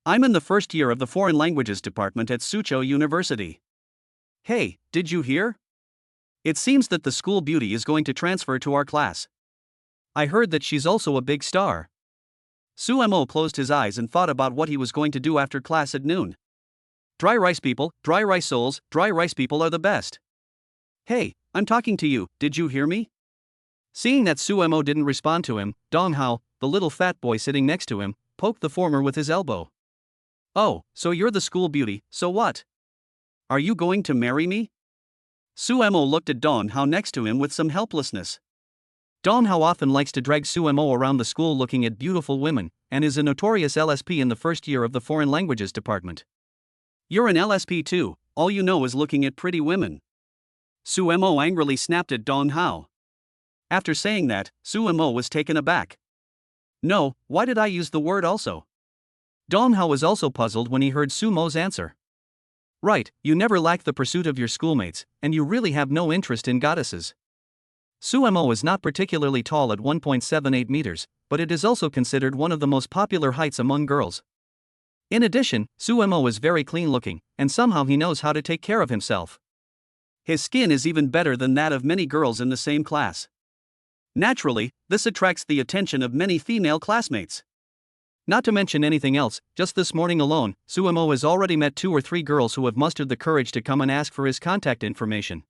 I'm in the first year of the Foreign Languages Department at Suzhou University. Hey, did you hear? It seems that the school beauty is going to transfer to our class. I heard that she's also a big star. Sumo closed his eyes and thought about what he was going to do after class at noon. Dry rice people, dry rice souls, dry rice people are the best. Hey, I'm talking to you, did you hear me? Seeing that Sumo didn't respond to him, Dong Hao, the little fat boy sitting next to him, poked the former with his elbow. Oh, so you're the school beauty, so what? Are you going to marry me? Sumo looked at Dong Hao next to him with some helplessness. Dong Hao often likes to drag Sumo around the school looking at beautiful women, and is a notorious LSP in the first year of the Foreign Languages Department. You're an LSP too, all you know is looking at pretty women. Sumo angrily snapped at Dong Hao. After saying that, Sumo was taken aback. No, why did I use the word also? Dong Hao was also puzzled when he heard Sumo's answer. Right, you never lack the pursuit of your schoolmates, and you really have no interest in goddesses. Sumo is not particularly tall at 1.78 meters, but it is also considered one of the most popular heights among girls. In addition, Sumo is very clean looking, and somehow he knows how to take care of himself. His skin is even better than that of many girls in the same class. Naturally, this attracts the attention of many female classmates. Not to mention anything else, just this morning alone, Sumo has already met 2 or 3 girls who have mustered the courage to come and ask for his contact information.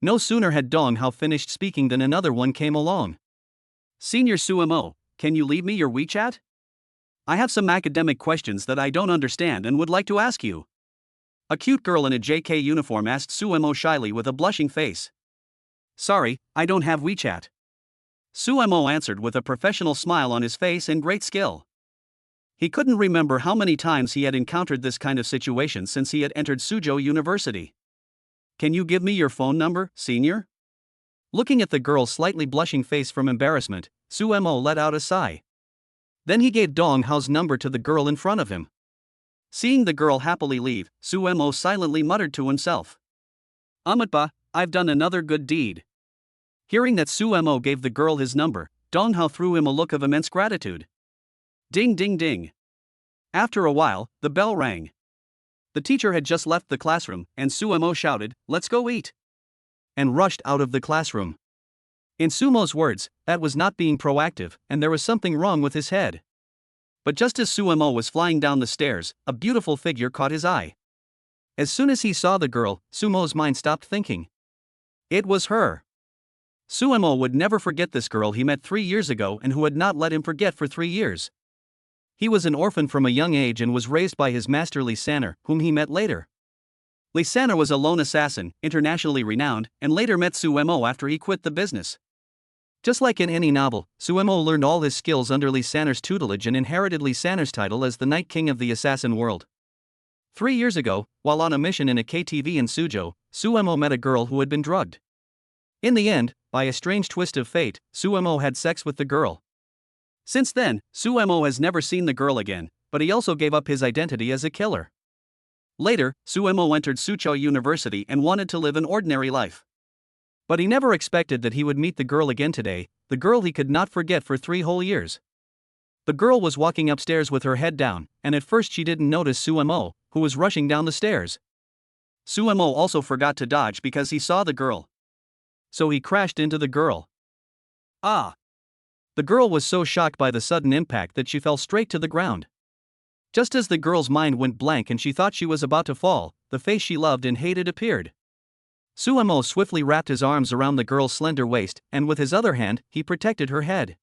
No sooner had Dong Hao finished speaking than another one came along. Senior Sumo, can you leave me your WeChat? I have some academic questions that I don't understand and would like to ask you. A cute girl in a JK uniform asked Sumo shyly with a blushing face. Sorry, I don't have WeChat. Sumo answered with a professional smile on his face and great skill. He couldn't remember how many times he had encountered this kind of situation since he had entered Suzhou University. Can you give me your phone number, senior? Looking at the girl's slightly blushing face from embarrassment, Sumo let out a sigh. Then he gave Dong Hao's number to the girl in front of him. Seeing the girl happily leave, Sumo silently muttered to himself. Amatba, I've done another good deed. Hearing that Sumo gave the girl his number, Dong Hao threw him a look of immense gratitude. Ding ding ding. After a while, the bell rang. The teacher had just left the classroom, and Sumo shouted, "Let's go eat!" and rushed out of the classroom. In Sumo's words, that was not being proactive, and there was something wrong with his head. But just as Sumo was flying down the stairs, a beautiful figure caught his eye. As soon as he saw the girl, Sumo's mind stopped thinking. It was her. Sumo would never forget this girl he met 3 years ago and who had not let him forget for 3 years. He was an orphan from a young age and was raised by his master Lisaner, whom he met later. Lisaner was a lone assassin, internationally renowned, and later met Sumo after he quit the business. Just like in any novel, Sumo learned all his skills under Lisaner's tutelage and inherited Lisaner's title as the Night King of the assassin world. 3 years ago, while on a mission in a KTV in Suzhou, Sumo met a girl who had been drugged. In the end, by a strange twist of fate, Sumo had sex with the girl. Since then, Sumo has never seen the girl again, but he also gave up his identity as a killer. Later, Sumo entered Suzhou University and wanted to live an ordinary life. But he never expected that he would meet the girl again today, the girl he could not forget for 3 whole years. The girl was walking upstairs with her head down, and at first she didn't notice Sumo, who was rushing down the stairs. Sumo also forgot to dodge because he saw the girl. So he crashed into the girl. Ah! The girl was so shocked by the sudden impact that she fell straight to the ground. Just as the girl's mind went blank and she thought she was about to fall, the face she loved and hated appeared. Sumo swiftly wrapped his arms around the girl's slender waist, and with his other hand, he protected her head.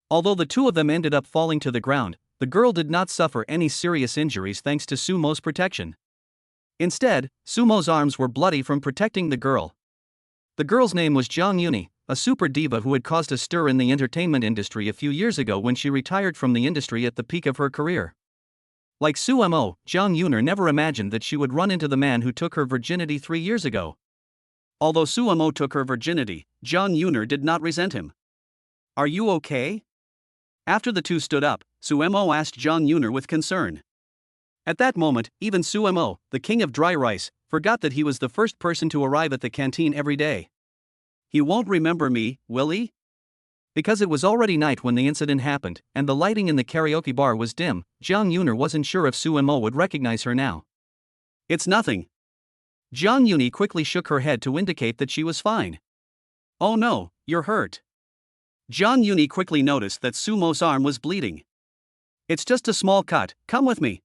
Although the two of them ended up falling to the ground, the girl did not suffer any serious injuries thanks to Sumo's protection. Instead, Sumo's arms were bloody from protecting the girl. The girl's name was Jiang Yuner, a super diva who had caused a stir in the entertainment industry a few years ago when she retired from the industry at the peak of her career. Like Sumo, Jang Yuner never imagined that she would run into the man who took her virginity 3 years ago. Although Sumo took her virginity, Jang Yuner did not resent him. Are you okay? After the two stood up, Sumo asked Jang Yuner with concern. At that moment, even Sumo, the king of dry rice, forgot that he was the first person to arrive at the canteen every day. He won't remember me, will he? Because it was already night when the incident happened, and the lighting in the karaoke bar was dim, Jiang Yuner wasn't sure if Sumo would recognize her now. It's nothing. Jiang Yuner quickly shook her head to indicate that she was fine. Oh no, you're hurt. Jiang Yuner quickly noticed that Sumo's arm was bleeding. It's just a small cut, come with me.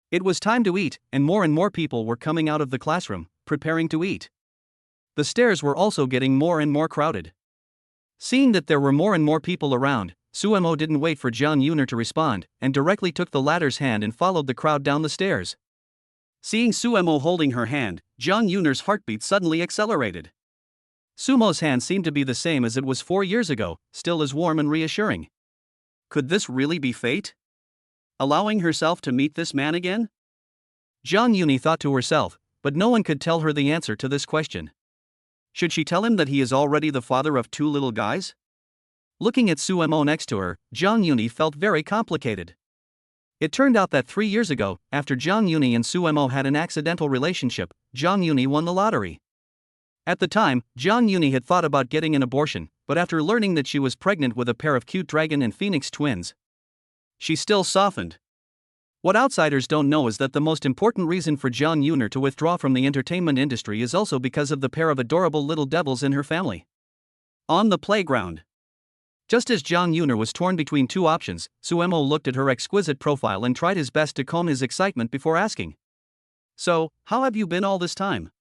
It was time to eat, and more people were coming out of the classroom, preparing to eat. The stairs were also getting more and more crowded. Seeing that there were more and more people around, Sumo didn't wait for Jiang Yuner to respond, and directly took the latter's hand and followed the crowd down the stairs. Seeing Sumo holding her hand, Jiang Yuner's heartbeat suddenly accelerated. Sumo's hand seemed to be the same as it was 4 years ago, still as warm and reassuring. Could this really be fate? Allowing herself to meet this man again? Jiang Yuner thought to herself, but no one could tell her the answer to this question. Should she tell him that he is already the father of 2 little guys? Looking at Sumo next to her, Jiang Yuner felt very complicated. It turned out that 3 years ago, after Jang Yuner and Sumo had an accidental relationship, Jang Yuner won the lottery. At the time, Jang Yuner had thought about getting an abortion, but after learning that she was pregnant with a pair of cute dragon and phoenix twins, she still softened. What outsiders don't know is that the most important reason for Jang Yuner to withdraw from the entertainment industry is also because of the pair of adorable little devils in her family. On the playground. Just as Jang Yuner was torn between 2 options, Sumo looked at her exquisite profile and tried his best to calm his excitement before asking. So, how have you been all this time?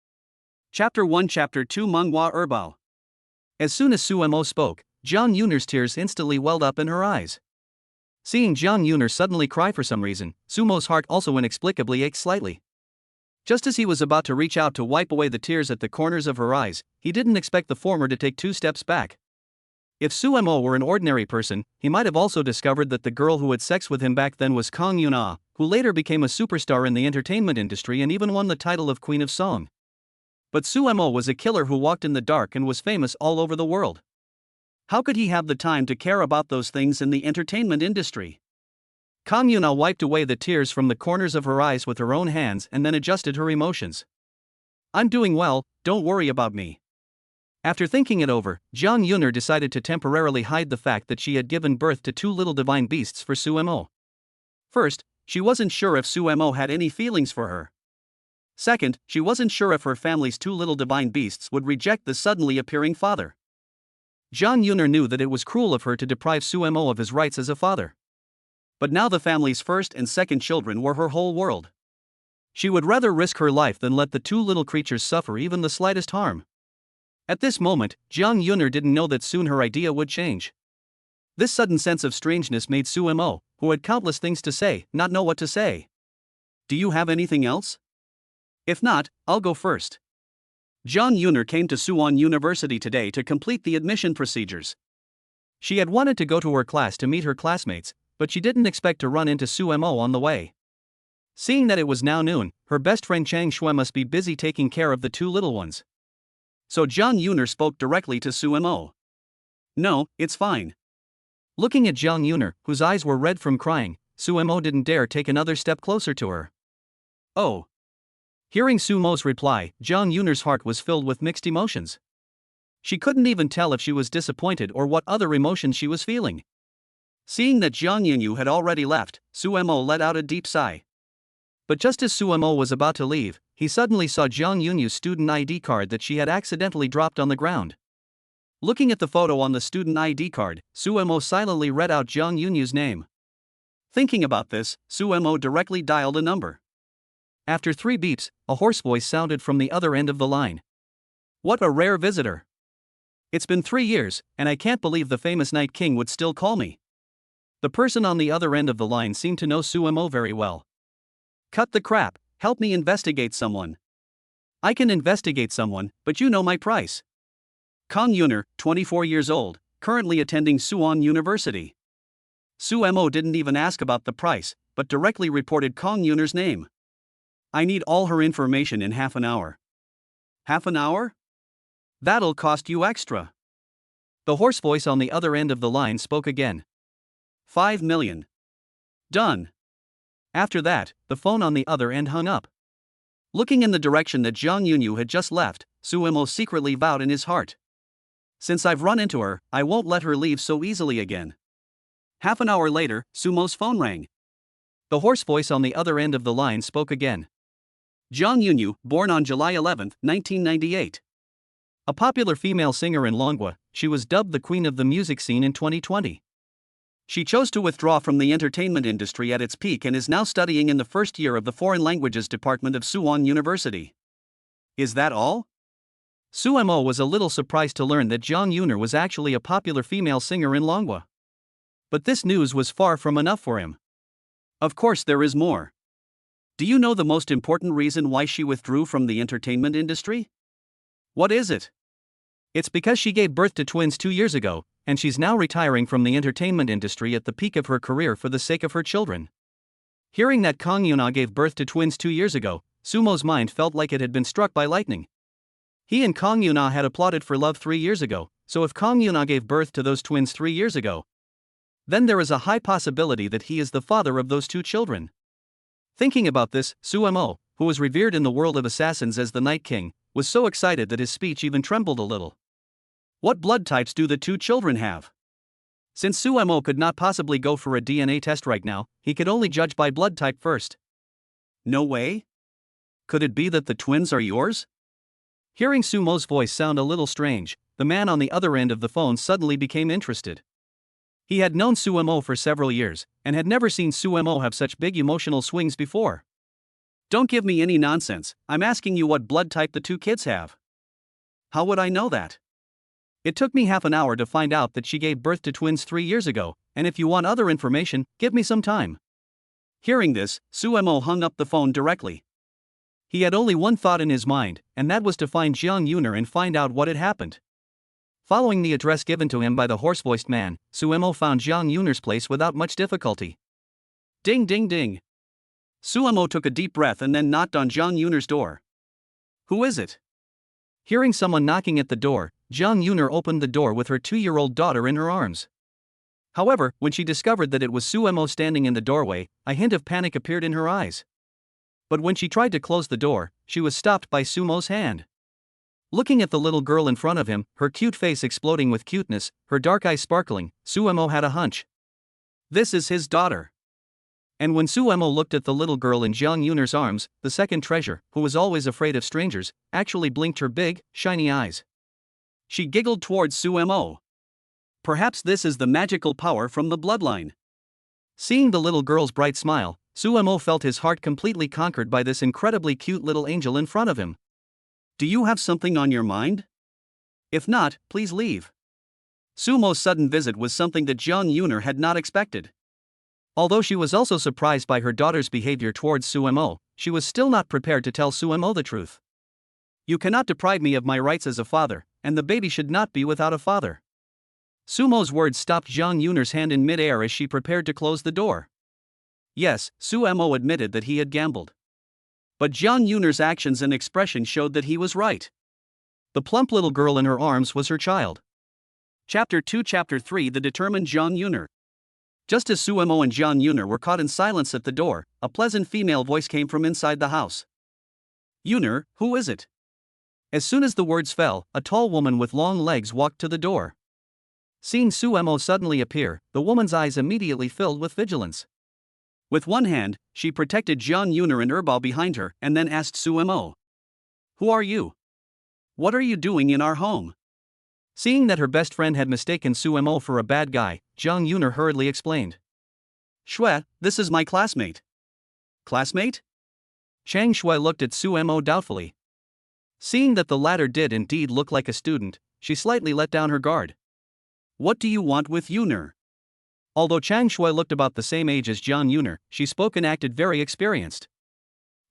Chapter 1 Chapter 2 Manghua Erbao. As soon as Sumo spoke, Jang Yuner's tears instantly welled up in her eyes. Seeing Jang Yuner suddenly cry for some reason, Sumo's heart also inexplicably ached slightly. Just as he was about to reach out to wipe away the tears at the corners of her eyes, he didn't expect the former to take 2 steps back. If Sumo were an ordinary person, he might have also discovered that the girl who had sex with him back then was Kang Yuna, who later became a superstar in the entertainment industry and even won the title of Queen of Song. But Sumo was a killer who walked in the dark and was famous all over the world. How could he have the time to care about those things in the entertainment industry? Kang Yuna wiped away the tears from the corners of her eyes with her own hands and then adjusted her emotions. I'm doing well, don't worry about me. After thinking it over, Jang Yuner decided to temporarily hide the fact that she had given birth to 2 little divine beasts for Sumo. First, she wasn't sure if Sumo had any feelings for her. Second, she wasn't sure if her family's 2 little divine beasts would reject the suddenly appearing father. Jang Yuner knew that it was cruel of her to deprive Sumo of his rights as a father. But now the family's first and second children were her whole world. She would rather risk her life than let the 2 little creatures suffer even the slightest harm. At this moment, Jang Yuner didn't know that soon her idea would change. This sudden sense of strangeness made Sumo, who had countless things to say, not know what to say. Do you have anything else? If not, I'll go first. Jang Yuner came to Suwon University today to complete the admission procedures. She had wanted to go to her class to meet her classmates, but she didn't expect to run into Sumo on the way. Seeing that it was now noon, her best friend Chang Shui must be busy taking care of the 2 little ones. So Jang Yuner spoke directly to Sumo. No, it's fine. Looking at Jang Yuner, whose eyes were red from crying, Sumo didn't dare take another step closer to her. Oh. Hearing Sumo's reply, Jang Yuner's heart was filled with mixed emotions. She couldn't even tell if she was disappointed or what other emotions she was feeling. Seeing that Jang Yuner had already left, Sumo let out a deep sigh. But just as Sumo was about to leave, he suddenly saw Jang Yuner's student ID card that she had accidentally dropped on the ground. Looking at the photo on the student ID card, Sumo silently read out Jang Yuner's name. Thinking about this, Sumo directly dialed a number. After 3 beeps, a hoarse voice sounded from the other end of the line. What a rare visitor. It's been 3 years, and I can't believe the famous Night King would still call me. The person on the other end of the line seemed to know Sumo very well. Cut the crap, help me investigate someone. I can investigate someone, but you know my price. Kang Yuner, 24 years old, currently attending Suwon University. Sumo didn't even ask about the price, but directly reported Kang Yuner's name. I need all her information in half an hour. Half an hour? That'll cost you extra. The hoarse voice on the other end of the line spoke again. 5 million. Done. After that, the phone on the other end hung up. Looking in the direction that Jang Yuner had just left, Sumo secretly vowed in his heart. Since I've run into her, I won't let her leave so easily again. Half an hour later, Sumo's phone rang. The hoarse voice on the other end of the line spoke again. Jiang Yuner, born on July 11, 1998. A popular female singer in Longwa, she was dubbed the queen of the music scene in 2020. She chose to withdraw from the entertainment industry at its peak and is now studying in the first year of the Foreign Languages Department of Suwon University. Is that all? Sumo was a little surprised to learn that Jang Yuner was actually a popular female singer in Longwa. But this news was far from enough for him. Of course, there is more. Do you know the most important reason why she withdrew from the entertainment industry? What is it? It's because she gave birth to twins 2 years ago, and she's now retiring from the entertainment industry at the peak of her career for the sake of her children. Hearing that Jang Yuner gave birth to twins 2 years ago, Sumo's mind felt like it had been struck by lightning. He and Jang Yuner had applauded for love 3 years ago, so if Jang Yuner gave birth to those twins 3 years ago, then there is a high possibility that he is the father of those 2 children. Thinking about this, Sumo, who was revered in the world of assassins as the Night King, was so excited that his speech even trembled a little. What blood types do the 2 children have? Since Sumo could not possibly go for a DNA test right now, he could only judge by blood type first. No way? Could it be that the twins are yours? Hearing Sumo's voice sound a little strange, the man on the other end of the phone suddenly became interested. He had known Sumo for several years, and had never seen Sumo have such big emotional swings before. Don't give me any nonsense, I'm asking you what blood type the 2 kids have. How would I know that? It took me half an hour to find out that she gave birth to twins 3 years ago, and if you want other information, give me some time. Hearing this, Sumo hung up the phone directly. He had only one thought in his mind, and that was to find Jiang Yuner and find out what had happened. Following the address given to him by the hoarse-voiced man, Sumo found Jiang Yuner's place without much difficulty. Ding ding ding. Sumo took a deep breath and then knocked on Jiang Yuner's door. Who is it? Hearing someone knocking at the door, Jiang Yuner opened the door with her 2-year-old daughter in her arms. However, when she discovered that it was Sumo standing in the doorway, a hint of panic appeared in her eyes. But when she tried to close the door, she was stopped by Sumo's hand. Looking at the little girl in front of him, her cute face exploding with cuteness, her dark eyes sparkling, Sumo had a hunch. This is his daughter. And when Sumo looked at the little girl in Jang Yuner's arms, the second treasure, who was always afraid of strangers, actually blinked her big, shiny eyes. She giggled towards Sumo. Perhaps this is the magical power from the bloodline. Seeing the little girl's bright smile, Sumo felt his heart completely conquered by this incredibly cute little angel in front of him. Do you have something on your mind? If not, please leave. Sumo's sudden visit was something that Jang Yuner had not expected. Although she was also surprised by her daughter's behavior towards Sumo, she was still not prepared to tell Sumo the truth. You cannot deprive me of my rights as a father, and the baby should not be without a father. Sumo's words stopped Jang Yuner's hand in mid-air as she prepared to close the door. Yes, Sumo admitted that he had gambled. But Jang Yuner's actions and expression showed that he was right. The plump little girl in her arms was her child. Chapter 2 Chapter 3 The Determined Jang Yuner. Just as Sumo and Jang Yuner were caught in silence at the door, a pleasant female voice came from inside the house. Yuner, who is it? As soon as the words fell, a tall woman with long legs walked to the door. Seeing Sumo suddenly appear, the woman's eyes immediately filled with vigilance. With one hand, she protected Jang Yuner and Erbao behind her, and then asked Sumo. Who are you? What are you doing in our home? Seeing that her best friend had mistaken Sumo for a bad guy, Jang Yuner hurriedly explained. Shui, this is my classmate. Classmate? Chang Shui looked at Sumo doubtfully. Seeing that the latter did indeed look like a student, she slightly let down her guard. What do you want with Yuner? Although Chang Shui looked about the same age as Jang Yuner, she spoke and acted very experienced.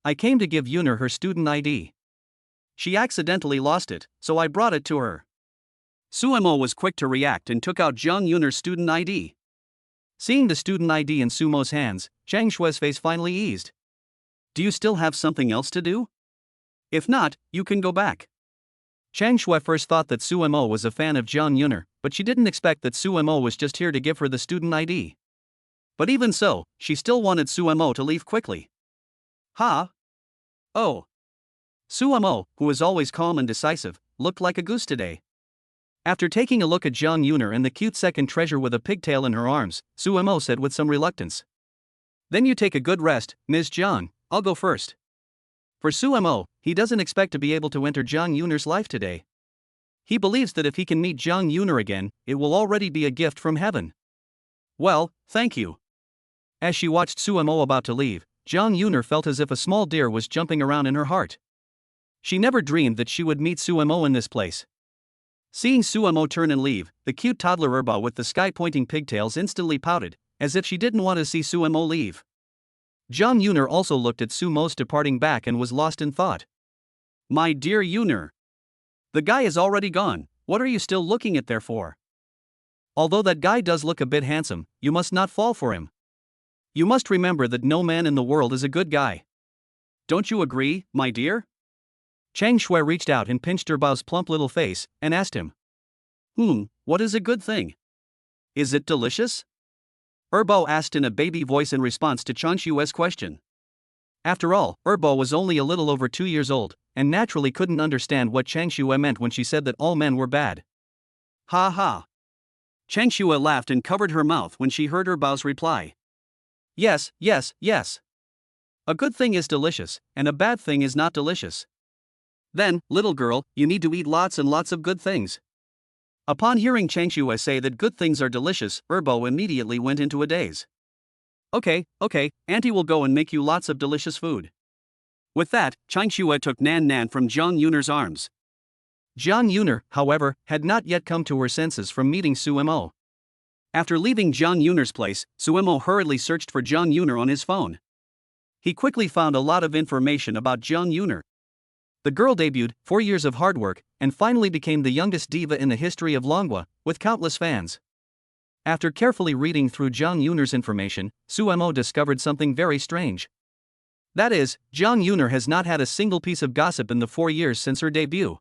I came to give Yuner her student ID. She accidentally lost it, so I brought it to her. Sumo was quick to react and took out Jang Yuner's student ID. Seeing the student ID in Sumo's hands, Chang Shui's face finally eased. Do you still have something else to do? If not, you can go back. Chang Shui first thought that Sumo was a fan of Jang Yuner, but she didn't expect that Sumo was just here to give her the student ID. But even so, she still wanted Sumo to leave quickly. Ha! Oh! Sumo, who is always calm and decisive, looked like a goose today. After taking a look at Jiang Yuner and the cute second treasure with a pigtail in her arms, Sumo said with some reluctance. Then you take a good rest, Ms. Jiang, I'll go first. For Sumo, he doesn't expect to be able to enter Jiang Yuner's life today. He believes that if he can meet Jiang Yuner again, it will already be a gift from heaven. Well, thank you. As she watched Sumo about to leave, Jiang Yuner felt as if a small deer was jumping around in her heart. She never dreamed that she would meet Sumo in this place. Seeing Sumo turn and leave, the cute toddler Erba with the sky-pointing pigtails instantly pouted, as if she didn't want to see Sumo leave. Jang Yuner also looked at Sumo's departing back and was lost in thought. My dear Yuner. The guy is already gone, what are you still looking at there for? Although that guy does look a bit handsome, you must not fall for him. You must remember that no man in the world is a good guy. Don't you agree, my dear? Chang Shui reached out and pinched Erbao's plump little face, and asked him. What is a good thing? Is it delicious? Erbao asked in a baby voice in response to Chang Shui's question. After all, Erbao was only a little over 2 years old, and naturally couldn't understand what Chang Shui meant when she said that all men were bad. Ha ha. Chang Shui laughed and covered her mouth when she heard Erbao's reply. Yes. A good thing is delicious, and a bad thing is not delicious. Then, little girl, you need to eat lots and lots of good things. Upon hearing Chang Shui say that good things are delicious, Erbao immediately went into a daze. Okay, Auntie will go and make you lots of delicious food. With that, Chang Shui took Nan from Jiang Yuner's arms. Jiang Yuner, however, had not yet come to her senses from meeting Sumo. After leaving Jiang Yuner's place, Sumo hurriedly searched for Jiang Yuner on his phone. He quickly found a lot of information about Jiang Yuner. The girl debuted, 4 years of hard work, and finally became the youngest diva in the history of Longwa, with countless fans. After carefully reading through Jiang Yuner's information, Sumo discovered something very strange. That is, Jiang Yuner has not had a single piece of gossip in the 4 years since her debut.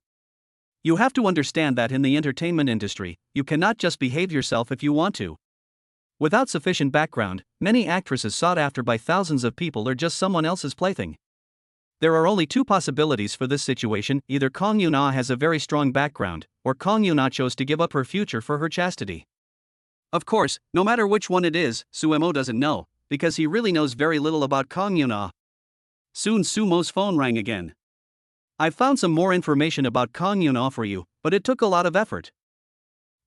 You have to understand that in the entertainment industry, you cannot just behave yourself if you want to. Without sufficient background, many actresses sought after by thousands of people are just someone else's plaything. There are only 2 possibilities for this situation: either Kang Yuna has a very strong background, or Kang Yuna chose to give up her future for her chastity. Of course, no matter which one it is, Sumo doesn't know, because he really knows very little about Kang Yuna. Soon Sumo's phone rang again. I've found some more information about Kang Yuna for you, but it took a lot of effort.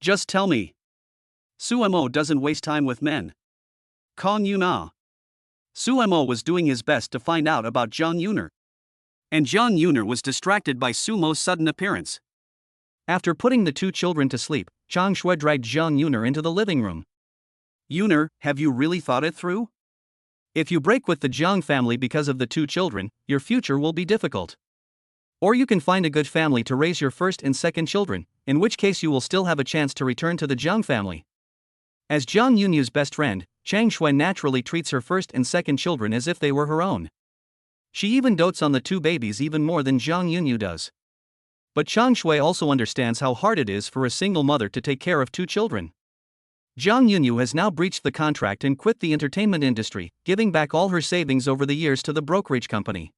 Just tell me. Sumo doesn't waste time with men. Kang Yuna. Sumo was doing his best to find out about Jiang Yuner. And Jiang Yuner was distracted by Sumo's sudden appearance. After putting the 2 children to sleep, Chang Shui dragged Jiang Yuner into the living room. Yuner, have you really thought it through? If you break with the Jiang family because of the 2 children, your future will be difficult. Or you can find a good family to raise your first and second children, in which case you will still have a chance to return to the Jiang family. As Jiang Yuner's best friend, Chang Shui naturally treats her first and second children as if they were her own. She even dotes on the 2 babies even more than Jiang Yuner does. But Chang Shui also understands how hard it is for a single mother to take care of 2 children. Jiang Yuner has now breached the contract and quit the entertainment industry, giving back all her savings over the years to the brokerage company.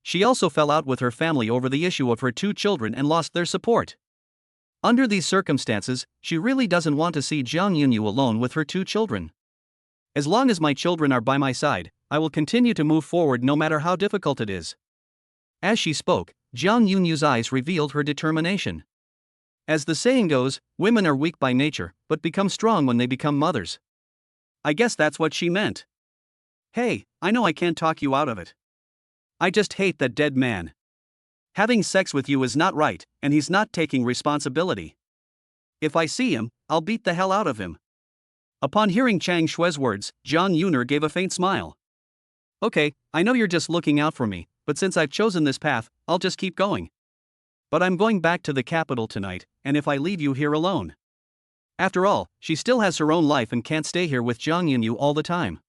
She also fell out with her family over the issue of her 2 children and lost their support. Under these circumstances, she really doesn't want to see Jiang Yuner alone with her 2 children. As long as my children are by my side, I will continue to move forward no matter how difficult it is. As she spoke, Jiang Yuner's eyes revealed her determination. As the saying goes, women are weak by nature, but become strong when they become mothers. I guess that's what she meant. Hey, I know I can't talk you out of it. I just hate that dead man. Having sex with you is not right, and he's not taking responsibility. If I see him, I'll beat the hell out of him. Upon hearing Chang Shui's words, Jiang Yuner gave a faint smile. Okay, I know you're just looking out for me, but since I've chosen this path, I'll just keep going. But I'm going back to the capital tonight, and if I leave you here alone. After all, she still has her own life and can't stay here with Jiang Yuner all the time.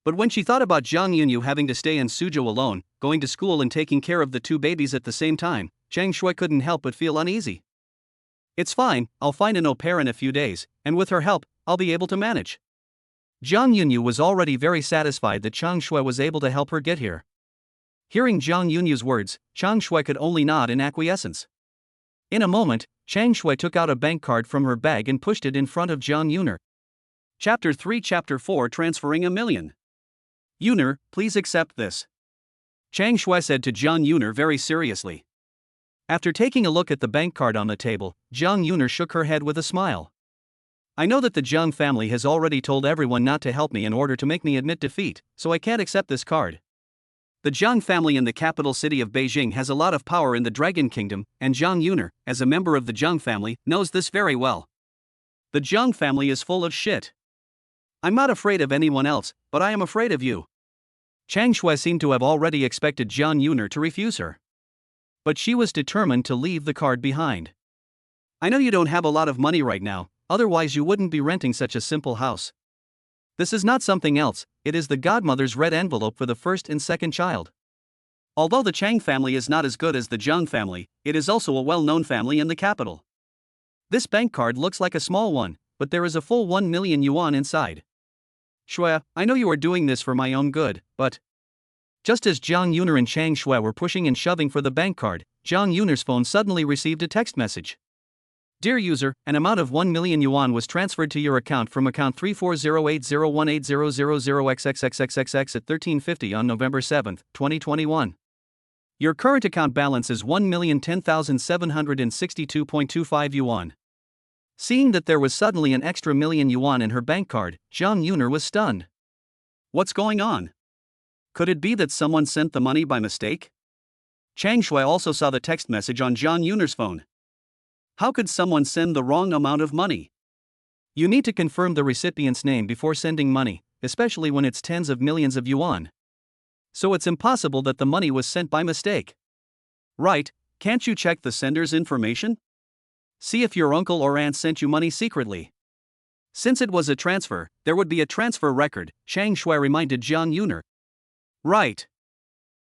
But when she thought about Jiang Yuner having to stay in Suzhou alone, going to school and taking care of the 2 babies at the same time, Chang Shui couldn't help but feel uneasy. It's fine, I'll find an au pair in a few days, and with her help, I'll be able to manage. Jiang Yuner was already very satisfied that Chang Shui was able to help her get here. Hearing Jiang Yuner's words, Chang Shui could only nod in acquiescence. In a moment, Chang Shui took out a bank card from her bag and pushed it in front of Jiang Yuner. Chapter 3 Chapter 4 Transferring $1 million. Yuner, please accept this. Chang Shui said to Jiang Yuner very seriously. After taking a look at the bank card on the table, Jiang Yuner shook her head with a smile. I know that the Jiang family has already told everyone not to help me in order to make me admit defeat, so I can't accept this card. The Jiang family in the capital city of Beijing has a lot of power in the Dragon Kingdom, and Jiang Yuner, as a member of the Jiang family, knows this very well. The Jiang family is full of shit. I'm not afraid of anyone else, but I am afraid of you. Chang Shui seemed to have already expected Jiang Yuner to refuse her. But she was determined to leave the card behind. I know you don't have a lot of money right now, otherwise you wouldn't be renting such a simple house. This is not something else, it is the godmother's red envelope for the first and second child. Although the Chang family is not as good as the Jiang family, it is also a well-known family in the capital. This bank card looks like a small one, but there is a full 1 million yuan inside. Shui, I know you are doing this for my own good, but... Just as Jiang Yuner and Chang Shui were pushing and shoving for the bank card, Jiang Yuner's phone suddenly received a text message. Dear user, an amount of 1 million yuan was transferred to your account from account 3408018000XXXXXX at 1350 on November 7, 2021. Your current account balance is 1,010,762.25 yuan. Seeing that there was suddenly an extra million yuan in her bank card, Jiang Yuner was stunned. What's going on? Could it be that someone sent the money by mistake? Chang Shui also saw the text message on Jiang Yuner's phone. How could someone send the wrong amount of money? You need to confirm the recipient's name before sending money, especially when it's tens of millions of yuan. So it's impossible that the money was sent by mistake. Right, can't you check the sender's information? See if your uncle or aunt sent you money secretly. Since it was a transfer, there would be a transfer record, Chang Shui reminded Jiang Yuner. Right.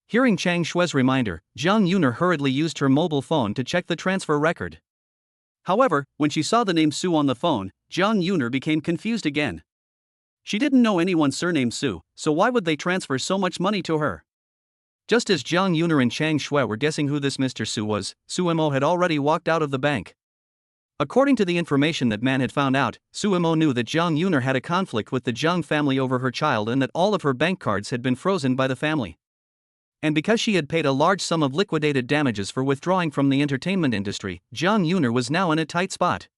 Hearing Chang Shui's reminder, Jiang Yuner hurriedly used her mobile phone to check the transfer record. However, when she saw the name Su on the phone, Jiang Yuner became confused again. She didn't know anyone surnamed Su, so why would they transfer so much money to her? Just as Jiang Yuner and Chang Shui were guessing who this Mr. Su was, Su Mo had already walked out of the bank. According to the information that man had found out, Su Mo knew that Jiang Yuner had a conflict with the Jiang family over her child and that all of her bank cards had been frozen by the family. And because she had paid a large sum of liquidated damages for withdrawing from the entertainment industry, Jiang Yuner was now in a tight spot.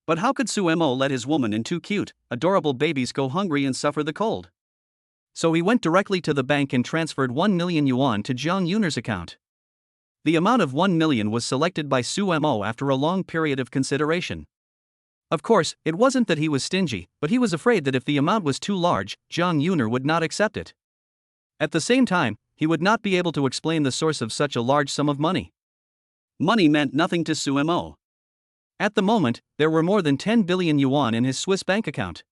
But how could Su Mo let his woman and two cute, adorable babies go hungry and suffer the cold? So he went directly to the bank and transferred 1 million yuan to Jiang Yuner's account. The amount of 1 million was selected by Su Mo after a long period of consideration. Of course, it wasn't that he was stingy, but he was afraid that if the amount was too large, Jiang Yuner would not accept it. At the same time, he would not be able to explain the source of such a large sum of money. Money meant nothing to Su Mo. At the moment, there were more than 10 billion yuan in his Swiss bank account.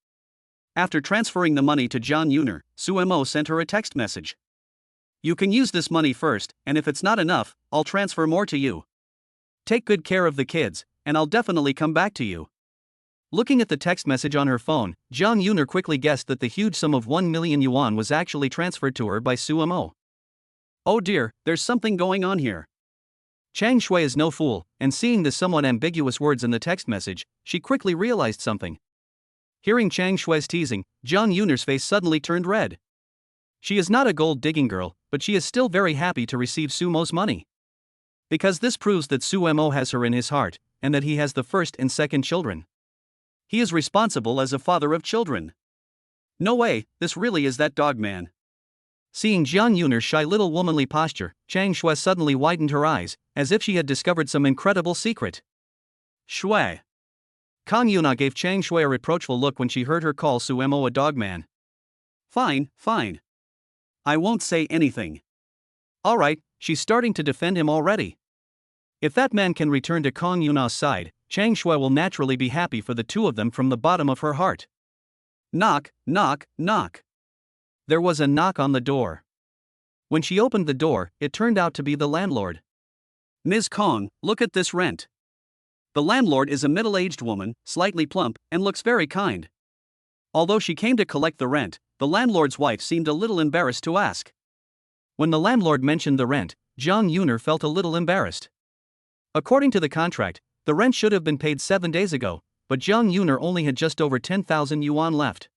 After transferring the money to Jiang Yuner, Su Mo sent her a text message. You can use this money first, and if it's not enough, I'll transfer more to you. Take good care of the kids, and I'll definitely come back to you. Looking at the text message on her phone, Jiang Yuner quickly guessed that the huge sum of 1 million yuan was actually transferred to her by Su Mo. Oh dear, there's something going on here. Chang Shui is no fool, and seeing the somewhat ambiguous words in the text message, she quickly realized something. Hearing Chang Shui's teasing, Jiang Yuner's face suddenly turned red. She is not a gold-digging girl, but she is still very happy to receive Su Mo's money. Because this proves that Su Mo has her in his heart, and that he has the first and second children. He is responsible as a father of children. No way, this really is that dog man. Seeing Jiang Yuner's shy little womanly posture, Chang Shui suddenly widened her eyes, as if she had discovered some incredible secret. Shui. Kang Yuna gave Chang Shui a reproachful look when she heard her call Su Mo a dog man. Fine, fine. I won't say anything. Alright, she's starting to defend him already. If that man can return to Kang Yuna's side, Chang Shui will naturally be happy for the two of them from the bottom of her heart. Knock, knock, knock. There was a knock on the door. When she opened the door, it turned out to be the landlord. Ms. Kong, look at this rent. The landlord is a middle-aged woman, slightly plump, and looks very kind. Although she came to collect the rent, the landlord's wife seemed a little embarrassed to ask. When the landlord mentioned the rent, Jiang Yuner felt a little embarrassed. According to the contract, The rent should have been paid 7 days ago, but Jiang Yuner only had just over 10,000 yuan left.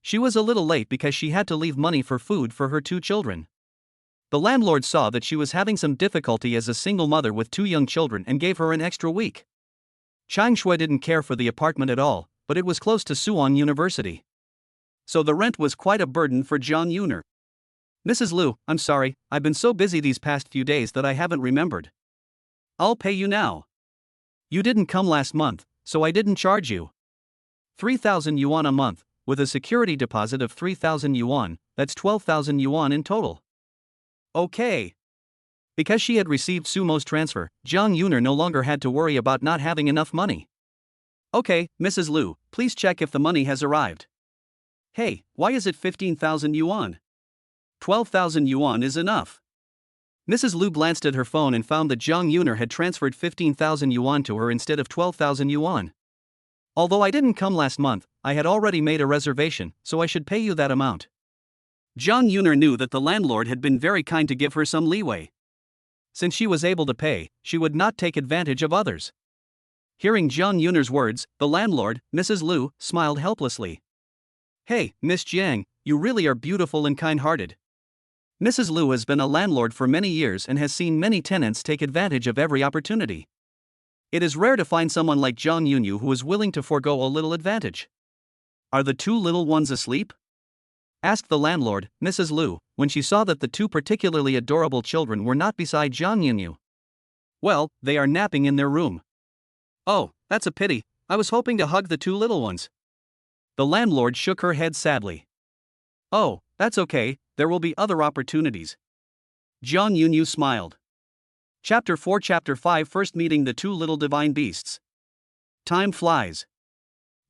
She was a little late because she had to leave money for food for her 2 children. The landlord saw that she was having some difficulty as a single mother with 2 young children and gave her an extra week. Chang Shui didn't care for the apartment at all, but it was close to Suwon University. So the rent was quite a burden for Jiang Yuner. Mrs. Liu, I'm sorry, I've been so busy these past few days that I haven't remembered. I'll pay you now. You didn't come last month, so I didn't charge you. 3,000 yuan a month, with a security deposit of 3,000 yuan, that's 12,000 yuan in total. Okay. Because she had received Sumo's transfer, Jiang Yuner no longer had to worry about not having enough money. Okay, Mrs. Liu, please check if the money has arrived. Hey, why is it 15,000 yuan? 12,000 yuan is enough. Mrs. Liu glanced at her phone and found that Jiang Yuner had transferred 15,000 yuan to her instead of 12,000 yuan. Although I didn't come last month, I had already made a reservation, so I should pay you that amount. Jiang Yuner knew that the landlord had been very kind to give her some leeway. Since she was able to pay, she would not take advantage of others. Hearing Jiang Yuner's words, the landlord, Mrs. Liu, smiled helplessly. Hey, Miss Jiang, you really are beautiful and kind-hearted. Mrs. Liu has been a landlord for many years and has seen many tenants take advantage of every opportunity. It is rare to find someone like Jiang Yuner who is willing to forego a little advantage. Are the 2 little ones asleep? Asked the landlord, Mrs. Liu, when she saw that the 2 particularly adorable children were not beside Jiang Yuner. Well, they are napping in their room. Oh, that's a pity, I was hoping to hug the 2 little ones. The landlord shook her head sadly. Oh, that's okay, there will be other opportunities. Jiang Yuner smiled. Chapter 4 Chapter 5 First meeting the 2 little divine beasts. Time flies.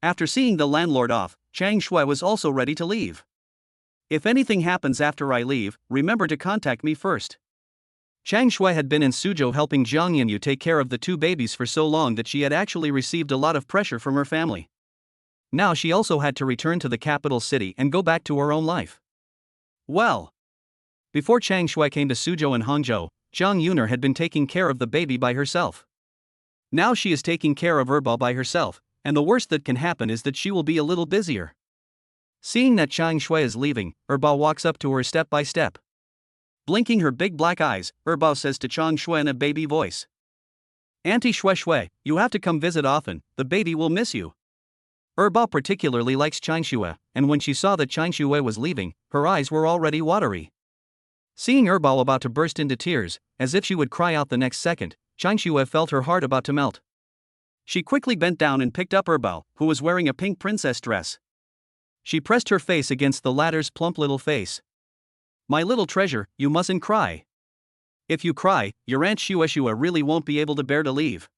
After seeing the landlord off, Chang Shui was also ready to leave. If anything happens after I leave, remember to contact me first. Chang Shui had been in Suzhou helping Jiang Yuner take care of the 2 babies for so long that she had actually received a lot of pressure from her family. Now she also had to return to the capital city and go back to her own life. Well, before Chang Shui came to Suzhou and Hangzhou, Jiang Yuner had been taking care of the baby by herself. Now she is taking care of Erbao by herself, and the worst that can happen is that she will be a little busier. Seeing that Chang Shui is leaving, Erbao walks up to her step by step. Blinking her big black eyes, Erbao says to Chang Shui in a baby voice. Auntie Shui Shui, you have to come visit often, the baby will miss you. Erbao particularly likes Chang Shui, and when she saw that Chang Shui was leaving, her eyes were already watery. Seeing Erbao about to burst into tears, as if she would cry out the next second, Chang Shui felt her heart about to melt. She quickly bent down and picked up Erbao, who was wearing a pink princess dress. She pressed her face against the latter's plump little face. My little treasure, you mustn't cry. If you cry, your Aunt Shui Shui really won't be able to bear to leave.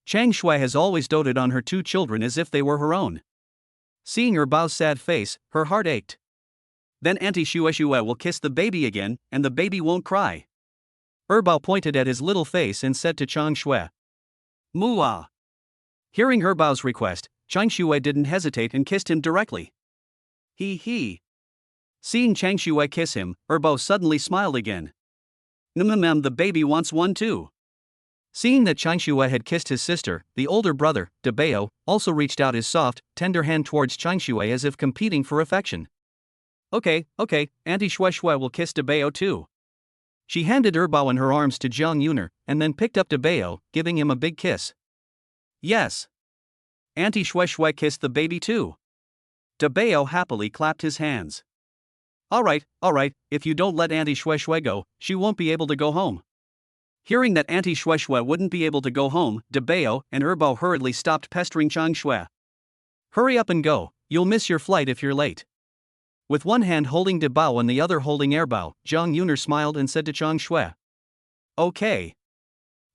Chang Shui has always doted on her 2 children as if they were her own. Seeing Erbao's sad face, her heart ached. Then Auntie Shui Shui will kiss the baby again, and the baby won't cry. Erbao pointed at his little face and said to Chang Shui. Mua. Hearing Erbao's request, Chang Shui didn't hesitate and kissed him directly. He. Seeing Chang Shui kiss him, Erbao suddenly smiled again. The baby wants one too. Seeing that Chang Shui had kissed his sister, the older brother, Dabao, also reached out his soft, tender hand towards Chang Shui as if competing for affection. Okay, Auntie Shui Shui will kiss Dabao too. She handed Erbao in her arms to Jiang Yuner, and then picked up Dabao, giving him a big kiss. Yes. Auntie Shui Shui kissed the baby too. Dabao happily clapped his hands. Alright, if you don't let Auntie Shui Shui go, she won't be able to go home. Hearing that Auntie Shui Shui wouldn't be able to go home, Dabao and Erbao hurriedly stopped pestering Chang Shui. Hurry up and go, you'll miss your flight if you're late. With one hand holding Dabao and the other holding Erbao, Jiang Yuner smiled and said to Chang Shui. Okay.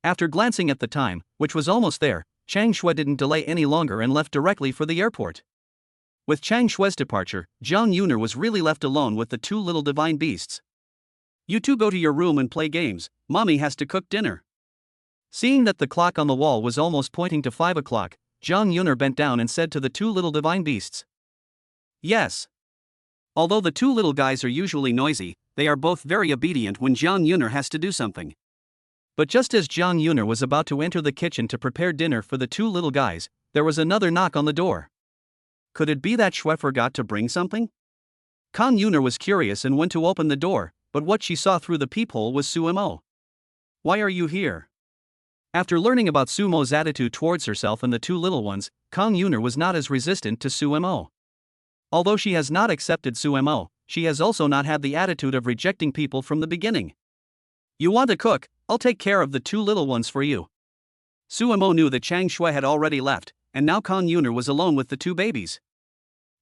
After glancing at the time, which was almost there, Chang Shui didn't delay any longer and left directly for the airport. With Chang Shui's departure, Jiang Yuner was really left alone with the 2 little divine beasts. You 2 go to your room and play games, mommy has to cook dinner. Seeing that the clock on the wall was almost pointing to 5 o'clock, Jiang Yuner bent down and said to the 2 little divine beasts. Yes. Although the 2 little guys are usually noisy, they are both very obedient when Jiang Yuner has to do something. But just as Jiang Yuner was about to enter the kitchen to prepare dinner for the two little guys, there was another knock on the door. Could it be that Shui forgot to bring something? Jiang Yuner was curious and went to open the door, but what she saw through the peephole was Sumo. Why are you here? After learning about Sumo's attitude towards herself and the two little ones, Jiang Yuner was not as resistant to Sumo. Although she has not accepted Sumo, she has also not had the attitude of rejecting people from the beginning. You want to cook? I'll take care of the two little ones for you. Sumo knew that Chang Shui had already left, and now Jiang Yuner was alone with the two babies.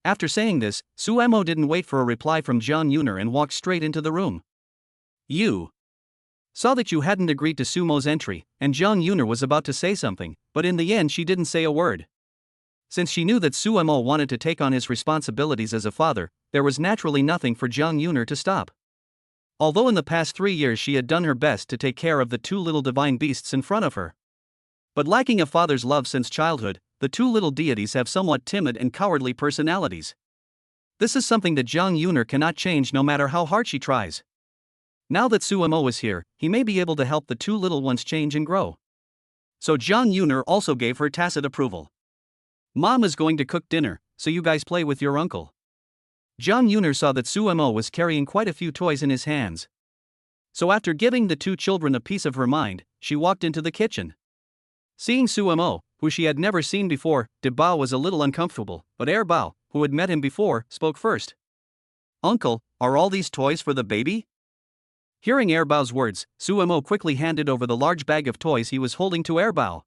After saying this, Sumo didn't wait for a reply from Jiang Yuner and walked straight into the room. You saw that you hadn't agreed to Sumo's entry, and Jiang Yuner was about to say something, but in the end she didn't say a word. Since she knew that Sumo wanted to take on his responsibilities as a father, there was naturally nothing for Jiang Yuner to stop. Although in the past 3 years she had done her best to take care of the two little divine beasts in front of her. But lacking a father's love since childhood, the two little deities have somewhat timid and cowardly personalities. This is something that Jang Yuner cannot change no matter how hard she tries. Now that Sumo is here, he may be able to help the two little ones change and grow. So Jang Yuner also gave her tacit approval. Mom is going to cook dinner, so you guys play with your uncle. Jang Yuner saw that Sumo was carrying quite a few toys in his hands. So after giving the two children a piece of her mind, she walked into the kitchen. Seeing Sumo, who she had never seen before, De Bao was a little uncomfortable, but Bao, who had met him before, spoke first. Uncle, are all these toys for the baby? Hearing Bao's words, Sumo quickly handed over the large bag of toys he was holding to Bao.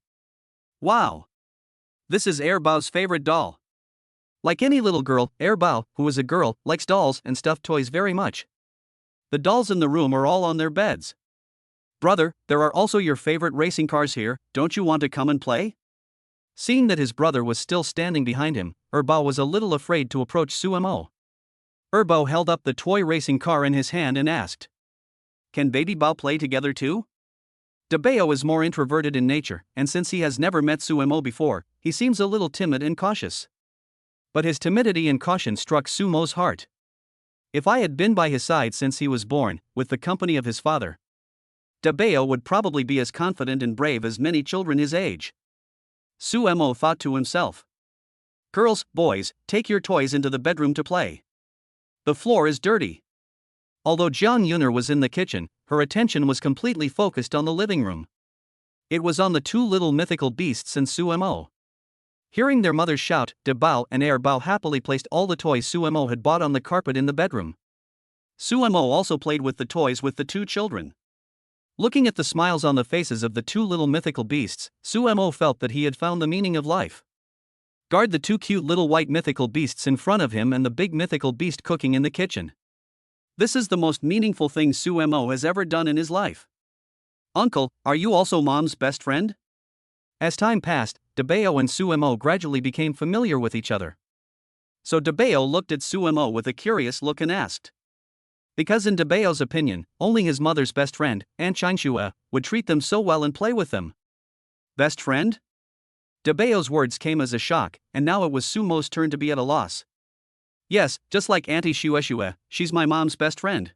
Wow! This is Bao's favorite doll. Like any little girl, Bao, who is a girl, likes dolls and stuffed toys very much. The dolls in the room are all on their beds. Brother, there are also your favorite racing cars here, don't you want to come and play? Seeing that his brother was still standing behind him, Bao was a little afraid to approach Sumo. Bao held up the toy racing car in his hand and asked, Can baby Bao play together too? De Bao is more introverted in nature, and since he has never met Sumo before, he seems a little timid and cautious. But his timidity and caution struck Sumo's heart. If I had been by his side since he was born, with the company of his father, De Bao would probably be as confident and brave as many children his age. Sumo thought to himself. Girls, boys, take your toys into the bedroom to play. The floor is dirty. Although Jiang Yuner was in the kitchen, her attention was completely focused on the living room. It was on the two little mythical beasts and Sumo. Hearing their mother's shout, De Bao and Bao happily placed all the toys Sumo had bought on the carpet in the bedroom. Sumo also played with the toys with the two children. Looking at the smiles on the faces of the two little mythical beasts, Sumo felt that he had found the meaning of life. Guard the two cute little white mythical beasts in front of him and the big mythical beast cooking in the kitchen. This is the most meaningful thing Sumo has ever done in his life. Uncle, are you also Mom's best friend? As time passed, De Bao and Sumo gradually became familiar with each other. So De Bao looked at Sumo with a curious look and asked. Because in De Bao's opinion, only his mother's best friend, Aunt Changshua, would treat them so well and play with them. Best friend? De Bao's words came as a shock, and now it was Sumo's turn to be at a loss. Yes, just like Auntie Shueshue, she's my mom's best friend.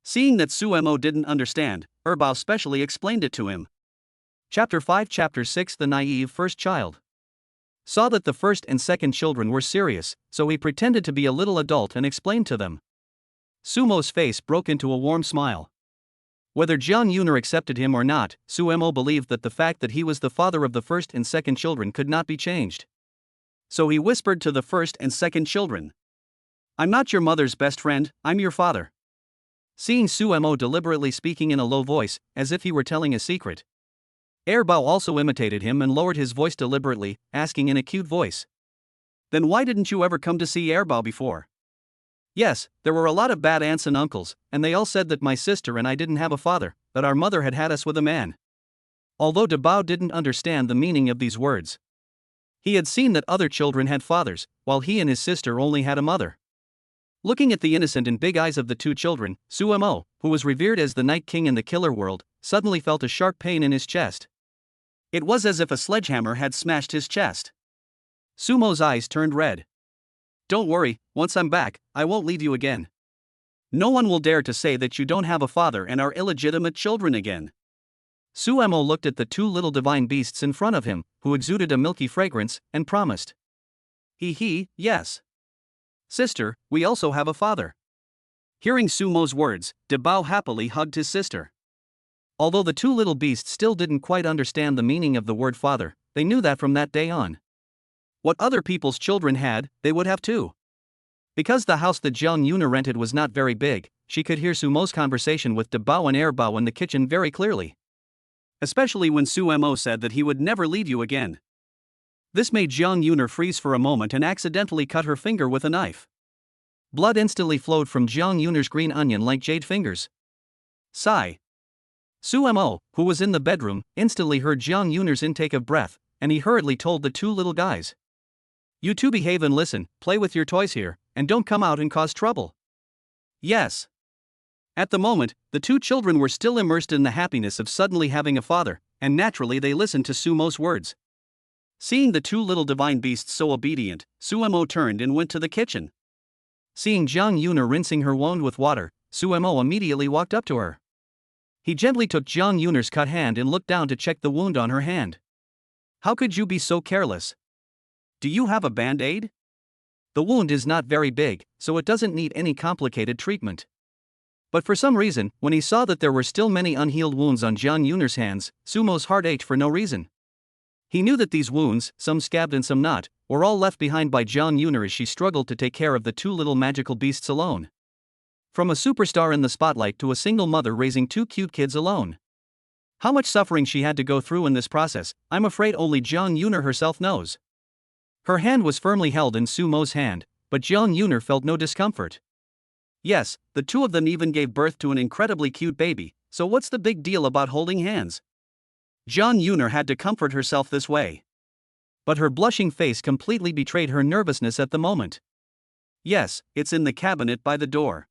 Seeing that Sumo didn't understand, Bao specially explained it to him. Chapter 5 Chapter 6 The naive first child saw that the first and second children were serious, so he pretended to be a little adult and explained to them. Sumo's face broke into a warm smile. Whether Jiang Yuner accepted him or not, Sumo believed that the fact that he was the father of the first and second children could not be changed. So he whispered to the first and second children. I'm not your mother's best friend, I'm your father. Seeing Sumo deliberately speaking in a low voice, as if he were telling a secret, Bao also imitated him and lowered his voice deliberately, asking in a cute voice. Then why didn't you ever come to see Bao before? Yes, there were a lot of bad aunts and uncles, and they all said that my sister and I didn't have a father, that our mother had had us with a man. Although De Bao didn't understand the meaning of these words. He had seen that other children had fathers, while he and his sister only had a mother. Looking at the innocent and big eyes of the two children, Sumo, who was revered as the Night King in the killer world, suddenly felt a sharp pain in his chest. It was as if a sledgehammer had smashed his chest. Sumo's eyes turned red. Don't worry, once I'm back, I won't leave you again. No one will dare to say that you don't have a father and are illegitimate children again. Suemo looked at the two little divine beasts in front of him, who exuded a milky fragrance, and promised. Yes. Sister, we also have a father. Hearing Sumo's words, Debao happily hugged his sister. Although the two little beasts still didn't quite understand the meaning of the word father, they knew that from that day on. What other people's children had, they would have too. Because the house that Jiang Yuner rented was not very big, she could hear Sumo's conversation with Debao and Erbao in the kitchen very clearly. Especially when Suemo said that he would never leave you again. This made Jiang Yuner freeze for a moment and accidentally cut her finger with a knife. Blood instantly flowed from Jiang Yuner's green onion like jade fingers. Sigh. Suemo, who was in the bedroom, instantly heard Jiang Yuner's intake of breath, and he hurriedly told the two little guys. You two behave and listen, play with your toys here, and don't come out and cause trouble. Yes. At the moment, the two children were still immersed in the happiness of suddenly having a father, and naturally they listened to Sumo's words. Seeing the two little divine beasts so obedient, Suemo turned and went to the kitchen. Seeing Jiang Yuner rinsing her wound with water, Suemo immediately walked up to her. He gently took Jiang Yuner's cut hand and looked down to check the wound on her hand. How could you be so careless? Do you have a band-aid? The wound is not very big, so it doesn't need any complicated treatment. But for some reason, when he saw that there were still many unhealed wounds on Jiang Yuner's hands, Sumo's heart ached for no reason. He knew that these wounds, some scabbed and some not, were all left behind by Jiang Yuner as she struggled to take care of the two little magical beasts alone. From a superstar in the spotlight to a single mother raising two cute kids alone. How much suffering she had to go through in this process, I'm afraid only Jiang Yuner herself knows. Her hand was firmly held in Sumo's hand, but Jiang Yuner felt no discomfort. Yes, the two of them even gave birth to an incredibly cute baby, so what's the big deal about holding hands? Jiang Yuner had to comfort herself this way. But her blushing face completely betrayed her nervousness at the moment. Yes, it's in the cabinet by the door.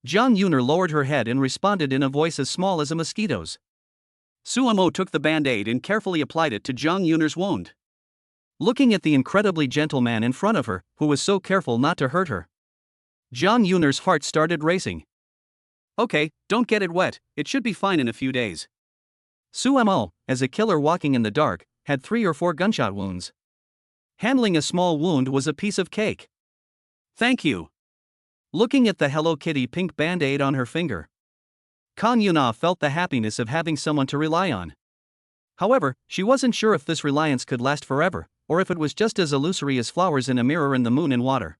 Jiang Yuner lowered her head and responded in a voice as small as a mosquito's. Suemo took the band-aid and carefully applied it to Jiang Yuner's wound. Looking at the incredibly gentle man in front of her, who was so careful not to hurt her, Jiang Yuner's heart started racing. Okay, don't get it wet, it should be fine in a few days. Suemo, as a killer walking in the dark, had 3 or 4 gunshot wounds. Handling a small wound was a piece of cake. Thank you. Looking at the Hello Kitty pink band-aid on her finger, Kang Yuna felt the happiness of having someone to rely on. However, she wasn't sure if this reliance could last forever, or if it was just as illusory as flowers in a mirror in the moon and water.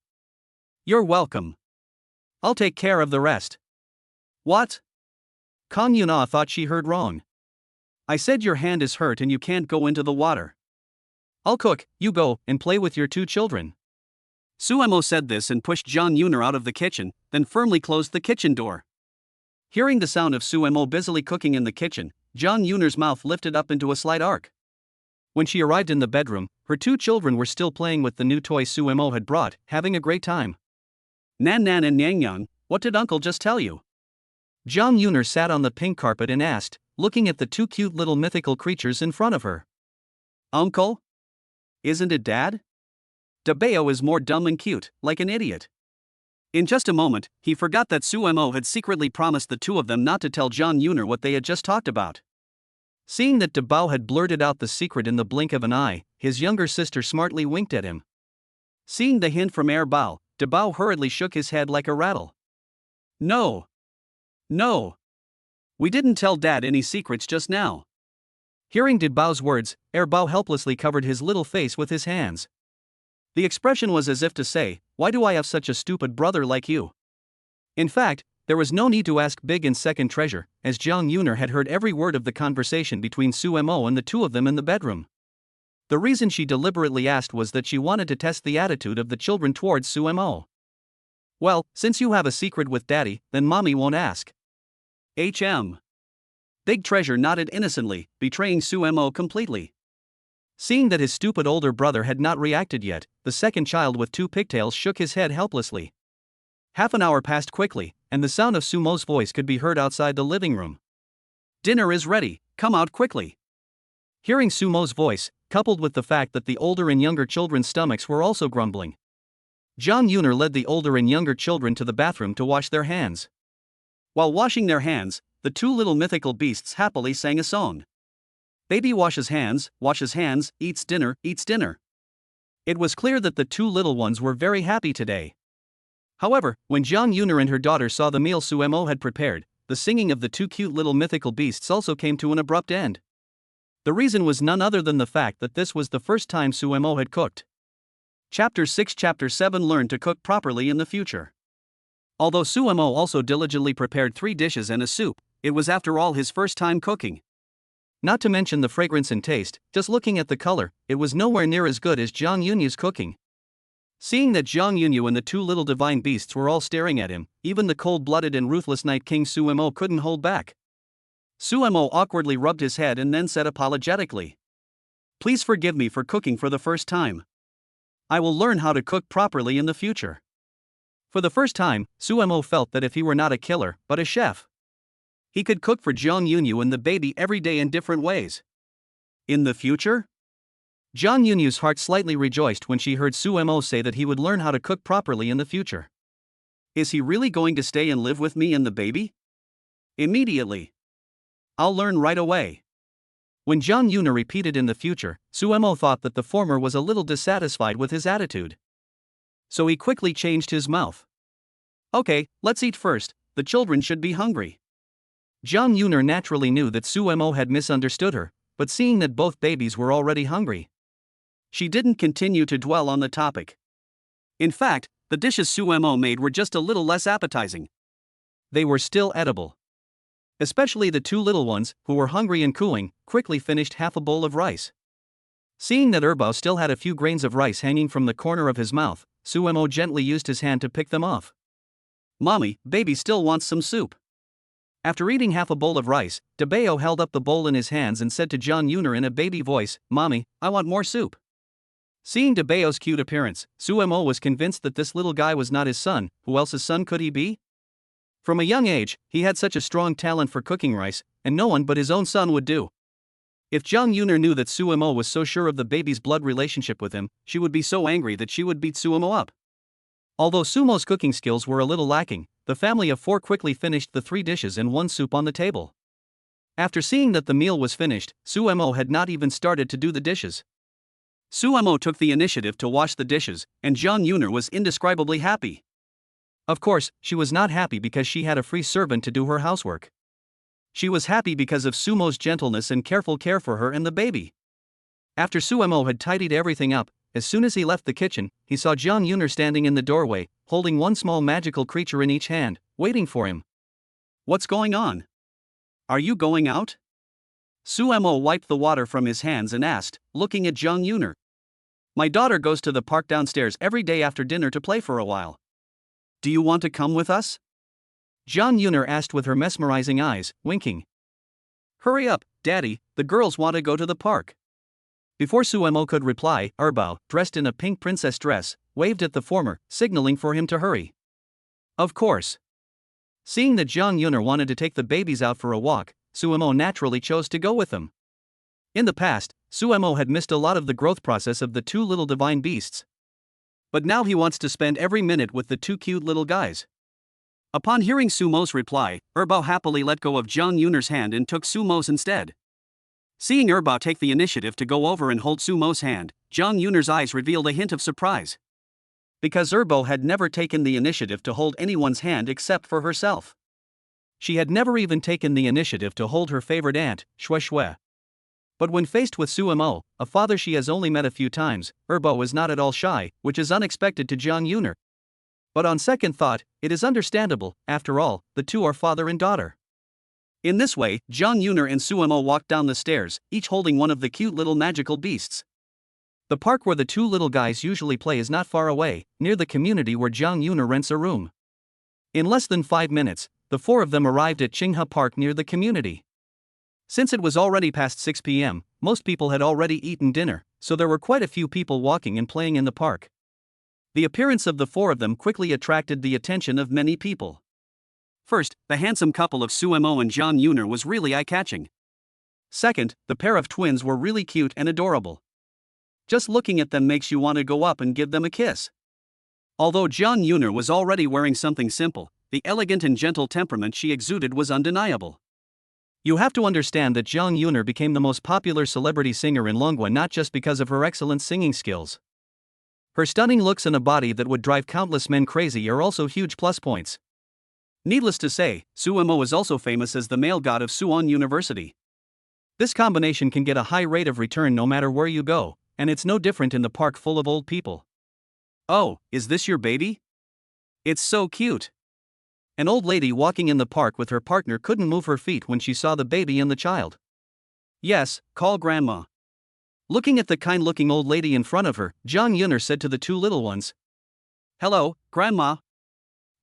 You're welcome. I'll take care of the rest. What? Kang Yuna thought she heard wrong. I said your hand is hurt and you can't go into the water. I'll cook, you go, and play with your two children. Suemo said this and pushed Jiang Yuner out of the kitchen, then firmly closed the kitchen door. Hearing the sound of Suemo busily cooking in the kitchen, Jiang Yuner's mouth lifted up into a slight arc. When she arrived in the bedroom, her two children were still playing with the new toy Suemo had brought, having a great time. Nan and Yang, what did Uncle just tell you? Jiang Yuner sat on the pink carpet and asked, looking at the two cute little mythical creatures in front of her. Uncle? Isn't it Dad? Debao is more dumb and cute, like an idiot. In just a moment, he forgot that Suemo had secretly promised the two of them not to tell Jiang Yuner what they had just talked about. Seeing that Debao had blurted out the secret in the blink of an eye, his younger sister smartly winked at him. Seeing the hint from Erbao, Debao hurriedly shook his head like a rattle. No. We didn't tell Dad any secrets just now. Hearing Debao's words, Erbao helplessly covered his little face with his hands. The expression was as if to say, why do I have such a stupid brother like you? In fact, there was no need to ask Big and Second Treasure, as Jiang Yuner had heard every word of the conversation between Suemo and the two of them in the bedroom. The reason she deliberately asked was that she wanted to test the attitude of the children towards Suemo. Well, since you have a secret with Daddy, then Mommy won't ask. Big Treasure nodded innocently, betraying Suemo completely. Seeing that his stupid older brother had not reacted yet, the second child with two pigtails shook his head helplessly. Half an hour passed quickly, and the sound of Sumo's voice could be heard outside the living room. Dinner is ready, come out quickly. Hearing Sumo's voice, coupled with the fact that the older and younger children's stomachs were also grumbling, Jiang Yuner led the older and younger children to the bathroom to wash their hands. While washing their hands, the two little mythical beasts happily sang a song. Baby washes hands, eats dinner, eats dinner. It was clear that the two little ones were very happy today. However, when Jiang Yuner and her daughter saw the meal Suemo had prepared, the singing of the two cute little mythical beasts also came to an abrupt end. The reason was none other than the fact that this was the first time Suemo had cooked. Chapter 6 Chapter 7 Learn to cook properly in the future. Although Suemo also diligently prepared 3 dishes and a soup, it was after all his first time cooking. Not to mention the fragrance and taste, just looking at the color, it was nowhere near as good as Jang Yuner's cooking. Seeing that Jang Yuner and the two little divine beasts were all staring at him, even the cold-blooded and ruthless Night King Suemo couldn't hold back. Suemo awkwardly rubbed his head and then said apologetically, "Please forgive me for cooking for the first time. I will learn how to cook properly in the future." For the first time, Suemo felt that if he were not a killer, but a chef, he could cook for Jang Yuner and the baby every day in different ways. In the future? Jang Yuner's heart slightly rejoiced when she heard Suemo say that he would learn how to cook properly in the future. Is he really going to stay and live with me and the baby? Immediately. I'll learn right away. When Jang Yuner repeated in the future, Suemo thought that the former was a little dissatisfied with his attitude. So he quickly changed his mouth. Okay, let's eat first, the children should be hungry. Jang Yuner naturally knew that Suemo had misunderstood her, but seeing that both babies were already hungry, she didn't continue to dwell on the topic. In fact, the dishes Suemo made were just a little less appetizing. They were still edible. Especially the two little ones, who were hungry and cooing, quickly finished half a bowl of rice. Seeing that Erbao still had a few grains of rice hanging from the corner of his mouth, Suemo gently used his hand to pick them off. Mommy, baby still wants some soup. After eating half a bowl of rice, Debeo held up the bowl in his hands and said to Jang Yuner in a baby voice, "Mommy, I want more soup." Seeing Debeo's cute appearance, Suemo was convinced that this little guy was not his son. Who else's son could he be? From a young age, he had such a strong talent for cooking rice, and no one but his own son would do. If Jang Yuner knew that Suemo was so sure of the baby's blood relationship with him, she would be so angry that she would beat Suemo up. Although Sumo's cooking skills were a little lacking, the family of 4 quickly finished the 3 dishes and 1 soup on the table. After seeing that the meal was finished, Suemo had not even started to do the dishes. Suemo took the initiative to wash the dishes, and Jang Yuner was indescribably happy. Of course, she was not happy because she had a free servant to do her housework. She was happy because of Sumo's gentleness and careful care for her and the baby. After Suemo had tidied everything up, as soon as he left the kitchen, he saw Jang Yuner standing in the doorway, holding one small magical creature in each hand, waiting for him. What's going on? Are you going out? Suemo wiped the water from his hands and asked, looking at Jang Yuner. My daughter goes to the park downstairs every day after dinner to play for a while. Do you want to come with us? Jang Yuner asked with her mesmerizing eyes, winking. Hurry up, Daddy, the girls want to go to the park. Before Suemo could reply, Erbao, dressed in a pink princess dress, waved at the former, signaling for him to hurry. Of course. Seeing that Jang Yuner wanted to take the babies out for a walk, Suemo naturally chose to go with them. In the past, Suemo had missed a lot of the growth process of the two little divine beasts. But now he wants to spend every minute with the two cute little guys. Upon hearing Sumo's reply, Erbao happily let go of Jang Yuner's hand and took Sumo's instead. Seeing Erbao take the initiative to go over and hold Sumo's hand, Jang Yuner's eyes revealed a hint of surprise. Because Erbao had never taken the initiative to hold anyone's hand except for herself. She had never even taken the initiative to hold her favorite aunt, Shui Shui. But when faced with Suemo, a father she has only met a few times, Erbao was not at all shy, which is unexpected to Jang Yuner. But on second thought, it is understandable, after all, the two are father and daughter. In this way, Jang Yuner and Suemo walked down the stairs, each holding one of the cute little magical beasts. The park where the two little guys usually play is not far away, near the community where Jang Yuner rents a room. In less than 5 minutes, the 4 of them arrived at Qinghe Park near the community. Since it was already past 6 p.m., most people had already eaten dinner, so there were quite a few people walking and playing in the park. The appearance of the 4 of them quickly attracted the attention of many people. First, the handsome couple of Suemo and Jang Yuner was really eye-catching. Second, the pair of twins were really cute and adorable. Just looking at them makes you want to go up and give them a kiss. Although Jang Yuner was already wearing something simple, the elegant and gentle temperament she exuded was undeniable. You have to understand that Jiang Yuner became the most popular celebrity singer in Longwa not just because of her excellent singing skills. Her stunning looks and a body that would drive countless men crazy are also huge plus points. Needless to say, Suemo is also famous as the male god of Suwon University. This combination can get a high rate of return no matter where you go, and it's no different in the park full of old people. Oh, is this your baby? It's so cute. An old lady walking in the park with her partner couldn't move her feet when she saw the baby and the child. Yes, call grandma. Looking at the kind-looking old lady in front of her, Jang Yuner said to the two little ones, "Hello, grandma."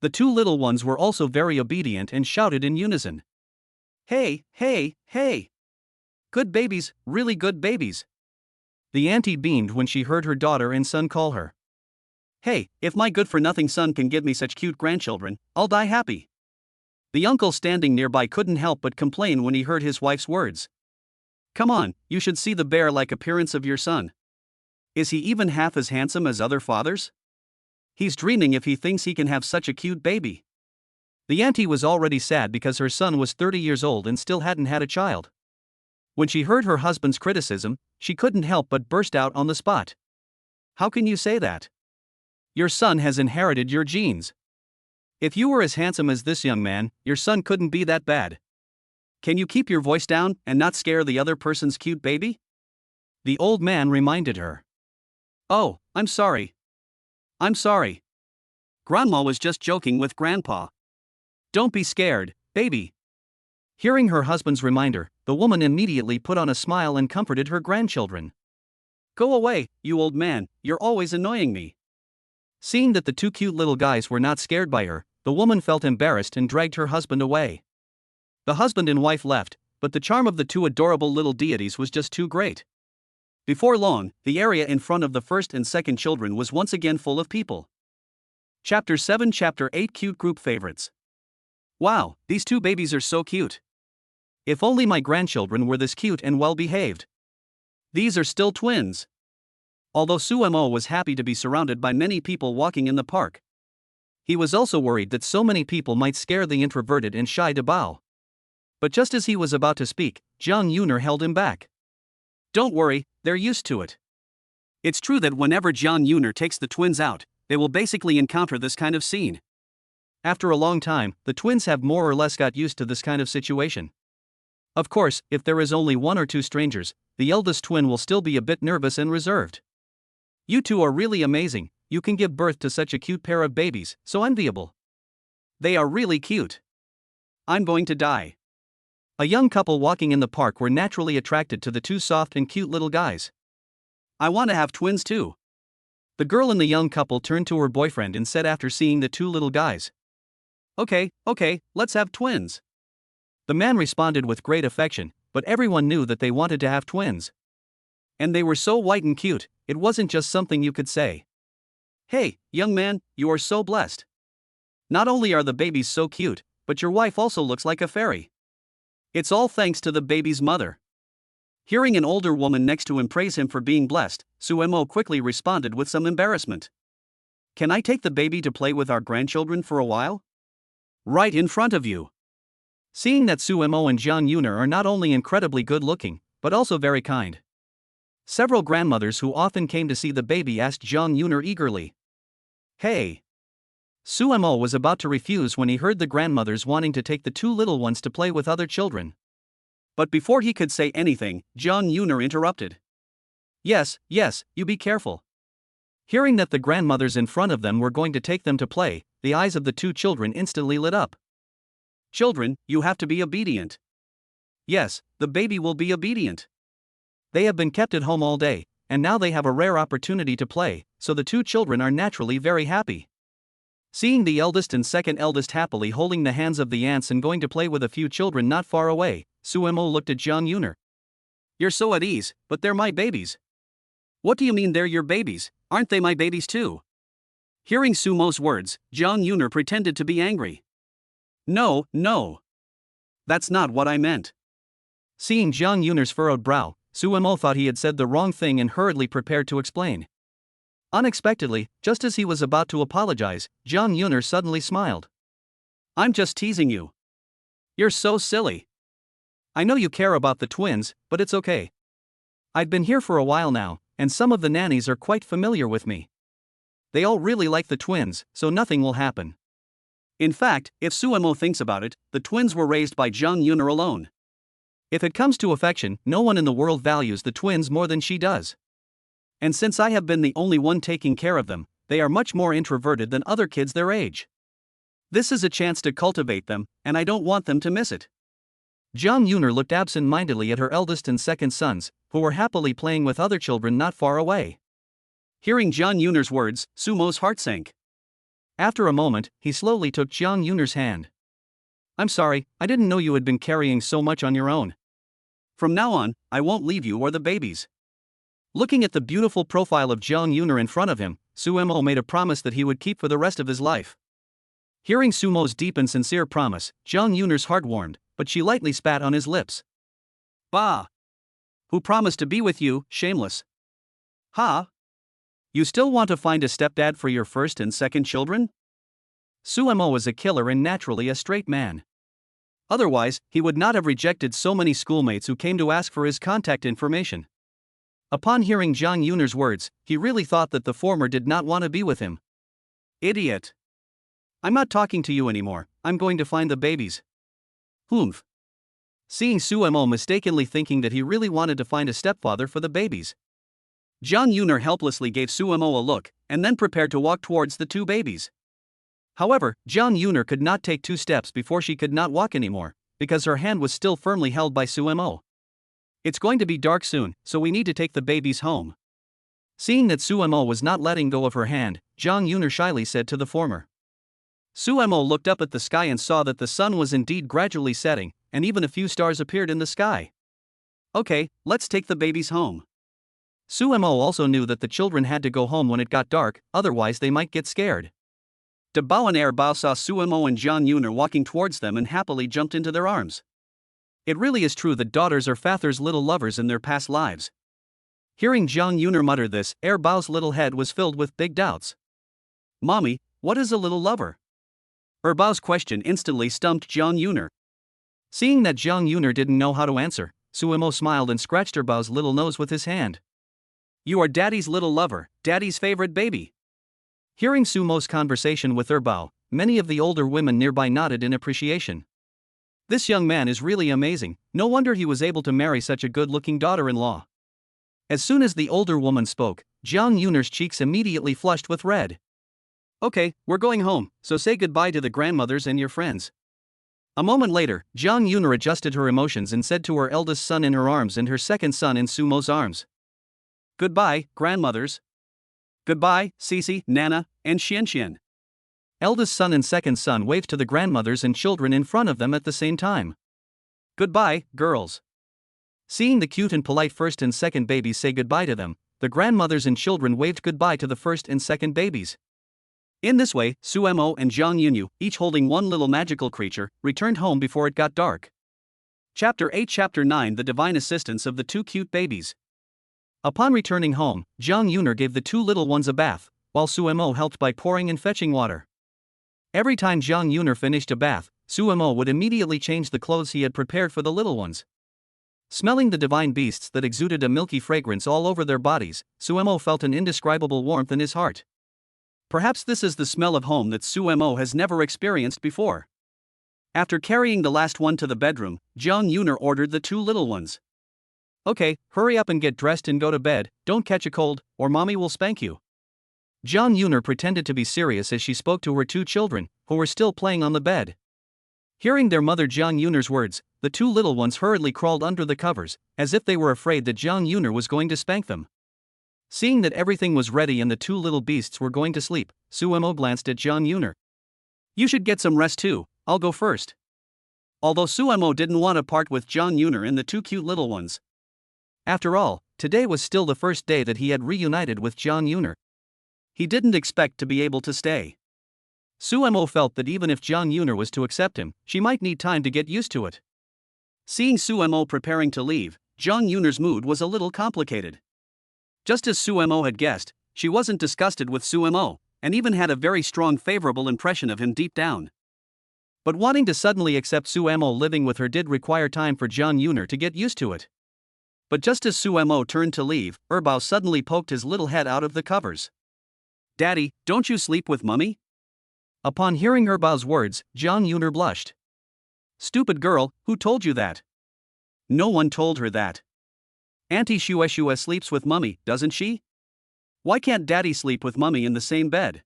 The two little ones were also very obedient and shouted in unison, "Hey, hey, hey! Good babies, really good babies." The auntie beamed when she heard her daughter and son call her. "Hey, if my good-for-nothing son can give me such cute grandchildren, I'll die happy." The uncle standing nearby couldn't help but complain when he heard his wife's words. "Come on, you should see the bear-like appearance of your son. Is he even half as handsome as other fathers? He's dreaming if he thinks he can have such a cute baby." The auntie was already sad because her son was 30 years old and still hadn't had a child. When she heard her husband's criticism, she couldn't help but burst out on the spot. "How can you say that? Your son has inherited your genes. If you were as handsome as this young man, your son couldn't be that bad. Can you keep your voice down and not scare the other person's cute baby?" The old man reminded her. "Oh, I'm sorry. I'm sorry. Grandma was just joking with Grandpa. Don't be scared, baby." Hearing her husband's reminder, the woman immediately put on a smile and comforted her grandchildren. "Go away, you old man, you're always annoying me." Seeing that the two cute little guys were not scared by her, the woman felt embarrassed and dragged her husband away. The husband and wife left, but the charm of the two adorable little deities was just too great. Before long, the area in front of the first and second children was once again full of people. Chapter 7 Chapter 8 Cute Group Favorites. Wow, these two babies are so cute. If only my grandchildren were this cute and well-behaved. These are still twins. Although Suemo was happy to be surrounded by many people walking in the park, he was also worried that so many people might scare the introverted and shy Dabao. But just as he was about to speak, Jiang Yuner held him back. "Don't worry, they're used to it." It's true that whenever Jiang Yuner takes the twins out, they will basically encounter this kind of scene. After a long time, the twins have more or less got used to this kind of situation. Of course, if there is only one or two strangers, the eldest twin will still be a bit nervous and reserved. "You two are really amazing, you can give birth to such a cute pair of babies, so enviable. They are really cute. I'm going to die." A young couple walking in the park were naturally attracted to the two soft and cute little guys. "I want to have twins too." The girl and the young couple turned to her boyfriend and said after seeing the two little guys, Okay, let's have twins." The man responded with great affection, but everyone knew that they wanted to have twins. And they were so white and cute, it wasn't just something you could say. "Hey, young man, you are so blessed. Not only are the babies so cute, but your wife also looks like a fairy. It's all thanks to the baby's mother." Hearing an older woman next to him praise him for being blessed, Suemo quickly responded with some embarrassment. "Can I take the baby to play with our grandchildren for a while? Right in front of you." Seeing that Suemo and Jiang Yuner are not only incredibly good-looking, but also very kind. Several grandmothers who often came to see the baby asked Jiang Yuner eagerly, "Hey." Suemo was about to refuse when he heard the grandmothers wanting to take the two little ones to play with other children. But before he could say anything, Jiang Yuner interrupted. Yes, you be careful." Hearing that the grandmothers in front of them were going to take them to play, the eyes of the two children instantly lit up. "Children, you have to be obedient." Yes, the baby will be obedient. They have been kept at home all day, and now they have a rare opportunity to play, so the two children are naturally very happy. Seeing the eldest and second eldest happily holding the hands of the aunts and going to play with a few children not far away, Suemo looked at Jiang Yuner. "You're so at ease, but they're my babies." "What do you mean they're your babies? Aren't they my babies too?" Hearing Sumo's words, Jiang Yuner pretended to be angry. No. That's not what I meant." Seeing Jiang Yuner's furrowed brow, Suemo thought he had said the wrong thing and hurriedly prepared to explain. Unexpectedly, just as he was about to apologize, Jiang Yuner suddenly smiled. "I'm just teasing you. You're so silly." I know you care about the twins, but it's okay. I've been here for a while now, and some of the nannies are quite familiar with me. They all really like the twins, so nothing will happen. In fact, if Suemo thinks about it, the twins were raised by Jiang Yuner alone. If it comes to affection, no one in the world values the twins more than she does. And since I have been the only one taking care of them, they are much more introverted than other kids their age. This is a chance to cultivate them, and I don't want them to miss it. Jang Yuner looked absent-mindedly at her eldest and second sons, who were happily playing with other children not far away. Hearing Jiang Yuner's words, Sumo's heart sank. After a moment, he slowly took Jiang Yuner's hand. I'm sorry, I didn't know you had been carrying so much on your own. From now on, I won't leave you or the babies. Looking at the beautiful profile of Jiang Yuner in front of him, Suemo made a promise that he would keep for the rest of his life. Hearing Sumo's deep and sincere promise, Jiang Yuner's heart warmed, but she lightly spat on his lips. Bah! Who promised to be with you, shameless? Ha! You still want to find a stepdad for your first and second children? Suemo is a killer and naturally a straight man. Otherwise, he would not have rejected so many schoolmates who came to ask for his contact information. Upon hearing Jiang Yuner's words, he really thought that the former did not want to be with him. Idiot! I'm not talking to you anymore, I'm going to find the babies. Humph. Seeing Suemo mistakenly thinking that he really wanted to find a stepfather for the babies, Jiang Yuner helplessly gave Suemo a look, and then prepared to walk towards the two babies. However, Jiang Yuner could not take 2 steps before she could not walk anymore, because her hand was still firmly held by Suemo. It's going to be dark soon, so we need to take the babies home. Seeing that Suemo was not letting go of her hand, Jiang Yuner shyly said to the former. Suemo looked up at the sky and saw that the sun was indeed gradually setting, and even a few stars appeared in the sky. Okay, let's take the babies home. Suemo also knew that the children had to go home when it got dark, otherwise they might get scared. De Bao and Bao saw Suemo and Jiang Yuner walking towards them and happily jumped into their arms. It really is true that daughters are father's little lovers in their past lives. Hearing Jiang Yuner mutter this, Bao's little head was filled with big doubts. Mommy, what is a little lover? Bao's question instantly stumped Jiang Yuner. Seeing that Jiang Yuner didn't know how to answer, Suemo smiled and scratched Bao's little nose with his hand. You are daddy's little lover, daddy's favorite baby. Hearing Sumo's conversation with Bao, many of the older women nearby nodded in appreciation. This young man is really amazing, no wonder he was able to marry such a good-looking daughter-in-law. As soon as the older woman spoke, Jiang Yuner's cheeks immediately flushed with red. Okay, we're going home, so say goodbye to the grandmothers and your friends. A moment later, Jiang Yuner adjusted her emotions and said to her eldest son in her arms and her second son in Sumo's arms. Goodbye, grandmothers. Goodbye, Sisi, Nana, and Xianxian. Eldest son and second son waved to the grandmothers and children in front of them at the same time. Goodbye, girls. Seeing the cute and polite first and second babies say goodbye to them, the grandmothers and children waved goodbye to the first and second babies. In this way, Suemo and Jiang Yuner, each holding one little magical creature, returned home before it got dark. Chapter 8 Chapter 9 The Divine Assistance of the Two Cute Babies. Upon returning home, Jiang Yuner gave the two little ones a bath, while Suemo helped by pouring and fetching water. Every time Jiang Yuner finished a bath, Suemo would immediately change the clothes he had prepared for the little ones. Smelling the divine beasts that exuded a milky fragrance all over their bodies, Suemo felt an indescribable warmth in his heart. Perhaps this is the smell of home that Suemo has never experienced before. After carrying the last one to the bedroom, Jiang Yuner ordered the two little ones. Okay, hurry up and get dressed and go to bed, don't catch a cold, or mommy will spank you. Jiang Yuner pretended to be serious as she spoke to her two children, who were still playing on the bed. Hearing their mother Jiang Yuner's words, the two little ones hurriedly crawled under the covers, as if they were afraid that Jiang Yuner was going to spank them. Seeing that everything was ready and the two little beasts were going to sleep, Suemo glanced at Jiang Yuner. You should get some rest too, I'll go first. Although Suemo didn't want to part with Jiang Yuner and the two cute little ones. After all, today was still the first day that he had reunited with Jiang Yuner. He didn't expect to be able to stay. Suemo felt that even if Jiang Yuner was to accept him, she might need time to get used to it. Seeing Suemo preparing to leave, Jiang Yuner's mood was a little complicated. Just as Suemo had guessed, she wasn't disgusted with Suemo, and even had a very strong favorable impression of him deep down. But wanting to suddenly accept Suemo living with her did require time for Jiang Yuner to get used to it. But just as Suemo turned to leave, Erbao suddenly poked his little head out of the covers. "Daddy, don't you sleep with Mummy?" Upon hearing Erbao's words, Jiang Yuner blushed. "Stupid girl, who told you that?" "No one told her that. Auntie Shueshue sleeps with Mummy, doesn't she? Why can't Daddy sleep with Mummy in the same bed?"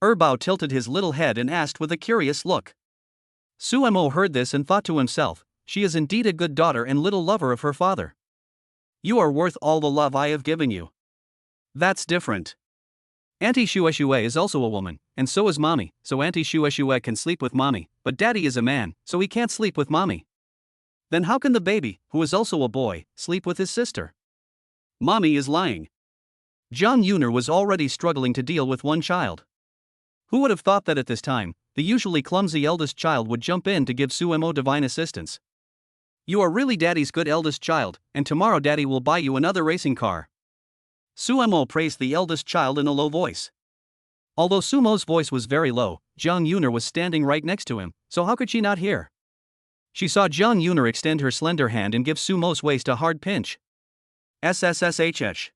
Erbao tilted his little head and asked with a curious look. Suemo heard this and thought to himself, she is indeed a good daughter and little lover of her father. "You are worth all the love I have given you." "That's different. Auntie Shueshue is also a woman, and so is Mommy, so Auntie Shueshue can sleep with Mommy, but Daddy is a man, so he can't sleep with Mommy. Then how can the baby, who is also a boy, sleep with his sister?" "Mommy is lying." Jiang Yuner was already struggling to deal with one child. Who would have thought that at this time, the usually clumsy eldest child would jump in to give Suemo divine assistance? "You are really Daddy's good eldest child, and tomorrow Daddy will buy you another racing car." Suemo praised the eldest child in a low voice. Although Sumo's voice was very low, Jiang Yuner was standing right next to him, so how could she not hear? She saw Jiang Yuner extend her slender hand and give Sumo's waist a hard pinch. "SSSHH."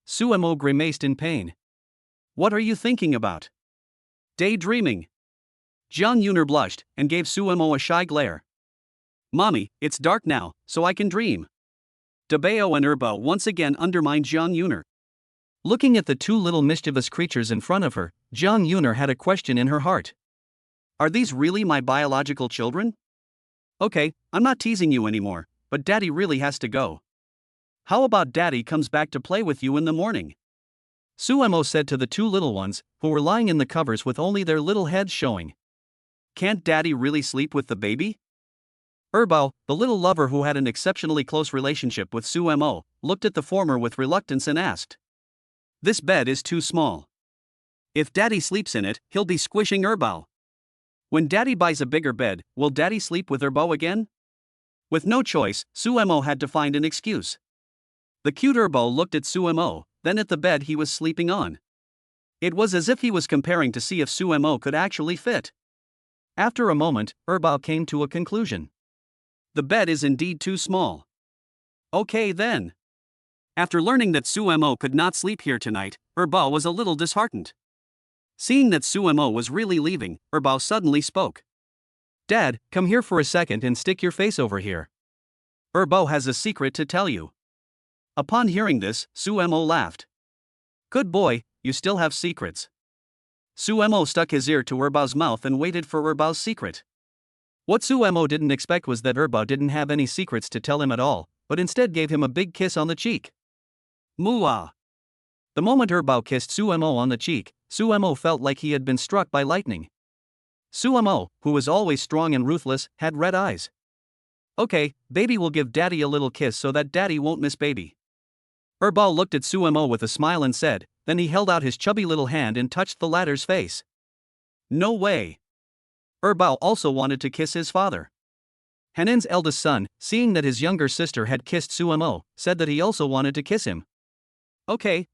Suemo grimaced in pain. "What are you thinking about?" "Daydreaming." Jiang Yuner blushed and gave Suemo a shy glare. "Mommy, it's dark now, so I can dream." Dabeo and Erbao once again undermined Jiang Yuner. Looking at the two little mischievous creatures in front of her, Jiang Yuner had a question in her heart. "Are these really my biological children? Okay, I'm not teasing you anymore, but Daddy really has to go. How about Daddy comes back to play with you in the morning?" Suemo said to the two little ones, who were lying in the covers with only their little heads showing. "Can't Daddy really sleep with the baby?" Erbao, the little lover who had an exceptionally close relationship with Suemo, looked at the former with reluctance and asked. "This bed is too small. If Daddy sleeps in it, he'll be squishing Erbao. When Daddy buys a bigger bed, will Daddy sleep with Erbao again?" With no choice, Suemo had to find an excuse. The cute Erbao looked at Suemo, then at the bed he was sleeping on. It was as if he was comparing to see if Suemo could actually fit. After a moment, Erbao came to a conclusion. "The bed is indeed too small. Okay then." After learning that Suemo could not sleep here tonight, Erbao was a little disheartened. Seeing that Suemo was really leaving, Erbao suddenly spoke. "Dad, come here for a second and stick your face over here. Erbao has a secret to tell you." Upon hearing this, Suemo laughed. "Good boy, you still have secrets." Suemo stuck his ear to Erbao's mouth and waited for Erbao's secret. What Suemo didn't expect was that Erbao didn't have any secrets to tell him at all, but instead gave him a big kiss on the cheek. Mooah! The moment Erbao kissed Suemo on the cheek, Suemo felt like he had been struck by lightning. Suemo, who was always strong and ruthless, had red eyes. "Okay, baby will give Daddy a little kiss so that Daddy won't miss baby." Erbao looked at Suemo with a smile and said, then he held out his chubby little hand and touched the latter's face. "No way." Erbao also wanted to kiss his father. Hanen's eldest son, seeing that his younger sister had kissed Suemo, said that he also wanted to kiss him. Okay.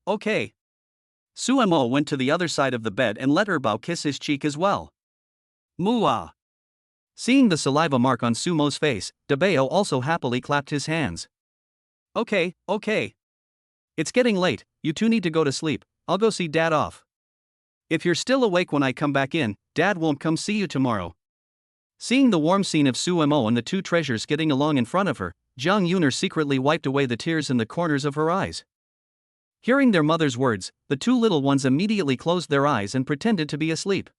Suemo went to the other side of the bed and let Erbao kiss his cheek as well. Mooah! Seeing the saliva mark on Sumo's face, Dabeo also happily clapped his hands. Okay. It's getting late, you two need to go to sleep, I'll go see Dad off. If you're still awake when I come back in, Dad won't come see you tomorrow. Seeing the warm scene of Suemo and the two treasures getting along in front of her, Jang Yuner secretly wiped away the tears in the corners of her eyes. Hearing their mother's words, the two little ones immediately closed their eyes and pretended to be asleep.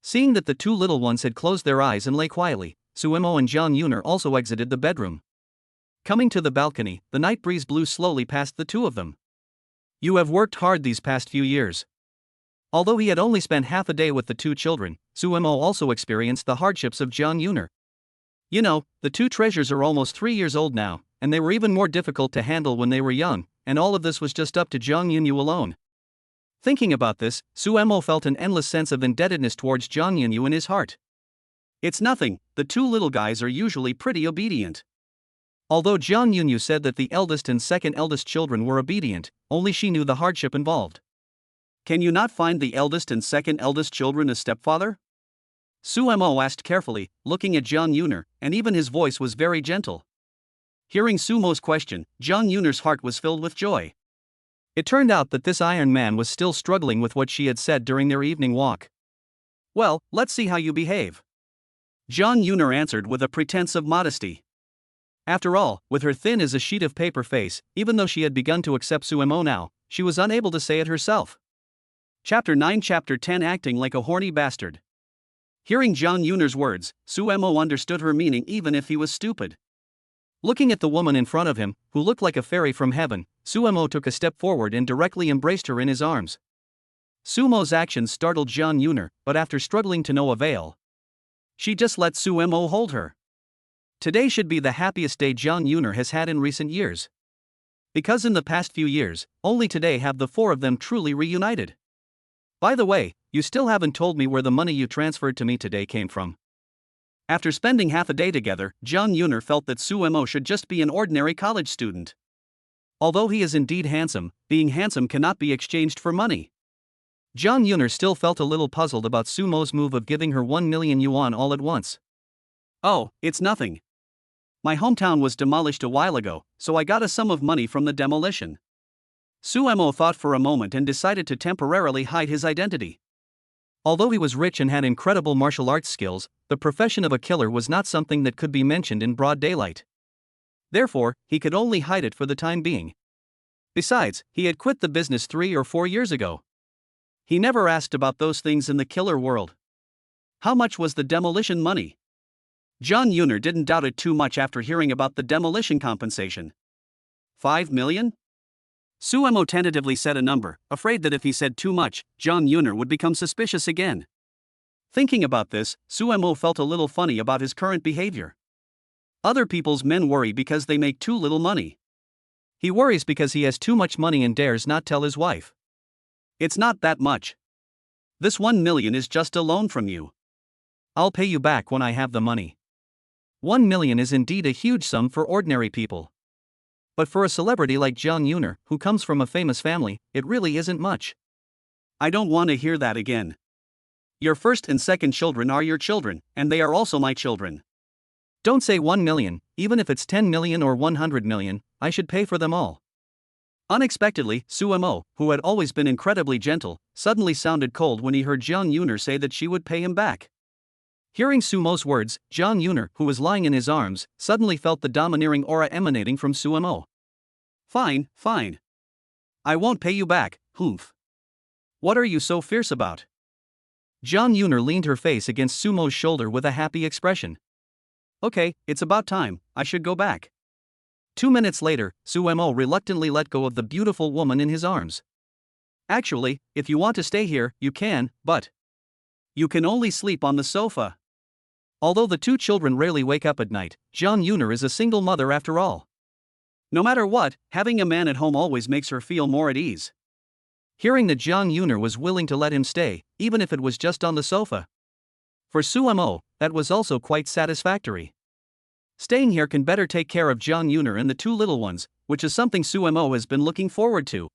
Seeing that the two little ones had closed their eyes and lay quietly, Suemo and Jang Yuner also exited the bedroom. Coming to the balcony, the night breeze blew slowly past the two of them. "You have worked hard these past few years." Although he had only spent half a day with the two children, Suemo also experienced the hardships of Jiang Yuner. You know, the two treasures are almost 3 years old now, and they were even more difficult to handle when they were young, and all of this was just up to Jiang Yuner alone. Thinking about this, Suemo felt an endless sense of indebtedness towards Jiang Yuner in his heart. It's nothing, the two little guys are usually pretty obedient. Although Jiang Yuner said that the eldest and second eldest children were obedient, only she knew the hardship involved. Can you not find the eldest and second eldest children a stepfather? Sumo asked carefully, looking at Jiang Yuner, and even his voice was very gentle. Hearing Sumo's question, Jang Yuner's heart was filled with joy. It turned out that this Iron Man was still struggling with what she had said during their evening walk. Well, let's see how you behave. Jang Yuner answered with a pretense of modesty. After all, with her thin as a sheet of paper face, even though she had begun to accept Sumo now, she was unable to say it herself. Chapter 9 Chapter 10 Acting like a horny bastard. Hearing Jang Yuner's words, Sumo understood her meaning even if he was stupid. Looking at the woman in front of him, who looked like a fairy from heaven, Sumo took a step forward and directly embraced her in his arms. Sumo's actions startled Jang Yuner, but after struggling to no avail, she just let Sumo hold her. Today should be the happiest day Jang Yuner has had in recent years. Because in the past few years, only today have the four of them truly reunited. By the way, you still haven't told me where the money you transferred to me today came from. After spending half a day together, Jang Yuner felt that Sumo should just be an ordinary college student. Although he is indeed handsome, being handsome cannot be exchanged for money. Jang Yuner still felt a little puzzled about Sumo's move of giving her 1 million yuan all at once. Oh, it's nothing. My hometown was demolished a while ago, so I got a sum of money from the demolition. Sumo thought for a moment and decided to temporarily hide his identity. Although he was rich and had incredible martial arts skills, the profession of a killer was not something that could be mentioned in broad daylight. Therefore, he could only hide it for the time being. Besides, he had quit the business 3 or 4 years ago. He never asked about those things in the killer world. How much was the demolition money? Jang Yuner didn't doubt it too much after hearing about the demolition compensation. 5 million? Sumo tentatively said a number, afraid that if he said too much, Jang Yuner would become suspicious again. Thinking about this, Sumo felt a little funny about his current behavior. Other people's men worry because they make too little money. He worries because he has too much money and dares not tell his wife. It's not that much. This 1 million is just a loan from you. I'll pay you back when I have the money. 1 million is indeed a huge sum for ordinary people. But for a celebrity like Jang Yuner, who comes from a famous family, it really isn't much. I don't want to hear that again. Your first and second children are your children, and they are also my children. Don't say 1 million, even if it's 10 million or 100 million, I should pay for them all. Unexpectedly, Sumo, who had always been incredibly gentle, suddenly sounded cold when he heard Jang Yuner say that she would pay him back. Hearing Sumo's words, Jang Yuner, who was lying in his arms, suddenly felt the domineering aura emanating from Sumo. Fine, fine. I won't pay you back, humph. What are you so fierce about? Jang Yuner leaned her face against Sumo's shoulder with a happy expression. Okay, it's about time, I should go back. 2 minutes later, Sumo reluctantly let go of the beautiful woman in his arms. Actually, if you want to stay here, you can, but you can only sleep on the sofa. Although the 2 children rarely wake up at night, Jang Yuner is a single mother after all. No matter what, having a man at home always makes her feel more at ease. Hearing that Jang Yuner was willing to let him stay, even if it was just on the sofa. For Sumo, that was also quite satisfactory. Staying here can better take care of Jang Yuner and the 2 little ones, which is something Sumo has been looking forward to.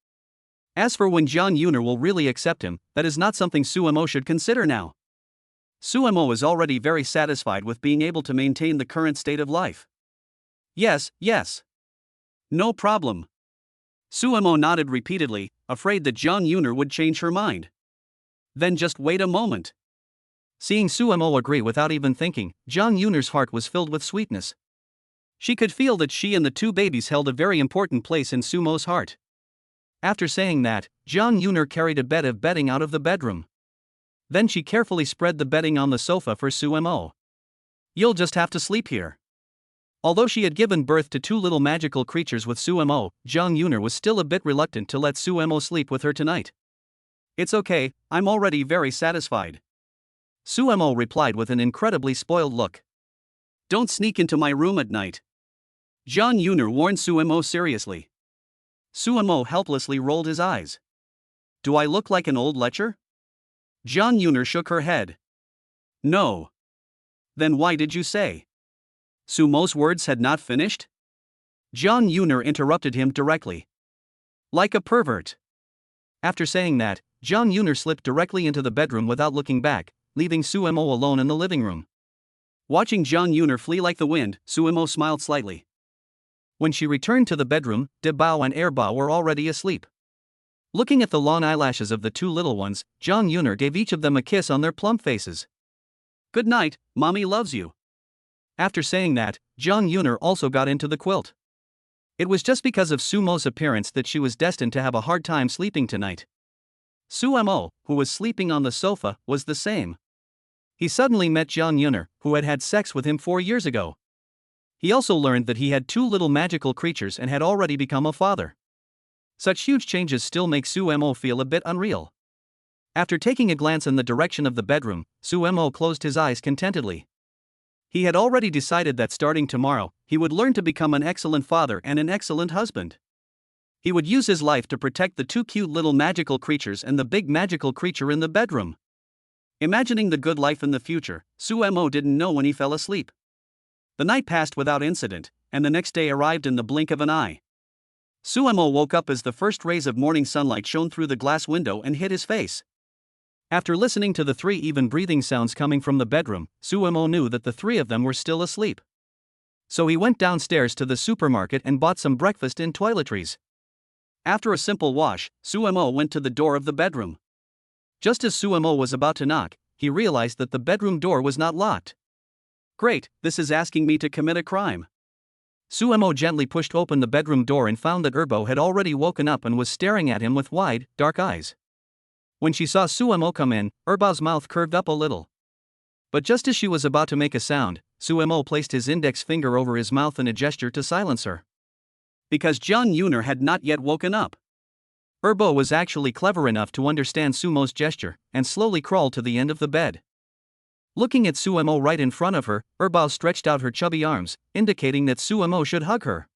As for when Jang Yuner will really accept him, that is not something Sumo should consider now. Sumo is already very satisfied with being able to maintain the current state of life. Yes, yes. No problem. Sumo nodded repeatedly, afraid that Jang Yuner would change her mind. Then just wait a moment. Seeing Sumo agree without even thinking, Jang Yuner's heart was filled with sweetness. She could feel that she and the 2 babies held a very important place in Sumo's heart. After saying that, Jang Yuner carried a bed of bedding out of the bedroom. Then she carefully spread the bedding on the sofa for Sumo. You'll just have to sleep here. Although she had given birth to 2 little magical creatures with Sumo, Jang Yuner was still a bit reluctant to let Sumo sleep with her tonight. It's okay, I'm already very satisfied. Sumo replied with an incredibly spoiled look. Don't sneak into my room at night. Jang Yuner warned Sumo seriously. Sumo helplessly rolled his eyes. Do I look like an old lecher? Jang Yuner shook her head. No. Then why did you say? Sumo's words had not finished? Jang Yuner interrupted him directly. Like a pervert. After saying that, Jang Yuner slipped directly into the bedroom without looking back, leaving Suemo alone in the living room. Watching Jiang Yuner flee like the wind, Suemo smiled slightly. When she returned to the bedroom, De Bao and Bao were already asleep. Looking at the long eyelashes of the two little ones, Jiang Yuner gave each of them a kiss on their plump faces. "Good night, Mommy loves you." After saying that, Jiang Yuner also got into the quilt. It was just because of Sumo's appearance that she was destined to have a hard time sleeping tonight. Suemo, who was sleeping on the sofa, was the same. He suddenly met Jang Yuner, who had had sex with him 4 years ago. He also learned that he had 2 little magical creatures and had already become a father. Such huge changes still make Suemo feel a bit unreal. After taking a glance in the direction of the bedroom, Suemo closed his eyes contentedly. He had already decided that starting tomorrow, he would learn to become an excellent father and an excellent husband. He would use his life to protect the 2 cute little magical creatures and the big magical creature in the bedroom. Imagining the good life in the future, Suemo didn't know when he fell asleep. The night passed without incident, and the next day arrived in the blink of an eye. Suemo woke up as the first rays of morning sunlight shone through the glass window and hit his face. After listening to the 3 even breathing sounds coming from the bedroom, Suemo knew that the 3 of them were still asleep. So he went downstairs to the supermarket and bought some breakfast and toiletries. After a simple wash, Suemo went to the door of the bedroom. Just as Suemo was about to knock, he realized that the bedroom door was not locked. Great, this is asking me to commit a crime. Suemo gently pushed open the bedroom door and found that Bao had already woken up and was staring at him with wide, dark eyes. When she saw Suemo come in, Bao's mouth curved up a little. But just as she was about to make a sound, Suemo placed his index finger over his mouth in a gesture to silence her. Because Jiang Yuner had not yet woken up. Bao was actually clever enough to understand Sumo's gesture, and slowly crawled to the end of the bed. Looking at Suemo right in front of her, Bao stretched out her chubby arms, indicating that Suemo should hug her.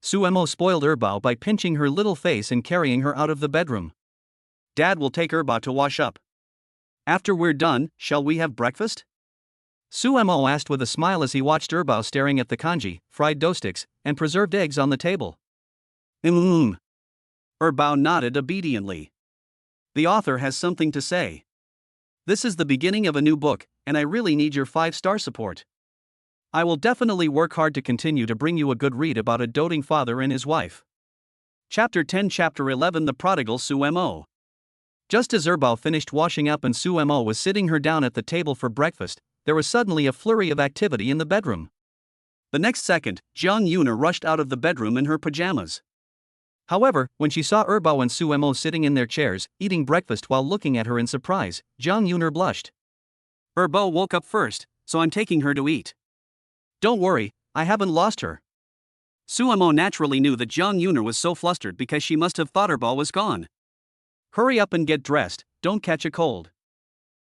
Suemo spoiled Bao by pinching her little face and carrying her out of the bedroom. "Dad will take Bao to wash up. After we're done, shall we have breakfast?" Suemo asked with a smile as he watched Bao staring at the congee, fried dough sticks, and preserved eggs on the table. Bao nodded obediently. The author has something to say. This is the beginning of a new book, and I really need your 5-star support. I will definitely work hard to continue to bring you a good read about a doting father and his wife. Chapter 10 Chapter 11 The Prodigal Suemo. Just as Bao finished washing up and Suemo was sitting her down at the table for breakfast, there was suddenly a flurry of activity in the bedroom. The next second, Jiang Yuner rushed out of the bedroom in her pajamas. However, when she saw Bao and Suemo sitting in their chairs, eating breakfast while looking at her in surprise, Jiang Yuner blushed. "Bao woke up first, so I'm taking her to eat." "Don't worry, I haven't lost her." Suemo naturally knew that Jiang Yuner was so flustered because she must have thought Bao was gone. "Hurry up and get dressed, don't catch a cold."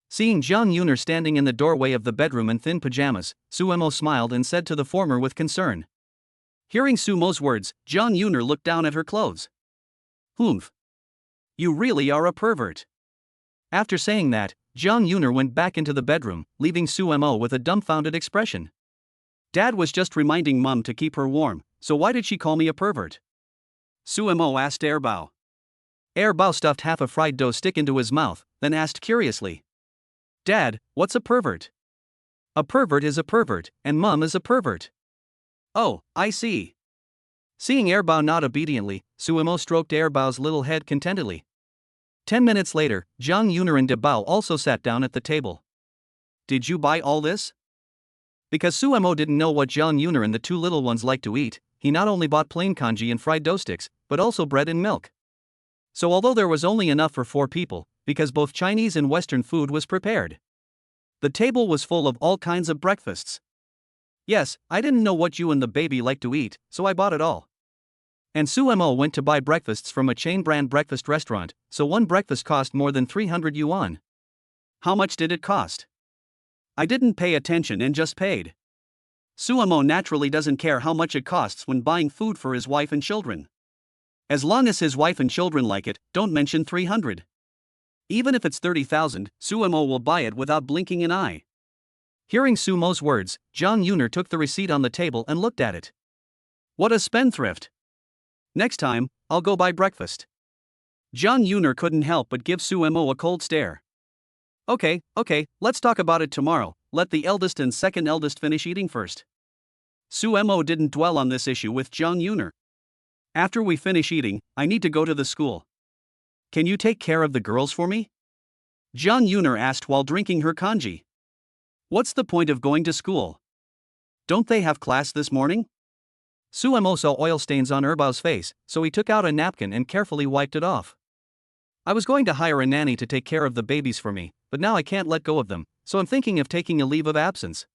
Seeing Jiang Yuner standing in the doorway of the bedroom in thin pajamas, Suemo smiled and said to the former with concern. Hearing Sumo's words, Jiang Yuner looked down at her clothes. "Humph. You really are a pervert." After saying that, Jiang Yuner went back into the bedroom, leaving Suemo with a dumbfounded expression. "Dad was just reminding Mum to keep her warm, so why did she call me a pervert?" Suemo asked Bao. Bao stuffed half a fried dough stick into his mouth, then asked curiously. "Dad, what's a pervert?" "A pervert is a pervert, and Mum is a pervert." "Oh, I see." Seeing Bao nod obediently, Suemo stroked Bao's little head contentedly. 10 minutes later, Jiang Yuner and De Bao also sat down at the table. "Did you buy all this?" Because Suemo didn't know what Jiang Yuner and the 2 little ones liked to eat, he not only bought plain congee and fried dough sticks, but also bread and milk. So although there was only enough for 4 people, because both Chinese and Western food was prepared, the table was full of all kinds of breakfasts. "Yes, I didn't know what you and the baby like to eat, so I bought it all." And Suemo went to buy breakfasts from a chain brand breakfast restaurant, so one breakfast cost more than 300 yuan. "How much did it cost?" "I didn't pay attention and just paid." Suemo naturally doesn't care how much it costs when buying food for his wife and children. As long as his wife and children like it, don't mention 300. Even if it's 30,000, Suemo will buy it without blinking an eye. Hearing Sumo's words, Jiang Yuner took the receipt on the table and looked at it. What a spendthrift. Next time, I'll go buy breakfast. Jiang Yuner couldn't help but give Suemo a cold stare. Okay, let's talk about it tomorrow. Let the eldest and second eldest finish eating first. Sumo didn't dwell on this issue with Jiang Yuner. After we finish eating, I need to go to the school. Can you take care of the girls for me? Jiang Yuner asked while drinking her kanji. What's the point of going to school? Don't they have class this morning? Sumo saw oil stains on Erbao's face, so he took out a napkin and carefully wiped it off. I was going to hire a nanny to take care of the babies for me, but now I can't let go of them, so I'm thinking of taking a leave of absence.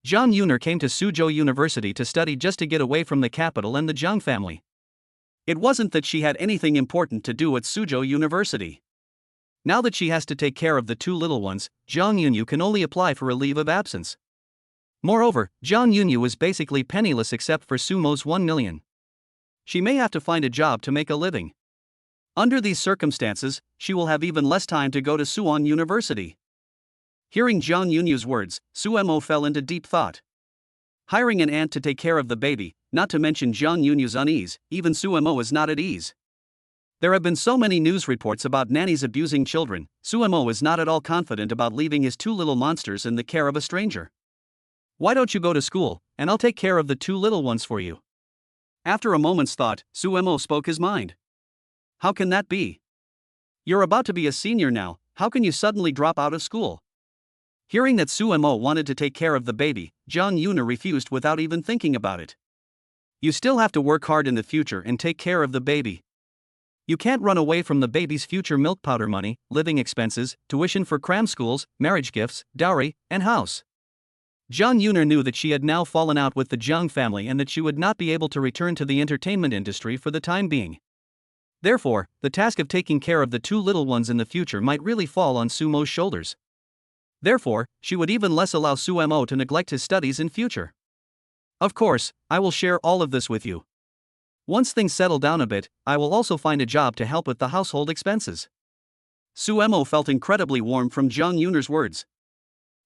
Jang Yuner came to Suzhou University to study just to get away from the capital and the Jiang family. It wasn't that she had anything important to do at Suzhou University. Now that she has to take care of the two little ones, Jang Yuner can only apply for a leave of absence. Moreover, Jang Yuner is basically penniless except for Sumo's 1 million. She may have to find a job to make a living. Under these circumstances, she will have even less time to go to Suwon University. Hearing Jang Yuner's words, Sumo fell into deep thought. Hiring an aunt to take care of the baby, not to mention Jang Yuner's unease, even Sumo is not at ease. There have been so many news reports about nannies abusing children, Sumo is not at all confident about leaving his two little monsters in the care of a stranger. Why don't you go to school, and I'll take care of the two little ones for you? After a moment's thought, Sumo spoke his mind. How can that be? You're about to be a senior now, how can you suddenly drop out of school? Hearing that Sumo wanted to take care of the baby, Jang Yuner refused without even thinking about it. You still have to work hard in the future and take care of the baby. You can't run away from the baby's future milk powder money, living expenses, tuition for cram schools, marriage gifts, dowry, and house. Jang Yuner knew that she had now fallen out with the Jiang family and that she would not be able to return to the entertainment industry for the time being. Therefore, the task of taking care of the two little ones in the future might really fall on Sumo's shoulders. Therefore, she would even less allow Sumo to neglect his studies in future. Of course, I will share all of this with you. Once things settle down a bit, I will also find a job to help with the household expenses. Sumo felt incredibly warm from Jang Yuner's words.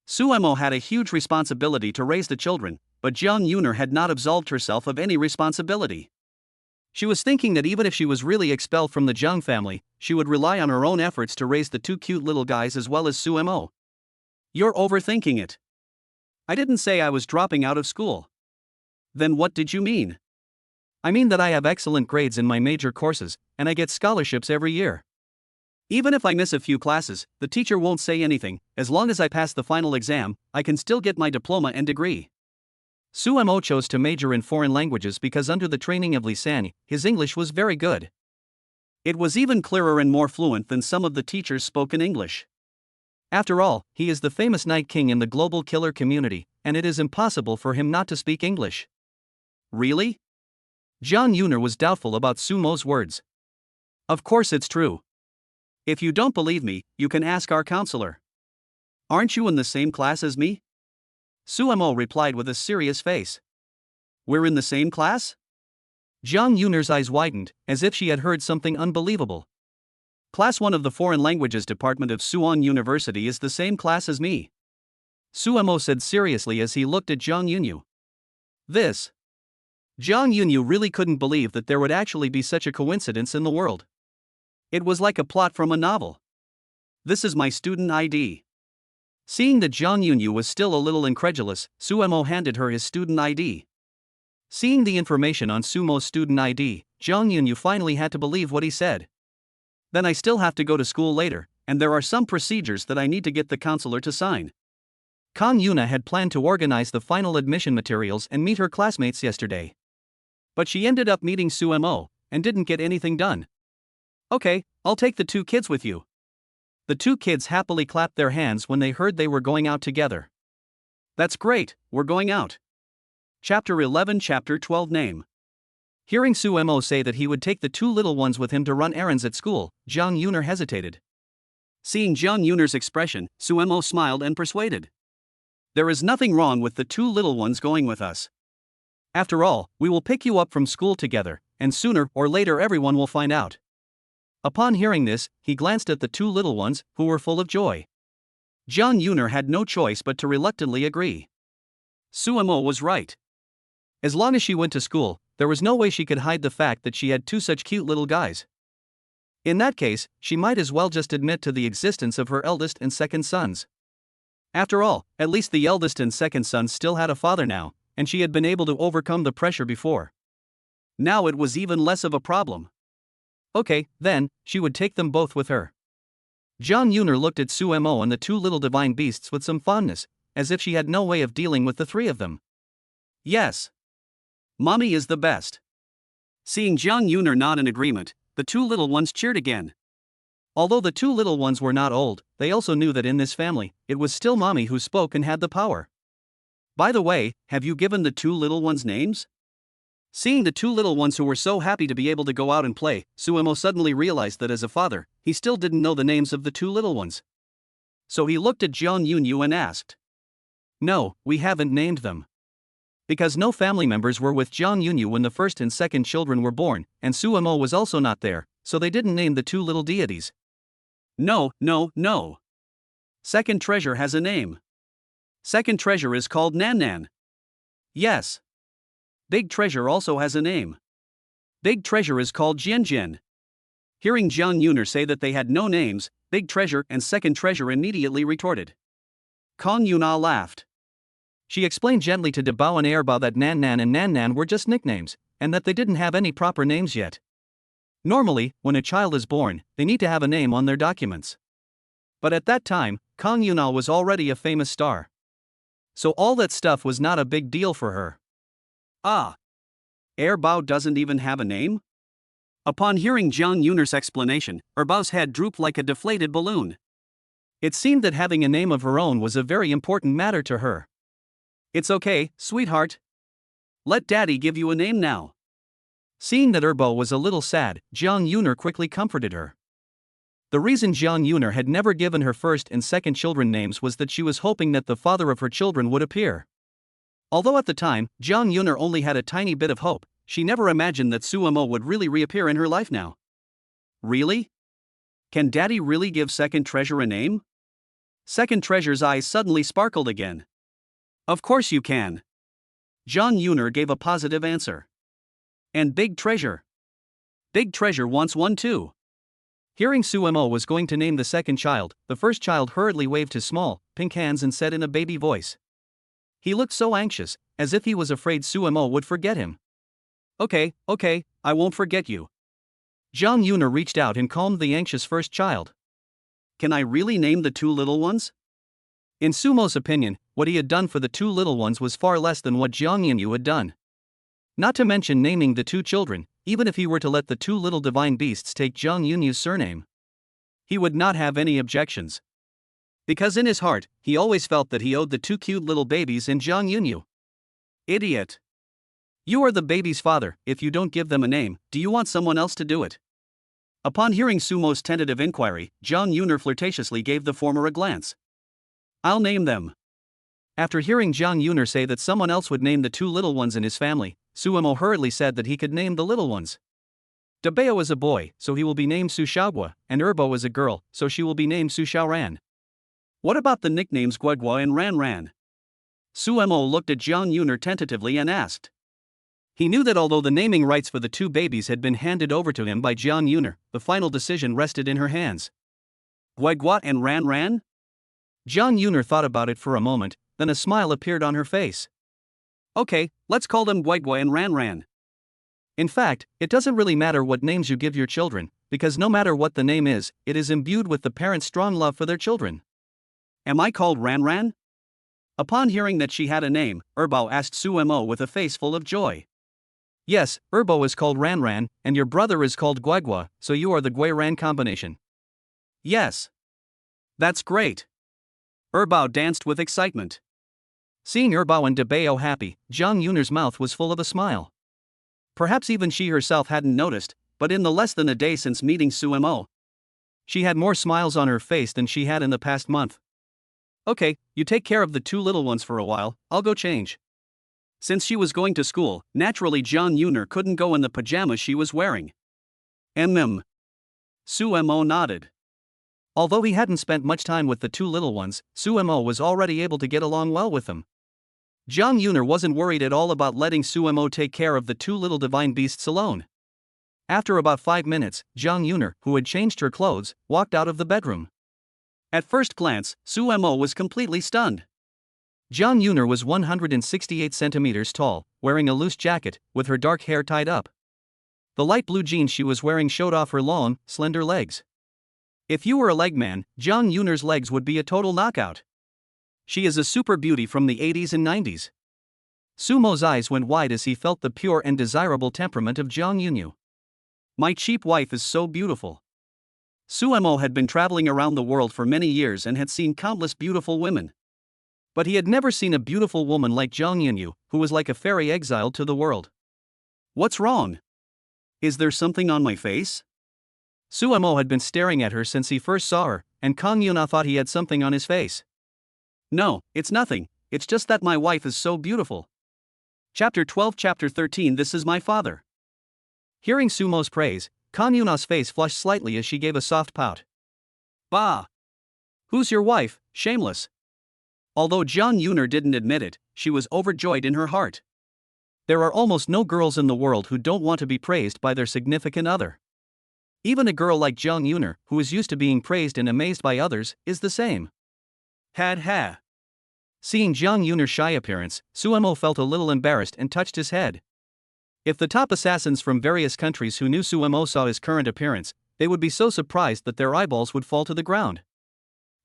Sumo had a huge responsibility to raise the children, but Jang Yuner had not absolved herself of any responsibility. She was thinking that even if she was really expelled from the Jiang family, she would rely on her own efforts to raise the two cute little guys as well as Sumo. You're overthinking it. I didn't say I was dropping out of school. Then what did you mean? I mean that I have excellent grades in my major courses, and I get scholarships every year. Even if I miss a few classes, the teacher won't say anything. As long as I pass the final exam, I can still get my diploma and degree. Sumo chose to major in foreign languages because under the training of Lisan, his English was very good. It was even clearer and more fluent than some of the teachers spoke in English. After all, he is the famous Night King in the global killer community, and it is impossible for him not to speak English. Really? Jang Yuner was doubtful about Sumo's words. Of course it's true. If you don't believe me, you can ask our counselor. Aren't you in the same class as me? Sumo replied with a serious face. We're in the same class? Jang Yuner's eyes widened, as if she had heard something unbelievable. Class 1 of the Foreign Languages Department of Suwon University is the same class as me. Sumo said seriously as he looked at Jang Yuner. This. Jang Yuner really couldn't believe that there would actually be such a coincidence in the world. It was like a plot from a novel. This is my student ID. Seeing that Jang Yuner was still a little incredulous, Sumo handed her his student ID. Seeing the information on Sumo's student ID, Jang Yuner finally had to believe what he said. Then I still have to go to school later, and there are some procedures that I need to get the counselor to sign. Kang Yuna had planned to organize the final admission materials and meet her classmates yesterday. But she ended up meeting Sumo, and didn't get anything done. Okay, I'll take the two kids with you. The two kids happily clapped their hands when they heard they were going out together. That's great, we're going out. Chapter 11 Chapter 12 Name. Hearing Sumo say that he would take the two little ones with him to run errands at school, Jang Yuner hesitated. Seeing Jang Yuner's expression, Sumo smiled and persuaded. There is nothing wrong with the two little ones going with us. After all, we will pick you up from school together, and sooner or later everyone will find out. Upon hearing this, he glanced at the two little ones, who were full of joy. Jang Yuner had no choice but to reluctantly agree. Sumo was right. As long as she went to school, there was no way she could hide the fact that she had two such cute little guys. In that case, she might as well just admit to the existence of her eldest and second sons. After all, at least the eldest and second sons still had a father now, and she had been able to overcome the pressure before. Now it was even less of a problem. Okay, then, she would take them both with her. Jiang Yuner looked at Sumo and the two little divine beasts with some fondness, as if she had no way of dealing with the three of them. Yes. Mommy is the best. Seeing Jiang Yuner nod in agreement, the two little ones cheered again. Although the two little ones were not old, they also knew that in this family, it was still Mommy who spoke and had the power. By the way, have you given the two little ones names? Seeing the two little ones who were so happy to be able to go out and play, Sumo suddenly realized that as a father, he still didn't know the names of the two little ones. So he looked at Jiang Yuner and asked. No, we haven't named them. Because no family members were with Jiang Yuner when the first and second children were born, and Sumo was also not there, so they didn't name the two little deities. No. Second treasure has a name. Second treasure is called Nan. Yes. Big treasure also has a name. Big treasure is called Jian. Hearing Jiang Yuner say that they had no names, big treasure and second treasure immediately retorted. Kong Yuna laughed. She explained gently to Debao and Airbao that Nan and Nan were just nicknames, and that they didn't have any proper names yet. Normally, when a child is born, they need to have a name on their documents. But at that time, Kong Yuna was already a famous star. So all that stuff was not a big deal for her. Ah. Airbao doesn't even have a name? Upon hearing Jiang Yuner's explanation, Erbao's head drooped like a deflated balloon. It seemed that having a name of her own was a very important matter to her. It's okay, sweetheart. Let Daddy give you a name now. Seeing that Erbao was a little sad, Jiang Yuner quickly comforted her. The reason Jiang Yuner had never given her first and second children names was that she was hoping that the father of her children would appear. Although at the time, Jiang Yuner only had a tiny bit of hope, she never imagined that Sumo would really reappear in her life now. Really? Can Daddy really give second treasure a name? Second treasure's eyes suddenly sparkled again. Of course you can. Jiang Yuner gave a positive answer. And big treasure. Big treasure wants one too. Hearing Sumo was going to name the second child, the first child hurriedly waved his small, pink hands and said in a baby voice. He looked so anxious, as if he was afraid Sumo would forget him. Okay, I won't forget you. Jiang Yuner reached out and calmed the anxious first child. Can I really name the two little ones? In Sumo's opinion, what he had done for the two little ones was far less than what Jiang Yuner had done. Not to mention naming the two children, even if he were to let the two little divine beasts take Jiang Yuner's surname. He would not have any objections. Because in his heart, he always felt that he owed the two cute little babies and Jiang Yuner. Idiot. You are the baby's father. If you don't give them a name, do you want someone else to do it? Upon hearing Sumo's tentative inquiry, Jiang Yuner flirtatiously gave the former a glance. I'll name them. After hearing Jiang Yuner say that someone else would name the two little ones in his family, Sumo hurriedly said that he could name the little ones. Debao is a boy, so he will be named Su Xiaogua, and Erbo is a girl, so she will be named Su Xiaoran. What about the nicknames Guagua and Ran? Sumo looked at Jiang Yuner tentatively and asked. He knew that although the naming rights for the two babies had been handed over to him by Jiang Yuner, the final decision rested in her hands. Guagua and Ran? Jiang Yuner thought about it for a moment, then a smile appeared on her face. Okay, let's call them Guagua and Ran. In fact, it doesn't really matter what names you give your children, because no matter what the name is, it is imbued with the parents' strong love for their children. Am I called Ran? Upon hearing that she had a name, Erbao asked Sumo with a face full of joy. Yes, Erbo is called Ran, and your brother is called Guagua, so you are the Gui-Ran combination. Yes. That's great. Erbao danced with excitement. Seeing Erbao and Debao happy, Jiang Yuner's mouth was full of a smile. Perhaps even she herself hadn't noticed, but in the less than a day since meeting Sumo, she had more smiles on her face than she had in the past month. Okay, you take care of the two little ones for a while, I'll go change. Since she was going to school, naturally Jiang Yuner couldn't go in the pajamas she was wearing. Sumo nodded. Although he hadn't spent much time with the two little ones, Sumo was already able to get along well with them. Jiang Yuner wasn't worried at all about letting Sumo take care of the two little divine beasts alone. After about 5 minutes, Jiang Yuner, who had changed her clothes, walked out of the bedroom. At first glance, Sumo was completely stunned. Jiang Yuner was 168 centimeters tall, wearing a loose jacket, with her dark hair tied up. The light blue jeans she was wearing showed off her long, slender legs. If you were a leg man, Jiang Yuner's legs would be a total knockout. She is a super beauty from the 80s and 90s. Sumo's eyes went wide as he felt the pure and desirable temperament of Jiang Yuner. My cheap wife is so beautiful. Sumo had been traveling around the world for many years and had seen countless beautiful women. But he had never seen a beautiful woman like Jang Yuner, who was like a fairy exiled to the world. What's wrong? Is there something on my face? Sumo had been staring at her since he first saw her, and Kang Yuna thought he had something on his face. No, it's nothing, it's just that my wife is so beautiful. Chapter 12 Chapter 13 This is my father. Hearing Sumo's praise, Kang Yuna's face flushed slightly as she gave a soft pout. Bah! Who's your wife, shameless? Although Jiang Yuner didn't admit it, she was overjoyed in her heart. There are almost no girls in the world who don't want to be praised by their significant other. Even a girl like Jiang Yuner, who is used to being praised and amazed by others, is the same. Had ha. Seeing Jiang Yuner's shy appearance, Sumo felt a little embarrassed and touched his head. If the top assassins from various countries who knew Sumo saw his current appearance, they would be so surprised that their eyeballs would fall to the ground.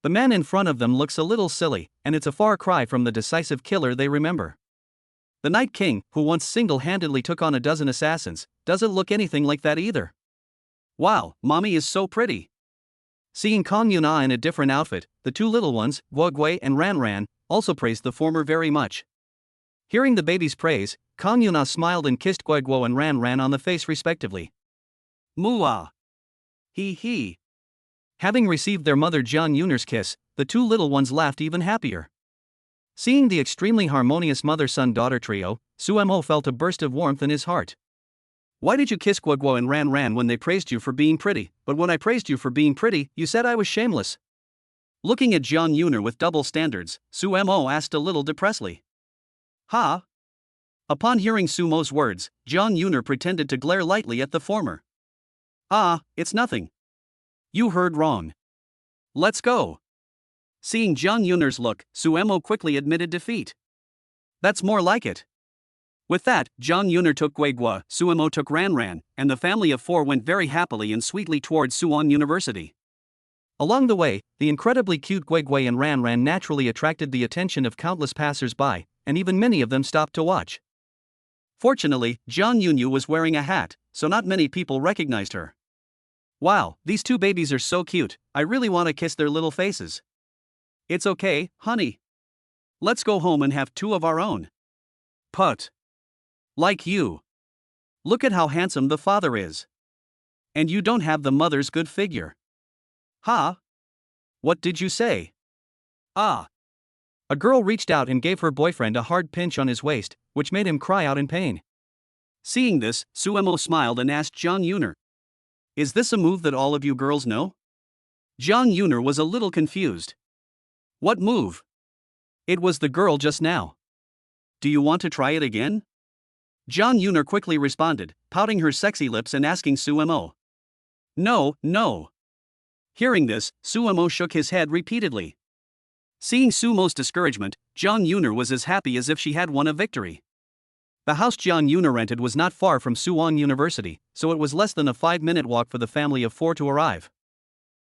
The man in front of them looks a little silly, and it's a far cry from the decisive killer they remember. The Night King, who once single-handedly took on a dozen assassins, doesn't look anything like that either. Wow, mommy is so pretty. Seeing Kang Yuna in a different outfit, the two little ones, Guogui and Ran, also praised the former very much. Hearing the baby's praise, Kang Yuna smiled and kissed Guogui and Ran on the face respectively. Mua! He. Having received their mother Jiang Yuner's kiss, the two little ones laughed even happier. Seeing the extremely harmonious mother-son-daughter trio, Sumo felt a burst of warmth in his heart. Why did you kiss Guogui and Ran when they praised you for being pretty, but when I praised you for being pretty, you said I was shameless? Looking at Jiang Yuner with double standards, Sumo asked a little depressedly. Ha? Upon hearing Sumo's words, Jiang Yuner pretended to glare lightly at the former. Ah, it's nothing. You heard wrong. Let's go. Seeing Jiang Yuner's look, Sumo quickly admitted defeat. That's more like it. With that, Jiang Yuner took Guogui, Sumo took Ran, and the family of four went very happily and sweetly towards Suwon University. Along the way, the incredibly cute Guogui and Ran naturally attracted the attention of countless passers-by, and even many of them stopped to watch. Fortunately, Jiang Yuner was wearing a hat, so not many people recognized her. Wow, these two babies are so cute, I really want to kiss their little faces. It's okay, honey. Let's go home and have two of our own. Put. Like you. Look at how handsome the father is. And you don't have the mother's good figure. Ha? What did you say? Ah. A girl reached out and gave her boyfriend a hard pinch on his waist, which made him cry out in pain. Seeing this, Sumo smiled and asked Jiang Yuner. Is this a move that all of you girls know? Jiang Yuner was a little confused. What move? It was the girl just now. Do you want to try it again? Jiang Yuner quickly responded, pouting her sexy lips and asking Sumo. No. Hearing this, Sumo shook his head repeatedly. Seeing Sumo's discouragement, Jiang Yuner was as happy as if she had won a victory. The house Jiang Yuner rented was not far from Suwon University, so it was less than a 5-minute walk for the family of four to arrive.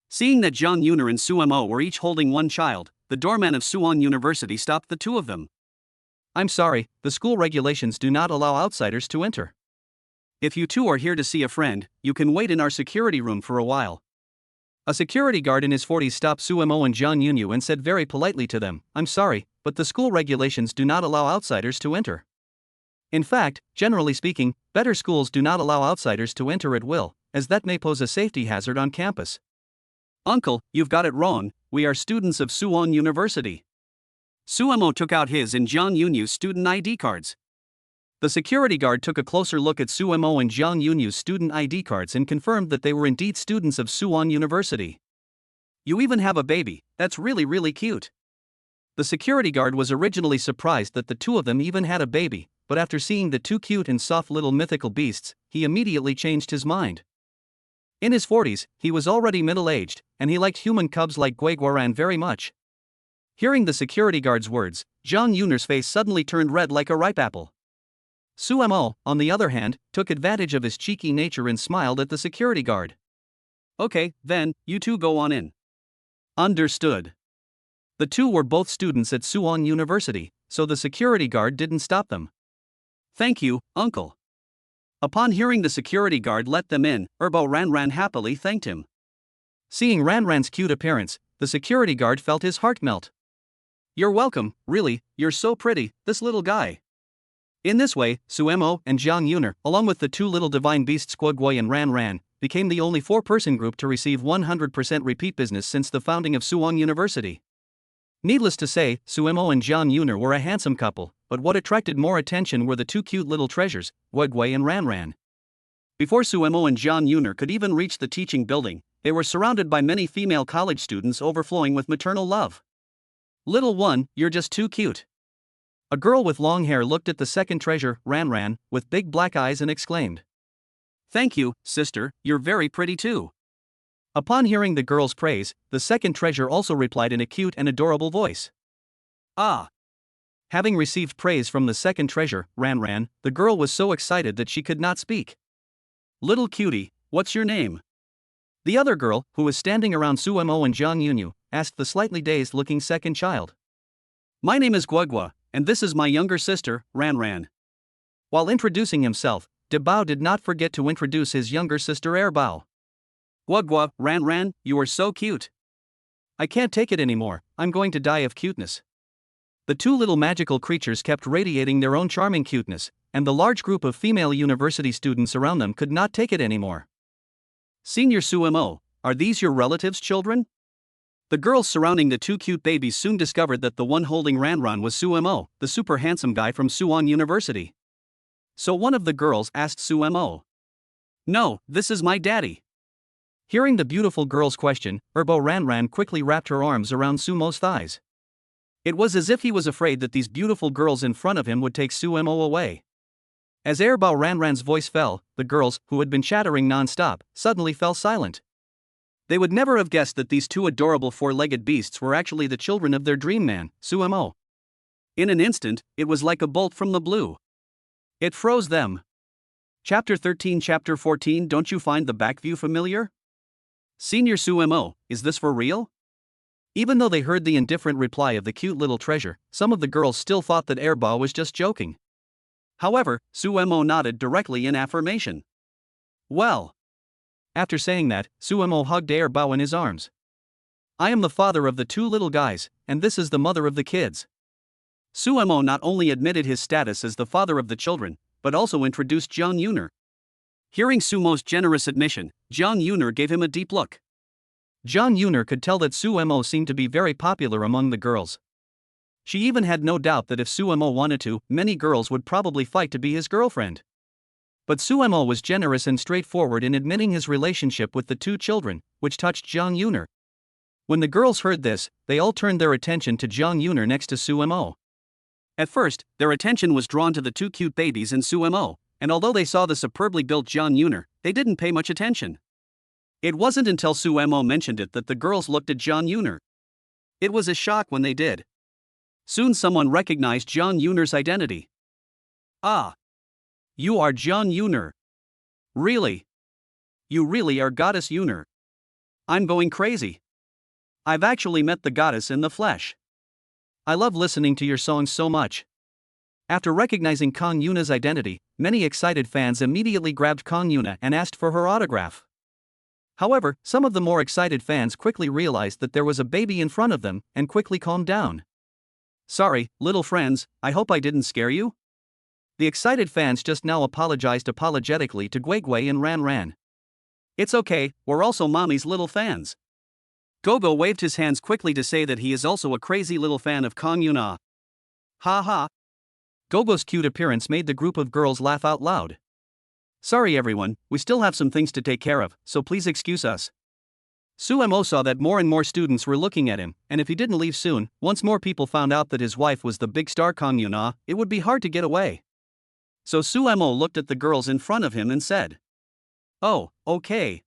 Seeing that Jiang Yuner and Sumo were each holding one child, the doorman of Suwon University stopped the two of them. I'm sorry, the school regulations do not allow outsiders to enter. If you two are here to see a friend, you can wait in our security room for a while. A security guard in his 40s stopped Sumo and Jiang Yuner and said very politely to them, I'm sorry, but the school regulations do not allow outsiders to enter. In fact, generally speaking, better schools do not allow outsiders to enter at will, as that may pose a safety hazard on campus. Uncle, you've got it wrong, we are students of Suwon University. Sumo took out his and Jiang Yuner's student ID cards. The security guard took a closer look at Sumo and Jiang Yuner's student ID cards and confirmed that they were indeed students of Suwon University. You even have a baby, that's really cute. The security guard was originally surprised that the two of them even had a baby, but after seeing the two cute and soft little mythical beasts, he immediately changed his mind. In his 40s, he was already middle-aged, and he liked human cubs like Guiguaran very much. Hearing the security guard's words, Jiang Yuner's face suddenly turned red like a ripe apple. Sumo, on the other hand, took advantage of his cheeky nature and smiled at the security guard. Okay, then, you two go on in. Understood. The two were both students at Soonings University, so the security guard didn't stop them. Thank you, uncle. Upon hearing the security guard let them in, Ranran happily thanked him. Seeing Ranran's cute appearance, the security guard felt his heart melt. You're welcome, really, you're so pretty, this little guy. In this way, Sumo and Jiang Yuner, along with the two little divine beasts Guigui and Ranran, became the only four-person group to receive 100% repeat business since the founding of Soonings University. Needless to say, Sumo and Jiang Yuner were a handsome couple, but what attracted more attention were the two cute little treasures, Guigui and Ranran. Before Sumo and Jiang Yuner could even reach the teaching building, they were surrounded by many female college students overflowing with maternal love. Little one, you're just too cute. A girl with long hair looked at the second treasure, Ranran, with big black eyes and exclaimed. Thank you, sister, you're very pretty too. Upon hearing the girl's praise, the second treasure also replied in a cute and adorable voice. Ah! Having received praise from the second treasure, Ranran, the girl was so excited that she could not speak. Little cutie, what's your name? The other girl, who was standing around Sumo and Jang Yuner, asked the slightly dazed-looking second child. My name is Guigui, and this is my younger sister, Ranran. While introducing himself, Debao did not forget to introduce his younger sister Erbao. Guigui, Ranran, you are so cute. I can't take it anymore, I'm going to die of cuteness. The two little magical creatures kept radiating their own charming cuteness, and the large group of female university students around them could not take it anymore. Senior Sumo, are these your relatives' children? The girls surrounding the two cute babies soon discovered that the one holding Ranran was Sumo, the super handsome guy from Soonings University. So one of the girls asked Sumo. No, this is my daddy. Hearing the beautiful girl's question, Ranran quickly wrapped her arms around Sumo's thighs. It was as if he was afraid that these beautiful girls in front of him would take Sumo away. As Ranran's voice fell, the girls, who had been chattering non-stop, suddenly fell silent. They would never have guessed that these two adorable four-legged beasts were actually the children of their dream man, Sumo. In an instant, it was like a bolt from the blue. It froze them. Chapter 13, Chapter 14. Don't you find the back view familiar? Senior Sumo, is this for real? Even though they heard the indifferent reply of the cute little treasure, some of the girls still thought that Erbao was just joking. However, Sumo nodded directly in affirmation. Well. After saying that, Sumo hugged Erbao in his arms. I am the father of the two little guys, and this is the mother of the kids. Sumo not only admitted his status as the father of the children, but also introduced Jiang Yuner. Hearing Sumo's generous admission, Jiang Yuner gave him a deep look. Jiang Yuner could tell that Sumo seemed to be very popular among the girls. She even had no doubt that if Sumo wanted to, many girls would probably fight to be his girlfriend. But Sumo was generous and straightforward in admitting his relationship with the two children, which touched Jiang Yuner. When the girls heard this, they all turned their attention to Jiang Yuner next to Sumo. At first, their attention was drawn to the two cute babies and Sumo, and although they saw the superbly built Jiang Yuner, they didn't pay much attention. It wasn't until Sumo mentioned it that the girls looked at Jiang Yuner. It was a shock when they did. Soon someone recognized Jiang Yuner's identity. Ah! You are Jiang Yuner. Really? You really are Goddess Yuner. I'm going crazy. I've actually met the goddess in the flesh. I love listening to your songs so much. After recognizing Kang Yuna's identity, many excited fans immediately grabbed Kang Yuna and asked for her autograph. However, some of the more excited fans quickly realized that there was a baby in front of them and quickly calmed down. Sorry, little friends, I hope I didn't scare you? The excited fans just now apologized apologetically to Guigui and Ranran. It's okay, we're also mommy's little fans. Gogo waved his hands quickly to say that he is also a crazy little fan of Kang Yuna. Ha ha. Gogo's cute appearance made the group of girls laugh out loud. Sorry everyone, we still have some things to take care of, so please excuse us. Sumo saw that more and more students were looking at him, and if he didn't leave soon, once more people found out that his wife was the big star Kang Yuna, it would be hard to get away. So Sumo looked at the girls in front of him and said, "Oh, okay."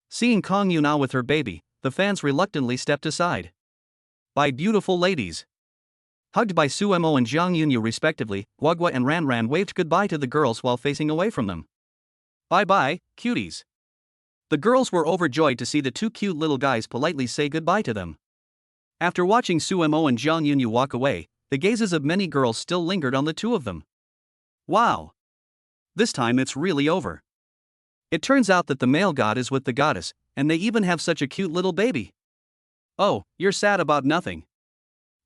Seeing Kang Yuner with her baby, the fans reluctantly stepped aside. By beautiful ladies. Hugged by Sumo and Jiang Yuner respectively, Guagua and Ranran waved goodbye to the girls while facing away from them. "Bye-bye, cuties." The girls were overjoyed to see the two cute little guys politely say goodbye to them. After watching Sumo and Jang Yuner walk away, the gazes of many girls still lingered on the two of them. Wow! This time it's really over. It turns out that the male god is with the goddess, and they even have such a cute little baby. Oh, you're sad about nothing.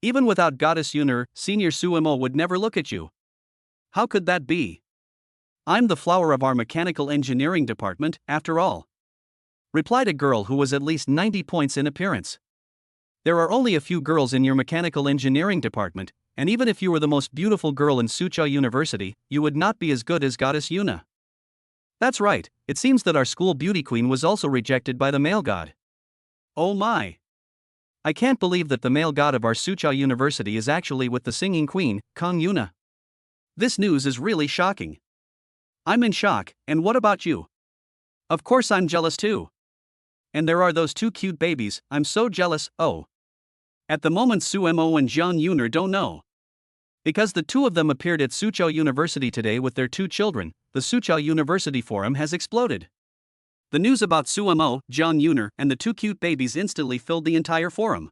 Even without Goddess Yuner, Senior Sumo would never look at you. How could that be? I'm the flower of our mechanical engineering department, after all. Replied a girl who was at least 90 points in appearance. There are only a few girls in your mechanical engineering department, and even if you were the most beautiful girl in Soochow University, you would not be as good as Goddess Yuner. That's right, it seems that our school beauty queen was also rejected by the male god. Oh my! I can't believe that the male god of our Soochow University is actually with the singing queen, Kang Yuner. This news is really shocking. I'm in shock, and what about you? Of course I'm jealous too. And there are those two cute babies, I'm so jealous, oh. At the moment Sumo and Jang Yuner don't know. Because the two of them appeared at Soochow University today with their two children, the Soochow University forum has exploded. The news about Sumo, Jang Yuner, and the two cute babies instantly filled the entire forum.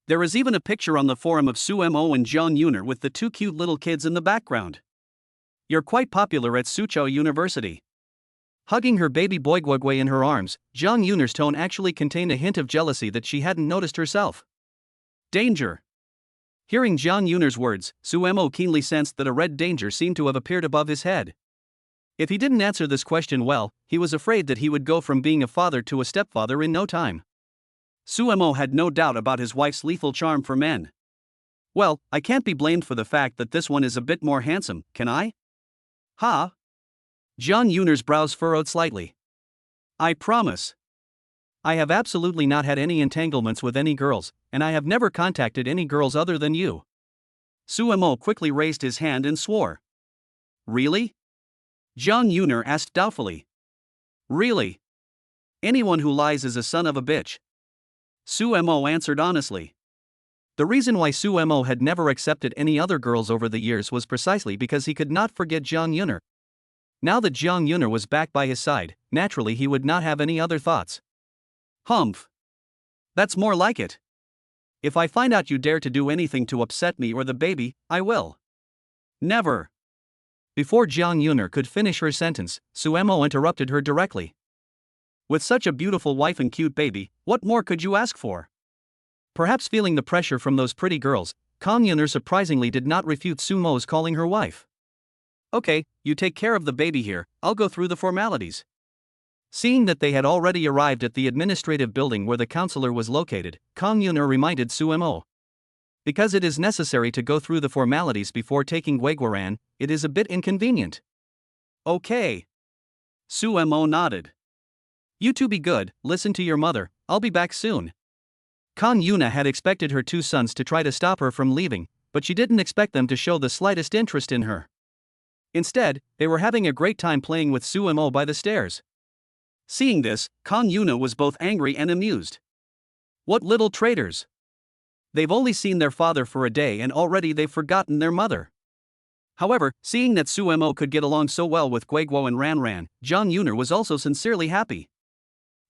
There is even a picture on the forum of Sumo and Jang Yuner with the two cute little kids in the background. You're quite popular at Soochow University. Hugging her baby boy Guagui in her arms, Jang Yuner's tone actually contained a hint of jealousy that she hadn't noticed herself. Danger. Hearing Jang Yuner's words, Sumo keenly sensed that a red danger seemed to have appeared above his head. If he didn't answer this question well, he was afraid that he would go from being a father to a stepfather in no time. Sumo had no doubt about his wife's lethal charm for men. Well, I can't be blamed for the fact that this one is a bit more handsome, can I? Ha! Jang Yuner's brows furrowed slightly. I promise. I have absolutely not had any entanglements with any girls, and I have never contacted any girls other than you. Sumo quickly raised his hand and swore. Really? Jang Yuner asked doubtfully. Really? Anyone who lies is a son of a bitch. Sumo answered honestly. The reason why Sumo had never accepted any other girls over the years was precisely because he could not forget Jang Yuner. Now that Jang Yuner was back by his side, naturally he would not have any other thoughts. Humph. That's more like it. If I find out you dare to do anything to upset me or the baby, I will. Never. Before Jang Yuner could finish her sentence, Sumo interrupted her directly. With such a beautiful wife and cute baby, what more could you ask for? Perhaps feeling the pressure from those pretty girls, Kang Yuner surprisingly did not refute Sumo's calling her wife. Okay, you take care of the baby here, I'll go through the formalities. Seeing that they had already arrived at the administrative building where the counselor was located, Kang Yuner reminded Sumo. Because it is necessary to go through the formalities before taking Guiguaran, it is a bit inconvenient. Okay. Sumo nodded. You two be good, listen to your mother, I'll be back soon. Kang Yuner had expected her two sons to try to stop her from leaving, but she didn't expect them to show the slightest interest in her. Instead, they were having a great time playing with Sumo by the stairs. Seeing this, Kang Yuner was both angry and amused. What little traitors! They've only seen their father for a day and already they've forgotten their mother. However, seeing that Sumo could get along so well with Guiguo and Ranran, Jang Yuner was also sincerely happy.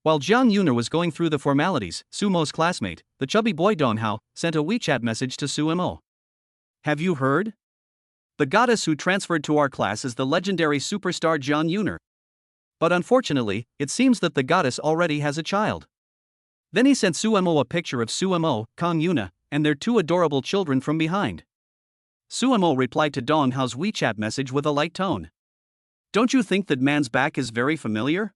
While Jang Yuner was going through the formalities, Sumo's classmate, the chubby boy Donghao, sent a WeChat message to Sumo. Have you heard? The goddess who transferred to our class is the legendary superstar Jang Yuner. But unfortunately, it seems that the goddess already has a child. Then he sent Sumo a picture of Sumo, Kang Yuner, and their two adorable children from behind. Sumo replied to Donghao's WeChat message with a light tone. Don't you think that man's back is very familiar?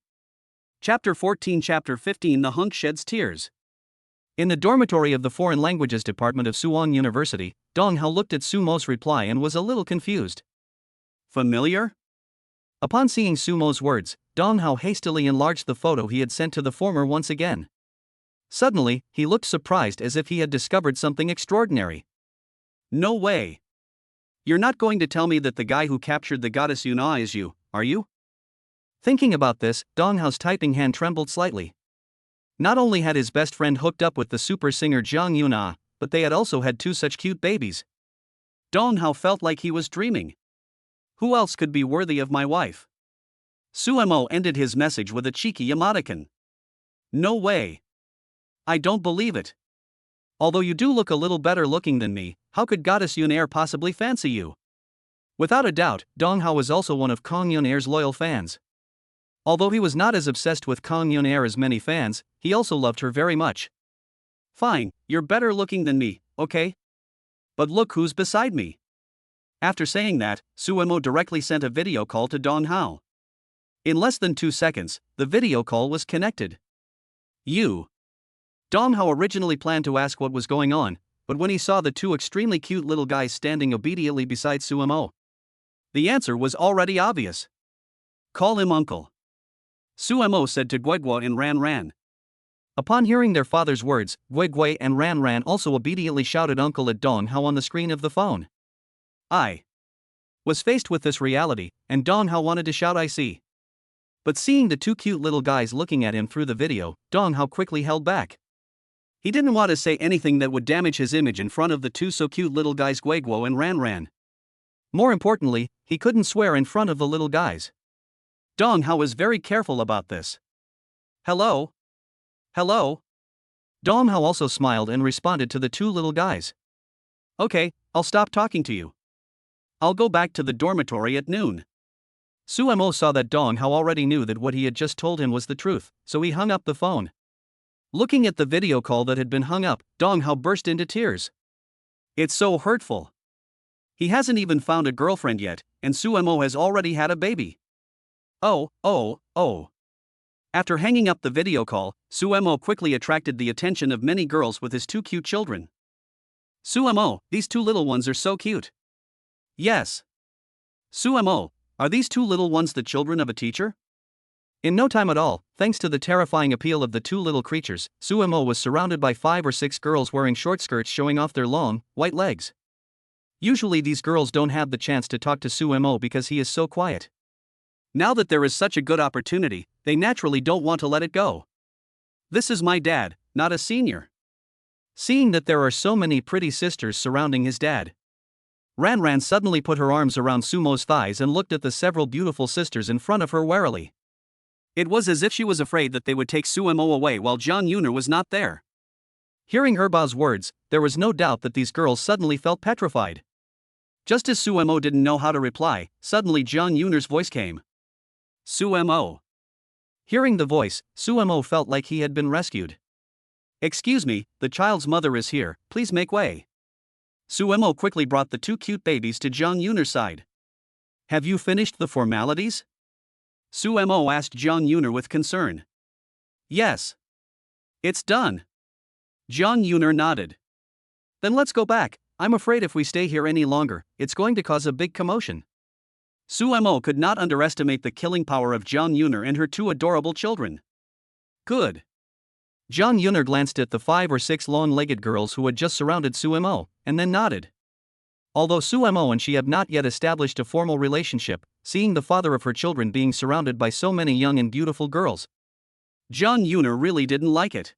Chapter 14 Chapter 15 The Hunk Sheds Tears. In the dormitory of the Foreign Languages Department of Suwon University, Donghao looked at Sumo's reply and was a little confused. Familiar? Upon seeing Sumo's words, Donghao hastily enlarged the photo he had sent to the former once again. Suddenly, he looked surprised as if he had discovered something extraordinary. No way. You're not going to tell me that the guy who captured the goddess Yuner is you, are you? Thinking about this, Dong Hao's typing hand trembled slightly. Not only had his best friend hooked up with the super singer Jiang Yuner, but they had also had two such cute babies. Dong Hao felt like he was dreaming. Who else could be worthy of my wife? Suemo ended his message with a cheeky emoticon. No way. I don't believe it. Although you do look a little better looking than me, how could goddess Yuner possibly fancy you? Without a doubt, Dong Hao was also one of Kang Yuner's loyal fans. Although he was not as obsessed with Kang Yuner as many fans, he also loved her very much. Fine, you're better looking than me, okay? But look who's beside me. After saying that, Suemo directly sent a video call to Dong Hao. In less than 2 seconds, the video call was connected. Dong Hao originally planned to ask what was going on, but when he saw the two extremely cute little guys standing obediently beside Suemo, the answer was already obvious. Call him uncle. Suemo said to Guigua and Ran Ran. Upon hearing their father's words, Guigua and Ran Ran also obediently shouted uncle at Dong Hao on the screen of the phone. I was faced with this reality, and Dong Hao wanted to shout I see. But seeing the two cute little guys looking at him through the video, Dong Hao quickly held back. He didn't want to say anything that would damage his image in front of the two so cute little guys Guigua and Ran Ran. More importantly, he couldn't swear in front of the little guys. Dong Hao was very careful about this. Hello? Hello? Dong Hao also smiled and responded to the two little guys. Okay, I'll stop talking to you. I'll go back to the dormitory at noon. Suemo saw that Dong Hao already knew that what he had just told him was the truth, so he hung up the phone. Looking at the video call that had been hung up, Dong Hao burst into tears. It's so hurtful. He hasn't even found a girlfriend yet, and Suemo has already had a baby. Oh. After hanging up the video call, Suemo quickly attracted the attention of many girls with his two cute children. Suemo, these two little ones are so cute. Yes. Suemo, are these two little ones the children of a teacher? In no time at all, thanks to the terrifying appeal of the two little creatures, Suemo was surrounded by 5 or 6 girls wearing short skirts showing off their long, white legs. Usually these girls don't have the chance to talk to Suemo because he is so quiet. Now that there is such a good opportunity, they naturally don't want to let it go. This is my dad, not a senior. Seeing that there are so many pretty sisters surrounding his dad, Ran Ran suddenly put her arms around Sumo's thighs and looked at the several beautiful sisters in front of her warily. It was as if she was afraid that they would take Suemo away while Jang Yuner was not there. Hearing Herba's words, there was no doubt that these girls suddenly felt petrified. Just as Suemo didn't know how to reply, suddenly Jang Yuner's voice came. Suemo. Hearing the voice, Suemo felt like he had been rescued. Excuse me, the child's mother is here, please make way. Suemo quickly brought the two cute babies to Jang Yuner's side. Have you finished the formalities? Suemo asked Jang Yuner with concern. Yes. It's done. Jang Yuner nodded. Then let's go back. I'm afraid if we stay here any longer, it's going to cause a big commotion. Suemo could not underestimate the killing power of Jang Yuner and her two adorable children. Good. Jang Yuner glanced at the 5 or 6 long-legged girls who had just surrounded Suemo, and then nodded. Although Suemo and she have not yet established a formal relationship, seeing the father of her children being surrounded by so many young and beautiful girls, Jang Yuner really didn't like it.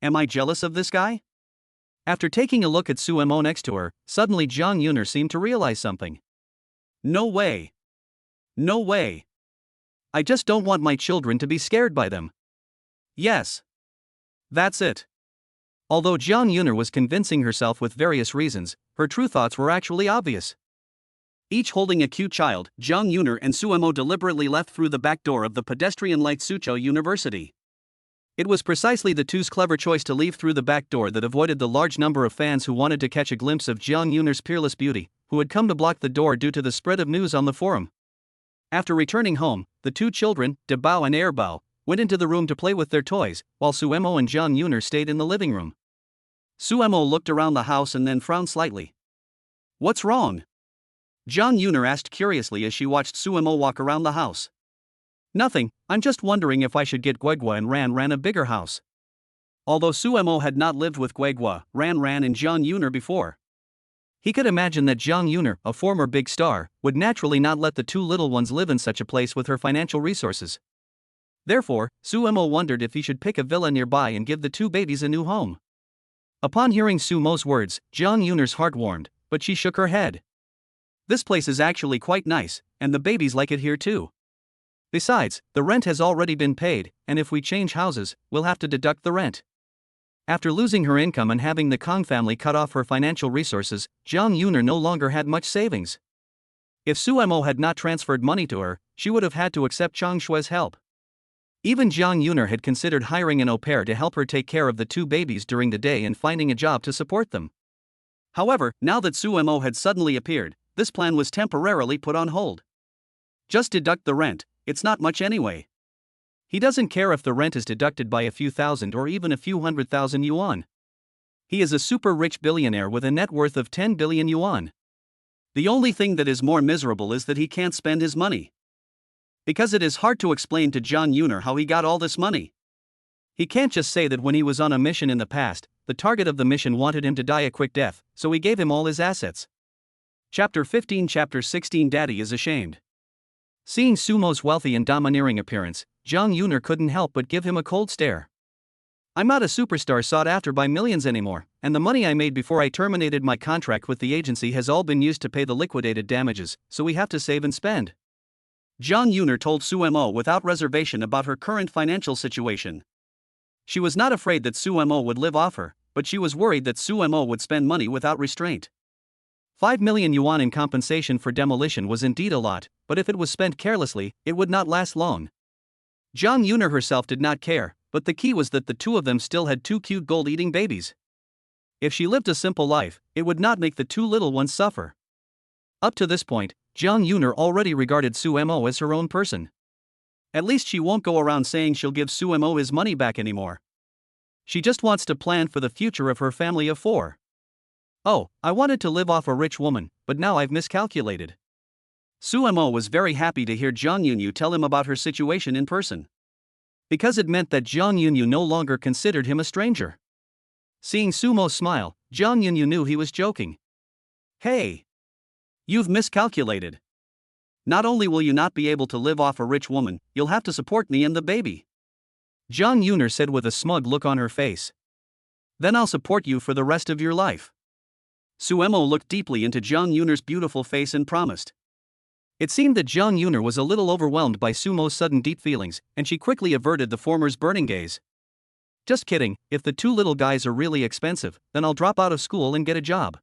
Am I jealous of this guy? After taking a look at Suemo next to her, suddenly Jang Yuner seemed to realize something. No way. No way. I just don't want my children to be scared by them. Yes. That's it. Although Jang Yuner was convincing herself with various reasons, her true thoughts were actually obvious. Each holding a cute child, Jang Yuner and Suemo deliberately left through the back door of the pedestrian light Suzhou University. It was precisely the two's clever choice to leave through the back door that avoided the large number of fans who wanted to catch a glimpse of Jiang Yuner's peerless beauty, who had come to block the door due to the spread of news on the forum. After returning home, the two children, De Bao and Air Bao, went into the room to play with their toys, while Suemo and Jang Yuner stayed in the living room. Suemo looked around the house and then frowned slightly. What's wrong? Jang Yuner asked curiously as she watched Suemo walk around the house. Nothing, I'm just wondering if I should get Guigua and Ran Ran a bigger house. Although Suemo had not lived with Guigua, Ran Ran and Jang Yuner before, He could imagine that Jiang Yuner, a former big star, would naturally not let the two little ones live in such a place with her financial resources. Therefore, Sumo wondered if he should pick a villa nearby and give the two babies a new home. Upon hearing Sumo's words, Jiang Yuner's heart warmed, but she shook her head. This place is actually quite nice, and the babies like it here too. Besides, the rent has already been paid, and if we change houses, we'll have to deduct the rent. After losing her income and having the Kong family cut off her financial resources, Jiang Yuner no longer had much savings. If Sumo had not transferred money to her, she would have had to accept Chang Shue's help. Even Jiang Yuner had considered hiring an au pair to help her take care of the two babies during the day and finding a job to support them. However, now that Sumo had suddenly appeared, this plan was temporarily put on hold. Just deduct the rent, it's not much anyway. He doesn't care if the rent is deducted by a few thousand or even a few 100,000 yuan. He is a super rich billionaire with a net worth of 10 billion yuan. The only thing that is more miserable is that he can't spend his money. Because it is hard to explain to Jiang Yuner how he got all this money. He can't just say that when he was on a mission in the past, the target of the mission wanted him to die a quick death, so he gave him all his assets. Chapter 15 Chapter 16 Daddy is ashamed. Seeing Sumo's wealthy and domineering appearance, Jiang Yuner couldn't help but give him a cold stare. I'm not a superstar sought after by millions anymore, and the money I made before I terminated my contract with the agency has all been used to pay the liquidated damages, so we have to save and spend. Jiang Yuner told Sumo without reservation about her current financial situation. She was not afraid that Sumo would live off her, but she was worried that Sumo would spend money without restraint. 5 million yuan in compensation for demolition was indeed a lot, but if it was spent carelessly, it would not last long. Jiang Yuner herself did not care, but the key was that the two of them still had two cute gold-eating babies. If she lived a simple life, it would not make the two little ones suffer. Up to this point, Jiang Yuner already regarded Sumo as her own person. At least she won't go around saying she'll give Sumo his money back anymore. She just wants to plan for the future of her family of 4. Oh, I wanted to live off a rich woman, but now I've miscalculated. Sumo was very happy to hear Jiang Yuner tell him about her situation in person. Because it meant that Jiang Yuner no longer considered him a stranger. Seeing Sumo smile, Jiang Yuner knew he was joking. Hey! You've miscalculated. Not only will you not be able to live off a rich woman, you'll have to support me and the baby. Jiang Yuner said with a smug look on her face. Then I'll support you for the rest of your life. Sumo looked deeply into Jiang Yuner's beautiful face and promised. It seemed that Jiang Yuner was a little overwhelmed by Sumo's sudden deep feelings, and she quickly averted the former's burning gaze. Just kidding, if the two little guys are really expensive, then I'll drop out of school and get a job.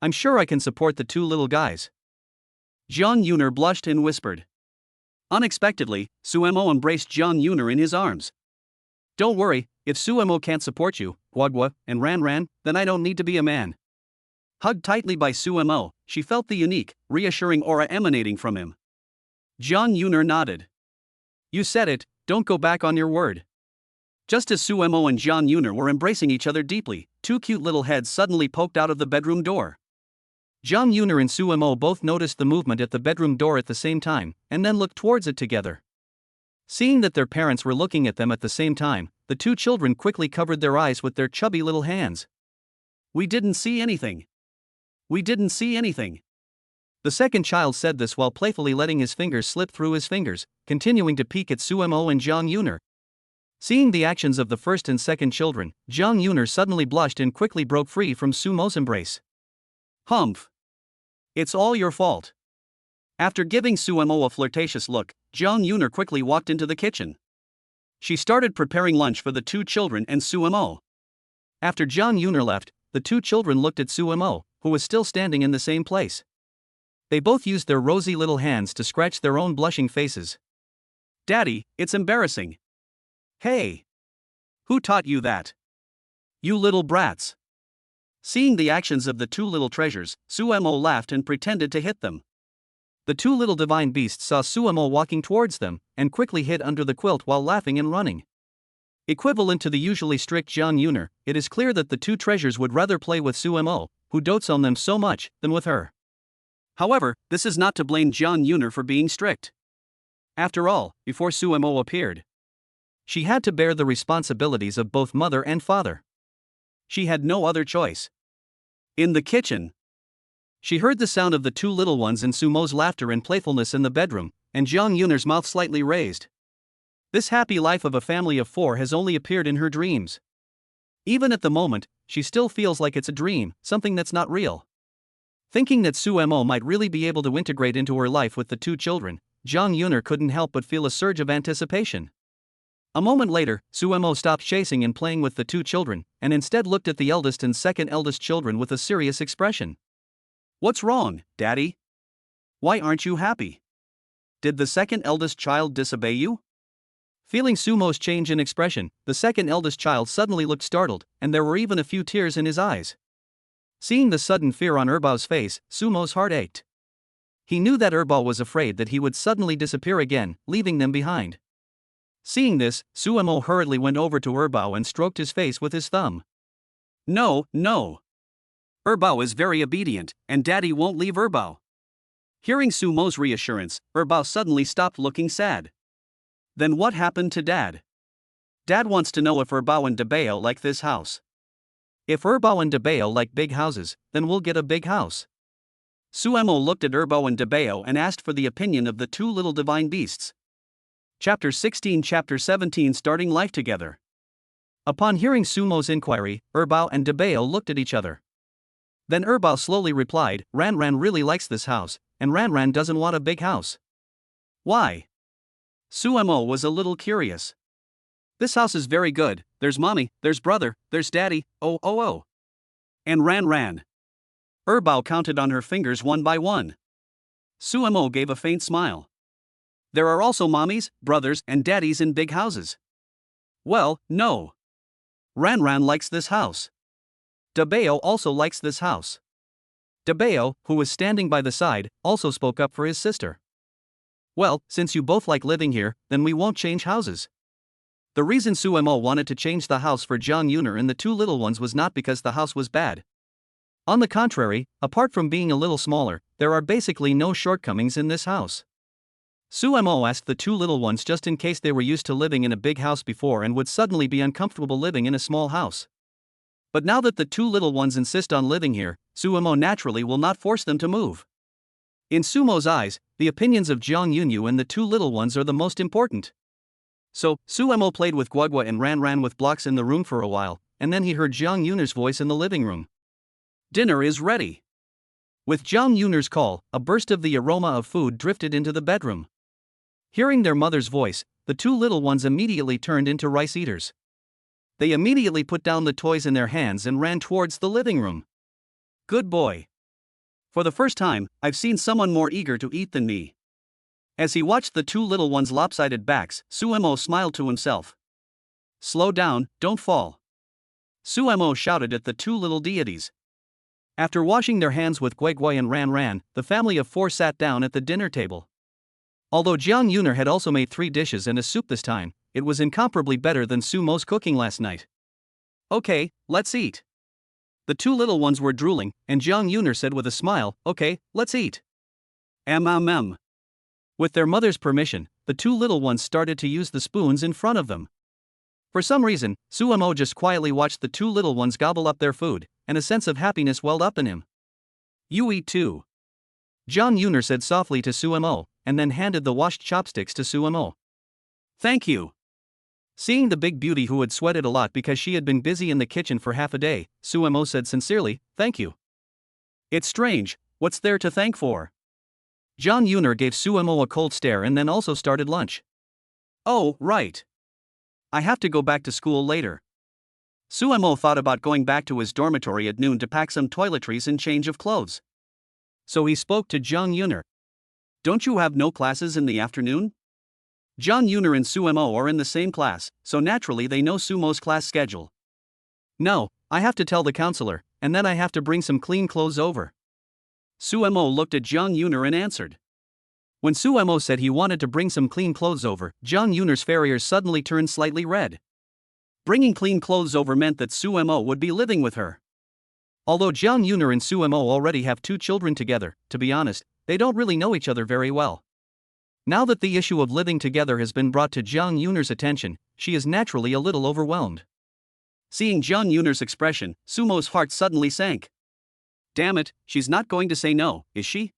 I'm sure I can support the two little guys. Jiang Yuner blushed and whispered. Unexpectedly, Sumo embraced Jiang Yuner in his arms. Don't worry, if Sumo can't support you, Guagua and Ran, then I don't need to be a man. Hugged tightly by Sumo, she felt the unique, reassuring aura emanating from him. Jiang Yuner nodded. You said it, don't go back on your word. Just as Sumo and Jiang Yuner were embracing each other deeply, two cute little heads suddenly poked out of the bedroom door. Jiang Yuner and Sumo both noticed the movement at the bedroom door at the same time, and then looked towards it together. Seeing that their parents were looking at them at the same time, the two children quickly covered their eyes with their chubby little hands. We didn't see anything. We didn't see anything. The second child said this while playfully letting his fingers slip through his fingers, continuing to peek at Sumo and Jiang Yuner. Seeing the actions of the first and second children, Jiang Yuner suddenly blushed and quickly broke free from Sumo's embrace. Humph. It's all your fault. After giving Sumo a flirtatious look, Jiang Yuner quickly walked into the kitchen. She started preparing lunch for the two children and Sumo. After Jiang Yuner left, the two children looked at Sumo, who was still standing in the same place. They both used their rosy little hands to scratch their own blushing faces. Daddy, it's embarrassing. Hey! Who taught you that? You little brats. Seeing the actions of the two little treasures, Sumo laughed and pretended to hit them. The two little divine beasts saw Sumo walking towards them, and quickly hid under the quilt while laughing and running. Equivalent to the usually strict Jiang Yuner, it is clear that the two treasures would rather play with Sumo, who dotes on them so much, than with her. However, this is not to blame Jiang Yuner for being strict. After all, before Sumo appeared, she had to bear the responsibilities of both mother and father. She had no other choice. In the kitchen, She heard the sound of the two little ones and Sumo's laughter and playfulness in the bedroom, and Jiang Yuner's mouth slightly raised. This happy life of a family of 4 has only appeared in her dreams. Even at the moment, she still feels like it's a dream, something that's not real. Thinking that Sumo might really be able to integrate into her life with the 2 children, Jang Yuner couldn't help but feel a surge of anticipation. A moment later, Sumo stopped chasing and playing with the 2 children, and instead looked at the eldest and second eldest children with a serious expression. "What's wrong, Daddy? Why aren't you happy? Did the second eldest child disobey you?" Feeling Sumo's change in expression, the second eldest child suddenly looked startled, and there were even a few tears in his eyes. Seeing the sudden fear on Erbao's face, Sumo's heart ached. He knew that Erbao was afraid that he would suddenly disappear again, leaving them behind. Seeing this, Sumo hurriedly went over to Erbao and stroked his face with his thumb. "No, no. Erbao is very obedient, and Daddy won't leave Erbao." Hearing Sumo's reassurance, Erbao suddenly stopped looking sad. "Then what happened to Dad? Dad wants to know if Erbao and Dabeo like this house. If Erbao and Dabeo like big houses, then we'll get a big house." Sumo looked at Erbao and Dabeo and asked for the opinion of the 2 little divine beasts. Chapter 16 Chapter 17 Starting Life Together. Upon hearing Sumo's inquiry, Erbao and Dabeo looked at each other. Then Erbao slowly replied, "Ranran really likes this house, and Ranran doesn't want a big house." "Why?" Sumo was a little curious. "This house is very good, there's mommy, there's brother, there's daddy, oh. And Ranran." Erbao counted on her fingers one by one. Sumo gave a faint smile. "There are also mommies, brothers, and daddies in big houses." "Well, no. Ranran likes this house. Dabeo also likes this house." Dabeo, who was standing by the side, also spoke up for his sister. "Well, since you both like living here, then we won't change houses." The reason Sumo wanted to change the house for Jiang Yuner and the 2 little ones was not because the house was bad. On the contrary, apart from being a little smaller, there are basically no shortcomings in this house. Sumo asked the 2 little ones just in case they were used to living in a big house before and would suddenly be uncomfortable living in a small house. But now that the 2 little ones insist on living here, Sumo naturally will not force them to move. In Sumo's eyes, the opinions of Jiang Yuner and the 2 little ones are the most important. So, Sumo played with Guagua and Ranran with blocks in the room for a while, and then he heard Jiang Yuner's voice in the living room. "Dinner is ready." With Jiang Yuner's call, a burst of the aroma of food drifted into the bedroom. Hearing their mother's voice, the 2 little ones immediately turned into rice eaters. They immediately put down the toys in their hands and ran towards the living room. "Good boy. For the first time, I've seen someone more eager to eat than me." As he watched the 2 little ones' lopsided backs, Sumo smiled to himself. "Slow down, don't fall." Sumo shouted at the 2 little deities. After washing their hands with Guigui and Ranran, the family of 4 sat down at the dinner table. Although Jiang Yuner had also made 3 dishes and a soup this time, it was incomparably better than Sumo's cooking last night. "Okay, let's eat." The 2 little ones were drooling, and Jiang Yuner said with a smile, "Okay, let's eat." With their mother's permission, the 2 little ones started to use the spoons in front of them. For some reason, Sumo just quietly watched the 2 little ones gobble up their food, and a sense of happiness welled up in him. "You eat too." Jiang Yuner said softly to Sumo, and then handed the washed chopsticks to Sumo. "Thank you." Seeing the big beauty who had sweated a lot because she had been busy in the kitchen for half a day, Sumo said sincerely, "Thank you." "It's strange, what's there to thank for?" Jiang Yuner gave Sumo a cold stare and then also started lunch. "Oh, right. I have to go back to school later." Sumo thought about going back to his dormitory at noon to pack some toiletries and change of clothes. So he spoke to Jiang Yuner. "Don't you have no classes in the afternoon?" Jiang Yuner and Sumo are in the same class, so naturally they know Sumo's class schedule. "No, I have to tell the counselor, and then I have to bring some clean clothes over." Sumo looked at Jiang Yuner and answered. When Sumo said he wanted to bring some clean clothes over, Jiang Yuner's farriers suddenly turned slightly red. Bringing clean clothes over meant that Sumo would be living with her. Although Jiang Yuner and Sumo already have 2 children together, to be honest, they don't really know each other very well. Now that the issue of living together has been brought to Jiang Yuner's attention, she is naturally a little overwhelmed. Seeing Jiang Yuner's expression, Sumo's heart suddenly sank. Damn it, she's not going to say no, is she?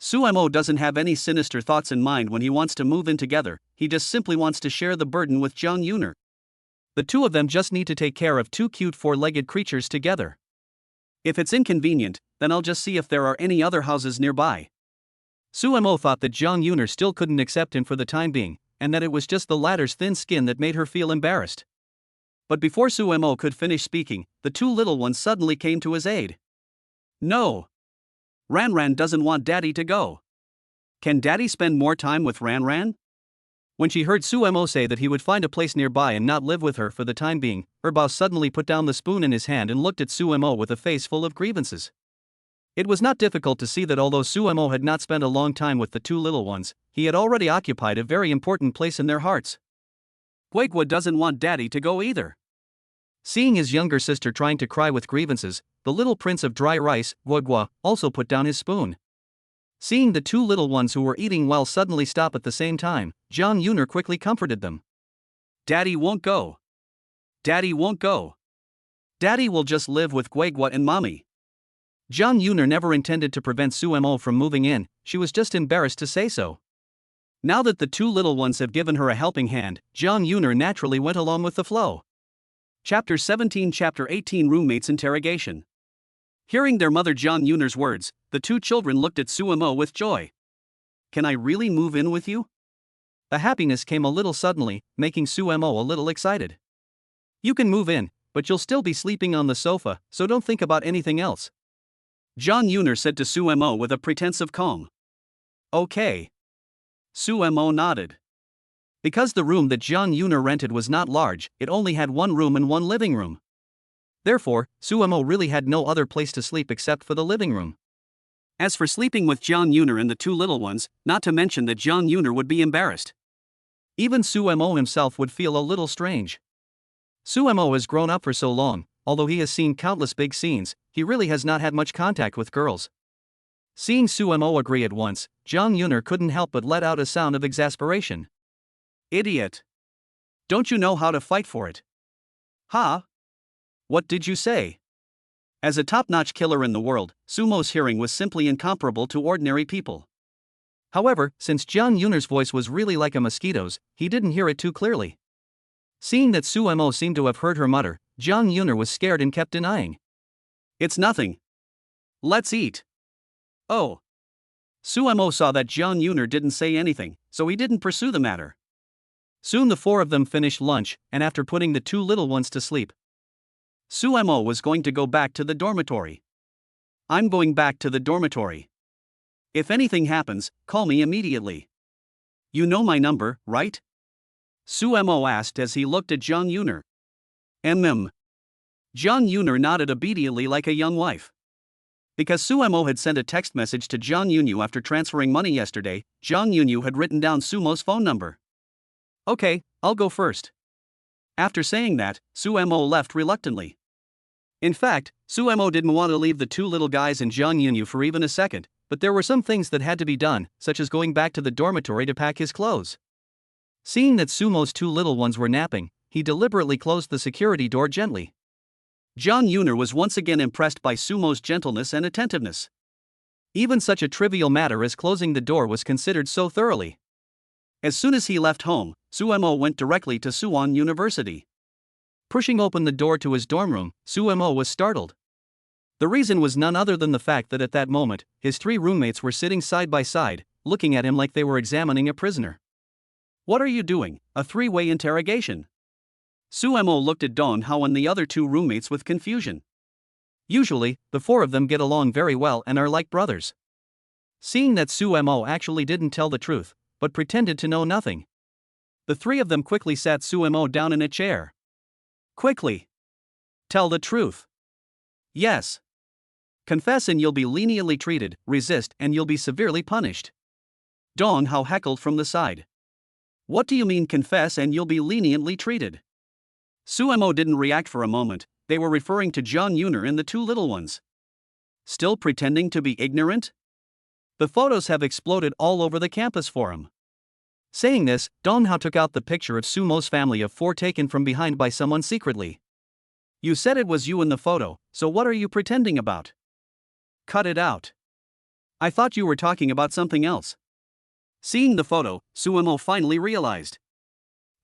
Sumo doesn't have any sinister thoughts in mind when he wants to move in together, he just simply wants to share the burden with Jiang Yuner. The two of them just need to take care of two cute four-legged creatures together. If it's inconvenient, then I'll just see if there are any other houses nearby. Sumo thought that Jang Yuner still couldn't accept him for the time being, and that it was just the latter's thin skin that made her feel embarrassed. But before Sumo could finish speaking, the two little ones suddenly came to his aid. No! Ranran doesn't want Daddy to go. Can Daddy spend more time with Ranran? When she heard Sumo say that he would find a place nearby and not live with her for the time being, her boss suddenly put down the spoon in his hand and looked at Sumo with a face full of grievances. It was not difficult to see that although Sumo had not spent a long time with the two little ones, he had already occupied a very important place in their hearts. Guigua doesn't want Daddy to go either. Seeing his younger sister trying to cry with grievances, the little prince of dry rice, Guigua, also put down his spoon. Seeing the two little ones who were eating well suddenly stop at the same time, Jang Yuner quickly comforted them. Daddy won't go. Daddy won't go. Daddy will just live with Guigua and Mommy. Jang Yuner never intended to prevent Sumo from moving in, she was just embarrassed to say so. Now that the two little ones have given her a helping hand, Jang Yuner naturally went along with the flow. Chapter 17 Chapter 18 Roommates Interrogation. Hearing their mother Jang Yuner's words, the two children looked at Sumo with joy. Can I really move in with you? The happiness came a little suddenly, making Sumo a little excited. You can move in, but you'll still be sleeping on the sofa, so don't think about anything else. Jang Yuner said to Sumo with a pretense of calm. Okay. Sumo nodded. Because the room that Jang Yuner rented was not large, it only had one room and one living room. Therefore, Sumo really had no other place to sleep except for the living room. As for sleeping with Jang Yuner and the two little ones, not to mention that Jang Yuner would be embarrassed. Even Sumo himself would feel a little strange. Sumo has grown up for so long, although he has seen countless big scenes, he really has not had much contact with girls. Seeing Sumo agree at once, Jang Yuner couldn't help but let out a sound of exasperation. Idiot! Don't you know how to fight for it? Huh? What did you say? As a top-notch killer in the world, Sumo's hearing was simply incomparable to ordinary people. However, since Jang Yuner's voice was really like a mosquito's, he didn't hear it too clearly. Seeing that Sumo seemed to have heard her mutter, Jang Yuner was scared and kept denying. It's nothing. Let's eat. Oh. Sumo saw that Jang Yuner didn't say anything, so he didn't pursue the matter. Soon the four of them finished lunch, and after putting the two little ones to sleep, Sumo was going to go back to the dormitory. I'm going back to the dormitory. If anything happens, call me immediately. You know my number, right? Sumo asked as he looked at Jang Yuner. Jang Yuner nodded obediently like a young wife. Because Sumo had sent a text message to Jang Yuner after transferring money yesterday, Jang Yuner had written down Sumo's phone number. Okay, I'll go first. After saying that, Sumo left reluctantly. In fact, Sumo didn't want to leave the two little guys and Jang Yuner for even a second, but there were some things that had to be done, such as going back to the dormitory to pack his clothes. Seeing that Sumo's two little ones were napping, he deliberately closed the security door gently. Jang Yuner was once again impressed by Sumo's gentleness and attentiveness. Even such a trivial matter as closing the door was considered so thoroughly. As soon as he left home, Sumo went directly to Suwon University. Pushing open the door to his dorm room, Sumo was startled. The reason was none other than the fact that at that moment, his three roommates were sitting side by side, looking at him like they were examining a prisoner. What are you doing? A three-way interrogation? Sumo looked at Don Hao and the other two roommates with confusion. Usually, the four of them get along very well and are like brothers. Seeing that Sumo actually didn't tell the truth, but pretended to know nothing, the three of them quickly sat Sumo down in a chair. Quickly! Tell the truth. Yes. Confess and you'll be leniently treated, resist and you'll be severely punished. Don Hao heckled from the side. What do you mean confess and you'll be leniently treated? Sumo didn't react for a moment, they were referring to Jang Yuner and the two little ones. Still pretending to be ignorant? The photos have exploded all over the campus forum. Saying this, Don Hao took out the picture of Sumo's family of four taken from behind by someone secretly. You said it was you in the photo, so what are you pretending about? Cut it out. I thought you were talking about something else. Seeing the photo, Suemo finally realized.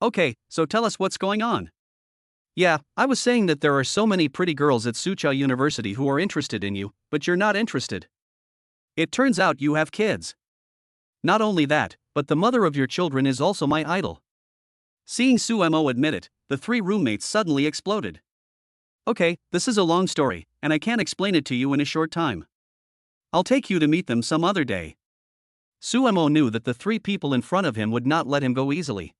Okay, so tell us what's going on. Yeah, I was saying that there are so many pretty girls at Soochow University who are interested in you, but you're not interested. It turns out you have kids. Not only that, but the mother of your children is also my idol. Seeing Suemo admit it, the three roommates suddenly exploded. Okay, this is a long story, and I can't explain it to you in a short time. I'll take you to meet them some other day. Suemo knew that the three people in front of him would not let him go easily.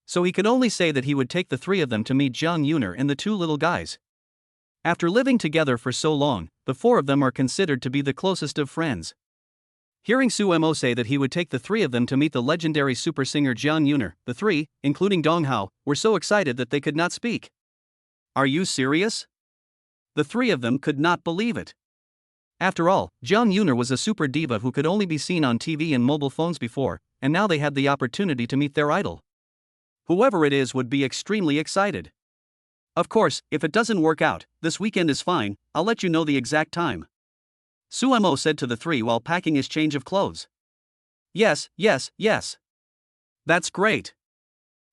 So he could only say that he would take the three of them to meet Jiang Yuner and the two little guys. After living together for so long, the four of them are considered to be the closest of friends. Hearing Suemo say that he would take the three of them to meet the legendary super singer Jiang Yuner, the three, including Dong Hao, were so excited that they could not speak. Are you serious? The three of them could not believe it. After all, Jang Yuner was a super diva who could only be seen on TV and mobile phones before, and now they had the opportunity to meet their idol. Whoever it is would be extremely excited. Of course, if it doesn't work out, this weekend is fine, I'll let you know the exact time. Suemo said to the three while packing his change of clothes. Yes. That's great.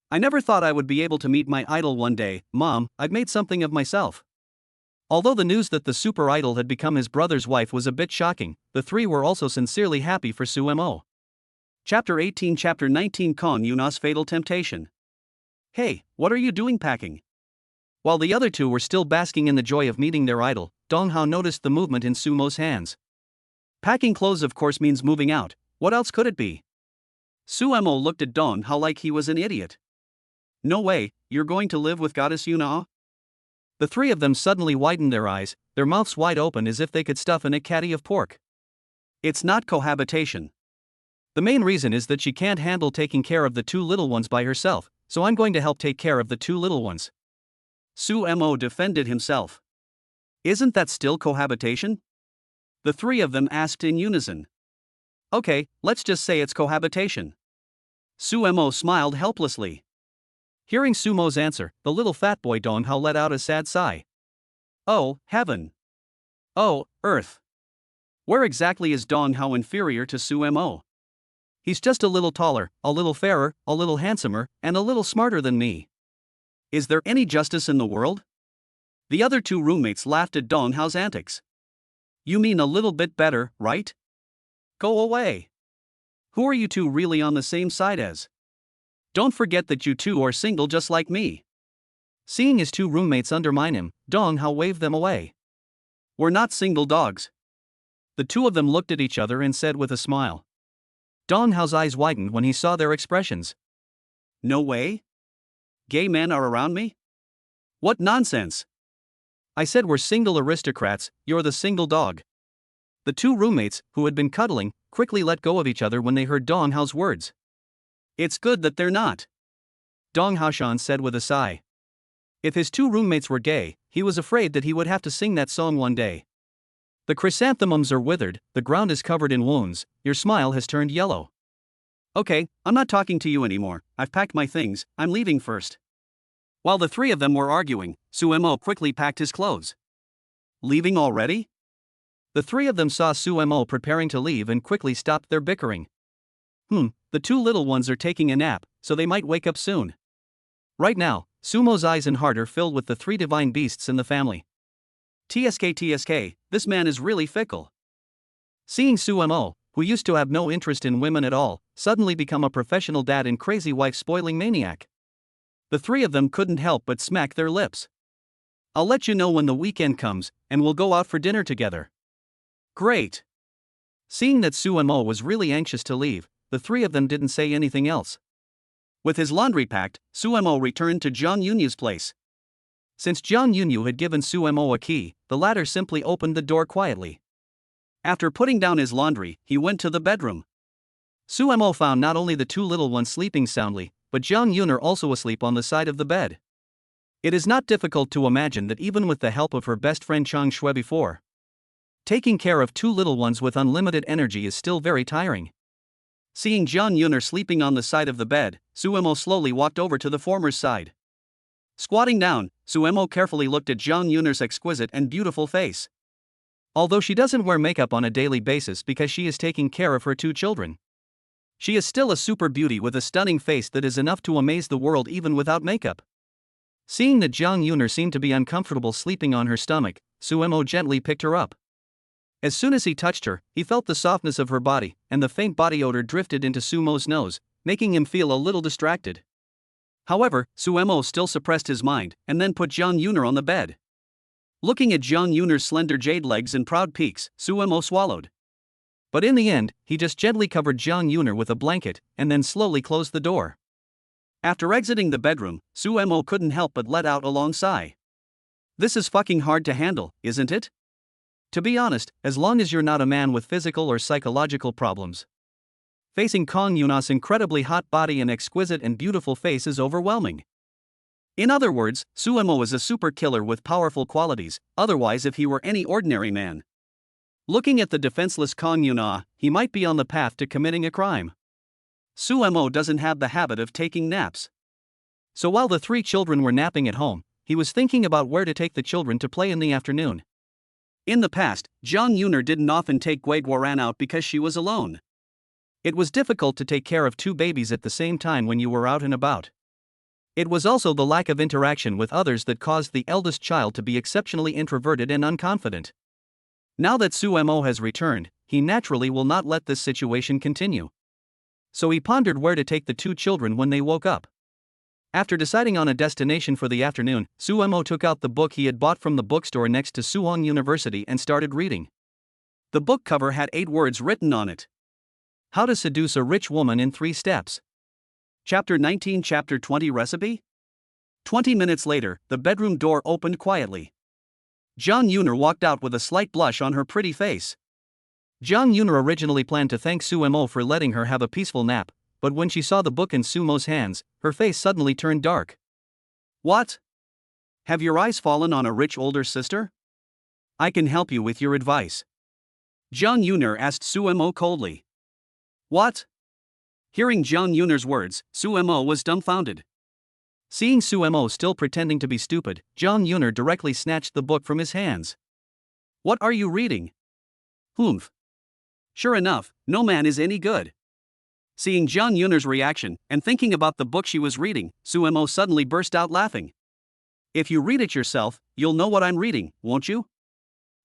I never thought I would be able to meet my idol one day, Mom, I've made something of myself. Although the news that the super idol had become his brother's wife was a bit shocking, the three were also sincerely happy for Suemo. Chapter 18 Chapter 19 Kong Yuna's Fatal Temptation. Hey, what are you doing packing? While the other two were still basking in the joy of meeting their idol, Dong Hao noticed the movement in Sumo's hands. Packing clothes of course means moving out, what else could it be? Suemo looked at Dong Hao like he was an idiot. No way, you're going to live with Goddess Yuna? The three of them suddenly widened their eyes, their mouths wide open as if they could stuff in a caddy of pork. It's not cohabitation. The main reason is that she can't handle taking care of the two little ones by herself, so I'm going to help take care of the two little ones. Suemo defended himself. Isn't that still cohabitation? The three of them asked in unison. Okay, let's just say it's cohabitation. Suemo smiled helplessly. Hearing Sumo's answer, the little fat boy Dong Hao let out a sad sigh. Oh, heaven. Oh, earth. Where exactly is Dong Hao inferior to Suemo? He's just a little taller, a little fairer, a little handsomer, and a little smarter than me. Is there any justice in the world? The other two roommates laughed at Dong Hao's antics. You mean a little bit better, right? Go away. Who are you two really on the same side as? Don't forget that you two are single just like me. Seeing his two roommates undermine him, Dong Hao waved them away. We're not single dogs. The two of them looked at each other and said with a smile. Dong Hao's eyes widened when he saw their expressions. No way? Gay men are around me? What nonsense! I said we're single aristocrats, you're the single dog. The two roommates, who had been cuddling, quickly let go of each other when they heard Dong Hao's words. It's good that they're not. Dong Haoshan said with a sigh. If his two roommates were gay, he was afraid that he would have to sing that song one day. The chrysanthemums are withered, the ground is covered in wounds, your smile has turned yellow. Okay, I'm not talking to you anymore, I've packed my things, I'm leaving first. While the three of them were arguing, Suemo quickly packed his clothes. Leaving already? The three of them saw Suemo preparing to leave and quickly stopped their bickering. The two little ones are taking a nap, so they might wake up soon. Right now, Sumo's eyes and heart are filled with the three divine beasts in the family. TSK, this man is really fickle. Seeing Suemo, who used to have no interest in women at all, suddenly become a professional dad and crazy wife-spoiling maniac. The three of them couldn't help but smack their lips. I'll let you know when the weekend comes, and we'll go out for dinner together. Great. Seeing that Suemo was really anxious to leave, the three of them didn't say anything else. With his laundry packed, Suemo returned to Jiang Yuner's place. Since Jiang Yuner had given Suemo a key, the latter simply opened the door quietly. After putting down his laundry, he went to the bedroom. Suemo found not only the two little ones sleeping soundly, but Jang Yuner also asleep on the side of the bed. It is not difficult to imagine that even with the help of her best friend Chang Shui before, taking care of two little ones with unlimited energy is still very tiring. Seeing Jang Yuner sleeping on the side of the bed, Suemo slowly walked over to the former's side. Squatting down, Suemo carefully looked at Jang Yuner's exquisite and beautiful face. Although she doesn't wear makeup on a daily basis because she is taking care of her 2 children. She is still a super beauty with a stunning face that is enough to amaze the world even without makeup. Seeing that Jiang Yuner seemed to be uncomfortable sleeping on her stomach, Suemo gently picked her up. As soon as he touched her, he felt the softness of her body, and the faint body odor drifted into Sumo's nose, making him feel a little distracted. However, Suemo still suppressed his mind, and then put Jiang Yuner on the bed. Looking at Jiang Yuner's slender jade legs and proud peaks, Suemo swallowed. But in the end, he just gently covered Jiang Yuner with a blanket, and then slowly closed the door. After exiting the bedroom, Suemo couldn't help but let out a long sigh. This is fucking hard to handle, isn't it? To be honest, as long as you're not a man with physical or psychological problems. Facing Kang Yuna's incredibly hot body and exquisite and beautiful face is overwhelming. In other words, Suemo is a super killer with powerful qualities, otherwise if he were any ordinary man. Looking at the defenseless Kang Yuna, he might be on the path to committing a crime. Suemo doesn't have the habit of taking naps. So while the 3 children were napping at home, he was thinking about where to take the children to play in the afternoon. In the past, Jang Yuner didn't often take Gui Guoran out because she was alone. It was difficult to take care of 2 babies at the same time when you were out and about. It was also the lack of interaction with others that caused the eldest child to be exceptionally introverted and unconfident. Now that Suemo has returned, he naturally will not let this situation continue. So he pondered where to take the 2 children when they woke up. After deciding on a destination for the afternoon, Suemo took out the book he had bought from the bookstore next to Suwon University and started reading. The book cover had 8 words written on it. How to Seduce a Rich Woman in 3 Steps. Chapter 19, Chapter 20 Recipe? 20 minutes later, the bedroom door opened quietly. Jang Yuner walked out with a slight blush on her pretty face. Jang Yuner originally planned to thank Suemo for letting her have a peaceful nap, but when she saw the book in Sumo's hands, her face suddenly turned dark. What? Have your eyes fallen on a rich older sister? I can help you with your advice. Jang Yuner asked Suemo coldly. What? Hearing Jang Yuner's words, Suemo was dumbfounded. Seeing Suemo still pretending to be stupid, Jang Yuner directly snatched the book from his hands. What are you reading? Humph. Sure enough, no man is any good. Seeing Jang Yuner's reaction, and thinking about the book she was reading, Suemo suddenly burst out laughing. If you read it yourself, you'll know what I'm reading, won't you?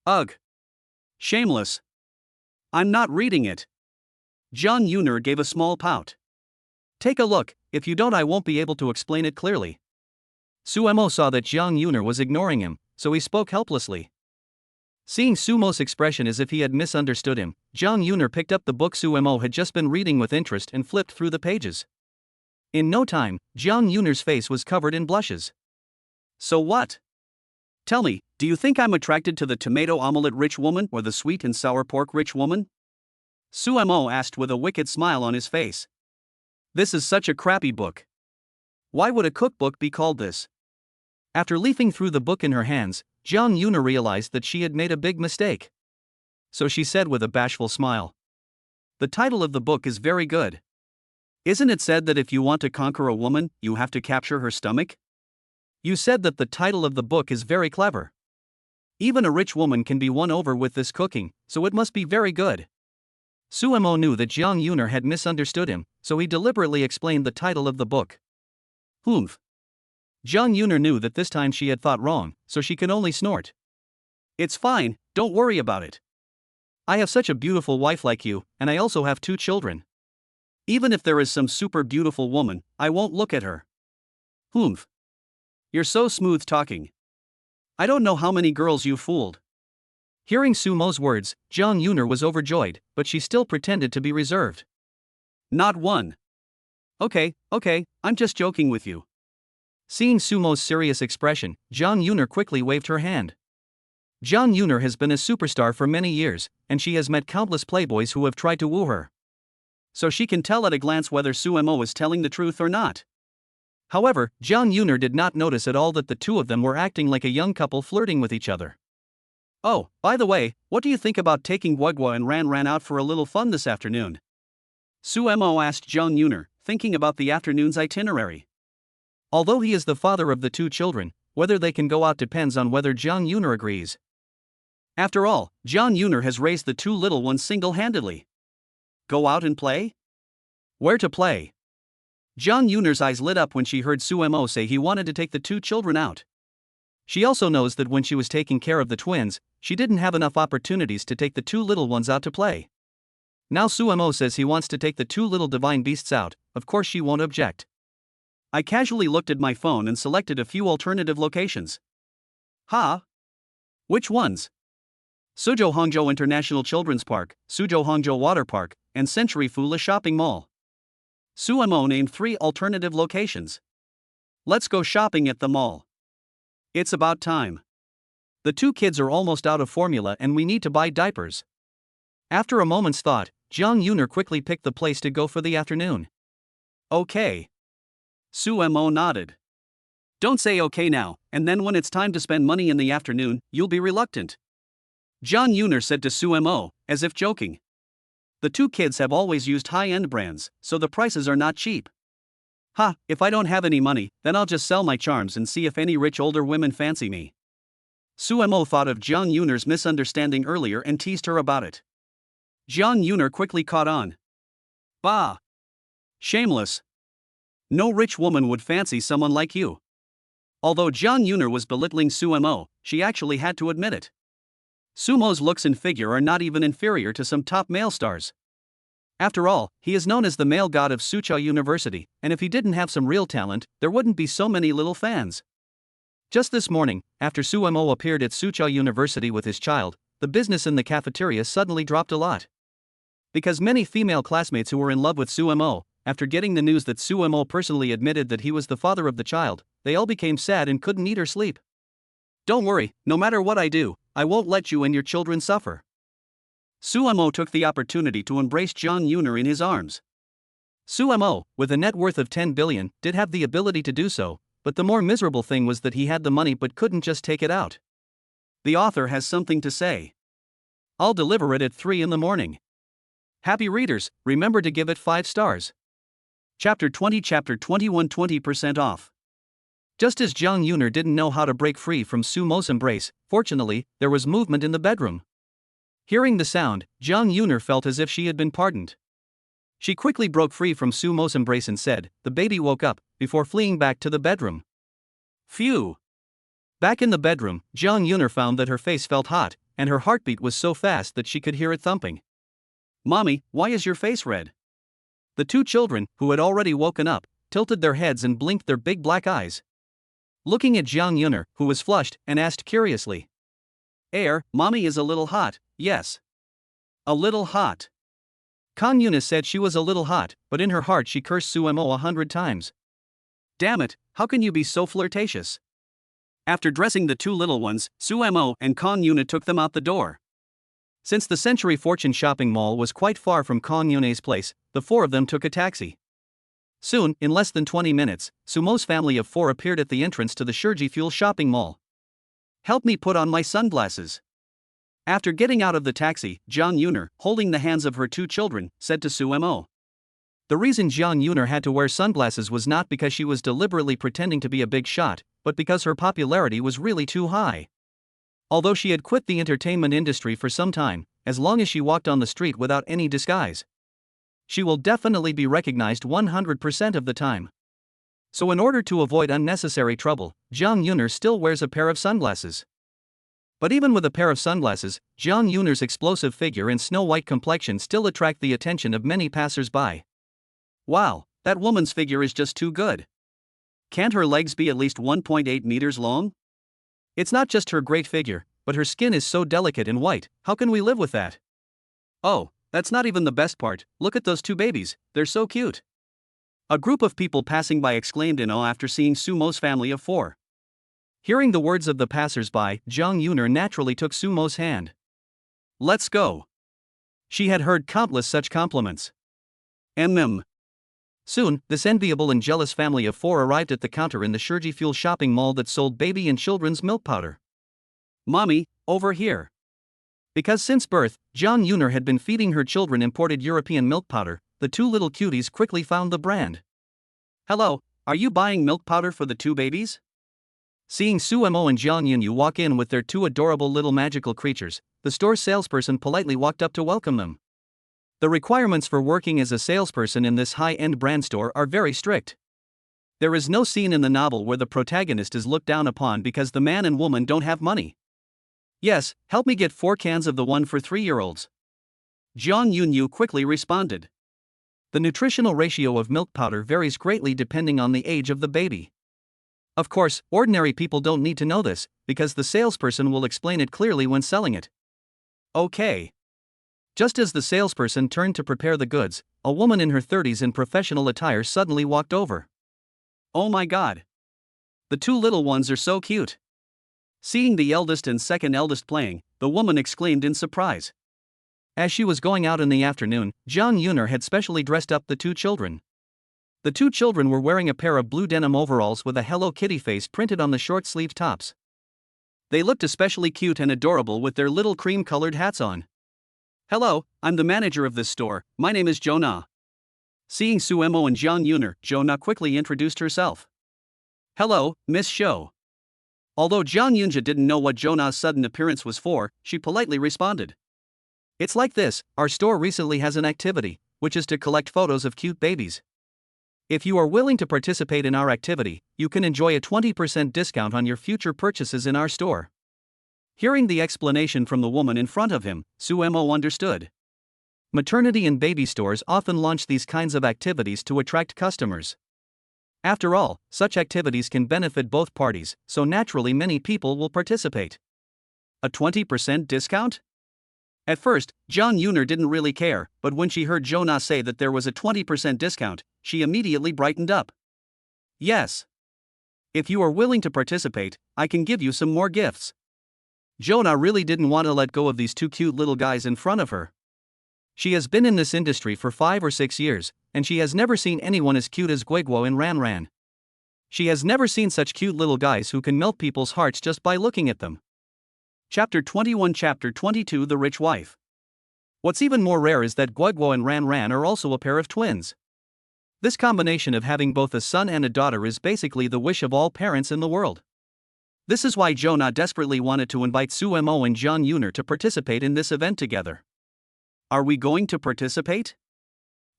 Ugh. Shameless. I'm not reading it. Jang Yuner gave a small pout. Take a look, if you don't I won't be able to explain it clearly. Suemo saw that Jang Yuner was ignoring him, so he spoke helplessly. Seeing Sumo's expression as if he had misunderstood him, Jang Yuner picked up the book Suemo had just been reading with interest and flipped through the pages. In no time, Jang Yuner's face was covered in blushes. So what? Tell me, do you think I'm attracted to the tomato omelette rich woman or the sweet and sour pork rich woman? Suemo asked with a wicked smile on his face. This is such a crappy book. Why would a cookbook be called this? After leafing through the book in her hands, Jang Yuner realized that she had made a big mistake. So she said with a bashful smile. The title of the book is very good. Isn't it said that if you want to conquer a woman, you have to capture her stomach? You said that the title of the book is very clever. Even a rich woman can be won over with this cooking, so it must be very good. Suemo knew that Jang Yuner had misunderstood him, so he deliberately explained the title of the book. Humph. Jang Yuner knew that this time she had thought wrong, so she could only snort. It's fine, don't worry about it. I have such a beautiful wife like you, and I also have 2 children. Even if there is some super beautiful woman, I won't look at her. Humph. You're so smooth talking. I don't know how many girls you fooled. Hearing Sumo's words, Jang Yuner was overjoyed, but she still pretended to be reserved. Not one. Okay, I'm just joking with you. Seeing Sumo's serious expression, Jang Yuner quickly waved her hand. Jang Yuner has been a superstar for many years, and she has met countless playboys who have tried to woo her. So she can tell at a glance whether Suemo is telling the truth or not. However, Jang Yuner did not notice at all that the 2 of them were acting like a young couple flirting with each other. Oh, by the way, what do you think about taking Guogua and Ran out for a little fun this afternoon? Suemo asked Jang Yuner, thinking about the afternoon's itinerary. Although he is the father of the 2 children, whether they can go out depends on whether Jang Yuner agrees. After all, Jiang Yuner has raised the two little ones single-handedly. Go out and play? Where to play? Jiang Yuner's eyes lit up when she heard Sumo say he wanted to take the two children out. She also knows that when she was taking care of the twins, she didn't have enough opportunities to take the two little ones out to play. Now Sumo says he wants to take the two little divine beasts out, of course she won't object. I casually looked at my phone and selected a few alternative locations. Which ones? Suzhou Hangzhou International Children's Park, Suzhou Hangzhou Water Park, and Century Fula Shopping Mall. Sumo named 3 alternative locations. Let's go shopping at the mall. It's about time. The two kids are almost out of formula and we need to buy diapers. After a moment's thought, Jang Yuner quickly picked the place to go for the afternoon. Okay. Sumo nodded. Don't say okay now, and then when it's time to spend money in the afternoon, you'll be reluctant. Jang Yuner said to Sumo, as if joking. The two kids have always used high-end brands, so the prices are not cheap. If I don't have any money, then I'll just sell my charms and see if any rich older women fancy me. Sumo thought of Jang Yuner's misunderstanding earlier and teased her about it. Jang Yuner quickly caught on. Bah! Shameless. No rich woman would fancy someone like you. Although Jang Yuner was belittling Sumo, she actually had to admit it. Sumo's looks and figure are not even inferior to some top male stars. After all, he is known as the male god of Suzhou University, and if he didn't have some real talent, there wouldn't be so many little fans. Just this morning, after Sumo appeared at Suzhou University with his child, the business in the cafeteria suddenly dropped a lot. Because many female classmates who were in love with Sumo, after getting the news that Sumo personally admitted that he was the father of the child, they all became sad and couldn't eat or sleep. Don't worry, no matter what I do, I won't let you and your children suffer. Sumo took the opportunity to embrace Jang Yuner in his arms. Sumo, with a net worth of 10 billion, did have the ability to do so, but the more miserable thing was that he had the money but couldn't just take it out. The author has something to say. I'll deliver it at 3 in the morning. Happy readers, remember to give it 5 stars. Chapter 20, Chapter 21, 20% off. Just as Jang Yuner didn't know how to break free from Sumo's embrace, fortunately, there was movement in the bedroom. Hearing the sound, Jang Yuner felt as if she had been pardoned. She quickly broke free from Sumo's embrace and said, "The baby woke up," before fleeing back to the bedroom. Phew! Back in the bedroom, Jang Yuner found that her face felt hot, and her heartbeat was so fast that she could hear it thumping. Mommy, why is your face red? The two children, who had already woken up, tilted their heads and blinked their big black eyes. Looking at Jang Yuner, who was flushed, and asked curiously. Mommy is a little hot, yes. A little hot. Kan Yunis said she was a little hot, but in her heart she cursed Sumo 100 times. Damn it, how can you be so flirtatious? After dressing the two little ones, Sumo and Kan Yuner took them out the door. Since the Century Fortune shopping mall was quite far from Kan Yuner's place, the 4 of them took a taxi. Soon, in less than 20 minutes, Sumo's family of 4 appeared at the entrance to the Shiji Fuel shopping mall. Help me put on my sunglasses. After getting out of the taxi, Jang Yuner, holding the hands of her two children, said to Sumo. The reason Jang Yuner had to wear sunglasses was not because she was deliberately pretending to be a big shot, but because her popularity was really too high. Although she had quit the entertainment industry for some time, as long as she walked on the street without any disguise, she will definitely be recognized 100% of the time. So in order to avoid unnecessary trouble, Jang Yuner still wears a pair of sunglasses. But even with a pair of sunglasses, Jang Yuner's explosive figure and snow-white complexion still attract the attention of many passers-by. Wow, that woman's figure is just too good. Can't her legs be at least 1.8 meters long? It's not just her great figure, but her skin is so delicate and white, how can we live with that? Oh, that's not even the best part, look at those two babies, they're so cute. A group of people passing by exclaimed in awe after seeing Sumo's family of 4. Hearing the words of the passers-by, Jang Yuner naturally took Sumo's hand. Let's go. She had heard countless such compliments. Soon, this enviable and jealous family of 4 arrived at the counter in the Shiji Fuel shopping mall that sold baby and children's milk powder. Mommy, over here. Because since birth, Jang Yuner had been feeding her children imported European milk powder, the two little cuties quickly found the brand. Hello, are you buying milk powder for the two babies? Seeing Sumo and Jiang Yuner walk in with their two adorable little magical creatures, the store salesperson politely walked up to welcome them. The requirements for working as a salesperson in this high-end brand store are very strict. There is no scene in the novel where the protagonist is looked down upon because the man and woman don't have money. Yes, help me get 4 cans of the one for 3-year-olds. Jiang Yuner quickly responded. The nutritional ratio of milk powder varies greatly depending on the age of the baby. Of course, ordinary people don't need to know this, because the salesperson will explain it clearly when selling it. Okay. Just as the salesperson turned to prepare the goods, a woman in her 30s in professional attire suddenly walked over. Oh my god. The two little ones are so cute. Seeing the eldest and second eldest playing, the woman exclaimed in surprise. As she was going out in the afternoon, Jang Yuner had specially dressed up the two children. The two children were wearing a pair of blue denim overalls with a Hello Kitty face printed on the short-sleeved tops. They looked especially cute and adorable with their little cream-colored hats on. Hello, I'm the manager of this store, my name is Jonah. Seeing Sumo and Jiang Yuner, Jonah quickly introduced herself. Hello, Miss Shou. Although Jiang Yuner didn't know what Jonah's sudden appearance was for, she politely responded. It's like this, our store recently has an activity, which is to collect photos of cute babies. If you are willing to participate in our activity, you can enjoy a 20% discount on your future purchases in our store. Hearing the explanation from the woman in front of him, Sumo understood. Maternity and baby stores often launch these kinds of activities to attract customers. After all, such activities can benefit both parties, so naturally many people will participate. A 20% discount? At first, Jiang Yuner didn't really care, but when she heard Jonah say that there was a 20% discount, she immediately brightened up. Yes. If you are willing to participate, I can give you some more gifts. Jonah really didn't want to let go of these two cute little guys in front of her. She has been in this industry for 5 or 6 years, and she has never seen anyone as cute as Guiguo and Ranran. She has never seen such cute little guys who can melt people's hearts just by looking at them. Chapter 21 Chapter 22 The Rich Wife. What's even more rare is that Guiguo and Ranran are also a pair of twins. This combination of having both a son and a daughter is basically the wish of all parents in the world. This is why Jonah desperately wanted to invite Sumo and Jiang Yuner to participate in this event together. Are we going to participate?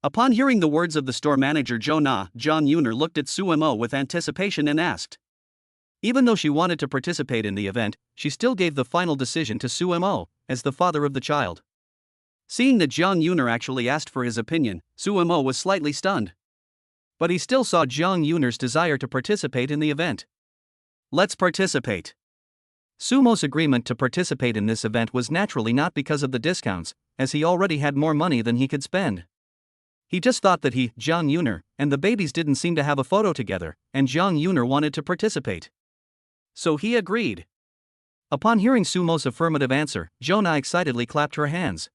Upon hearing the words of the store manager Jiang Yuner looked at Sumo with anticipation and asked. Even though she wanted to participate in the event, she still gave the final decision to Sumo, as the father of the child. Seeing that Jiang Yuner actually asked for his opinion, Sumo was slightly stunned. But he still saw Jiang Yuner's desire to participate in the event. Let's participate. Sumo's agreement to participate in this event was naturally not because of the discounts, as he already had more money than he could spend. He just thought that he, Jiang Yuner, and the babies didn't seem to have a photo together, and Jiang Yuner wanted to participate. So he agreed. Upon hearing Sumo's affirmative answer, Jonah excitedly clapped her hands.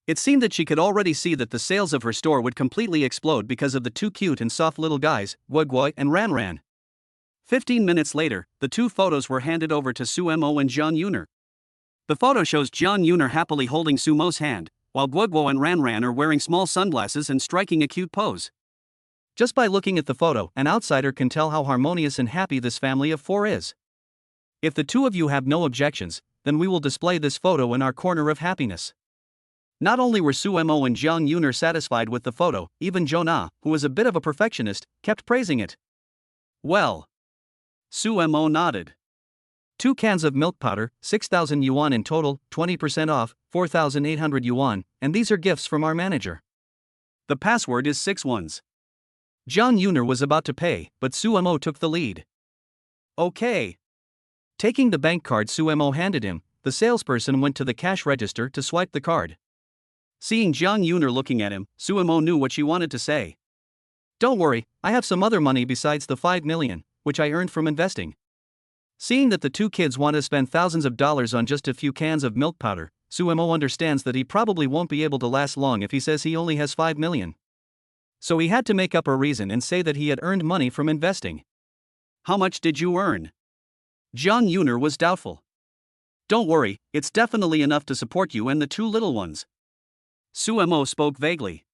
It seemed that she could already see that the sales of her store would completely explode because of the two cute and soft little guys, Guiguo and Ranran. 15 minutes later, the two photos were handed over to Sumo and Jiang Yuner. The photo shows Jiang Yuner happily holding Sumo's hand, while Guiguo and Ranran are wearing small sunglasses and striking a cute pose. Just by looking at the photo, an outsider can tell how harmonious and happy this family of 4 is. If the two of you have no objections, then we will display this photo in our corner of happiness. Not only were Sumo and Jiang Yuner satisfied with the photo, even Jonah, who was a bit of a perfectionist, kept praising it. Well. Sumo nodded. 2 cans of milk powder, 6,000 yuan in total, 20% off, 4,800 yuan, and these are gifts from our manager. The password is 6 ones. Jang Yuner was about to pay, but Sumo took the lead. Okay. Taking the bank card Sumo handed him, the salesperson went to the cash register to swipe the card. Seeing Jiang Yuner looking at him, Sumo knew what she wanted to say. Don't worry, I have some other money besides the 5 million, which I earned from investing. Seeing that the two kids want to spend thousands of dollars on just a few cans of milk powder, Sumo understands that he probably won't be able to last long if he says he only has 5 million. So he had to make up a reason and say that he had earned money from investing. How much did you earn? Jiang Yuner was doubtful. Don't worry, it's definitely enough to support you and the 2 little ones. Sumo spoke vaguely.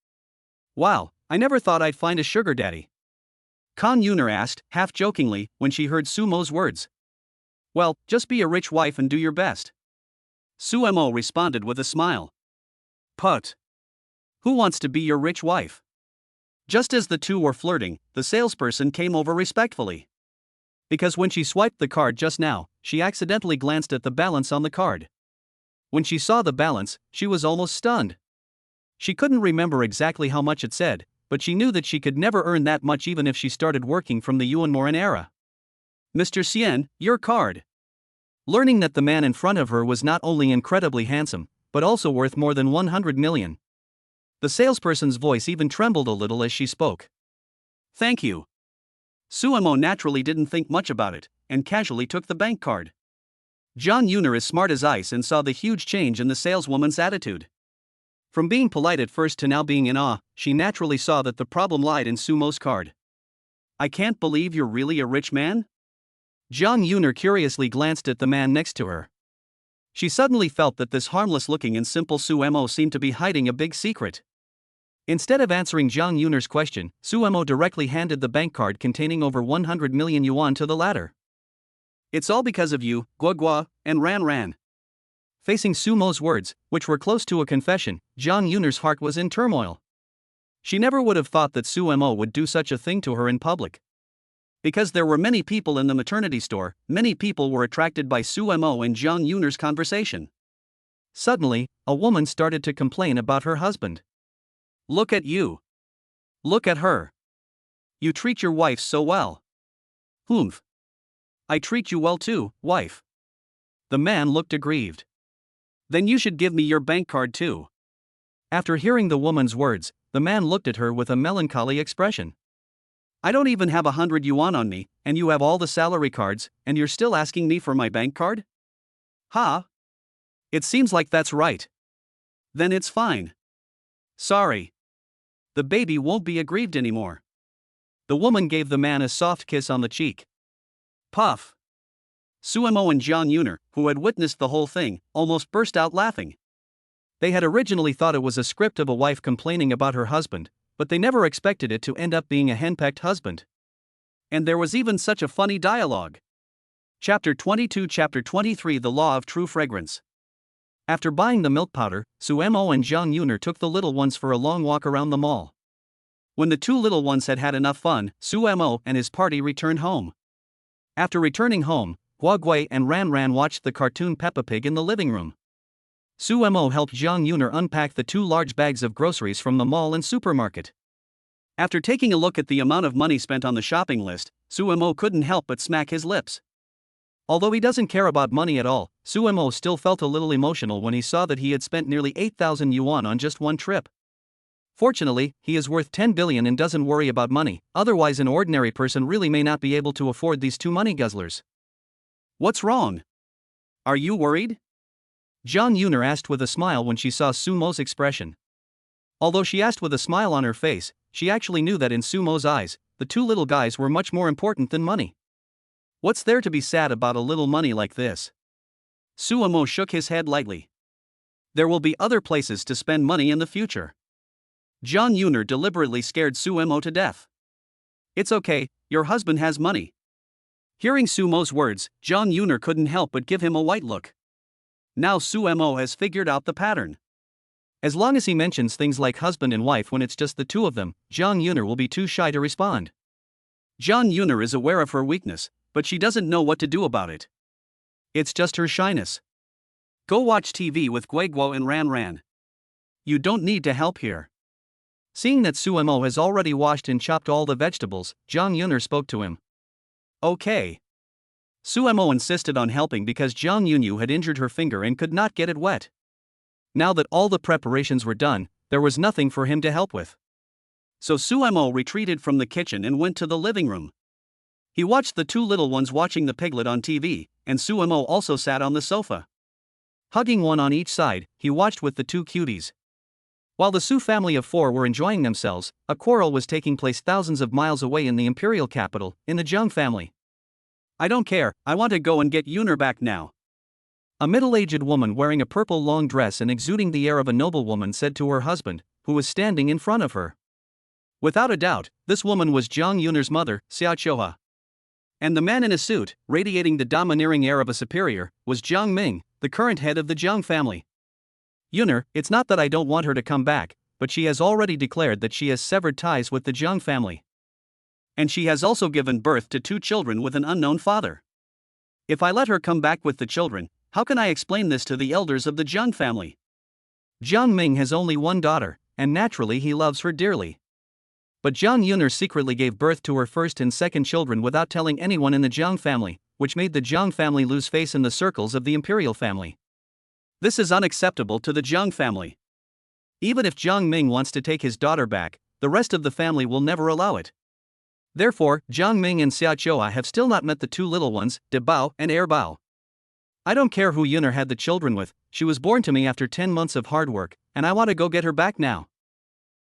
Wow, I never thought I'd find a sugar daddy. Yuner asked, half jokingly, when she heard Sumo's words. Well, just be a rich wife and do your best. Sumo responded with a smile. Put. Who wants to be your rich wife? Just as the two were flirting, the salesperson came over respectfully. Because when she swiped the card just now, she accidentally glanced at the balance on the card. When she saw the balance, she was almost stunned. She couldn't remember exactly how much it said, but she knew that she could never earn that much even if she started working from the Yuan era. Mr. Xian, your card. Learning that the man in front of her was not only incredibly handsome, but also worth more than 100 million. The salesperson's voice even trembled a little as she spoke. Thank you. Sumo naturally didn't think much about it, and casually took the bank card. Jiang Yuner is smart as ice and saw the huge change in the saleswoman's attitude. From being polite at first to now being in awe, she naturally saw that the problem lied in Sumo's card. I can't believe you're really a rich man? Jang Yuner curiously glanced at the man next to her. She suddenly felt that this harmless-looking and simple Sumo seemed to be hiding a big secret. Instead of answering Jiang Yuner's question, Sumo directly handed the bank card containing over 100 million yuan to the latter. It's all because of you, Guo and Ran. Facing Sumo's words, which were close to a confession, Jiang Yuner's heart was in turmoil. She never would have thought that Sumo would do such a thing to her in public. Because there were many people in the maternity store, many people were attracted by Sumo and Jiang Yuner's conversation. Suddenly, a woman started to complain about her husband. Look at you. Look at her. You treat your wife so well. Humph. I treat you well too, wife. The man looked aggrieved. Then you should give me your bank card too. After hearing the woman's words, the man looked at her with a melancholy expression. I don't even have 100 yuan on me, and you have all the salary cards, and you're still asking me for my bank card? Ha! It seems like that's right. Then it's fine. Sorry. The baby won't be aggrieved anymore. The woman gave the man a soft kiss on the cheek. Puff. Sumo and Jiang Yuner, who had witnessed the whole thing, almost burst out laughing. They had originally thought it was a script of a wife complaining about her husband, but they never expected it to end up being a henpecked husband. And there was even such a funny dialogue. Chapter 22 Chapter 23 The Law of True Fragrance. After buying the milk powder, Sumo and Jang Yuner took the little ones for a long walk around the mall. When the two little ones had had enough fun, Sumo and his party returned home. After returning home, Guo and Ran watched the cartoon Peppa Pig in the living room. Sumo helped Jiang Yuner unpack the 2 large bags of groceries from the mall and supermarket. After taking a look at the amount of money spent on the shopping list, Sumo couldn't help but smack his lips. Although he doesn't care about money at all, Sumo still felt a little emotional when he saw that he had spent nearly 8,000 yuan on just one trip. Fortunately, he is worth 10 billion and doesn't worry about money, otherwise an ordinary person really may not be able to afford these 2 money guzzlers. What's wrong? Are you worried? Jiang Yuner asked with a smile when she saw Sumo's expression. Although she asked with a smile on her face, she actually knew that in Sumo's eyes, the 2 little guys were much more important than money. What's there to be sad about a little money like this? Sumo shook his head lightly. There will be other places to spend money in the future. Jang Yuner deliberately scared Sumo to death. It's okay, your husband has money. Hearing Sumo's words, Jang Yuner couldn't help but give him a white look. Now Sumo has figured out the pattern. As long as he mentions things like husband and wife when it's just the 2 of them, Jang Yuner will be too shy to respond. Jang Yuner is aware of her weakness, but she doesn't know what to do about it. It's just her shyness. Go watch TV with Guo and Ran. You don't need to help here. Seeing that Sumo has already washed and chopped all the vegetables, Jang Yuner spoke to him. Okay. Sumo insisted on helping because Jiang Yuner had injured her finger and could not get it wet. Now that all the preparations were done, there was nothing for him to help with. So Sumo retreated from the kitchen and went to the living room. He watched the 2 little ones watching the piglet on TV, and Sumo also sat on the sofa. Hugging one on each side, he watched with the 2 cuties. While the Su family of 4 were enjoying themselves, a quarrel was taking place thousands of miles away in the imperial capital, in the Jang family. I don't care, I want to go and get Yuner back now. A middle-aged woman wearing a purple long dress and exuding the air of a noblewoman said to her husband, who was standing in front of her. Without a doubt, this woman was Jiang Yuner's mother, Xiaochoa. And the man in a suit, radiating the domineering air of a superior, was Jiang Ming, the current head of the Jiang family. Yuner, it's not that I don't want her to come back, but she has already declared that she has severed ties with the Jiang family. And she has also given birth to 2 children with an unknown father. If I let her come back with the children, how can I explain this to the elders of the Jiang family? Jiang Ming has only one daughter, and naturally he loves her dearly. But Jang Yuner secretly gave birth to her first and second children without telling anyone in the Jiang family, which made the Jiang family lose face in the circles of the imperial family. This is unacceptable to the Jiang family. Even if Jiang Ming wants to take his daughter back, the rest of the family will never allow it. Therefore, Jiang Ming and Xia Choa have still not met the 2 little ones, De Bao and Er Bao. I don't care who Yuner had the children with, she was born to me after 10 months of hard work, and I want to go get her back now.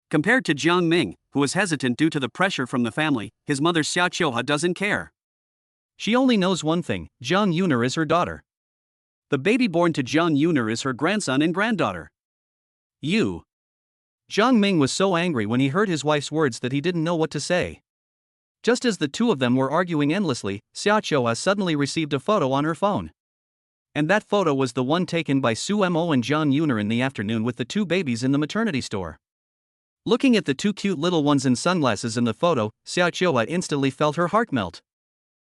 Compared to Jiang Ming, who was hesitant due to the pressure from the family, his mother Xia Choa doesn't care. She only knows one thing: Jang Yuner is her daughter. The baby born to Jang Yuner is her grandson and granddaughter. Jiang Ming was so angry when he heard his wife's words that he didn't know what to say. Just as the 2 of them were arguing endlessly, Xia Choa suddenly received a photo on her phone. And that photo was the one taken by Su Mo and Jang Yuner in the afternoon with the 2 babies in the maternity store. Looking at the 2 cute little ones in sunglasses in the photo, Xia Choa instantly felt her heart melt.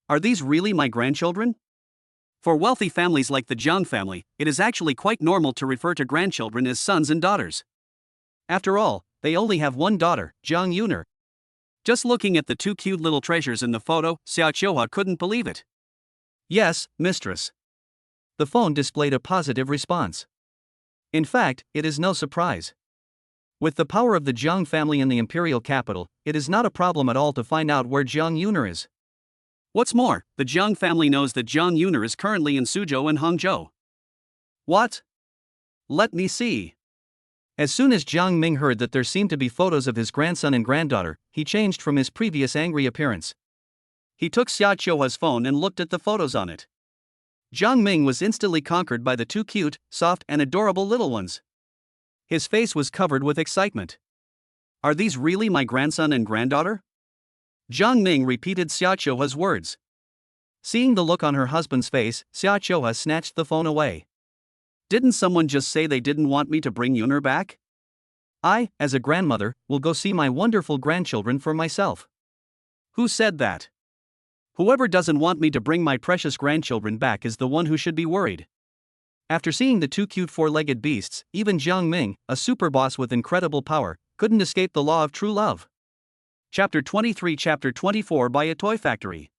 Are these really my grandchildren? For wealthy families like the Jiang family, it is actually quite normal to refer to grandchildren as sons and daughters. After all, they only have one daughter, Jang Yuner. Just looking at the 2 cute little treasures in the photo, Xia Choa couldn't believe it. Yes, mistress. The phone displayed a positive response. In fact, it is no surprise. With the power of the Jiang family in the imperial capital, it is not a problem at all to find out where Jang Yuner is. What's more, the Jiang family knows that Jang Yuner is currently in Suzhou and Hangzhou. What? Let me see. As soon as Jiang Ming heard that there seemed to be photos of his grandson and granddaughter, he changed from his previous angry appearance. He took Xia Choa's phone and looked at the photos on it. Jiang Ming was instantly conquered by the 2 cute, soft, and adorable little ones. His face was covered with excitement. Are these really my grandson and granddaughter? Jiang Ming repeated Xia Choa's words. Seeing the look on her husband's face, Xia Choa snatched the phone away. Didn't someone just say they didn't want me to bring Yuner back? I, as a grandmother, will go see my wonderful grandchildren for myself. Who said that? Whoever doesn't want me to bring my precious grandchildren back is the one who should be worried. After seeing the 2 cute 4-legged beasts, even Jiang Ming, a super boss with incredible power, couldn't escape the law of true love. Chapter 23, Chapter 24 by a Toy Factory.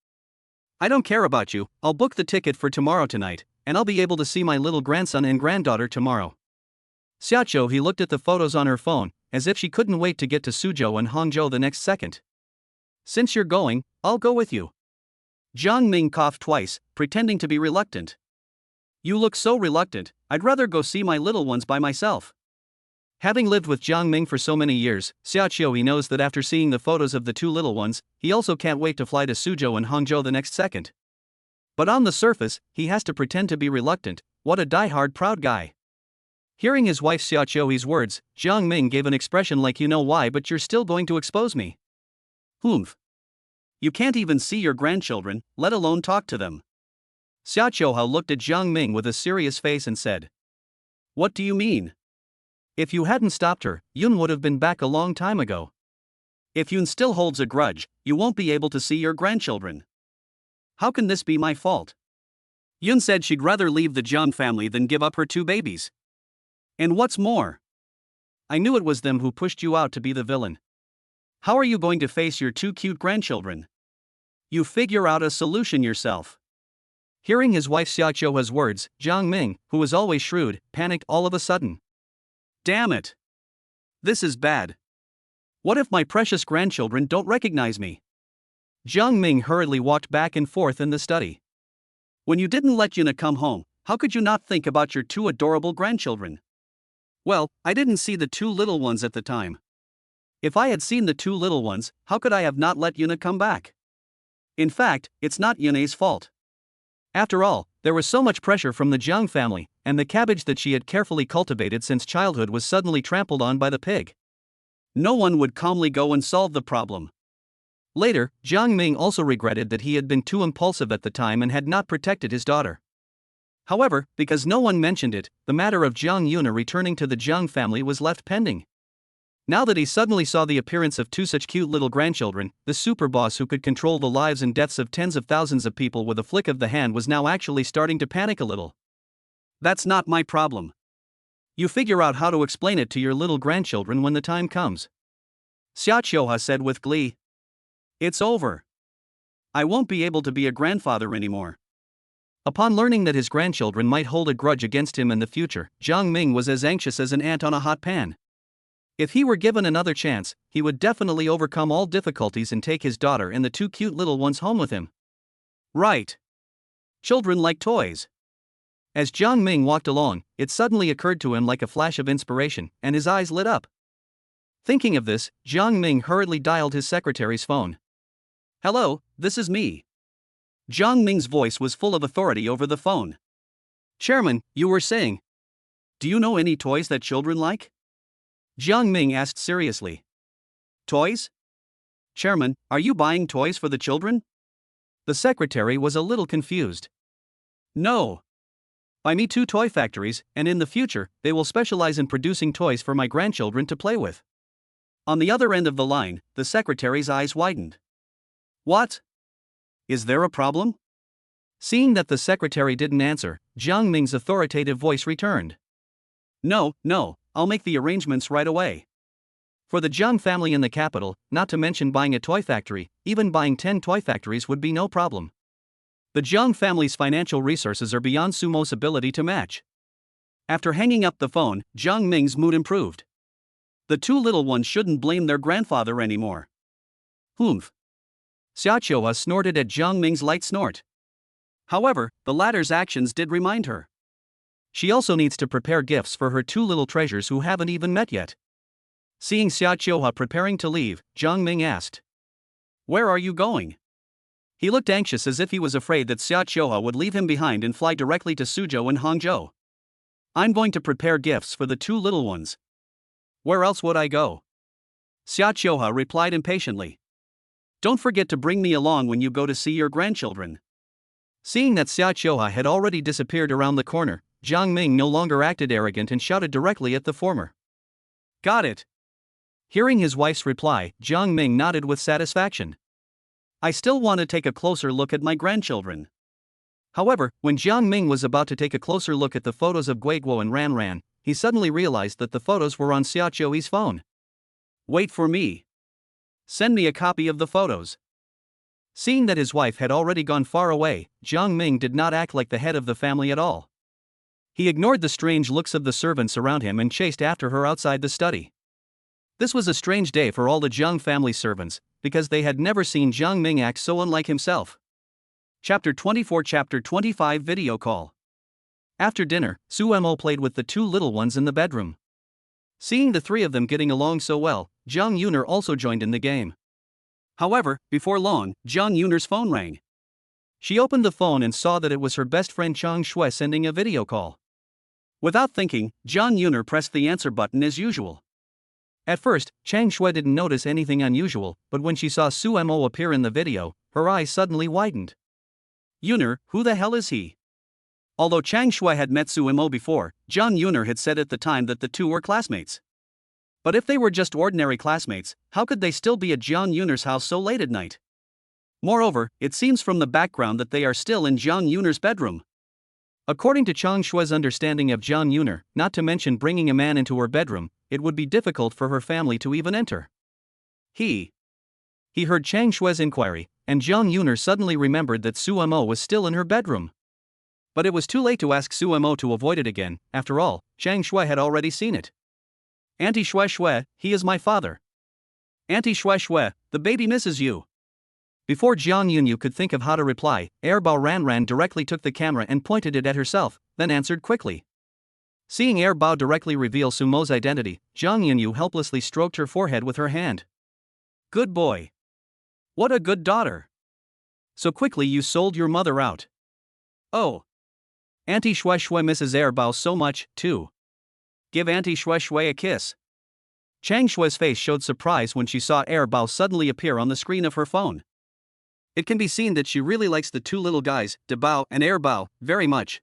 I don't care about you, I'll book the ticket for tomorrow tonight, and I'll be able to see my little grandson and granddaughter tomorrow. Xia Choa he looked at the photos on her phone, as if she couldn't wait to get to Suzhou and Hangzhou the next second. Since you're going, I'll go with you. Jiang Ming coughed twice, pretending to be reluctant. You look so reluctant, I'd rather go see my little ones by myself. Having lived with Jiang Ming for so many years, Xia Choa knows that after seeing the photos of the 2 little ones, he also can't wait to fly to Suzhou and Hangzhou the next second. But on the surface, he has to pretend to be reluctant. What a die-hard proud guy. Hearing his wife Xia Choa's words, Jiang Ming gave an expression like, you know why, but you're still going to expose me. Humph. You can't even see your grandchildren, let alone talk to them. Xia Choa looked at Jiang Ming with a serious face and said. What do you mean? If you hadn't stopped her, Yun would have been back a long time ago. If Yun still holds a grudge, you won't be able to see your grandchildren. How can this be my fault? Yun said she'd rather leave the Jiang family than give up her 2 babies. And what's more? I knew it was them who pushed you out to be the villain. How are you going to face your 2 cute grandchildren? You figure out a solution yourself. Hearing his wife Xia Choa's words, Jiang Ming, who was always shrewd, panicked all of a sudden. Damn it! This is bad. What if my precious grandchildren don't recognize me? Jiang Ming hurriedly walked back and forth in the study. When you didn't let Yuna come home, how could you not think about your 2 adorable grandchildren? Well, I didn't see the 2 little ones at the time. If I had seen the 2 little ones, how could I have not let Yuna come back? In fact, it's not Yuna's fault. After all, there was so much pressure from the Jiang family, and the cabbage that she had carefully cultivated since childhood was suddenly trampled on by the pig. No one would calmly go and solve the problem. Later, Jiang Ming also regretted that he had been too impulsive at the time and had not protected his daughter. However, because no one mentioned it, the matter of Jiang Yuner returning to the Jiang family was left pending. Now that he suddenly saw the appearance of two such cute little grandchildren, the super boss who could control the lives and deaths of tens of thousands of people with a flick of the hand was now actually starting to panic a little. That's not my problem. You figure out how to explain it to your little grandchildren when the time comes. Xia Qiuhua said with glee. It's over. I won't be able to be a grandfather anymore. Upon learning that his grandchildren might hold a grudge against him in the future, Jiang Ming was as anxious as an ant on a hot pan. If he were given another chance, he would definitely overcome all difficulties and take his daughter and the two cute little ones home with him. Right. Children like toys. As Jiang Ming walked along, it suddenly occurred to him like a flash of inspiration, and his eyes lit up. Thinking of this, Jiang Ming hurriedly dialed his secretary's phone. Hello, this is me. Jiang Ming's voice was full of authority over the phone. Chairman, you were saying. Do you know any toys that children like? Jiang Ming asked seriously. Toys? Chairman, are you buying toys for the children? The secretary was a little confused. No. Buy me 2 toy factories, and in the future, they will specialize in producing toys for my grandchildren to play with. On the other end of the line, the secretary's eyes widened. What? Is there a problem? Seeing that the secretary didn't answer, Jiang Ming's authoritative voice returned. No, I'll make the arrangements right away. For the Jiang family in the capital, not to mention buying a toy factory, even buying 10 toy factories would be no problem. The Jiang family's financial resources are beyond Sumo's ability to match. After hanging up the phone, Jiang Ming's mood improved. The two little ones shouldn't blame their grandfather anymore. Humph. Xia Qiuhua snorted at Jiang Ming's light snort. However, the latter's actions did remind her. She also needs to prepare gifts for her two little treasures who haven't even met yet. Seeing Xia Qiuhua preparing to leave, Jiang Ming asked. Where are you going? He looked anxious as if he was afraid that Xia Qiuhua would leave him behind and fly directly to Suzhou and Hangzhou. I'm going to prepare gifts for the two little ones. Where else would I go? Xia Qiuhua replied impatiently. Don't forget to bring me along when you go to see your grandchildren. Seeing that Xia Qiuhua had already disappeared around the corner, Jiang Ming no longer acted arrogant and shouted directly at the former. Got it. Hearing his wife's reply, Jiang Ming nodded with satisfaction. I still want to take a closer look at my grandchildren. However, when Jiang Ming was about to take a closer look at the photos of Guiguo and Ranran, he suddenly realized that the photos were on Xia Qiuhua's phone. Wait for me. Send me a copy of the photos. Seeing that his wife had already gone far away, Jiang Ming did not act like the head of the family at all. He ignored the strange looks of the servants around him and chased after her outside the study. This was a strange day for all the Jiang family servants, because they had never seen Jiang Ming act so unlike himself. Chapter 24 Chapter 25 Video Call. After dinner, Su Mo played with the two little ones in the bedroom. Seeing the three of them getting along so well, Jang Yuner also joined in the game. However, before long, Jang Yuner's phone rang. She opened the phone and saw that it was her best friend Chang Shui sending a video call. Without thinking, Jang Yuner pressed the answer button as usual. At first, Chang Shui didn't notice anything unusual, but when she saw Su Mo appear in the video, her eyes suddenly widened. Yuner, who the hell is he? Although Chang Shui had met Su Mo before, Jang Yuner had said at the time that the two were classmates. But if they were just ordinary classmates, how could they still be at Jiang Yuner's house so late at night? Moreover, it seems from the background that they are still in Jiang Yuner's bedroom. According to Chang Shui's understanding of Jiang Yuner, not to mention bringing a man into her bedroom, it would be difficult for her family to even enter. He heard Chang Shui's inquiry, and Jiang Yuner suddenly remembered that Su Mo was still in her bedroom. But it was too late to ask Su Mo to avoid it again. After all, Chang Shui had already seen it. Auntie Shui Shui, he is my father. Auntie Shui Shui, the baby misses you. Before Jiang Yuner could think of how to reply, Erbao Ranran directly took the camera and pointed it at herself, then answered quickly. Seeing Erbao directly reveal Su Mo's identity, Jiang Yuner helplessly stroked her forehead with her hand. Good boy. What a good daughter. So quickly you sold your mother out. Oh. Auntie Shui Shui misses Erbao so much, too. Give Auntie Shui Shui a kiss. Chang Shue's face showed surprise when she saw Bao suddenly appear on the screen of her phone. It can be seen that she really likes the two little guys, Bao and Bao, very much.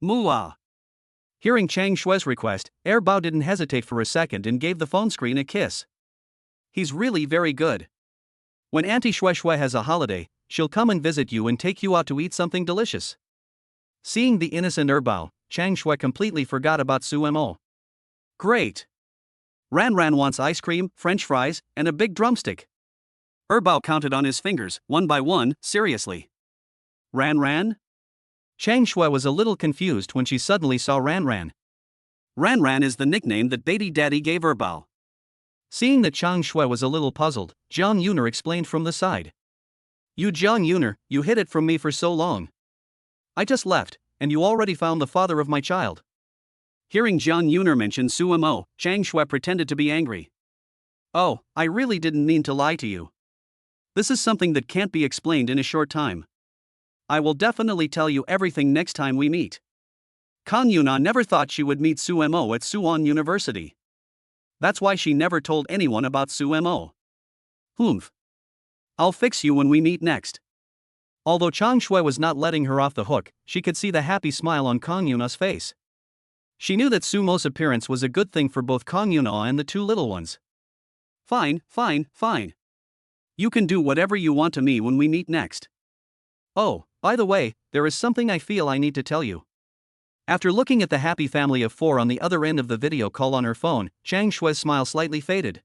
Mooah. Hearing Chang Shue's request, Bao didn't hesitate for a second and gave the phone screen a kiss. He's really very good. When Auntie Shue has a holiday, she'll come and visit you and take you out to eat something delicious. Seeing the innocent Bao, Chang Shui completely forgot about Sumo. Great. Ran wants ice cream, French fries, and a big drumstick. Bao counted on his fingers, one by one, seriously. Ran? Chang Shui was a little confused when she suddenly saw Ran. Ran is the nickname that Baby Daddy gave Bao. Seeing that Chang Shui was a little puzzled, Jiang Yuner explained from the side. You Jiang Yuner, you hid it from me for so long. I just left, and you already found the father of my child. Hearing Jiang Yuner mention Sumo, Chang Shui pretended to be angry. Oh, I really didn't mean to lie to you. This is something that can't be explained in a short time. I will definitely tell you everything next time we meet. Kang Yuna never thought she would meet Sumo at Suwon University. That's why she never told anyone about Sumo. Humph. I'll fix you when we meet next. Although Chang Shui was not letting her off the hook, she could see the happy smile on Kang Yuna's face. She knew that Sumo's appearance was a good thing for both Kang Yuna and the two little ones. Fine. You can do whatever you want to me when we meet next. Oh, by the way, there is something I feel I need to tell you. After looking at the happy family of four on the other end of the video call on her phone, Chang Shui's smile slightly faded.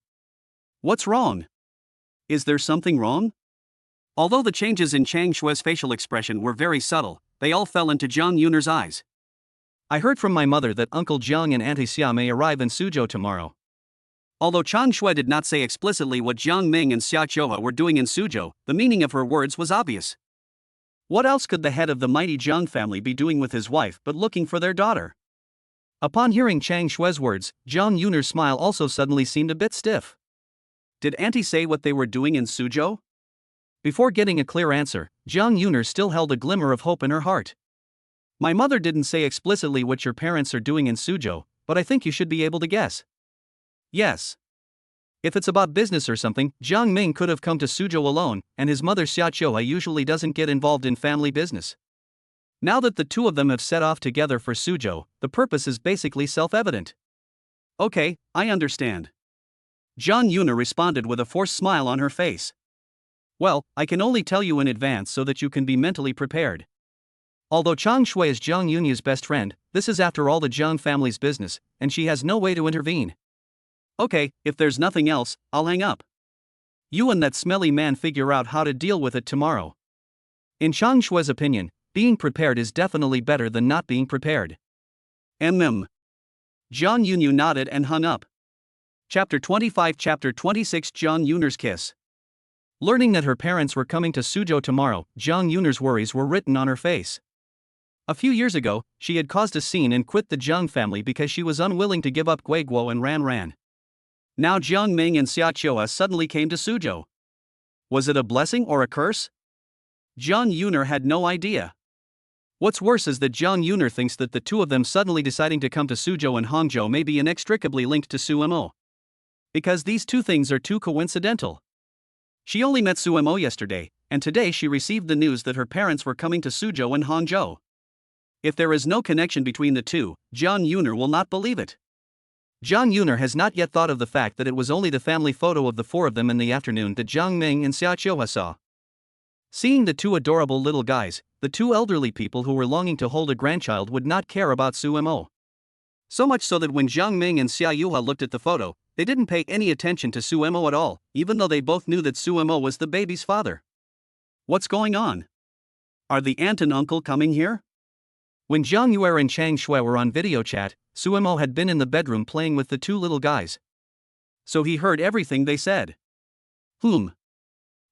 What's wrong? Is there something wrong? Although the changes in Chang Shui's facial expression were very subtle, they all fell into Jiang Yuner's eyes. I heard from my mother that Uncle Jiang and Auntie Xia may arrive in Suzhou tomorrow. Although Chang Shui did not say explicitly what Jiang Ming and Xia Choa were doing in Suzhou, the meaning of her words was obvious. What else could the head of the mighty Jiang family be doing with his wife but looking for their daughter? Upon hearing Chang Shui's words, Jiang Yuner's smile also suddenly seemed a bit stiff. Did Auntie say what they were doing in Suzhou? Before getting a clear answer, Jiang Yuner still held a glimmer of hope in her heart. My mother didn't say explicitly what your parents are doing in Suzhou, but I think you should be able to guess. Yes. If it's about business or something, Jiang Ming could have come to Suzhou alone, and his mother Xia Choa usually doesn't get involved in family business. Now that the two of them have set off together for Suzhou, the purpose is basically self-evident. Okay, I understand. Jiang Yuner responded with a forced smile on her face. Well, I can only tell you in advance so that you can be mentally prepared. Although Chang Shui is Jiang Yunya's best friend, this is after all the Jiang family's business, and she has no way to intervene. Okay, if there's nothing else, I'll hang up. You and that smelly man figure out how to deal with it tomorrow. In Chang Shui's opinion, being prepared is definitely better than not being prepared. Jiang Yunyu nodded and hung up. Chapter 25 Chapter 26 Jiang Yuner's kiss. Learning that her parents were coming to Suzhou tomorrow, Jiang Yuner's worries were written on her face. A few years ago, she had caused a scene and quit the Jiang family because she was unwilling to give up Guiguo and Ran. Now Jiang Ming and Xia Choa suddenly came to Suzhou. Was it a blessing or a curse? Jiang Yuner had no idea. What's worse is that Jiang Yuner thinks that the two of them suddenly deciding to come to Suzhou and Hangzhou may be inextricably linked to Sumo. Because these two things are too coincidental. She only met Sumo yesterday, and today she received the news that her parents were coming to Suzhou and Hangzhou. If there is no connection between the two, Jiang Yuner will not believe it. Jiang Yuner has not yet thought of the fact that it was only the family photo of the four of them in the afternoon that Jiang Ming and Xia Choa saw. Seeing the two adorable little guys, the two elderly people who were longing to hold a grandchild would not care about Sumo. So much so that when Jiang Ming and Xia Yuha looked at the photo, they didn't pay any attention to Sumo at all, even though they both knew that Sumo was the baby's father. What's going on? Are the aunt and uncle coming here? When Jiang Yuner and Chang Shui were on video chat, Sumo had been in the bedroom playing with the two little guys. So he heard everything they said. Kang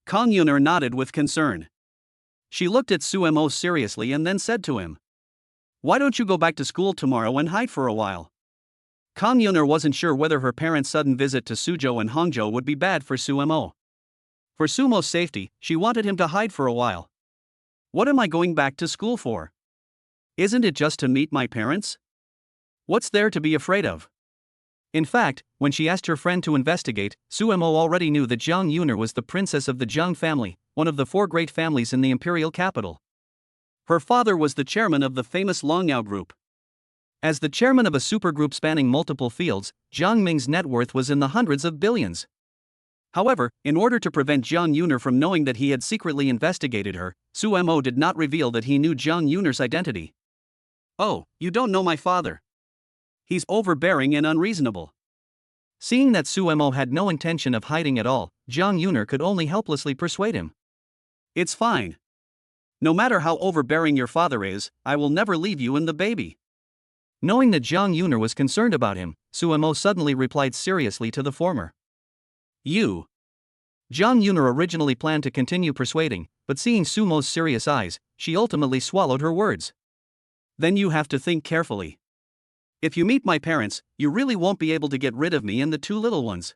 Yuner nodded with concern. She looked at Sumo seriously and then said to him, "Why don't you go back to school tomorrow and hide for a while?" Kang Yuner wasn't sure whether her parents' sudden visit to Suzhou and Hangzhou would be bad for Sumo. For Sumo's safety, she wanted him to hide for a while. What am I going back to school for? Isn't it just to meet my parents? What's there to be afraid of? In fact, when she asked her friend to investigate, Suemo already knew that Jiang Yuner was the princess of the Jiang family, one of the four great families in the imperial capital. Her father was the chairman of the famous Longyao Group. As the chairman of a supergroup spanning multiple fields, Jiang Ming's net worth was in the hundreds of billions. However, in order to prevent Jiang Yuner from knowing that he had secretly investigated her, Suemo did not reveal that he knew Jiang Yuner's identity. "Oh, you don't know my father. He's overbearing and unreasonable." Seeing that Suemo had no intention of hiding at all, Jiang Yuner could only helplessly persuade him. "It's fine. No matter how overbearing your father is, I will never leave you and the baby." Knowing that Jiang Yuner was concerned about him, Suemo suddenly replied seriously to the former. "You." Jiang Yuner originally planned to continue persuading, but seeing Sumo's serious eyes, she ultimately swallowed her words. "Then you have to think carefully. If you meet my parents, you really won't be able to get rid of me and the two little ones."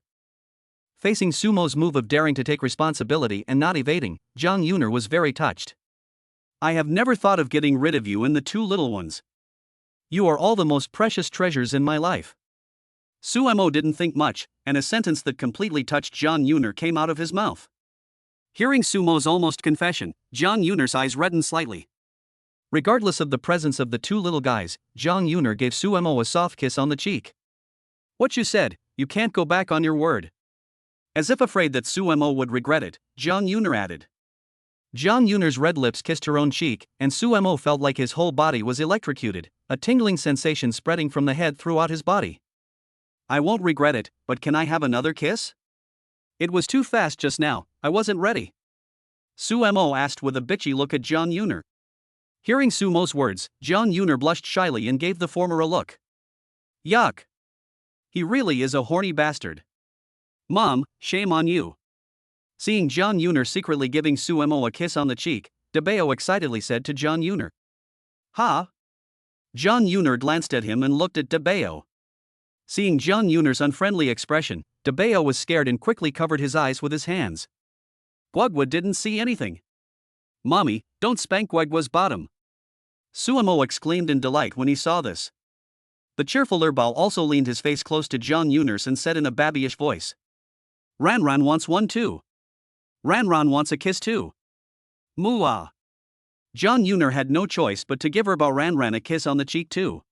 Facing Sumo's move of daring to take responsibility and not evading, Jiang Yuner was very touched. "I have never thought of getting rid of you and the two little ones. You are all the most precious treasures in my life." Suemo didn't think much, and a sentence that completely touched Jiang Yuner came out of his mouth. Hearing Sumo's almost confession, Jiang Yuner's eyes reddened slightly. Regardless of the presence of the two little guys, Jiang Yuner gave Suemo a soft kiss on the cheek. "What you said, you can't go back on your word." As if afraid that Suemo would regret it, Jiang Yuner added. Jiang Yuner's red lips kissed her own cheek, and Suemo felt like his whole body was electrocuted, a tingling sensation spreading from the head throughout his body. "I won't regret it, but can I have another kiss? It was too fast just now, I wasn't ready." Suemo asked with a bitchy look at Jiang Yuner. Hearing Sumo's words, Jiang Yuner blushed shyly and gave the former a look. "Yuck. He really is a horny bastard. Mom, shame on you." Seeing Jiang Yuner secretly giving Suemo a kiss on the cheek, Debeo excitedly said to Jiang Yuner. "Ha?" Jiang Yuner glanced at him and looked at Debeo. Seeing Jiang Yuner's unfriendly expression, Debeo was scared and quickly covered his eyes with his hands. Guagua didn't see anything. "Mommy, don't spank Guagua's bottom." Suemo exclaimed in delight when he saw this. The cheerful Erbal also leaned his face close to Jiang Yuner's and said in a babyish voice. "Ranran wants one too. Ranran wants a kiss too. Mooah." Jiang Yuner had no choice but to give Erbal Ranran a kiss on the cheek too.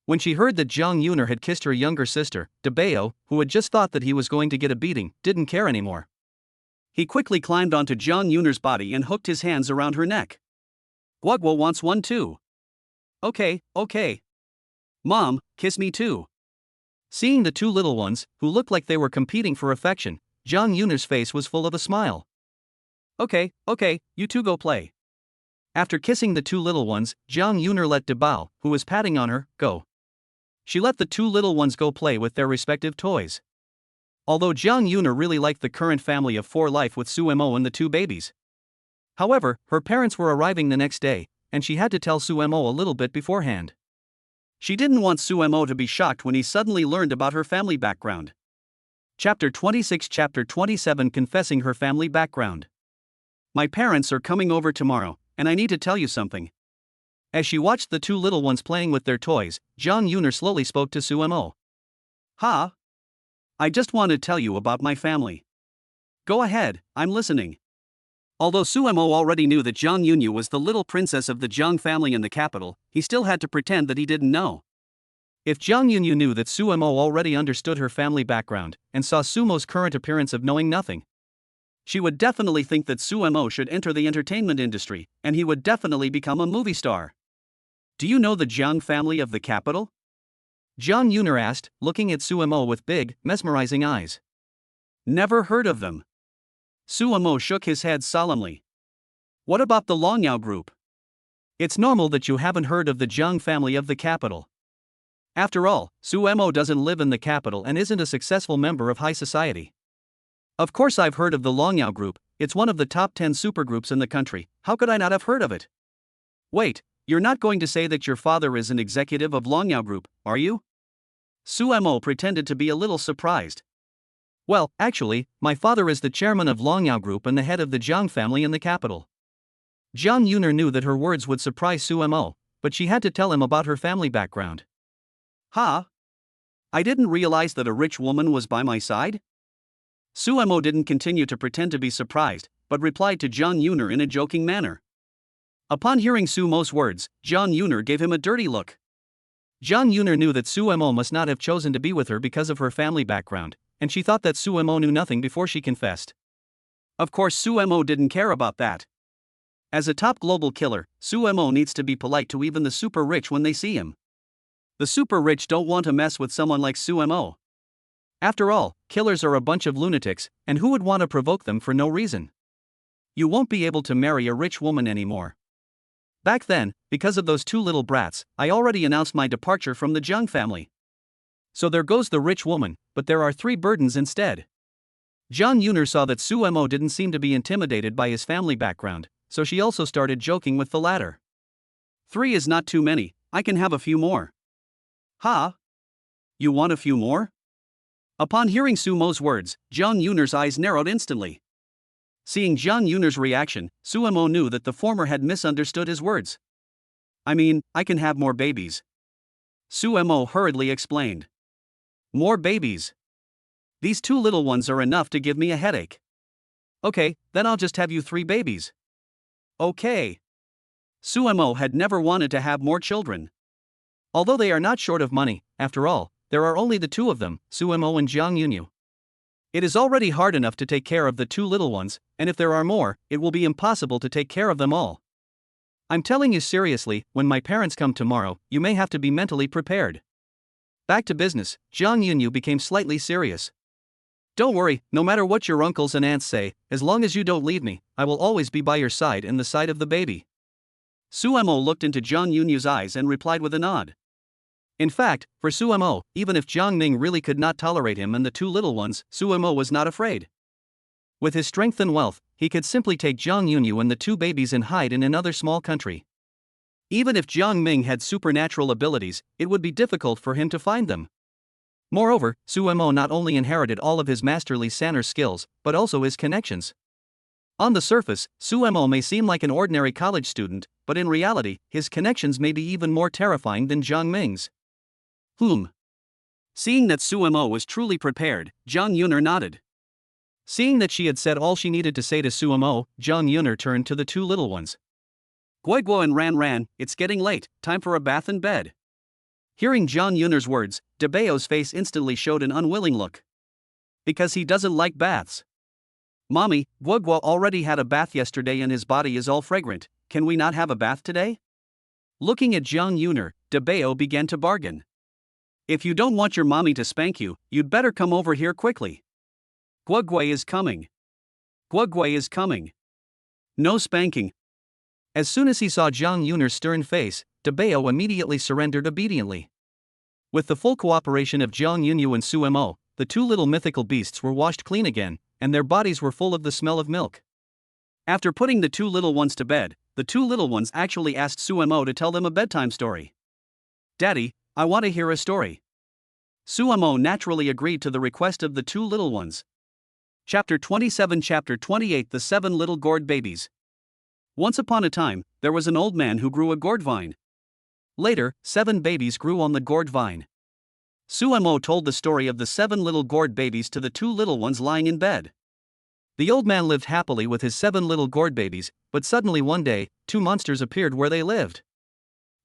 When she heard that Jiang Yuner had kissed her younger sister, Debeo, who had just thought that he was going to get a beating, didn't care anymore. He quickly climbed onto Jiang Yuner's body and hooked his hands around her neck. "Guagua wants one too." Okay. Mom, kiss me too." Seeing the two little ones, who looked like they were competing for affection, Jiang Yuner's face was full of a smile. Okay, you two go play." After kissing the two little ones, Jiang Yuner let Debao, who was patting on her, go. She let the two little ones go play with their respective toys. Although Jiang Yuner really liked the current family of four life with Suemo and the two babies. However, her parents were arriving the next day, and she had to tell Suemo a little bit beforehand. She didn't want Suemo to be shocked when he suddenly learned about her family background. Chapter 26, Chapter 27, Confessing her family background. "My parents are coming over tomorrow, and I need to tell you something." As she watched the two little ones playing with their toys, Jiang Yuner slowly spoke to Suemo. "Ha? I just want to tell you about my family." "Go ahead, I'm listening." Although Suemo already knew that Jiang Yuner was the little princess of the Jiang family in the capital, he still had to pretend that he didn't know. If Jiang Yuner knew that Suemo already understood her family background, and saw Sumo's current appearance of knowing nothing, she would definitely think that Suemo should enter the entertainment industry, and he would definitely become a movie star. "Do you know the Jiang family of the capital?" Jiang Yuner asked, looking at Suemo with big, mesmerizing eyes. "Never heard of them." Suemo shook his head solemnly. "What about the Longyao Group?" "It's normal that you haven't heard of the Jiang family of the capital. After all, Suemo doesn't live in the capital and isn't a successful member of high society." "Of course I've heard of the Longyao Group, it's one of the top 10 supergroups in the country, how could I not have heard of it?" "Wait, you're not going to say that your father is an executive of Longyao Group, are you?" Suemo pretended to be a little surprised. "Well, actually, my father is the chairman of Longyao Group and the head of the Jiang family in the capital." Jiang Yuner knew that her words would surprise Suemo, but she had to tell him about her family background. "Ha? I didn't realize that a rich woman was by my side? Suemo didn't continue to pretend to be surprised, but replied to Jiang Yuner in a joking manner. Upon hearing Sumo's words, Jiang Yuner gave him a dirty look. Jiang Yuner knew that Suemo must not have chosen to be with her because of her family background, and she thought that Suemo knew nothing before she confessed. Of course, Suemo didn't care about that. As a top global killer, Suemo needs to be polite to even the super rich when they see him. The super rich don't want to mess with someone like Suemo. After all, killers are a bunch of lunatics, and who would want to provoke them for no reason? You won't be able to marry a rich woman anymore. Back then, because of those two little brats, I already announced my departure from the Jiang family. So there goes the rich woman, but there are 3 burdens instead. Jang Yuner saw that Suemo didn't seem to be intimidated by his family background, so she also started joking with the latter. 3 is not too many, I can have a few more. Ha? You want a few more? Upon hearing Sumo's words, Jang Yuner's eyes narrowed instantly. Seeing Jang Yuner's reaction, Suemo knew that the former had misunderstood his words. I mean, I can have more babies. Suemo hurriedly explained. More babies? These 2 little ones are enough to give me a headache. Okay, then I'll just have you 3 babies. Okay. Suemo had never wanted to have more children. Although they are not short of money, after all, there are only the 2 of them, Suemo and Jiang Yuner. It is already hard enough to take care of the 2 little ones, and if there are more, it will be impossible to take care of them all. I'm telling you seriously, when my parents come tomorrow, you may have to be mentally prepared. Back to business, Jiang Yuner became slightly serious. Don't worry, no matter what your uncles and aunts say, as long as you don't leave me, I will always be by your side and the side of the baby. Suemo looked into Jiang Yuner's eyes and replied with a nod. In fact, for Suemo, even if Jiang Ning really could not tolerate him and the 2 little ones, Suemo was not afraid. With his strength and wealth, he could simply take Jiang Yuner and the 2 babies and hide in another small country. Even if Jiang Ming had supernatural abilities, it would be difficult for him to find them. Moreover, Suemo not only inherited all of his masterly Sanner skills, but also his connections. On the surface, Suemo may seem like an ordinary college student, but in reality, his connections may be even more terrifying than Jiang Ming's. Seeing that Suemo was truly prepared, Jang Yuner nodded. Seeing that she had said all she needed to say to Suemo, Jang Yuner turned to the 2 little ones. Guiguo and Ran, it's getting late, time for a bath and bed. Hearing Jang Yuner's words, Debao's face instantly showed an unwilling look. Because he doesn't like baths. Mommy, Guiguo already had a bath yesterday and his body is all fragrant, can we not have a bath today? Looking at Jang Yuner, Debao began to bargain. If you don't want your mommy to spank you, you'd better come over here quickly. Guiguo is coming. Guiguo is coming. No spanking. As soon as he saw Jang Yuner's stern face, Debao immediately surrendered obediently. With the full cooperation of Jiang Yuner and Suemo, the 2 little mythical beasts were washed clean again, and their bodies were full of the smell of milk. After putting the 2 little ones to bed, the 2 little ones actually asked Suemo to tell them a bedtime story. Daddy, I want to hear a story. Suemo naturally agreed to the request of the 2 little ones. Chapter 27, Chapter 28, The 7 Little Gourd Babies. Once upon a time, there was an old man who grew a gourd vine. Later, 7 babies grew on the gourd vine. Suemo told the story of the 7 little gourd babies to the 2 little ones lying in bed. The old man lived happily with his 7 little gourd babies, but suddenly one day, 2 monsters appeared where they lived.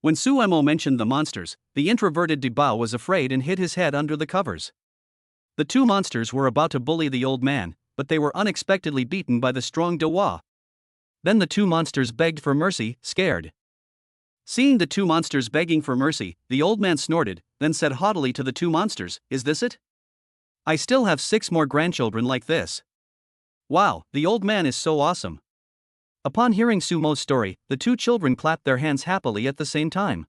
When Suemo mentioned the monsters, the introverted Debao was afraid and hid his head under the covers. The 2 monsters were about to bully the old man, but they were unexpectedly beaten by the strong Dewa. Then the 2 monsters begged for mercy, scared. Seeing the 2 monsters begging for mercy, the old man snorted, then said haughtily to the 2 monsters, "Is this it? I still have 6 more grandchildren like this. Wow, the old man is so awesome." Upon hearing Sumo's story, the 2 children clapped their hands happily at the same time.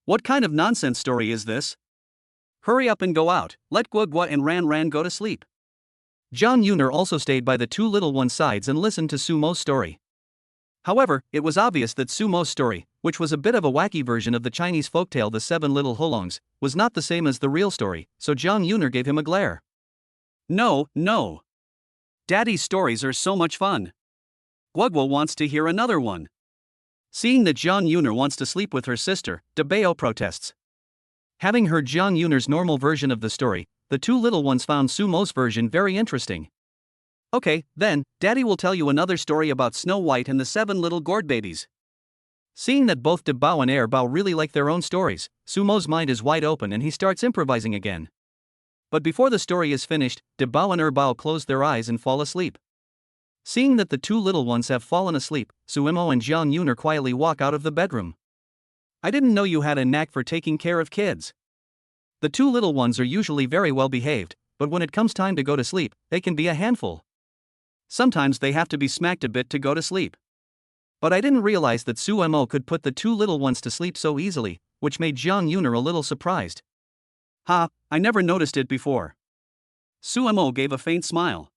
What kind of nonsense story is this? Hurry up and go out, let Guiguo and Ran go to sleep. Jang Yuner also stayed by the 2 little ones' sides and listened to Sumo's story. However, it was obvious that Sumo's story, which was a bit of a wacky version of the Chinese folktale The 7 Little Hulongs, was not the same as the real story, so Jang Yuner gave him a glare. No. Daddy's stories are so much fun. Guiguo wants to hear another one. Seeing that Jang Yuner wants to sleep with her sister, Debao protests. Having heard Jiang Yuner's normal version of the story, the two little ones found Sumo's version very interesting. Okay, then, Daddy will tell you another story about Snow White and the 7 little gourd babies. Seeing that both De Bao and Er Bao really like their own stories, Sumo's mind is wide open and he starts improvising again. But before the story is finished, De Bao and Er Bao close their eyes and fall asleep. Seeing that the two little ones have fallen asleep, Sumo and Jiang Yuner quietly walk out of the bedroom. I didn't know you had a knack for taking care of kids. The two little ones are usually very well behaved, but when it comes time to go to sleep, they can be a handful. Sometimes they have to be smacked a bit to go to sleep. But I didn't realize that Sumo could put the two little ones to sleep so easily, which made Jiang Yuner a little surprised. Ha, I never noticed it before. Sumo gave a faint smile.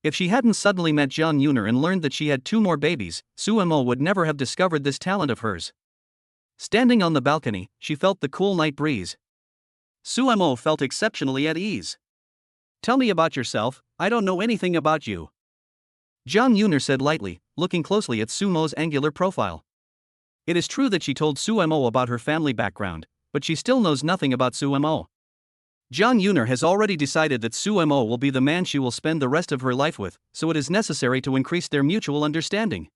If she hadn't suddenly met Jiang Yuner and learned that she had 2 more babies, Sumo would never have discovered this talent of hers. Standing on the balcony, she felt the cool night breeze. Sumo felt exceptionally at ease. Tell me about yourself, I don't know anything about you. Jang Yuner said lightly, looking closely at Sumo's angular profile. It is true that she told Sumo about her family background, but she still knows nothing about Sumo. Jang Yuner has already decided that Sumo will be the man she will spend the rest of her life with, so it is necessary to increase their mutual understanding.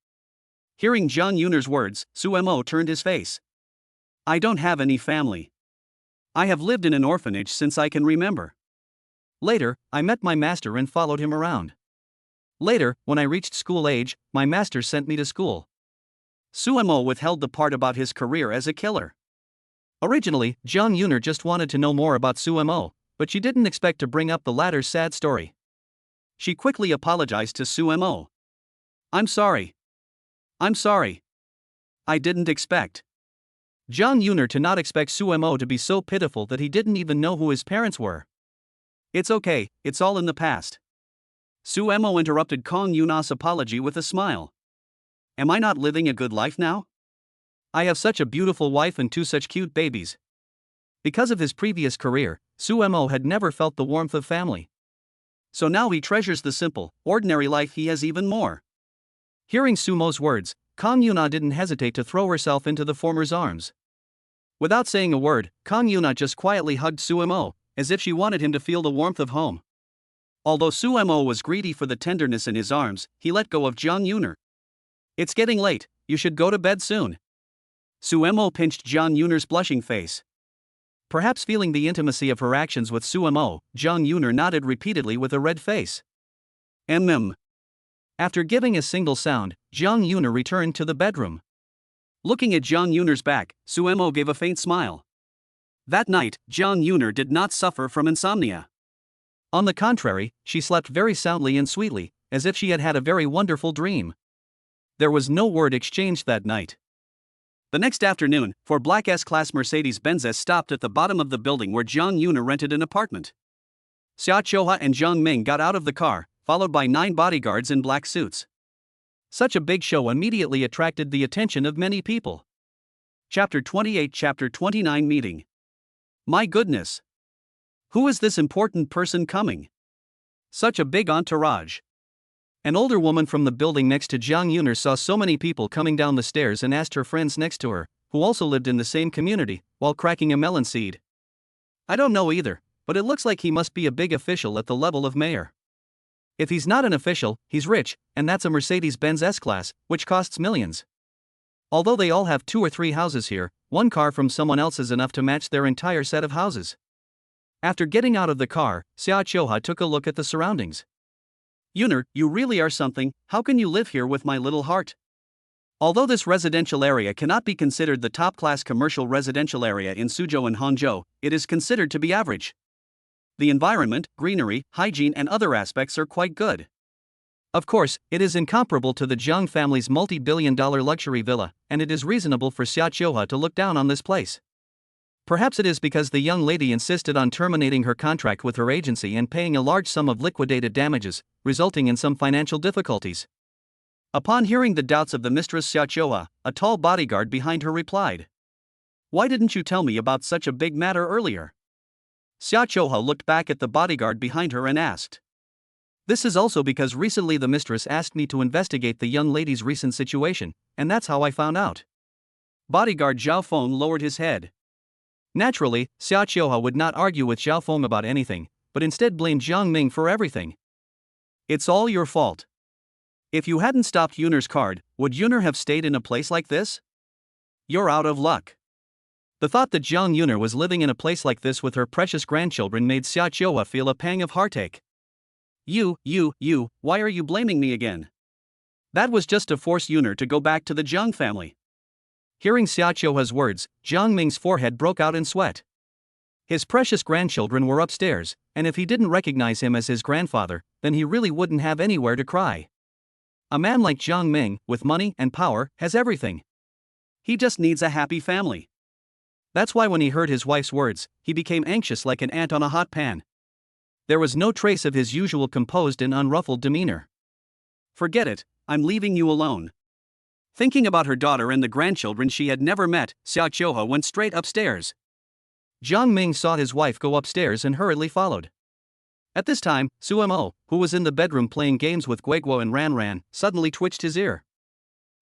Hearing Jang Yuner's words, Sumo turned his face. I don't have any family. I have lived in an orphanage since I can remember. Later, I met my master and followed him around. Later, when I reached school age, my master sent me to school. Sumo withheld the part about his career as a killer. Originally, Jang Yuner just wanted to know more about Sumo, but she didn't expect to bring up the latter's sad story. She quickly apologized to Sumo. I'm sorry. I'm sorry. I didn't expect. Jang Yuner to not expect Sumo to be so pitiful that he didn't even know who his parents were. It's okay, it's all in the past. Sumo interrupted Kong Yunar's apology with a smile. Am I not living a good life now? I have such a beautiful wife and 2 such cute babies. Because of his previous career, Sumo had never felt the warmth of family. So now he treasures the simple, ordinary life he has even more. Hearing Sumo's words, Kong Yunar didn't hesitate to throw herself into the former's arms. Without saying a word, Kong Yunar just quietly hugged Sumo, as if she wanted him to feel the warmth of home. Although Sumo was greedy for the tenderness in his arms, he let go of Jang Yuner. It's getting late, you should go to bed soon. Sumo pinched Jang Yuner's blushing face. Perhaps feeling the intimacy of her actions with Sumo, Jang Yuner nodded repeatedly with a red face. After giving a single sound, Jang Yuner returned to the bedroom. Looking at Jang Yuner's back, Sumo gave a faint smile. That night, Jang Yuner did not suffer from insomnia. On the contrary, she slept very soundly and sweetly, as if she had had a very wonderful dream. There was no word exchanged that night. The next afternoon, 4 Black S-Class Mercedes-Benzes stopped at the bottom of the building where Jang Yuner rented an apartment. Xia Choha and Zhang Ming got out of the car, followed by 9 bodyguards in black suits. Such a big show immediately attracted the attention of many people. Chapter 28 Chapter 29 Meeting. My goodness! Who is this important person coming? Such a big entourage. An older woman from the building next to Jang Yuner saw so many people coming down the stairs and asked her friends next to her, who also lived in the same community, while cracking a melon seed. I don't know either, but it looks like he must be a big official at the level of mayor. If he's not an official, he's rich, and that's a Mercedes-Benz S-Class, which costs millions. Although they all have 2 or 3 houses here, 1 car from someone else is enough to match their entire set of houses. After getting out of the car, Xia Choha took a look at the surroundings. Yuner, you really are something, how can you live here with my little heart? Although this residential area cannot be considered the top-class commercial residential area in Suzhou and Hangzhou, it is considered to be average. The environment, greenery, hygiene and other aspects are quite good. Of course, it is incomparable to the Jiang family's multi-billion-dollar luxury villa, and it is reasonable for Xia Choha to look down on this place. Perhaps it is because the young lady insisted on terminating her contract with her agency and paying a large sum of liquidated damages, resulting in some financial difficulties. Upon hearing the doubts of the mistress Xia Choha, a tall bodyguard behind her replied. Why didn't you tell me about such a big matter earlier? Xia Choha looked back at the bodyguard behind her and asked. This is also because recently the mistress asked me to investigate the young lady's recent situation, and that's how I found out. Bodyguard Zhao Feng lowered his head. Naturally, Xia Qiuhua would not argue with Xiao Feng about anything, but instead blamed Jiang Ming for everything. It's all your fault. If you hadn't stopped Yuner's card, would Yuner have stayed in a place like this? You're out of luck. The thought that Jiang Yuner was living in a place like this with her precious grandchildren made Xia Qiuhua feel a pang of heartache. Why are you blaming me again? That was just to force Yuner to go back to the Jiang family. Hearing Xia Qiuhua's words, Jiang Ming's forehead broke out in sweat. His precious grandchildren were upstairs, and if he didn't recognize him as his grandfather, then he really wouldn't have anywhere to cry. A man like Jiang Ming, with money and power, has everything. He just needs a happy family. That's why when he heard his wife's words, he became anxious like an ant on a hot pan. There was no trace of his usual composed and unruffled demeanor. Forget it, I'm leaving you alone. Thinking about her daughter and the grandchildren she had never met, Xia Qiuhua went straight upstairs. Jiang Ming saw his wife go upstairs and hurriedly followed. At this time, Sumo, who was in the bedroom playing games with Guiguo and Ranran, suddenly twitched his ear.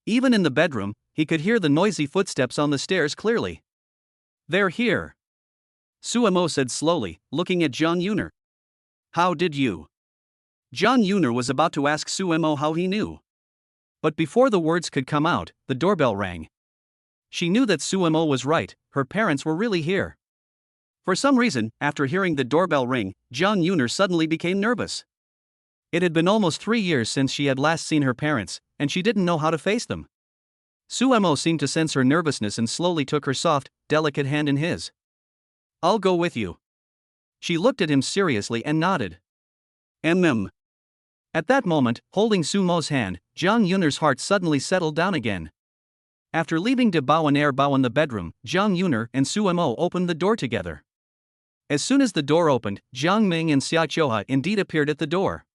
Even in the bedroom, he could hear the noisy footsteps on the stairs clearly. They're here. Sumo said slowly, looking at Jang Yuner. How did you? Jang Yuner was about to ask Sumo how he knew. But before the words could come out, the doorbell rang. She knew that Sumo was right, her parents were really here. For some reason, after hearing the doorbell ring, Jang Yuner suddenly became nervous. It had been almost 3 years since she had last seen her parents, and she didn't know how to face them. Sumo seemed to sense her nervousness and slowly took her soft, delicate hand in his. I'll go with you. She looked at him seriously and nodded. At that moment, holding Sumo's hand, Jang Yuner's heart suddenly settled down again. After leaving De Bao and Bao in the bedroom, Jang Yuner and Sumo opened the door together. As soon as the door opened, Jiang Ming and Xia Qiuhua indeed appeared at the door.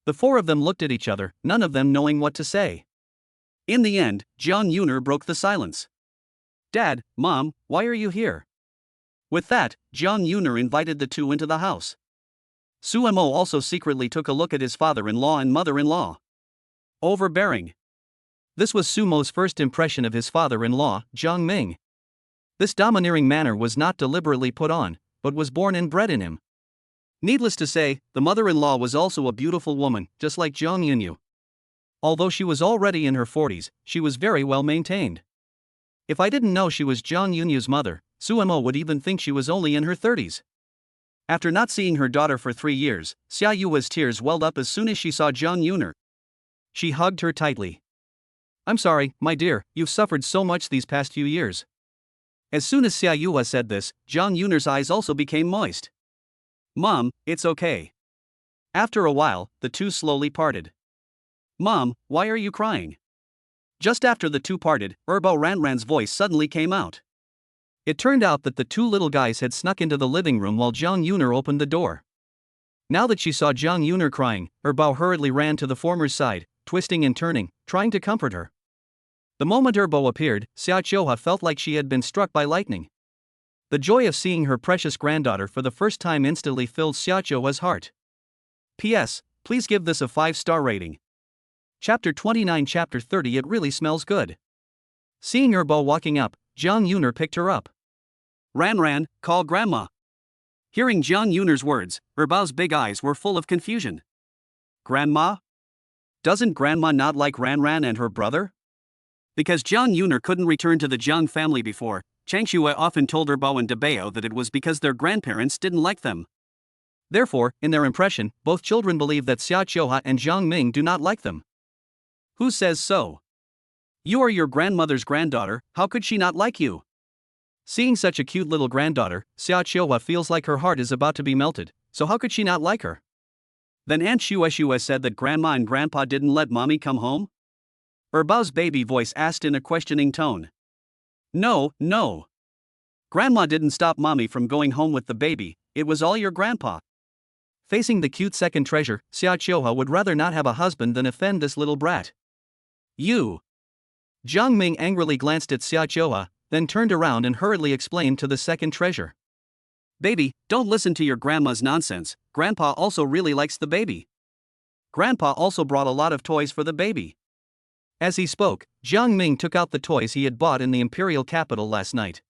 The four of them looked at each other, none of them knowing what to say. In the end, Jang Yuner broke the silence. Dad, Mom, why are you here? With that, Jang Yuner invited the two into the house. Sumo also secretly took a look at his father-in-law and mother-in-law. Overbearing. This was Sumo's first impression of his father-in-law, Jiang Ming. This domineering manner was not deliberately put on, but was born and bred in him. Needless to say, the mother-in-law was also a beautiful woman, just like Jang Yuner. Although she was already in her 40s, she was very well maintained. If I didn't know she was Jang Yuner's mother, Sumo would even think she was only in her 30s. After not seeing her daughter for 3 years, Xia Yu's tears welled up as soon as she saw Jang Yuner. She hugged her tightly. I'm sorry, my dear, you've suffered so much these past few years. As soon as Xia Yu said this, Jang Yuner's eyes also became moist. Mom, it's okay. After a while, the two slowly parted. Mom, why are you crying? Just after the two parted, Bao Ranran's voice suddenly came out. It turned out that the two little guys had snuck into the living room while Jang Yuner opened the door. Now that she saw Jang Yuner crying, Bao hurriedly ran to the former's side, twisting and turning, trying to comfort her. The moment Bao appeared, Xia Qiuhua felt like she had been struck by lightning. The joy of seeing her precious granddaughter for the first time instantly filled Xia Qiuhua's heart. P.S. Please give this a 5-star rating. Chapter 29 Chapter 30 It really smells good. Seeing Bao walking up, Jang Yuner picked her up. Ranran, call Grandma. Hearing Jang Yuner's words, Bao's big eyes were full of confusion. Grandma? Doesn't Grandma not like Ranran and her brother? Because Jang Yuner couldn't return to the Jiang family before, Changshue often told Bao and Bao that it was because their grandparents didn't like them. Therefore, in their impression, both children believe that Xia Qiuhua and Jiang Ming do not like them. Who says so? You are your grandmother's granddaughter, how could she not like you? Seeing such a cute little granddaughter, Xia Qiuhua feels like her heart is about to be melted, so how could she not like her? Then Aunt Shue said that Grandma and Grandpa didn't let Mommy come home? Bao's baby voice asked in a questioning tone. No. Grandma didn't stop Mommy from going home with the baby, it was all your grandpa. Facing the cute second treasure, Xia Qiuhua would rather not have a husband than offend this little brat. You. Jiang Ming angrily glanced at Xia Qiuhua, then turned around and hurriedly explained to the second treasure. Baby, don't listen to your grandma's nonsense, Grandpa also really likes the baby. Grandpa also brought a lot of toys for the baby. As he spoke, Jiang Ming took out the toys he had bought in the imperial capital last night.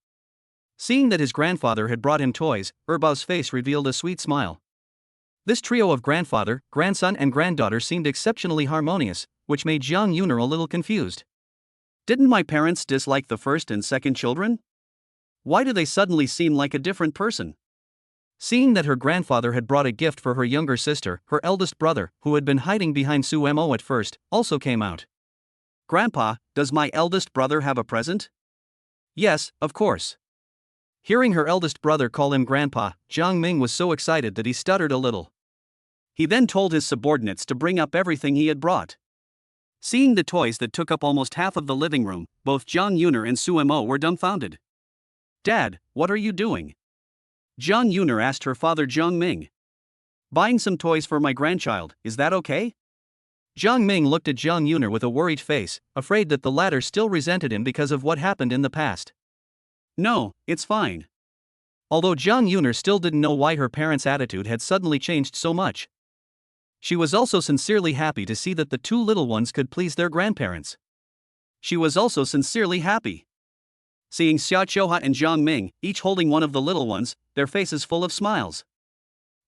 Seeing that his grandfather had brought him toys, Erbao's face revealed a sweet smile. This trio of grandfather, grandson and granddaughter seemed exceptionally harmonious, which made Jiang Yuner a little confused. Didn't my parents dislike the first and second children? Why do they suddenly seem like a different person? Seeing that her grandfather had brought a gift for her younger sister, her eldest brother, who had been hiding behind Sumo at first, also came out. Grandpa, does my eldest brother have a present? Yes, of course. Hearing her eldest brother call him Grandpa, Jiang Ming was so excited that he stuttered a little. He then told his subordinates to bring up everything he had brought. Seeing the toys that took up almost half of the living room, both Jang Yuner and Sumo were dumbfounded. Dad, what are you doing? Jiang Yuner asked her father Jiang Ming. Buying some toys for my grandchild, is that okay? Jiang Ming looked at Jiang Yuner with a worried face, afraid that the latter still resented him because of what happened in the past. No, it's fine. Although Jiang Yuner still didn't know why her parents' attitude had suddenly changed so much. She was also sincerely happy to see that the two little ones could please their grandparents. She was also sincerely happy. Seeing Xia Chouha and Jiang Ming, each holding one of the little ones, their faces full of smiles.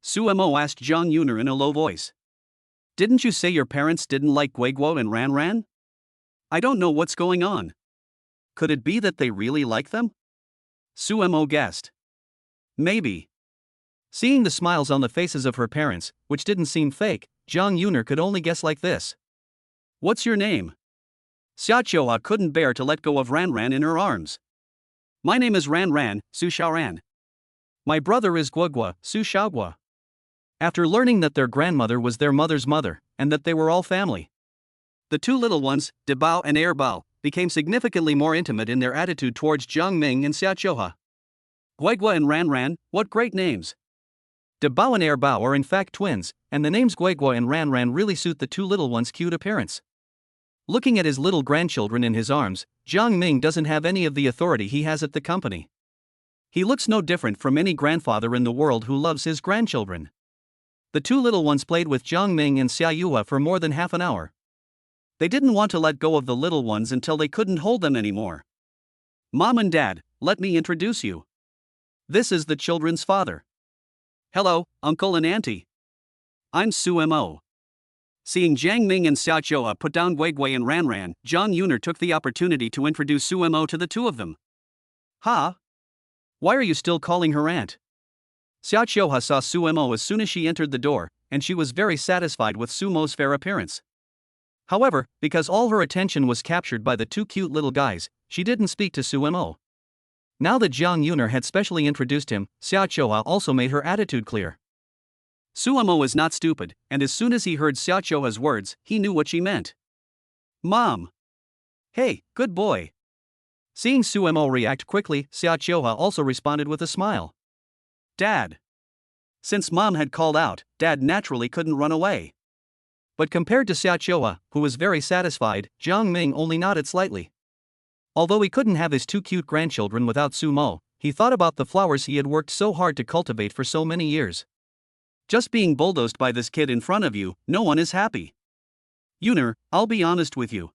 Sumo asked Jiang Yuner in a low voice. Didn't you say your parents didn't like Guiguo and Ran Ran? I don't know what's going on. Could it be that they really like them? Sumo guessed. Maybe. Seeing the smiles on the faces of her parents, which didn't seem fake, Jiang Yuner could only guess like this. What's your name? Xia Chouha couldn't bear to let go of Ran Ran in her arms. My name is Ran Ran, Su Xiaoran. My brother is Guogua, Su Xiaogua. After learning that their grandmother was their mother's mother, and that they were all family, the two little ones, Debao and Erbao, became significantly more intimate in their attitude towards Jiang Ming and Xia Chouha. Guigua and Ran Ran, what great names! Debao and Erbao are in fact twins, and the names Guigua and Ran Ran really suit the two little ones' cute appearance. Looking at his little grandchildren in his arms, Jiang Ming doesn't have any of the authority he has at the company. He looks no different from any grandfather in the world who loves his grandchildren. The two little ones played with Jiang Ming and Xia Yuha for more than half an hour. They didn't want to let go of the little ones until they couldn't hold them anymore. Mom and Dad, let me introduce you. This is the children's father. Hello, Uncle and Auntie. I'm Sumo. Seeing Jiang Ming and Xia Chouha put down Guigui and Ran Ran, Jiang Yuner took the opportunity to introduce Sumo to the two of them. Ha? Why are you still calling her aunt? Xia Chouha saw Sumo as soon as she entered the door, and she was very satisfied with Sumo's fair appearance. However, because all her attention was captured by the two cute little guys, she didn't speak to Sumo. Now that Jiang Yuner had specially introduced him, Xia Chouha also made her attitude clear. Sumo is not stupid, and as soon as he heard Xia Chouha's words, he knew what she meant. Mom! Hey, good boy! Seeing Sumo react quickly, Xia Chouha also responded with a smile. Dad! Since Mom had called out, Dad naturally couldn't run away. But compared to Xia Chouha, who was very satisfied, Jiang Ming only nodded slightly. Although he couldn't have his two cute grandchildren without Sumo, he thought about the flowers he had worked so hard to cultivate for so many years. Just being bulldozed by this kid in front of you, no one is happy. Yuner, I'll be honest with you.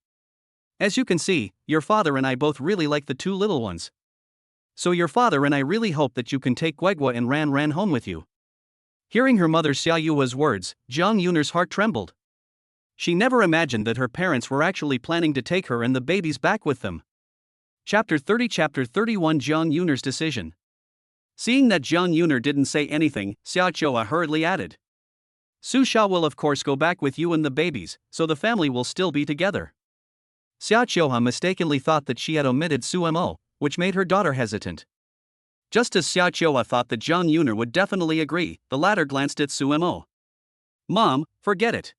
As you can see, your father and I both really like the two little ones. So your father and I really hope that you can take Guigua and Ran Ran home with you. Hearing her mother Xia Yua's words, Jiang Yuner's heart trembled. She never imagined that her parents were actually planning to take her and the babies back with them. Chapter 30 Chapter 31 Jiang Yuner's decision. Seeing that Jiang Yuner didn't say anything, Xia Chouha hurriedly added. Su Xia will of course go back with you and the babies, so the family will still be together. Xia Chouha mistakenly thought that she had omitted Sumo, which made her daughter hesitant. Just as Xia Chouha thought that Jiang Yuner would definitely agree, the latter glanced at Sumo. Mom, forget it.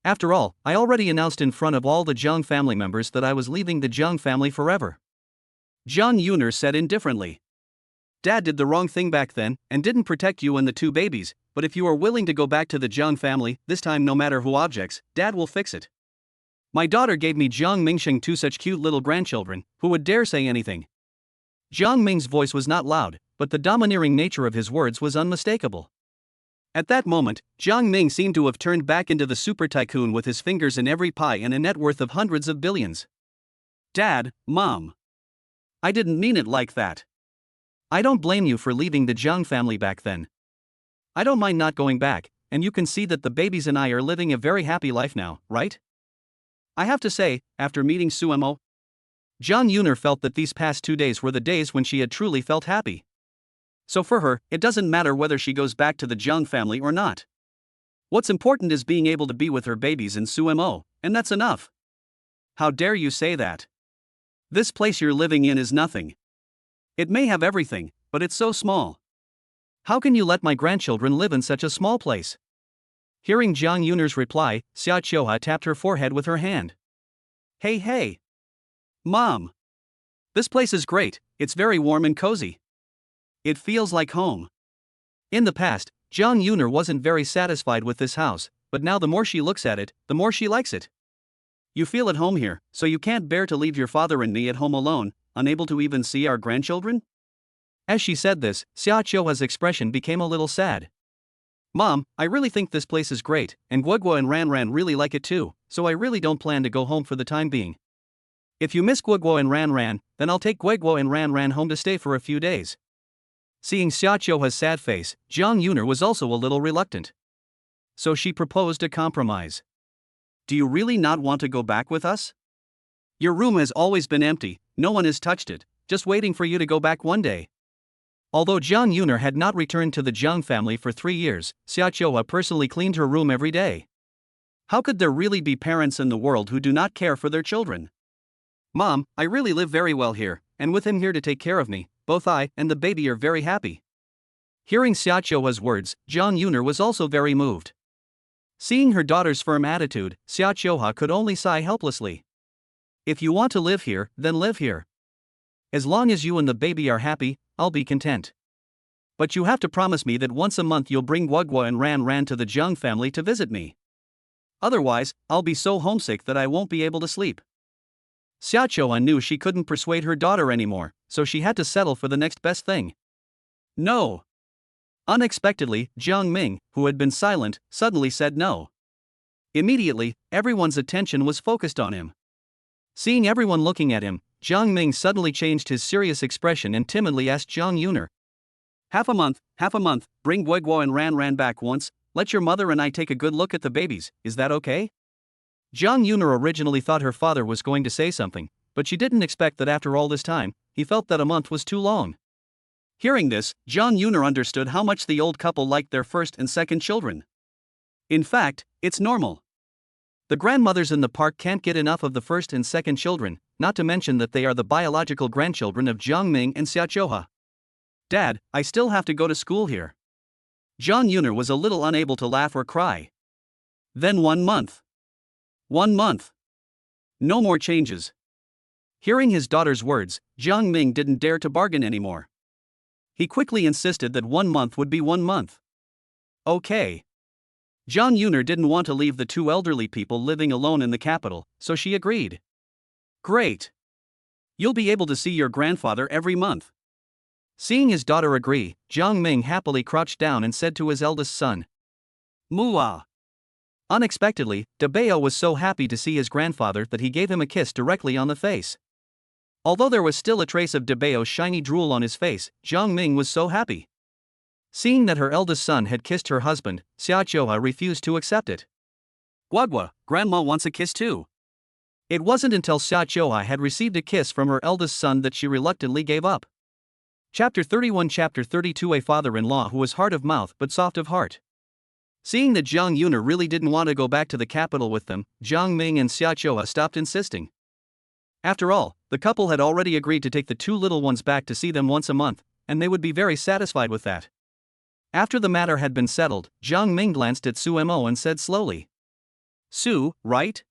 After all, I already announced in front of all the Jiang family members that I was leaving the Jiang family forever. Jiang Yuner said indifferently. Dad did the wrong thing back then, and didn't protect you and the two babies, but if you are willing to go back to the Jiang family, this time no matter who objects, Dad will fix it. My daughter gave me Jiang Mingsheng two such cute little grandchildren, who would dare say anything. Jiang Ming's voice was not loud, but the domineering nature of his words was unmistakable. At that moment, Jiang Ming seemed to have turned back into the super tycoon with his fingers in every pie and a net worth of hundreds of billions. Dad, Mom. I didn't mean it like that. I don't blame you for leaving the Jiang family back then. I don't mind not going back, and you can see that the babies and I are living a very happy life now, right? I have to say, after meeting Suemo, Jang Yuner felt that these past 2 days were the days when she had truly felt happy. So for her, it doesn't matter whether she goes back to the Jiang family or not. What's important is being able to be with her babies and Suemo, and that's enough. How dare you say that? This place you're living in is nothing. It may have everything, but it's so small. How can you let my grandchildren live in such a small place? Hearing Jiang Yuner's reply, Xia Qiuhua tapped her forehead with her hand. Hey. Mom. This place is great, it's very warm and cozy. It feels like home. In the past, Jiang Yuner wasn't very satisfied with this house, but now the more she looks at it, the more she likes it. You feel at home here, so you can't bear to leave your father and me at home alone, unable to even see our grandchildren? As she said this, Xia Qiuhua's expression became a little sad. Mom, I really think this place is great, and Guoguo and Ranran really like it too, so I really don't plan to go home for the time being. If you miss Guoguo and Ranran, then I'll take Guoguo and Ranran home to stay for a few days. Seeing Xia Qiuhua's sad face, Jiang Yuner was also a little reluctant. So she proposed a compromise. Do you really not want to go back with us? Your room has always been empty, no one has touched it, just waiting for you to go back one day. Although Jiang Yuner had not returned to the Jiang family for 3 years, Xia Qiuhua personally cleaned her room every day. How could there really be parents in the world who do not care for their children? Mom, I really live very well here, and with him here to take care of me, both I and the baby are very happy. Hearing Xia Qiuhua's words, Jiang Yuner was also very moved. Seeing her daughter's firm attitude, Xia Qiuhua could only sigh helplessly. If you want to live here, then live here. As long as you and the baby are happy, I'll be content. But you have to promise me that once a month you'll bring Guoguo and Ranran to the Jiang family to visit me. Otherwise, I'll be so homesick that I won't be able to sleep. Xia Qiuhua knew she couldn't persuade her daughter anymore, so she had to settle for the next best thing. No. Unexpectedly, Jiang Ming, who had been silent, suddenly said no. Immediately, everyone's attention was focused on him. Seeing everyone looking at him, Jiang Ming suddenly changed his serious expression and timidly asked Jiang Yuner. Half a month, bring Guoguo and Ranran back once, let your mother and I take a good look at the babies, is that okay? Jiang Yuner originally thought her father was going to say something, but she didn't expect that after all this time, he felt that a month was too long. Hearing this, Jiang Yuner understood how much the old couple liked their first and second children. In fact, it's normal. The grandmothers in the park can't get enough of the first and second children, not to mention that they are the biological grandchildren of Jiang Ming and Xia Qiuhua. Dad, I still have to go to school here. Jiang Yuner was a little unable to laugh or cry. Then 1 month. 1 month. No more changes. Hearing his daughter's words, Jiang Ming didn't dare to bargain anymore. He quickly insisted that 1 month would be 1 month. Okay. Jiang Yuner didn't want to leave the two elderly people living alone in the capital, so she agreed. Great. You'll be able to see your grandfather every month. Seeing his daughter agree, Jiang Ming happily crouched down and said to his eldest son, Mua. Unexpectedly, Dabeo was so happy to see his grandfather that he gave him a kiss directly on the face. Although there was still a trace of Dabeo's shiny drool on his face, Jiang Ming was so happy. Seeing that her eldest son had kissed her husband, Xia Qiuhua refused to accept it. Guoguo, Grandma wants a kiss too. It wasn't until Xia Qiuhua had received a kiss from her eldest son that she reluctantly gave up. Chapter 31 Chapter 32 A father-in-law who was hard of mouth but soft of heart. Seeing that Jiang Yuner really didn't want to go back to the capital with them, Jiang Ming and Xia Qiuhua stopped insisting. After all, the couple had already agreed to take the two little ones back to see them once a month, and they would be very satisfied with that. After the matter had been settled, Jiang Ming glanced at Suemo and said slowly. Su, right?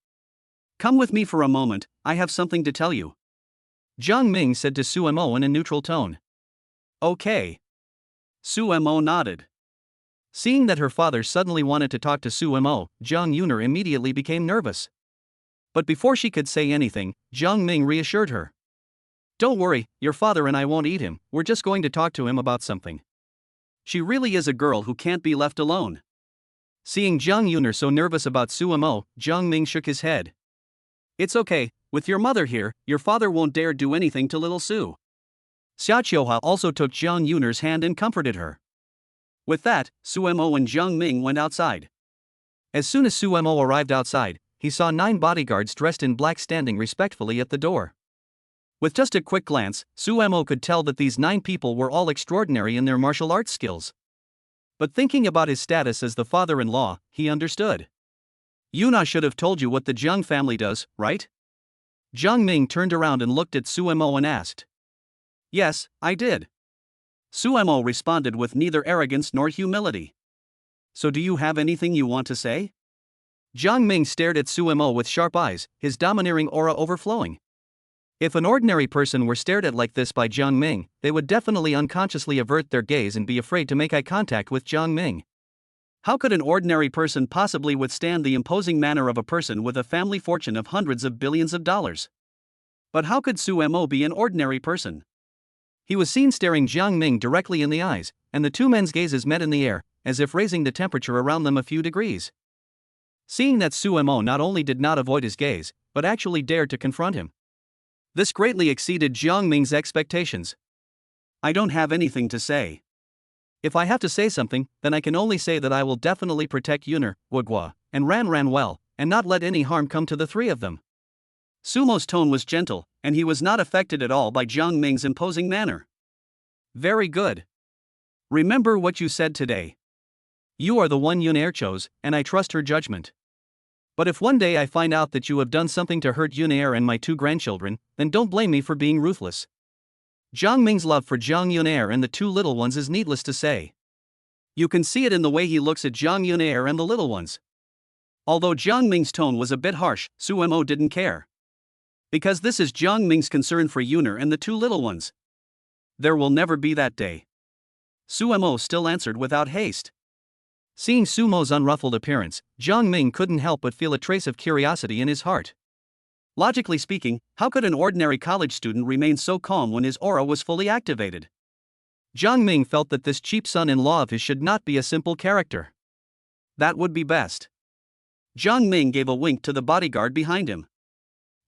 Come with me for a moment, I have something to tell you. Jiang Ming said to Suemo in a neutral tone. Okay. Suemo nodded. Seeing that her father suddenly wanted to talk to Suemo, Jiang Yuner immediately became nervous. But before she could say anything, Jiang Ming reassured her. Don't worry, your father and I won't eat him, we're just going to talk to him about something. She really is a girl who can't be left alone. Seeing Jiang Yuner so nervous about Suemo, Jiang Ming shook his head. It's okay, with your mother here, your father won't dare do anything to little Su. Xiaoqiuhua also took Jiang Yuner's hand and comforted her. With that, Sumo and Jiang Ming went outside. As soon as Sumo arrived outside, he saw 9 bodyguards dressed in black standing respectfully at the door. With just a quick glance, Sumo could tell that these 9 people were all extraordinary in their martial arts skills. But thinking about his status as the father-in-law, he understood. Yuna should have told you what the Jiang family does, right? Jiang Ming turned around and looked at Sumo and asked. Yes, I did. Sumo responded with neither arrogance nor humility. So do you have anything you want to say? Jiang Ming stared at Sumo with sharp eyes, his domineering aura overflowing. If an ordinary person were stared at like this by Jiang Ming, they would definitely unconsciously avert their gaze and be afraid to make eye contact with Jiang Ming. How could an ordinary person possibly withstand the imposing manner of a person with a family fortune of hundreds of billions of dollars? But how could Sumo be an ordinary person? He was seen staring Jiang Ming directly in the eyes, and the 2 men's gazes met in the air, as if raising the temperature around them a few degrees. Seeing that Sumo not only did not avoid his gaze, but actually dared to confront him. This greatly exceeded Jiang Ming's expectations. I don't have anything to say. If I have to say something, then I can only say that I will definitely protect Yuner, Wugua, and Ran well, and not let any harm come to the 3 of them. Sumo's tone was gentle, and he was not affected at all by Jiang Ming's imposing manner. Very good. Remember what you said today. You are the one Yuner chose, and I trust her judgment. But if one day I find out that you have done something to hurt Yuner and my 2 grandchildren, then don't blame me for being ruthless. Jiang Ming's love for Jang Yuner and the 2 little ones is needless to say. You can see it in the way he looks at Jang Yuner and the little ones. Although Jiang Ming's tone was a bit harsh, Sumo didn't care. Because this is Jiang Ming's concern for Yuner and the 2 little ones. There will never be that day. Sumo still answered without haste. Seeing Sumo's unruffled appearance, Jiang Ming couldn't help but feel a trace of curiosity in his heart. Logically speaking, how could an ordinary college student remain so calm when his aura was fully activated? Jiang Ming felt that this cheap son-in-law of his should not be a simple character. That would be best. Jiang Ming gave a wink to the bodyguard behind him.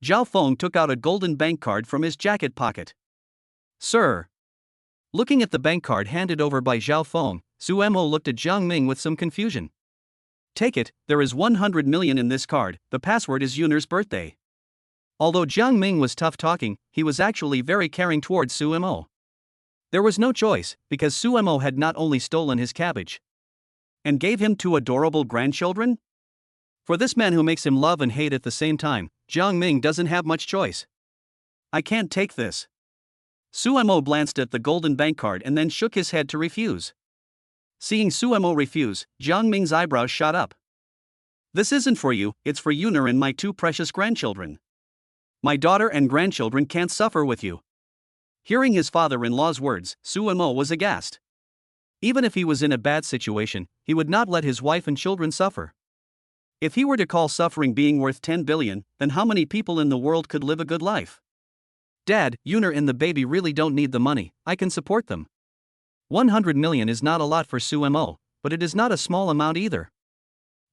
Zhao Feng took out a golden bank card from his jacket pocket. Sir. Looking at the bank card handed over by Zhao Feng, Sumo looked at Jiang Ming with some confusion. Take it, there is 100 million in this card, the password is Yuner's birthday. Although Jiang Ming was tough talking, he was actually very caring towards Sumo. There was no choice, because Sumo had not only stolen his cabbage and gave him 2 adorable grandchildren? For this man who makes him love and hate at the same time, Jiang Ming doesn't have much choice. I can't take this. Sumo glanced at the golden bank card and then shook his head to refuse. Seeing Sumo refuse, Jiang Ming's eyebrows shot up. This isn't for you, it's for Yuner and my 2 precious grandchildren. My daughter and grandchildren can't suffer with you. Hearing his father-in-law's words, Sumo was aghast. Even if he was in a bad situation, he would not let his wife and children suffer. If he were to call suffering being worth 10 billion, then how many people in the world could live a good life? Dad, Yuner and the baby really don't need the money, I can support them. 100 million is not a lot for Sumo, but it is not a small amount either.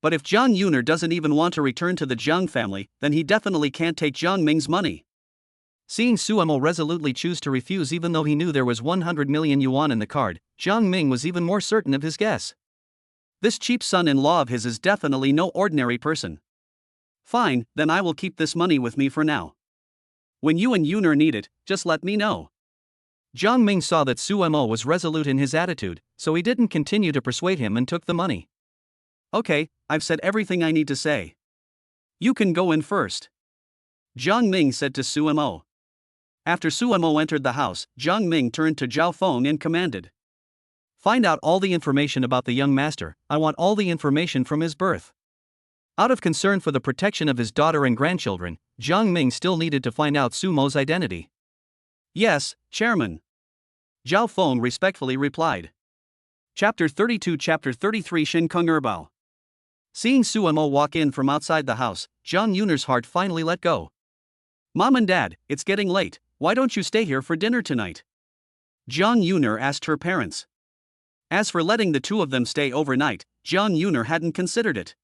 But if Jang Yuner doesn't even want to return to the Jiang family, then he definitely can't take Jiang Ming's money. Seeing Sumo resolutely choose to refuse even though he knew there was 100 million yuan in the card, Jiang Ming was even more certain of his guess. This cheap son-in-law of his is definitely no ordinary person. Fine, then I will keep this money with me for now. When you and Yuner need it, just let me know. Jiang Ming saw that Sumo was resolute in his attitude, so he didn't continue to persuade him and took the money. Okay, I've said everything I need to say. You can go in first. Jiang Ming said to Sumo. After Sumo entered the house, Jiang Ming turned to Zhao Feng and commanded. Find out all the information about the young master, I want all the information from his birth. Out of concern for the protection of his daughter and grandchildren, Jiang Ming still needed to find out Sumo's identity. Yes, Chairman. Zhao Feng respectfully replied. Chapter 32 Chapter 33 Shin Kung Erbao. Seeing Sumo walk in from outside the house, Jang Yuner's heart finally let go. Mom and Dad, it's getting late, why don't you stay here for dinner tonight? Jang Yuner asked her parents. As for letting the 2 of them stay overnight, Jang Yuner hadn't considered it.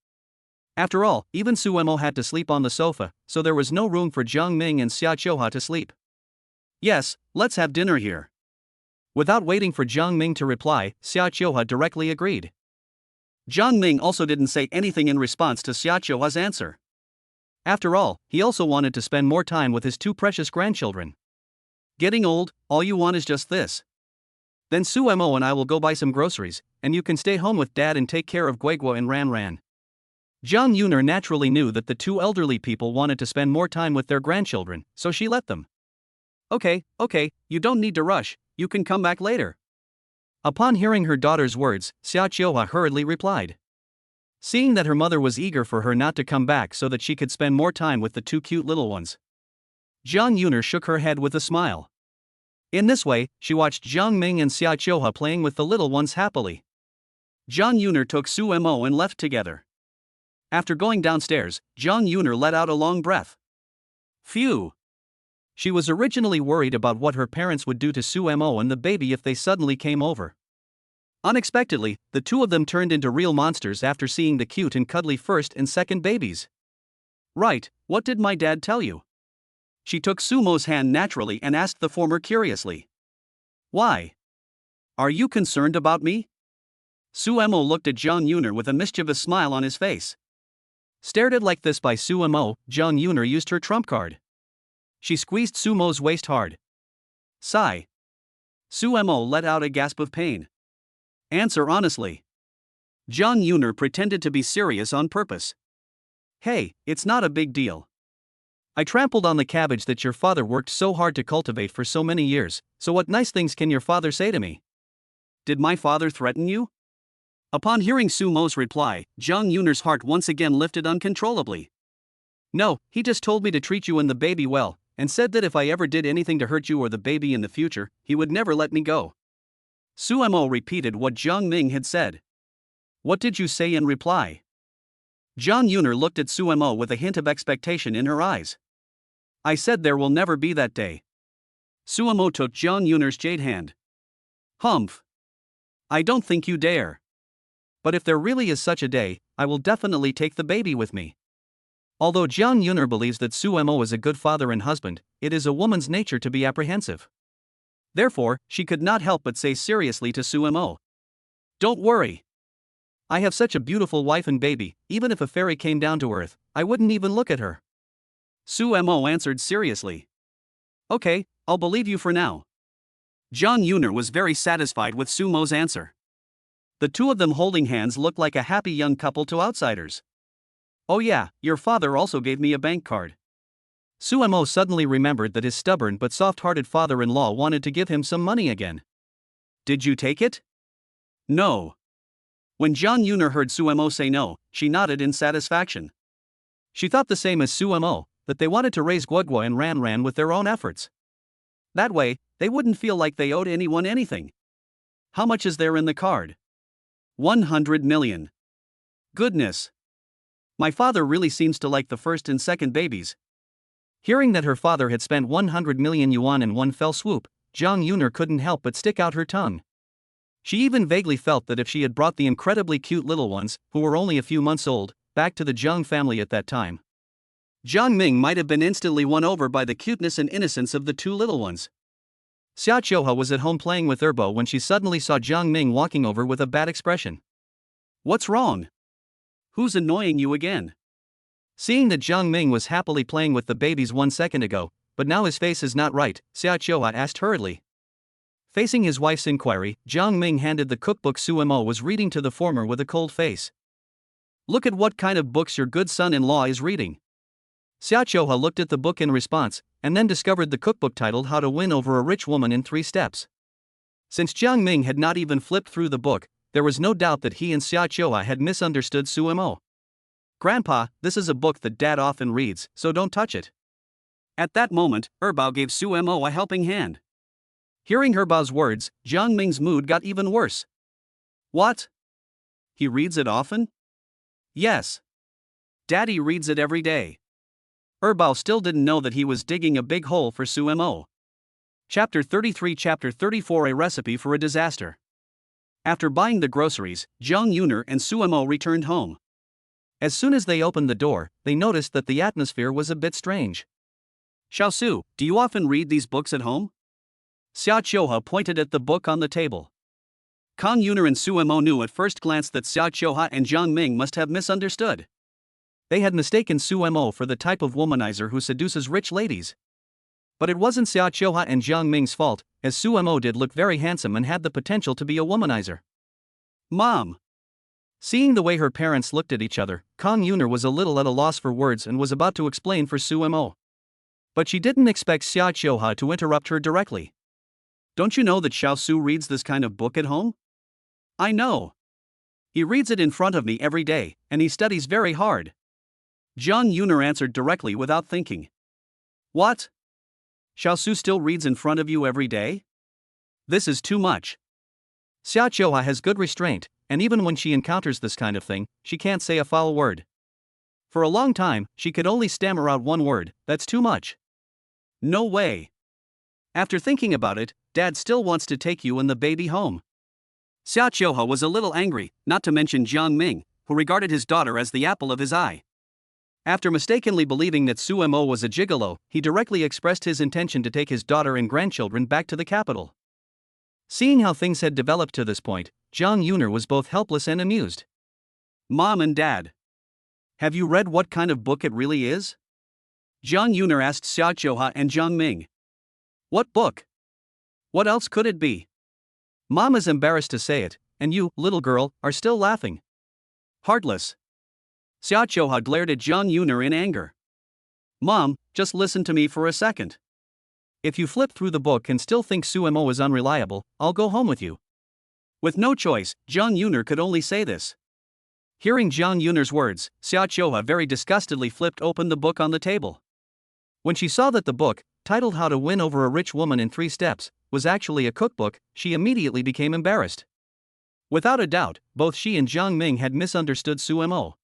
After all, even Sumo had to sleep on the sofa, so there was no room for Jiang Ming and Xiaoqiuhua to sleep. Yes, let's have dinner here. Without waiting for Jiang Ming to reply, Xiaoqiuhua directly agreed. Jiang Ming also didn't say anything in response to Xiaoqiuhua's answer. After all, he also wanted to spend more time with his two precious grandchildren. Getting old, all you want is just this. Then Sumo and I will go buy some groceries, and you can stay home with Dad and take care of Guigua and Ran Ran. Jiang Yuner naturally knew that the two elderly people wanted to spend more time with their grandchildren, so she let them. Okay, you don't need to rush, you can come back later. Upon hearing her daughter's words, Xiaoqiuhua hurriedly replied. Seeing that her mother was eager for her not to come back so that she could spend more time with the two cute little ones, Jiang Yuner shook her head with a smile. In this way, she watched Jiang Ming and Xiaoqiuhua playing with the little ones happily. Jiang Yuner took Sumo and left together. After going downstairs, Jiang Yuner let out a long breath. Phew! She was originally worried about what her parents would do to Sumo and the baby if they suddenly came over. Unexpectedly, the two of them turned into real monsters after seeing the cute and cuddly first and second babies. Right, what did my dad tell you? She took Sumo's hand naturally and asked the former curiously. Why? Are you concerned about me? Sumo looked at Jiang Yuner with a mischievous smile on his face. Stared at like this by Sumo, Jiang Yuner used her trump card. She squeezed Sumo's waist hard. Sigh. Sumo let out a gasp of pain. Answer honestly. Jiang Yuner pretended to be serious on purpose. Hey, it's not a big deal. I trampled on the cabbage that your father worked so hard to cultivate for so many years, so what nice things can your father say to me? Did my father threaten you? Upon hearing Sumo's reply, Jiang Yuner's heart once again lifted uncontrollably. No, he just told me to treat you and the baby well, and said that if I ever did anything to hurt you or the baby in the future, he would never let me go. Sumo repeated what Jiang Ming had said. What did you say in reply? Jiang Yuner looked at Sumo with a hint of expectation in her eyes. I said there will never be that day. Sumo took Jiang Yuner's jade hand. Humph. I don't think you dare. But if there really is such a day, I will definitely take the baby with me. Although Jiang Yuner believes that Sumo is a good father and husband, it is a woman's nature to be apprehensive. Therefore, she could not help but say seriously to Sumo. Don't worry. I have such a beautiful wife and baby, even if a fairy came down to earth, I wouldn't even look at her. Sumo answered seriously. Okay, I'll believe you for now. Jiang Yuner was very satisfied with Sumo's answer. The two of them holding hands looked like a happy young couple to outsiders. Oh yeah, your father also gave me a bank card. Sumo suddenly remembered that his stubborn but soft-hearted father-in-law wanted to give him some money again. Did you take it? No. When Jiang Yuner heard Sumo say no, she nodded in satisfaction. She thought the same as Sumo, that they wanted to raise Guigua and Ran Ran with their own efforts. That way, they wouldn't feel like they owed anyone anything. How much is there in the card? 100 million. Goodness. My father really seems to like the first and second babies. Hearing that her father had spent 100 million yuan in one fell swoop, Jiang Yuner couldn't help but stick out her tongue. She even vaguely felt that if she had brought the incredibly cute little ones, who were only a few months old, back to the Jiang family at that time, Jiang Ming might have been instantly won over by the cuteness and innocence of the two little ones. Xiaoqiuhua was at home playing with Erbo when she suddenly saw Jiang Ming walking over with a bad expression. What's wrong? Who's annoying you again? Seeing that Jiang Ming was happily playing with the babies 1 second ago, but now his face is not right, Xiaoqiuhua asked hurriedly. Facing his wife's inquiry, Jiang Ming handed the cookbook Sumo was reading to the former with a cold face. Look at what kind of books your good son-in-law is reading. Xiaoqiuhua looked at the book in response, and then discovered the cookbook titled How to Win Over a Rich Woman in 3 Steps. Since Jiang Ming had not even flipped through the book, there was no doubt that he and Xiaoqiuhua had misunderstood Sumo. Grandpa, this is a book that Dad often reads, so don't touch it. At that moment, Erbo gave Sumo a helping hand. Hearing Erbo's words, Jiang Ming's mood got even worse. What? He reads it often? Yes. Daddy reads it every day. Erbo still didn't know that he was digging a big hole for Sumo. Chapter 33 Chapter 34 A Recipe for a Disaster. After buying the groceries, Jiang Yuner and Sumo returned home. As soon as they opened the door, they noticed that the atmosphere was a bit strange. Xiaosu, do you often read these books at home? Xia Qiuhua pointed at the book on the table. Kang Yuner and Suemo knew at first glance that Xia Qiuhua and Jiang Ming must have misunderstood. They had mistaken Suemo for the type of womanizer who seduces rich ladies. But it wasn't Xia Qiuhua and Jiang Ming's fault, as Suemo did look very handsome and had the potential to be a womanizer. Mom! Seeing the way her parents looked at each other, Kang Yuner was a little at a loss for words and was about to explain for Suemo. But she didn't expect Xia Qiuhua to interrupt her directly. Don't you know that Xiao Su reads this kind of book at home? I know. He reads it in front of me every day, and he studies very hard. Jiang Yuner answered directly without thinking. What? Xiao Su still reads in front of you every day? This is too much. Xia Qiuhua has good restraint, and even when she encounters this kind of thing, she can't say a foul word. For a long time, she could only stammer out one word, that's too much. No way. After thinking about it, Dad still wants to take you and the baby home. Xia Qiuhua was a little angry, not to mention Jiang Ming, who regarded his daughter as the apple of his eye. After mistakenly believing that Suemo was a gigolo, he directly expressed his intention to take his daughter and grandchildren back to the capital. Seeing how things had developed to this point, Jiang Yuner was both helpless and amused. Mom and Dad, have you read what kind of book it really is? Jiang Yuner asked Xia Qiuhua and Jiang Ming. What book? What else could it be? Mom is embarrassed to say it, and you, little girl, are still laughing. Heartless. Xia Qiuhua glared at Jiang Yuner in anger. Mom, just listen to me for a second. If you flip through the book and still think Suemo is unreliable, I'll go home with you. With no choice, Jiang Yuner could only say this. Hearing Jiang Yuner's words, Xia Qiuhua very disgustedly flipped open the book on the table. When she saw that the book, titled How to Win Over a Rich Woman in 3 Steps, was actually a cookbook, she immediately became embarrassed. Without a doubt, both she and Jiang Ming had misunderstood Suemo.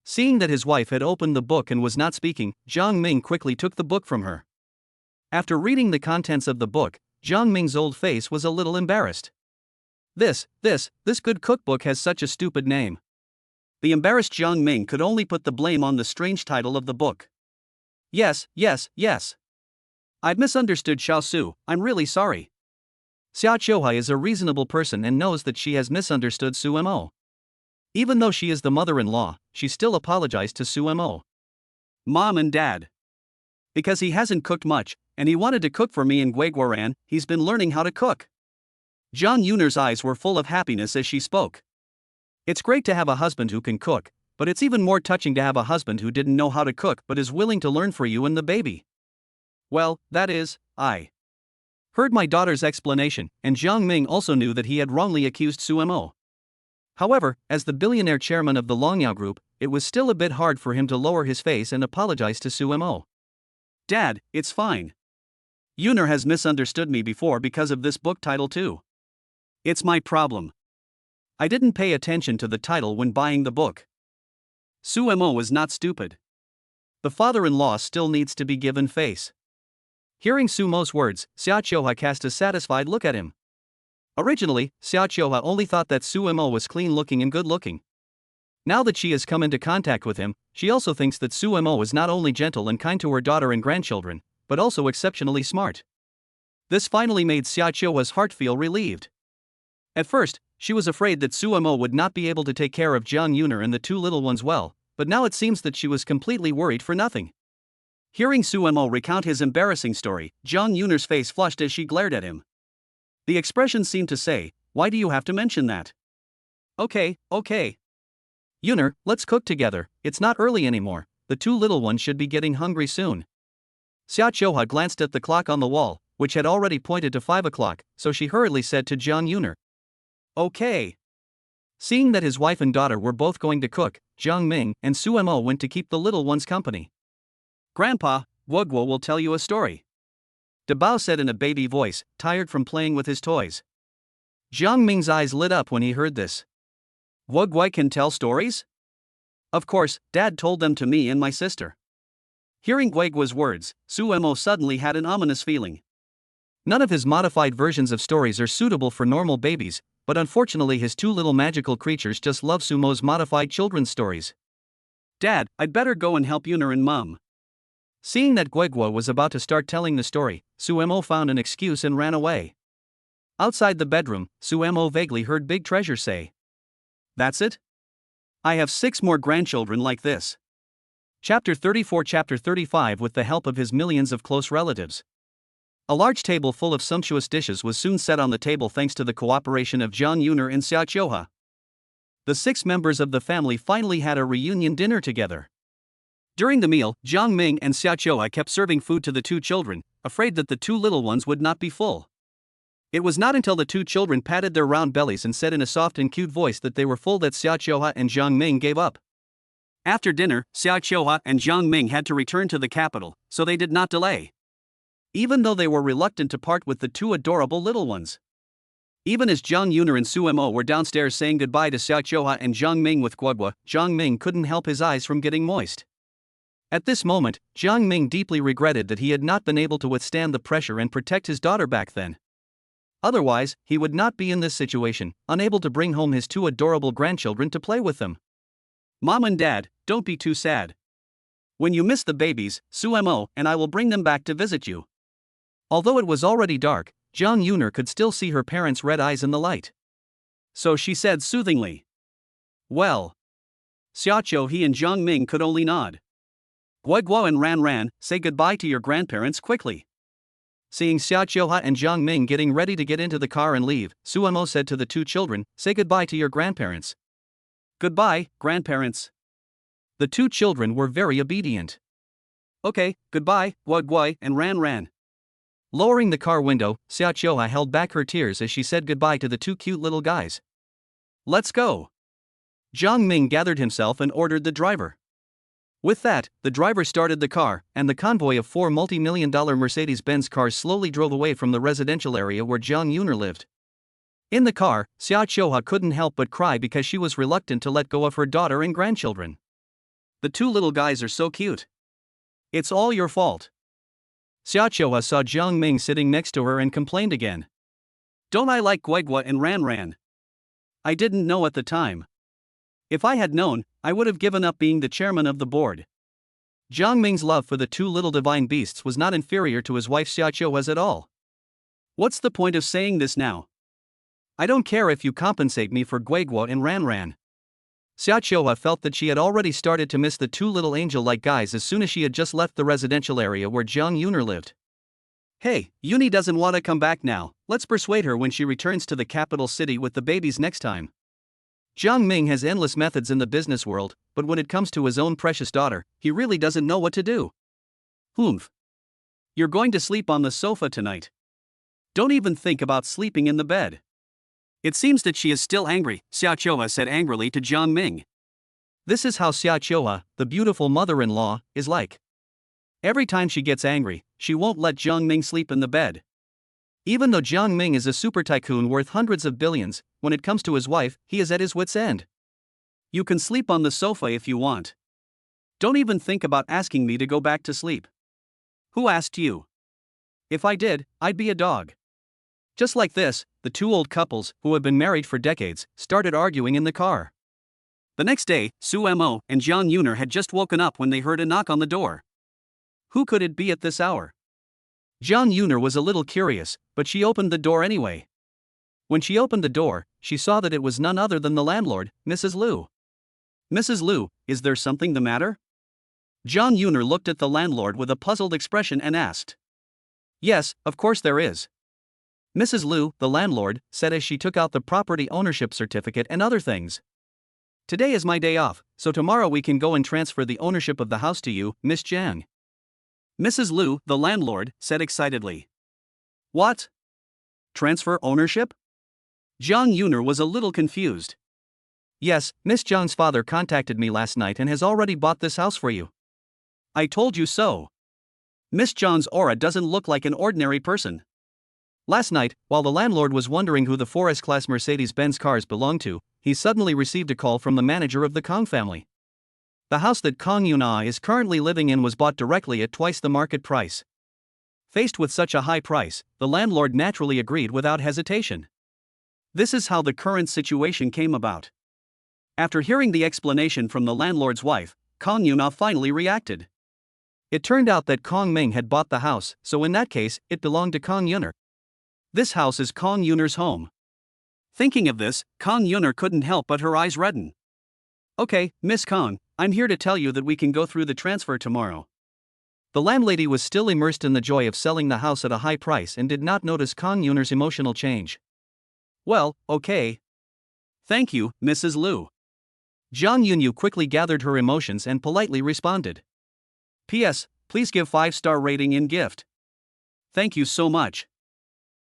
Seeing that his wife had opened the book and was not speaking, Jiang Ming quickly took the book from her. After reading the contents of the book, Jiang Ming's old face was a little embarrassed. This good cookbook has such a stupid name. The embarrassed Jiang Ming could only put the blame on the strange title of the book. Yes. I've misunderstood Xiao Su, I'm really sorry. Xia Qiuhua is a reasonable person and knows that she has misunderstood Suemo. Even though she is the mother-in-law, she still apologized to Suemo. Mom and Dad. Because he hasn't cooked much, and he wanted to cook for me and Guiguaran, he's been learning how to cook. Jiang Yuner's eyes were full of happiness as she spoke. It's great to have a husband who can cook, but it's even more touching to have a husband who didn't know how to cook but is willing to learn for you and the baby. Well, that is, I heard my daughter's explanation, and Jiang Ming also knew that he had wrongly accused Suemo. However, as the billionaire chairman of the Longyao Group, it was still a bit hard for him to lower his face and apologize to Suemo. Dad, it's fine. Yuner has misunderstood me before because of this book title too. It's my problem. I didn't pay attention to the title when buying the book. Suemo was not stupid. The father-in-law still needs to be given face. Hearing Sumo's words, Xia Qiuhua cast a satisfied look at him. Originally, Xia Qiuhua only thought that Suemo was clean-looking and good-looking. Now that she has come into contact with him, she also thinks that Suemo is not only gentle and kind to her daughter and grandchildren, but also exceptionally smart. This finally made Xia Qiuhua's heart feel relieved. At first, she was afraid that Suemo would not be able to take care of Jiang Yuner and the 2 little ones well, but now it seems that she was completely worried for nothing. Hearing Suemo recount his embarrassing story, Jiang Yuner's face flushed as she glared at him. The expression seemed to say, why do you have to mention that? Okay. Yuner, let's cook together, it's not early anymore, the 2 little ones should be getting hungry soon. Xia Qiuhua glanced at the clock on the wall, which had already pointed to 5 o'clock, so she hurriedly said to Jiang Yuner. Okay. Seeing that his wife and daughter were both going to cook, Jiang Ming and Suemo went to keep the little ones company. Grandpa, Guoguo will tell you a story. Dabao said in a baby voice, tired from playing with his toys. Jiang Ming's eyes lit up when he heard this. Guoguo can tell stories? Of course, Dad told them to me and my sister. Hearing Guoguo's words, Suemo suddenly had an ominous feeling. None of his modified versions of stories are suitable for normal babies, but unfortunately his 2 little magical creatures just love Sumo's modified children's stories. Dad, I'd better go and help Yuner and Mom. Seeing that Guoguo was about to start telling the story, Suemo found an excuse and ran away. Outside the bedroom, Suemo vaguely heard Big Treasure say, "That's it? I have 6 more grandchildren like this." Chapter 34 Chapter 35 With the help of his millions of close relatives. A large table full of sumptuous dishes was soon set on the table thanks to the cooperation of Jiang Yuner and Xia Qiuhua. The 6 members of the family finally had a reunion dinner together. During the meal, Jiang Ming and Xia Qiuhua kept serving food to the 2 children, afraid that the 2 little ones would not be full. It was not until the 2 children patted their round bellies and said in a soft and cute voice that they were full that Xia Qiuhua and Jiang Ming gave up. After dinner, Xia Qiuhua and Jiang Ming had to return to the capital, so they did not delay. Even though they were reluctant to part with the 2 adorable little ones. Even as Jiang Yuner and Suemo were downstairs saying goodbye to Xia Qiuhua and Jiang Ming with Guogua, Jiang Ming couldn't help his eyes from getting moist. At this moment, Jiang Ming deeply regretted that he had not been able to withstand the pressure and protect his daughter back then. Otherwise, he would not be in this situation, unable to bring home his 2 adorable grandchildren to play with them. "Mom and Dad, don't be too sad. When you miss the babies, Suemo and I will bring them back to visit you." Although it was already dark, Jiang Yuner could still see her parents' red eyes in the light. So she said soothingly, "Well." Xia Qiuhua and Jiang Ming could only nod. "Guoguo and Ran, say goodbye to your grandparents quickly." Seeing Xia Qiuhua and Jiang Ming getting ready to get into the car and leave, Suemo said to the 2 children, "Say goodbye to your grandparents." "Goodbye, grandparents." The 2 children were very obedient. "Okay, goodbye, Guoguo and Ran." Lowering the car window, Xia Qiuhua held back her tears as she said goodbye to the 2 cute little guys. "Let's go." Jiang Ming gathered himself and ordered the driver. With that, the driver started the car, and the convoy of 4 multi-million-dollar Mercedes-Benz cars slowly drove away from the residential area where Jiang Yuner lived. In the car, Xia Qiuhua couldn't help but cry because she was reluctant to let go of her daughter and grandchildren. "The 2 little guys are so cute. It's all your fault." Xia Qiuhua saw Jiang Ming sitting next to her and complained again. "Don't I like Guogua and Ran? I didn't know at the time. If I had known, I would have given up being the chairman of the board." Jiang Ming's love for the 2 little divine beasts was not inferior to his wife Xia Qiuhua's at all. "What's the point of saying this now? I don't care if you compensate me for Guogua and Ran. Xia Qiuhua felt that she had already started to miss the 2 little angel-like guys as soon as she had just left the residential area where Jiang Yuner lived. "Hey, Uni doesn't want to come back now, let's persuade her when she returns to the capital city with the babies next time." Jiang Ming has endless methods in the business world, but when it comes to his own precious daughter, he really doesn't know what to do. "Humph. You're going to sleep on the sofa tonight. Don't even think about sleeping in the bed." "It seems that she is still angry," Xia Qiuhua said angrily to Jiang Ming. This is how Xia Qiuhua, the beautiful mother-in-law, is like. Every time she gets angry, she won't let Jiang Ming sleep in the bed. Even though Jiang Ming is a super tycoon worth hundreds of billions, when it comes to his wife, he is at his wit's end. "You can sleep on the sofa if you want. Don't even think about asking me to go back to sleep." "Who asked you? If I did, I'd be a dog." Just like this, the 2 old couples, who had been married for decades, started arguing in the car. The next day, Suemo and Jiang Yuner had just woken up when they heard a knock on the door. Who could it be at this hour? Jiang Yuner was a little curious, but she opened the door anyway. When she opened the door, she saw that it was none other than the landlord, Mrs. Liu. "Mrs. Liu, is there something the matter?" Jiang Yuner looked at the landlord with a puzzled expression and asked. "Yes, of course there is." Mrs. Liu, the landlord, said as she took out the property ownership certificate and other things. "Today is my day off, so tomorrow we can go and transfer the ownership of the house to you, Miss Jiang." Mrs. Liu, the landlord, said excitedly. "What? Transfer ownership?" Jiang Yuner was a little confused. "Yes, Miss Jiang's father contacted me last night and has already bought this house for you." "I told you so. Miss Jiang's aura doesn't look like an ordinary person." Last night, while the landlord was wondering who the 4S-class Mercedes-Benz cars belonged to, he suddenly received a call from the manager of the Kong family. The house that Kong Yuner is currently living in was bought directly at twice the market price. Faced with such a high price, the landlord naturally agreed without hesitation. This is how the current situation came about. After hearing the explanation from the landlord's wife, Kong Yuner finally reacted. It turned out that Kong Ming had bought the house, so in that case, it belonged to Kong Yuner. This house is Kong Yuner's home. Thinking of this, Kong Yuner couldn't help but her eyes redden. Okay, Miss Kong, I'm here to tell you that we can go through the transfer tomorrow. The landlady was still immersed in the joy of selling the house at a high price and did not notice Kong Yuner's emotional change. Well, okay. Thank you, Mrs. Liu. Jiang Yuner quickly gathered her emotions and politely responded. P.S. Please give 5-star rating in gift. Thank you so much.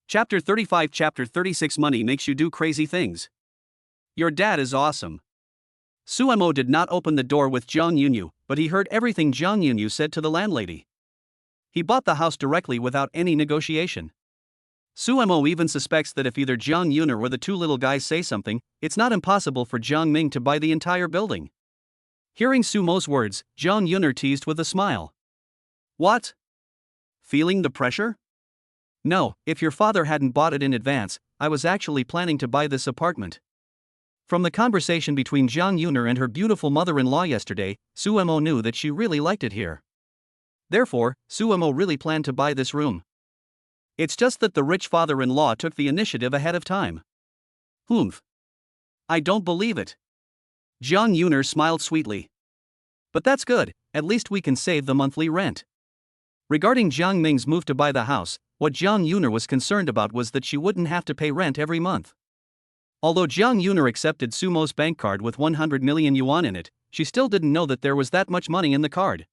Chapter 35 Chapter 36 Money makes you do crazy things. Your dad is awesome. Suemo did not open the door with Jiang Yuner, but he heard everything Jiang Yuner said to the landlady. He bought the house directly without any negotiation. Suemo even suspects that if either Jiang Yuner or the two little guys say something, it's not impossible for Jiang Ming to buy the entire building. Hearing Sumo's words, Jiang Yuner teased with a smile. What? Feeling the pressure? No, if your father hadn't bought it in advance, I was actually planning to buy this apartment. From the conversation between Jiang Yuner and her beautiful mother-in-law yesterday, Suemo knew that she really liked it here. Therefore, Suemo really planned to buy this room. It's just that the rich father-in-law took the initiative ahead of time. Humph. I don't believe it. Jiang Yuner smiled sweetly. But that's good, at least we can save the monthly rent. Regarding Jiang Ming's move to buy the house, what Jiang Yuner was concerned about was that she wouldn't have to pay rent every month. Although Jiang Yuner accepted Sumo's bank card with 100 million yuan in it, she still didn't know that there was that much money in the card.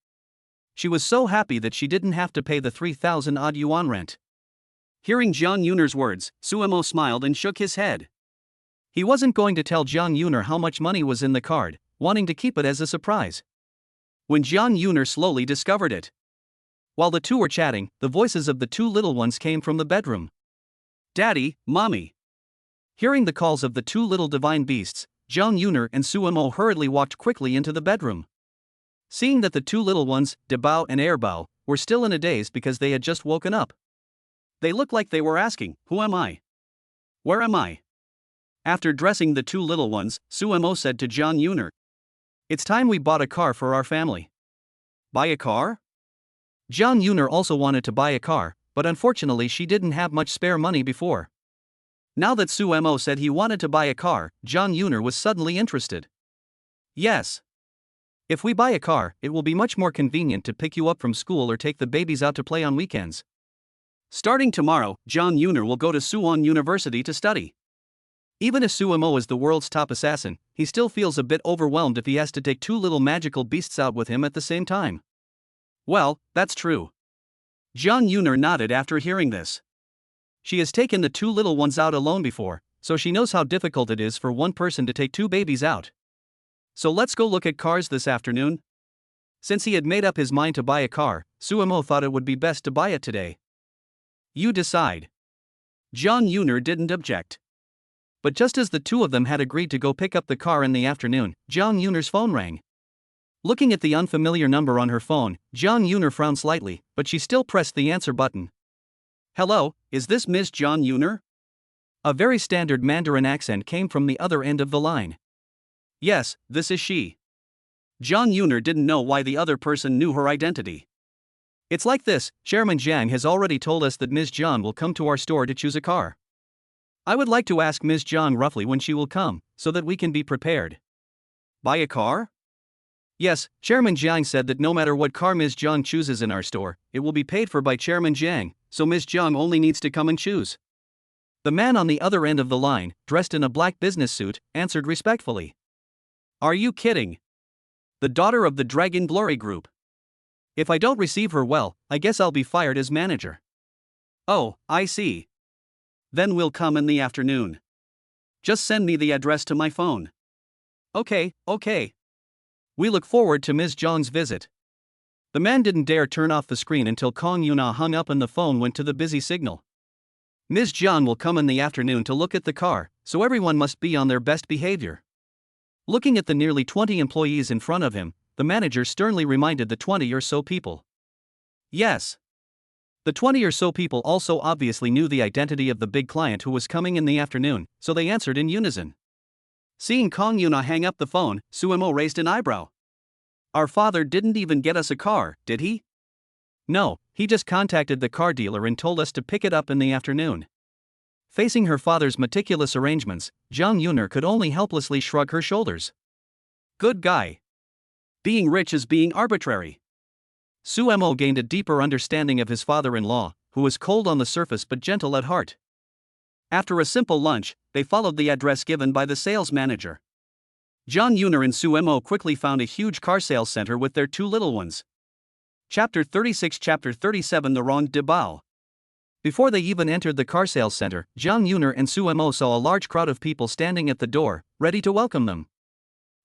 She was so happy that she didn't have to pay the 3,000-odd yuan rent. Hearing Jiang Yuner's words, Suemo smiled and shook his head. He wasn't going to tell Jiang Yuner how much money was in the card, wanting to keep it as a surprise. When Jiang Yuner slowly discovered it. While the two were chatting, the voices of the two little ones came from the bedroom. Daddy, Mommy. Hearing the calls of the two little divine beasts, Jiang Yuner and Suemo hurriedly walked quickly into the bedroom. Seeing that the two little ones, Debao and Airbao, were still in a daze because they had just woken up. They looked like they were asking, who am I? Where am I? After dressing the two little ones, Suemo said to Jiang Yuner. It's time we bought a car for our family. Buy a car? Jiang Yuner also wanted to buy a car, but unfortunately she didn't have much spare money before. Now that Suemo said he wanted to buy a car, Jiang Yuner was suddenly interested. Yes. If we buy a car, it will be much more convenient to pick you up from school or take the babies out to play on weekends. Starting tomorrow, Jiang Yuner will go to Suwon University to study. Even if Suemo is the world's top assassin, he still feels a bit overwhelmed if he has to take two little magical beasts out with him at the same time. Well, that's true. Jiang Yuner nodded after hearing this. She has taken the two little ones out alone before, so she knows how difficult it is for one person to take two babies out. So let's go look at cars this afternoon. Since he had made up his mind to buy a car, Suemo thought it would be best to buy it today. You decide. Jiang Yuner didn't object. But just as the two of them had agreed to go pick up the car in the afternoon, Jiang Yuner's phone rang. Looking at the unfamiliar number on her phone, Jiang Yuner frowned slightly, but she still pressed the answer button. Hello, is this Ms. Jiang Yuner? A very standard Mandarin accent came from the other end of the line. Yes, this is she. Jiang Yuner didn't know why the other person knew her identity. It's like this, Chairman Jiang has already told us that Ms. Jiang will come to our store to choose a car. I would like to ask Ms. Jiang roughly when she will come, so that we can be prepared. Buy a car? Yes, Chairman Jiang said that no matter what car Ms. Jiang chooses in our store, it will be paid for by Chairman Jiang, so Ms. Jiang only needs to come and choose. The man on the other end of the line, dressed in a black business suit, answered respectfully. Are you kidding? The daughter of the Dragon Glory Group. If I don't receive her well, I guess I'll be fired as manager. Oh, I see. Then we'll come in the afternoon. Just send me the address to my phone. Okay. We look forward to Ms. Jiang's visit. The man didn't dare turn off the screen until Kong Yuner hung up and the phone went to the busy signal. Ms. Jiang will come in the afternoon to look at the car, so everyone must be on their best behavior. Looking at the nearly 20 employees in front of him, the manager sternly reminded the 20 or so people. Yes. The 20 or so people also obviously knew the identity of the big client who was coming in the afternoon, so they answered in unison. Seeing Kong Yuner hang up the phone, Suemo raised an eyebrow. Our father didn't even get us a car, did he? No, he just contacted the car dealer and told us to pick it up in the afternoon. Facing her father's meticulous arrangements, Jiang Yuner could only helplessly shrug her shoulders. Good guy. Being rich is being arbitrary. Sumo gained a deeper understanding of his father-in-law, who was cold on the surface but gentle at heart. After a simple lunch, they followed the address given by the sales manager. Jiang Yuner and Sumo quickly found a huge car sales center with their two little ones. Chapter 36 Chapter 37 The Wrong Debao. Before they even entered the car sales center, Jiang Yuner and Sumo saw a large crowd of people standing at the door, ready to welcome them.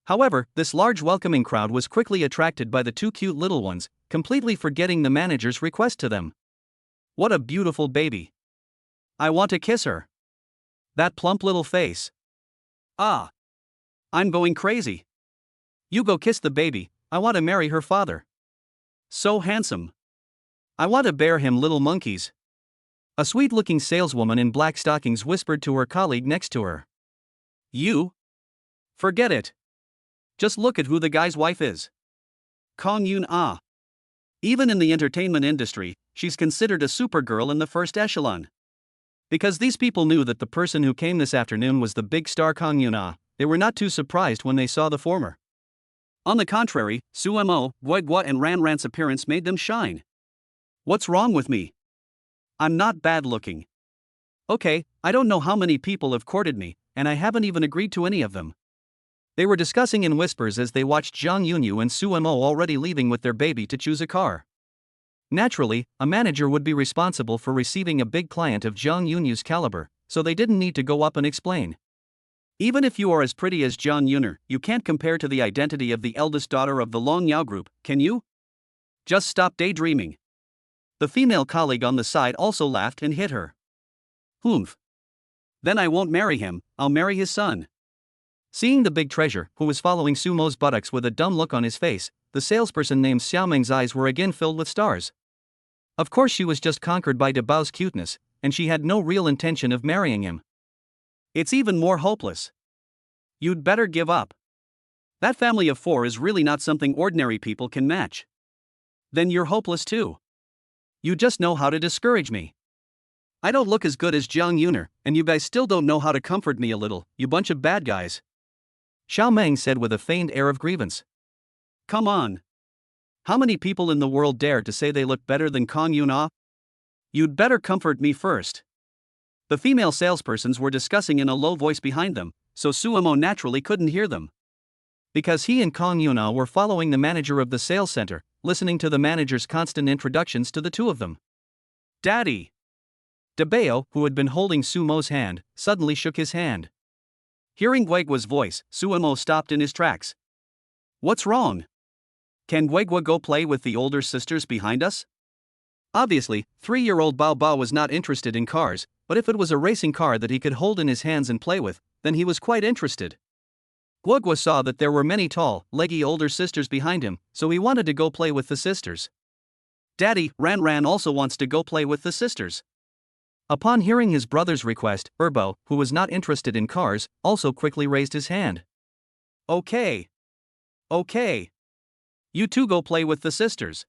However, this large welcoming crowd was quickly attracted by the two cute little ones, completely forgetting the manager's request to them. What a beautiful baby. I want to kiss her. That plump little face. Ah. I'm going crazy. You go kiss the baby, I want to marry her father. So handsome. I want to bear him little monkeys. A sweet-looking saleswoman in black stockings whispered to her colleague next to her. You? Forget it. Just look at who the guy's wife is. Kong Yun Ah. Even in the entertainment industry, she's considered a supergirl in the first echelon. Because these people knew that the person who came this afternoon was the big star Kong Yun Ah, they were not too surprised when they saw the former. On the contrary, Sumo, Guigua and Ranran's appearance made them shine. What's wrong with me? I'm not bad looking. Okay, I don't know how many people have courted me, and I haven't even agreed to any of them. They were discussing in whispers as they watched Jang Yuner and Sumo already leaving with their baby to choose a car. Naturally, a manager would be responsible for receiving a big client of Jang Yuner's caliber, so they didn't need to go up and explain. Even if you are as pretty as Jang Yuner, you can't compare to the identity of the eldest daughter of the Long Yao group, can you? Just stop daydreaming. The female colleague on the side also laughed and hit her. Humph. Then I won't marry him, I'll marry his son. Seeing the big treasure, who was following Sumo's buttocks with a dumb look on his face, the salesperson named Xiaoming's eyes were again filled with stars. Of course she was just conquered by Debao's cuteness, and she had no real intention of marrying him. It's even more hopeless. You'd better give up. That family of four is really not something ordinary people can match. Then you're hopeless too. You just know how to discourage me. I don't look as good as Jiang Yuner, and you guys still don't know how to comfort me a little, you bunch of bad guys. Xiao Meng said with a feigned air of grievance. Come on. How many people in the world dare to say they look better than Kong Yuner? You'd better comfort me first. The female salespersons were discussing in a low voice behind them, so Sumo naturally couldn't hear them. Because he and Kong Yuner were following the manager of the sales center, listening to the manager's constant introductions to the two of them. Daddy! Debao, who had been holding Sumo's hand, suddenly shook his hand. Hearing Guigua's voice, Sumo stopped in his tracks. What's wrong? Can Guigua go play with the older sisters behind us? Obviously, 3-year-old Bao Bao was not interested in cars, but if it was a racing car that he could hold in his hands and play with, then he was quite interested. Guigua saw that there were many tall, leggy older sisters behind him, so he wanted to go play with the sisters. Daddy, Ran also wants to go play with the sisters. Upon hearing his brother's request, Erbo, who was not interested in cars, also quickly raised his hand. Okay. Okay. You two go play with the sisters.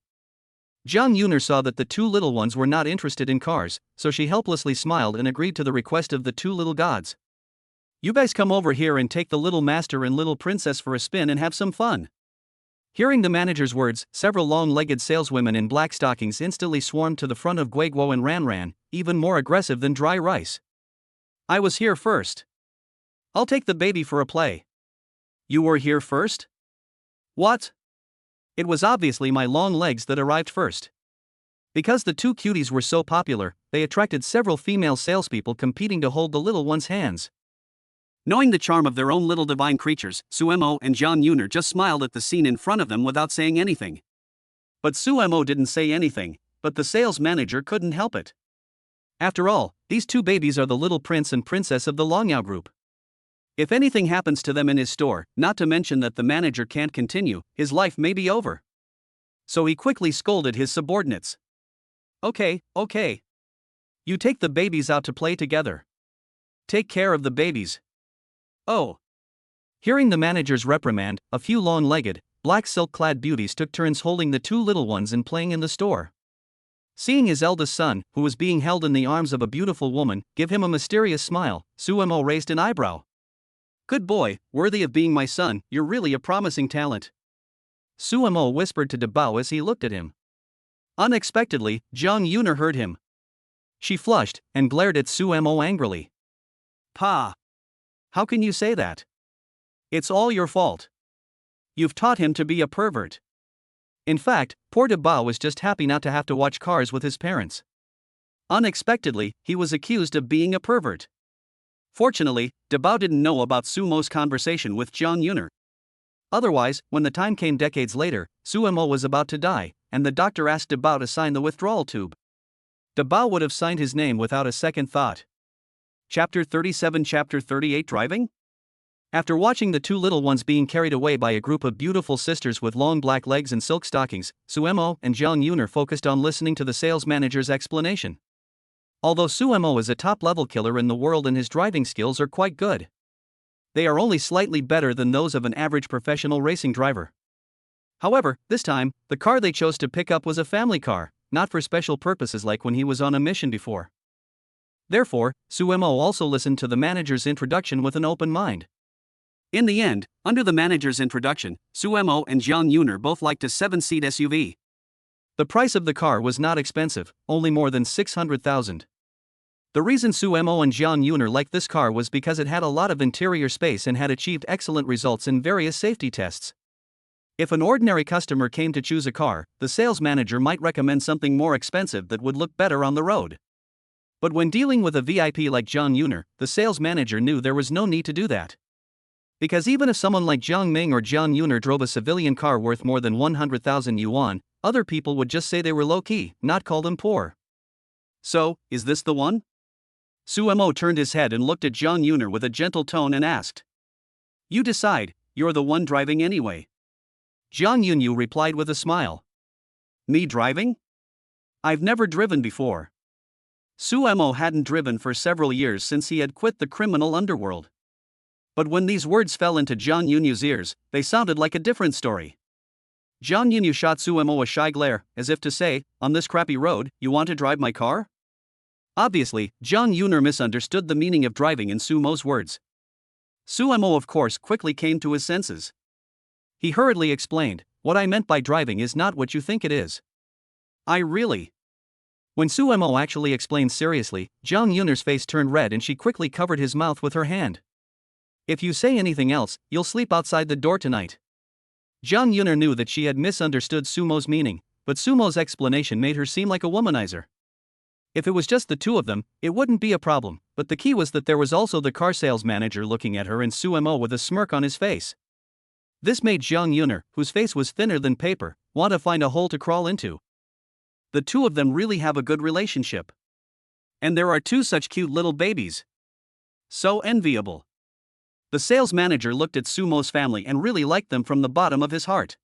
Jiang Yuner saw that the two little ones were not interested in cars, so she helplessly smiled and agreed to the request of the two little gods. You guys come over here and take the little master and little princess for a spin and have some fun. Hearing the manager's words, several long-legged saleswomen in black stockings instantly swarmed to the front of Guiguo and Ran, even more aggressive than dry rice. I was here first. I'll take the baby for a play. You were here first? What? It was obviously my long legs that arrived first. Because the two cuties were so popular, they attracted several female salespeople competing to hold the little one's hands. Knowing the charm of their own little divine creatures, Sumo and Jiang Yuner just smiled at the scene in front of them without saying anything. But Sumo didn't say anything, but the sales manager couldn't help it. After all, these two babies are the little prince and princess of the Longyao group. If anything happens to them in his store, not to mention that the manager can't continue, his life may be over. So he quickly scolded his subordinates. Okay. You take the babies out to play together. Take care of the babies. Oh. Hearing the manager's reprimand, a few long-legged, black silk-clad beauties took turns holding the two little ones and playing in the store. Seeing his eldest son, who was being held in the arms of a beautiful woman, give him a mysterious smile, Sumo raised an eyebrow. Good boy, worthy of being my son, you're really a promising talent. Sumo whispered to Dabao as he looked at him. Unexpectedly, Jiang Yuner heard him. She flushed and glared at Sumo angrily. Pa! How can you say that? It's all your fault. You've taught him to be a pervert. In fact, poor Dabao was just happy not to have to watch cars with his parents. Unexpectedly, he was accused of being a pervert. Fortunately, Dabao didn't know about Sumo's conversation with Jiang Yuner. Otherwise, when the time came decades later, Sumo was about to die, and the doctor asked Dabao to sign the withdrawal tube. Dabao would have signed his name without a second thought. Chapter 37, Chapter 38, Driving? After watching the two little ones being carried away by a group of beautiful sisters with long black legs and silk stockings, Sumo and Jiang Yuner focused on listening to the sales manager's explanation. Although Sumo is a top-level killer in the world and his driving skills are quite good, they are only slightly better than those of an average professional racing driver. However, this time, the car they chose to pick up was a family car, not for special purposes like when he was on a mission before. Therefore, Sumo also listened to the manager's introduction with an open mind. In the end, under the manager's introduction, Sumo and Jiang Yuner both liked a 7-seat SUV. The price of the car was not expensive, only more than 600,000. The reason Sumo and Jiang Yuner liked this car was because it had a lot of interior space and had achieved excellent results in various safety tests. If an ordinary customer came to choose a car, the sales manager might recommend something more expensive that would look better on the road. But when dealing with a VIP like Jiang Yuner, the sales manager knew there was no need to do that. Because even if someone like Jiang Ming or Jiang Yuner drove a civilian car worth more than 100,000 yuan, other people would just say they were low-key, not call them poor. So, is this the one? Sumo turned his head and looked at Jiang Yuner with a gentle tone and asked. You decide, you're the one driving anyway. Jiang Yuner replied with a smile. Me driving? I've never driven before. Sumo hadn't driven for several years since he had quit the criminal underworld. But when these words fell into Jiang Yuner's ears, they sounded like a different story. Jiang Yuner shot Sumo a shy glare, as if to say, on this crappy road, you want to drive my car? Obviously, Jiang Yuner misunderstood the meaning of driving in Sumo's words. Sumo of course quickly came to his senses. He hurriedly explained, what I meant by driving is not what you think it is. I really. When Sumo actually explained seriously, Jiang Yuner's face turned red and she quickly covered his mouth with her hand. If you say anything else, you'll sleep outside the door tonight. Jiang Yuner knew that she had misunderstood Sumo's meaning, but Sumo's explanation made her seem like a womanizer. If it was just the two of them, it wouldn't be a problem, but the key was that there was also the car sales manager looking at her and Sumo with a smirk on his face. This made Jiang Yuner, whose face was thinner than paper, want to find a hole to crawl into. The two of them really have a good relationship. And there are two such cute little babies. So enviable. The sales manager looked at Sumo's family and really liked them from the bottom of his heart.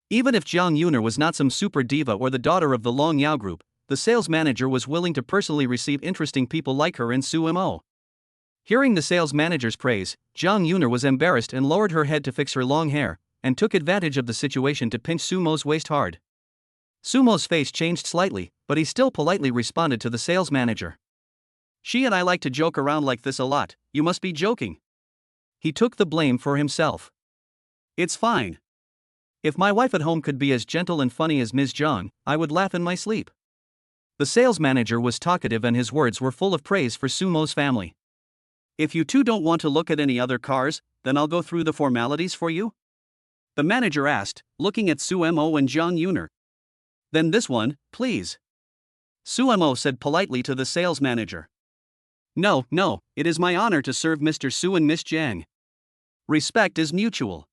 Even if Jiang Yuner was not some super diva or the daughter of the Long Yao group, the sales manager was willing to personally receive interesting people like her and Sumo. Hearing the sales manager's praise, Jiang Yuner was embarrassed and lowered her head to fix her long hair, and took advantage of the situation to pinch Sumo's waist hard. Sumo's face changed slightly, but he still politely responded to the sales manager. She and I like to joke around like this a lot, you must be joking. He took the blame for himself. It's fine. If my wife at home could be as gentle and funny as Ms. Zhang, I would laugh in my sleep. The sales manager was talkative and his words were full of praise for Sumo's family. If you two don't want to look at any other cars, then I'll go through the formalities for you? The manager asked, looking at Sumo and Jiang Yuner. Then this one, please. Sumo said politely to the sales manager. No, it is my honor to serve Mr. Su and Miss Jiang. Respect is mutual.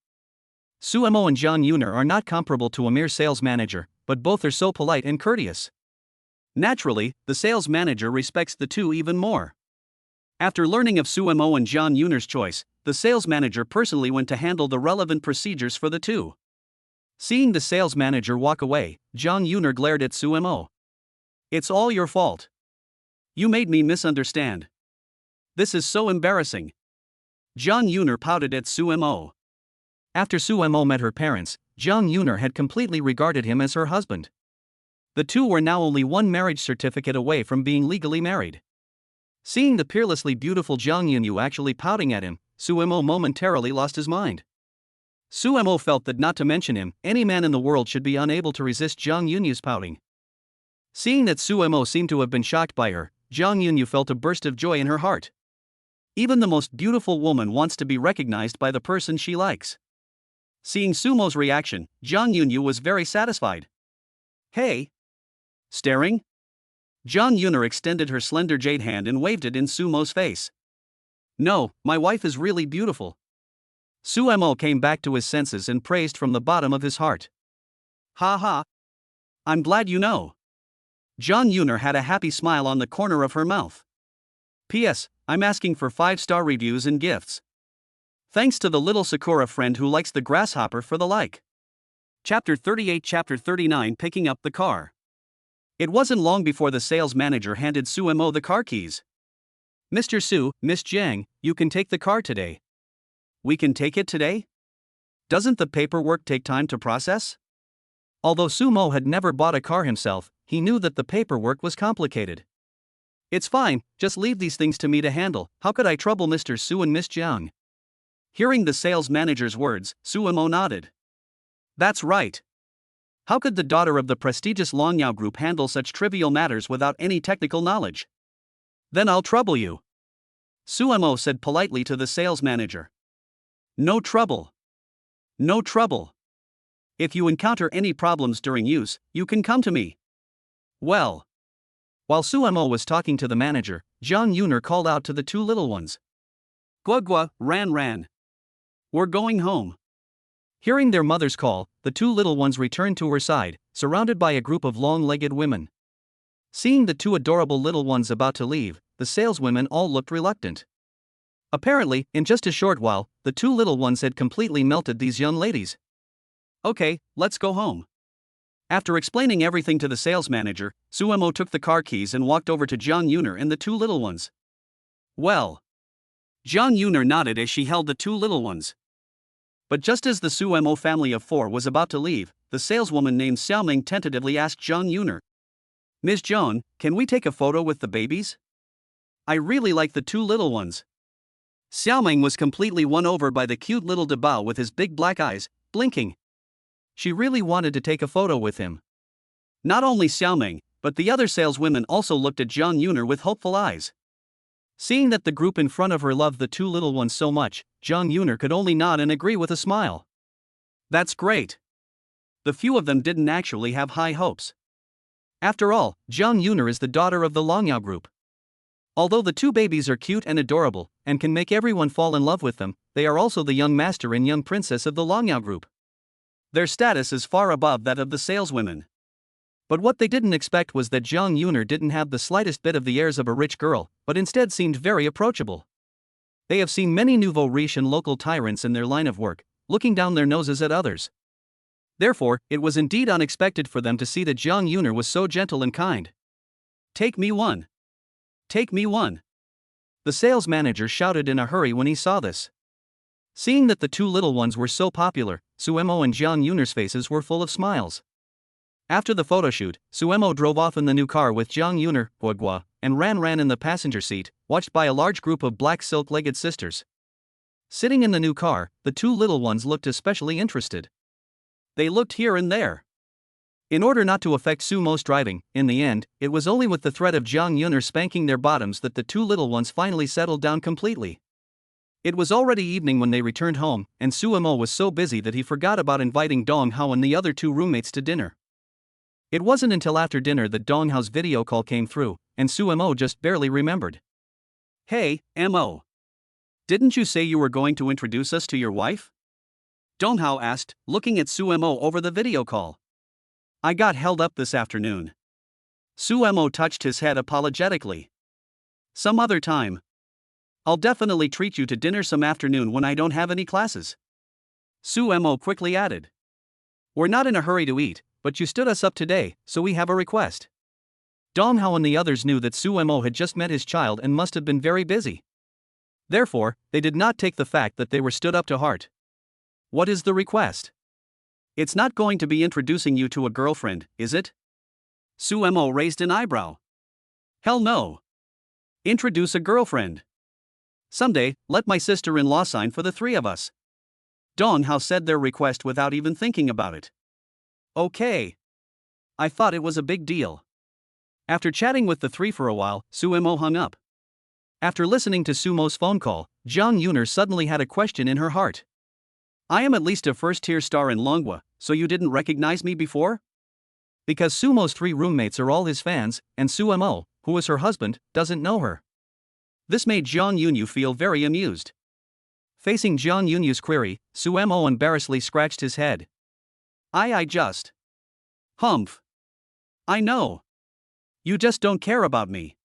Sumo and Jiang Yuner are not comparable to a mere sales manager, but both are so polite and courteous. Naturally, the sales manager respects the two even more. After learning of Sumo and Jiang Yuner's choice, the sales manager personally went to handle the relevant procedures for the two. Seeing the sales manager walk away, Jiang Yuner glared at Sumo. It's all your fault. You made me misunderstand. This is so embarrassing. Jiang Yuner pouted at Sumo. After Sumo met her parents, Jiang Yuner had completely regarded him as her husband. The two were now only one marriage certificate away from being legally married. Seeing the peerlessly beautiful Jiang Yuner actually pouting at him, Suemo momentarily lost his mind. Suemo felt that not to mention him, any man in the world should be unable to resist Jiang Yuner's pouting. Seeing that Suemo seemed to have been shocked by her, Jiang Yuner felt a burst of joy in her heart. Even the most beautiful woman wants to be recognized by the person she likes. Seeing Sumo's reaction, Jiang Yuner was very satisfied. Hey! Staring? Jiang Yuner extended her slender jade hand and waved it in Sumo's face. No, my wife is really beautiful. Suemo came back to his senses and praised from the bottom of his heart. Ha ha! I'm glad you know. Jiang Yuner had a happy smile on the corner of her mouth. P.S. I'm asking for 5-star reviews and gifts. Thanks to the little Sakura friend who likes the grasshopper for the like. Chapter 38 Chapter 39 Picking up the car. It wasn't long before the sales manager handed Suemo the car keys. Mr. Su, Miss Jiang, you can take the car today. We can take it today? Doesn't the paperwork take time to process? Although Sumo had never bought a car himself, he knew that the paperwork was complicated. It's fine, just leave these things to me to handle. How could I trouble Mr. Su and Miss Jiang? Hearing the sales manager's words, Suemo nodded. That's right. How could the daughter of the prestigious Longyao Group handle such trivial matters without any technical knowledge? Then I'll trouble you. Suemo said politely to the sales manager. No trouble. No trouble. If you encounter any problems during use, you can come to me. Well. While Suemo was talking to the manager, Jiang Yuner called out to the two little ones. Gua, ran. We're going home. Hearing their mother's call, the two little ones returned to her side, surrounded by a group of long-legged women. Seeing the two adorable little ones about to leave, the saleswomen all looked reluctant. Apparently, in just a short while, the two little ones had completely melted these young ladies. Okay, let's go home. After explaining everything to the sales manager, Suemo took the car keys and walked over to Jiang Yuner and the two little ones. Well. Jiang Yuner nodded as she held the two little ones. But just as the Suemo family of 4 was about to leave, the saleswoman named Xiaoming tentatively asked Jiang Yuner. Ms. Joan, can we take a photo with the babies? I really like the two little ones. Xiaoming was completely won over by the cute little Debao with his big black eyes, blinking. She really wanted to take a photo with him. Not only Xiaoming, but the other saleswomen also looked at Jiang Yuner with hopeful eyes. Seeing that the group in front of her loved the two little ones so much, Jiang Yuner could only nod and agree with a smile. That's great. The few of them didn't actually have high hopes. After all, Jiang Yuner is the daughter of the Longyao Group. Although the two babies are cute and adorable, and can make everyone fall in love with them, they are also the young master and young princess of the Longyao Group. Their status is far above that of the saleswomen. But what they didn't expect was that Jiang Yuner didn't have the slightest bit of the airs of a rich girl, but instead seemed very approachable. They have seen many nouveau riche and local tyrants in their line of work, looking down their noses at others. Therefore, it was indeed unexpected for them to see that Jiang Yuner was so gentle and kind. Take me one. Take me one. The sales manager shouted in a hurry when he saw this. Seeing that the two little ones were so popular, Suemo and Jiang Yuner's faces were full of smiles. After the photoshoot, Suemo drove off in the new car with Jiang Yuner, Gua, and ran in the passenger seat, watched by a large group of black silk-legged sisters. Sitting in the new car, the two little ones looked especially interested. They looked here and there. In order not to affect Sumo's driving, in the end, it was only with the threat of Jiang Yuner spanking their bottoms that the two little ones finally settled down completely. It was already evening when they returned home, and Suemo was so busy that he forgot about inviting Dong Hao and the other two roommates to dinner. It wasn't until after dinner that Dong Hao's video call came through, and Suemo just barely remembered. Hey, Mo. Didn't you say you were going to introduce us to your wife? Dong Hao asked, looking at Suemo over the video call. I got held up this afternoon. Suemo touched his head apologetically. Some other time. I'll definitely treat you to dinner some afternoon when I don't have any classes. Suemo quickly added. We're not in a hurry to eat, but you stood us up today, so we have a request. Dong Hao and the others knew that Suemo had just met his child and must have been very busy. Therefore, they did not take the fact that they were stood up to heart. What is the request? It's not going to be introducing you to a girlfriend, is it? Sumo raised an eyebrow. Hell no. Introduce a girlfriend. Someday, let my sister-in-law sign for the three of us. Dong Hao said their request without even thinking about it. Okay. I thought it was a big deal. After chatting with the three for a while, Sumo hung up. After listening to Sumo's phone call, Jiang Yuner suddenly had a question in her heart. I am at least a first-tier star in Longwa, so you didn't recognize me before? Because Sumo's three roommates are all his fans, and Sumo, who is her husband, doesn't know her. This made Jiang Yuner feel very amused. Facing Jiang Yuner's query, Sumo embarrassedly scratched his head. I just. Humph. I know. You just don't care about me.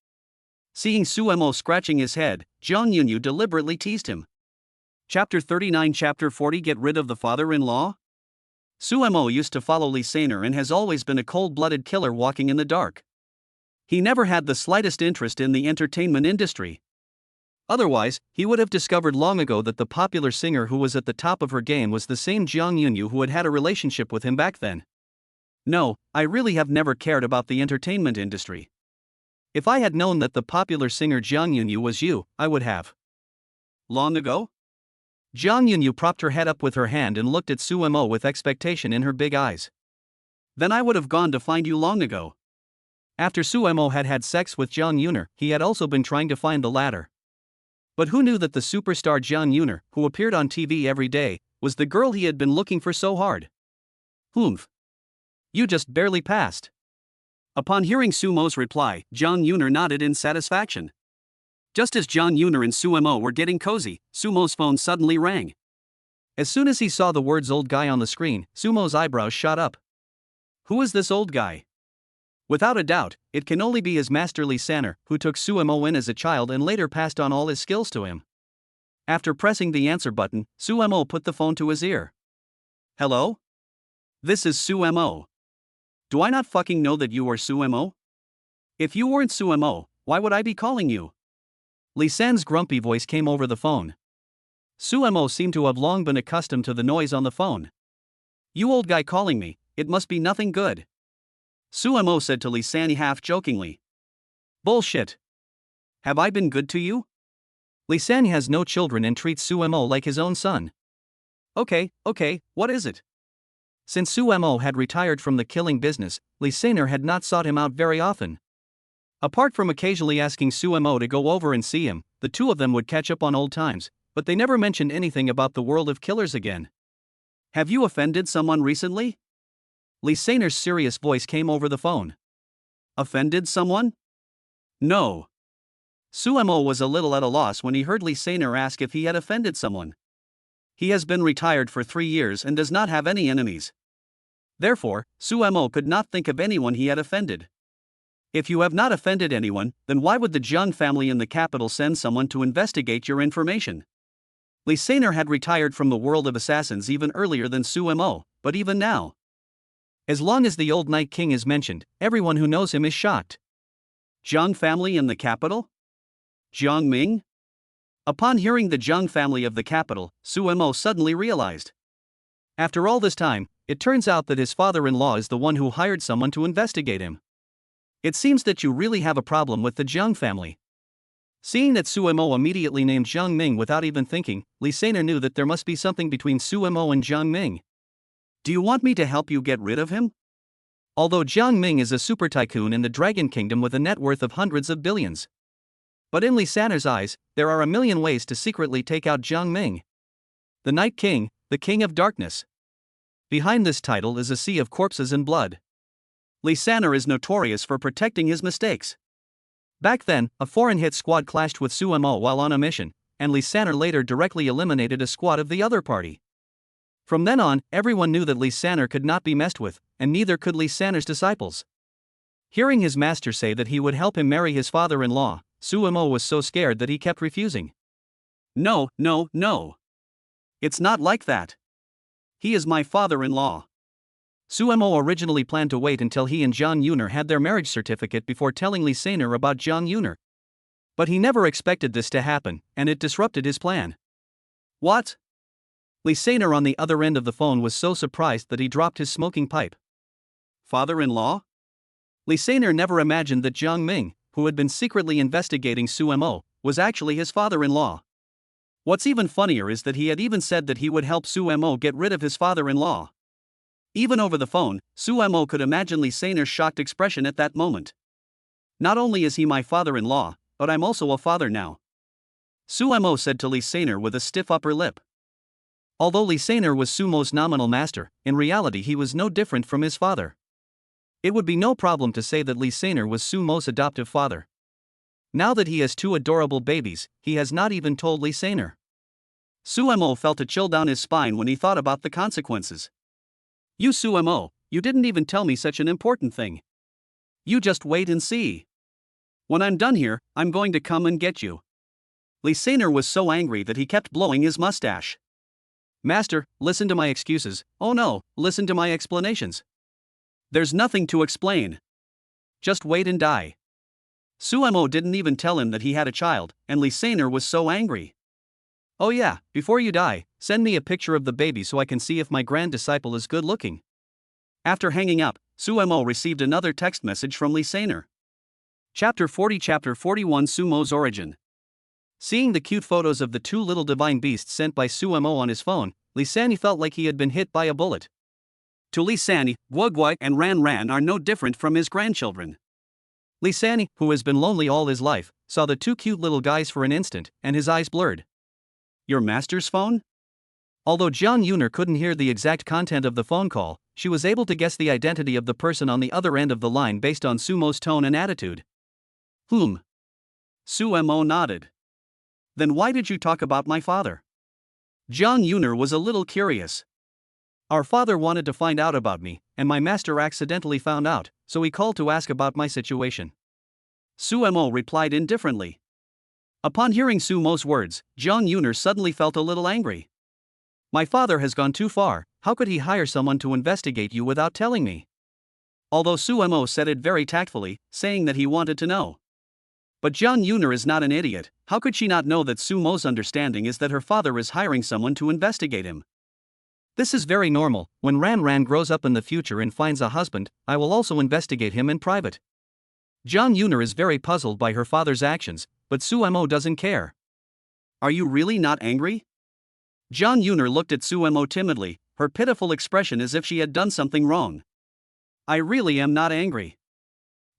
Seeing Sumo scratching his head, Jiang Yuner deliberately teased him. Chapter 39 Chapter 40 Get rid of the father-in-law? Sumo used to follow Lee Saner and has always been a cold-blooded killer walking in the dark. He never had the slightest interest in the entertainment industry. Otherwise, he would have discovered long ago that the popular singer who was at the top of her game was the same Jiang Yuner who had had a relationship with him back then. No, I really have never cared about the entertainment industry. If I had known that the popular singer Jang Yuner was you, I would have. Long ago? Jang Yuner propped her head up with her hand and looked at Sumo with expectation in her big eyes. Then I would have gone to find you long ago. After Sumo had had sex with Jang Yuner, he had also been trying to find the latter. But who knew that the superstar Jang Yuner, who appeared on TV every day, was the girl he had been looking for so hard? Humph. You just barely passed. Upon hearing Sumo's reply, Jang Yuner nodded in satisfaction. Just as Jang Yuner and Sumo were getting cozy, Sumo's phone suddenly rang. As soon as he saw the words old guy on the screen, Sumo's eyebrows shot up. Who is this old guy? Without a doubt, it can only be his master Lee Saner, who took Sumo in as a child and later passed on all his skills to him. After pressing the answer button, Sumo put the phone to his ear. Hello? This is Sumo. Do I not fucking know that you are Sumo? If you weren't Sumo, why would I be calling you? Lee San's grumpy voice came over the phone. Sumo seemed to have long been accustomed to the noise on the phone. You old guy calling me, it must be nothing good. Sumo said to Lee San half-jokingly. Bullshit. Have I been good to you? Lee San has no children and treats Sumo like his own son. Okay, what is it? Since Sumo had retired from the killing business, Lee Saner had not sought him out very often. Apart from occasionally asking Sumo to go over and see him, the two of them would catch up on old times, but they never mentioned anything about the world of killers again. Have you offended someone recently? Lee Saner's serious voice came over the phone. Offended someone? No. Sumo was a little at a loss when he heard Lee Saner ask if he had offended someone. He has been retired for 3 years and does not have any enemies. Therefore, Sumo could not think of anyone he had offended. If you have not offended anyone, then why would the Jiang family in the capital send someone to investigate your information? Lee Saner had retired from the world of assassins even earlier than Sumo, but even now. As long as the old Night King is mentioned, everyone who knows him is shocked. Jiang family in the capital? Jiang Ming? Upon hearing the Jiang family of the capital, Sumo suddenly realized. After all this time, it turns out that his father-in-law is the one who hired someone to investigate him. It seems that you really have a problem with the Jiang family. Seeing that Sumo immediately named Jiang Ming without even thinking, Lee Saner knew that there must be something between Sumo and Jiang Ming. Do you want me to help you get rid of him? Although Jiang Ming is a super tycoon in the Dragon Kingdom with a net worth of hundreds of billions. But in Lee Saner's eyes, there are a million ways to secretly take out Jiang Ming. The Night King, the King of Darkness. Behind this title is a sea of corpses and blood. Lee Saner is notorious for protecting his mistakes. Back then, a foreign hit squad clashed with Sumo while on a mission, and Lee Saner later directly eliminated a squad of the other party. From then on, everyone knew that Lee Saner could not be messed with, and neither could Lee Saner's disciples. Hearing his master say that he would help him marry his father-in-law, Sumo was so scared that he kept refusing. No. It's not like that. He is my father-in-law. Sumo originally planned to wait until he and Jang Yuner had their marriage certificate before telling Lee Saner about Jang Yuner. But he never expected this to happen, and it disrupted his plan. What? Lee Saner on the other end of the phone was so surprised that he dropped his smoking pipe. Father-in-law? Lee Sainer never imagined that Jiang Ming, who had been secretly investigating Sumo, was actually his father-in-law. What's even funnier is that he had even said that he would help Sumo get rid of his father-in-law. Even over the phone, Sumo could imagine Lee Sainer's shocked expression at that moment. Not only is he my father-in-law, but I'm also a father now, Sumo said to Lee Sainer with a stiff upper lip. Although Lee Sainer was Sumo's nominal master, in reality he was no different from his father. It would be no problem to say that Lee Sainer was Sumo's adoptive father. Now that he has two adorable babies, he has not even told Lee Sainer. Sumo felt a chill down his spine when he thought about the consequences. You Sumo, you didn't even tell me such an important thing. You just wait and see. When I'm done here, I'm going to come and get you. Lee Sainer was so angry that he kept blowing his mustache. Master, listen to my excuses. Oh no, listen to my explanations. There's nothing to explain. Just wait and die. Sumo didn't even tell him that he had a child, and Lee Sainer was so angry. Oh yeah, before you die, send me a picture of the baby so I can see if my grand disciple is good looking. After hanging up, Sumo received another text message from Lee Sainer. Chapter 40 Chapter 41 Sumo's Origin. Seeing the cute photos of the two little divine beasts sent by Sumo on his phone, Lee Sainer felt like he had been hit by a bullet. To Lee Sainer, Guogui and Ran Ran are no different from his grandchildren. Lee Sainer, who has been lonely all his life, saw the two cute little guys for an instant, and his eyes blurred. Your master's phone? Although Jang Yuner couldn't hear the exact content of the phone call, she was able to guess the identity of the person on the other end of the line based on Sumo's tone and attitude. Sumo nodded. Then why did you talk about my father? Jiang Yuner was a little curious. Our father wanted to find out about me, and my master accidentally found out, so he called to ask about my situation. Sumo replied indifferently. Upon hearing Sumo's words, Jiang Yuner suddenly felt a little angry. My father has gone too far, how could he hire someone to investigate you without telling me? Although Sumo said it very tactfully, saying that he wanted to know. But Jiang Yuner is not an idiot, how could she not know that Sumo's understanding is that her father is hiring someone to investigate him? This is very normal. When Ran Ran grows up in the future and finds a husband, I will also investigate him in private. Jiang Yuner is very puzzled by her father's actions, but Sumo doesn't care. Are you really not angry? Jiang Yuner looked at Sumo timidly, her pitiful expression as if she had done something wrong. I really am not angry.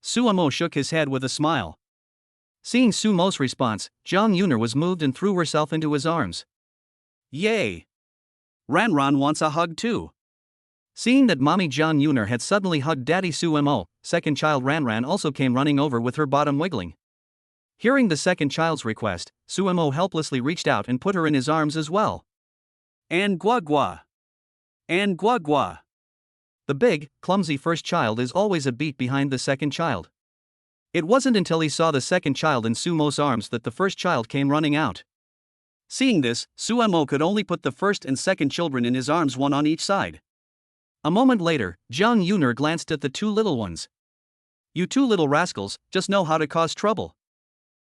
Sumo shook his head with a smile. Seeing Sumo's response, Jiang Yuner was moved and threw herself into his arms. Yay! Ran Ran wants a hug too. Seeing that mommy Jiang Yuner had suddenly hugged daddy Sumo, second child Ran Ran also came running over with her bottom wiggling. Hearing the second child's request, Sumo helplessly reached out and put her in his arms as well. And Guagua. And Guagua. The big, clumsy first child is always a beat behind the second child. It wasn't until he saw the second child in Sumo's arms that the first child came running out. Seeing this, Sumo could only put the first and second children in his arms, one on each side. A moment later, Jiang Yuner glanced at the two little ones. You two little rascals, just know how to cause trouble.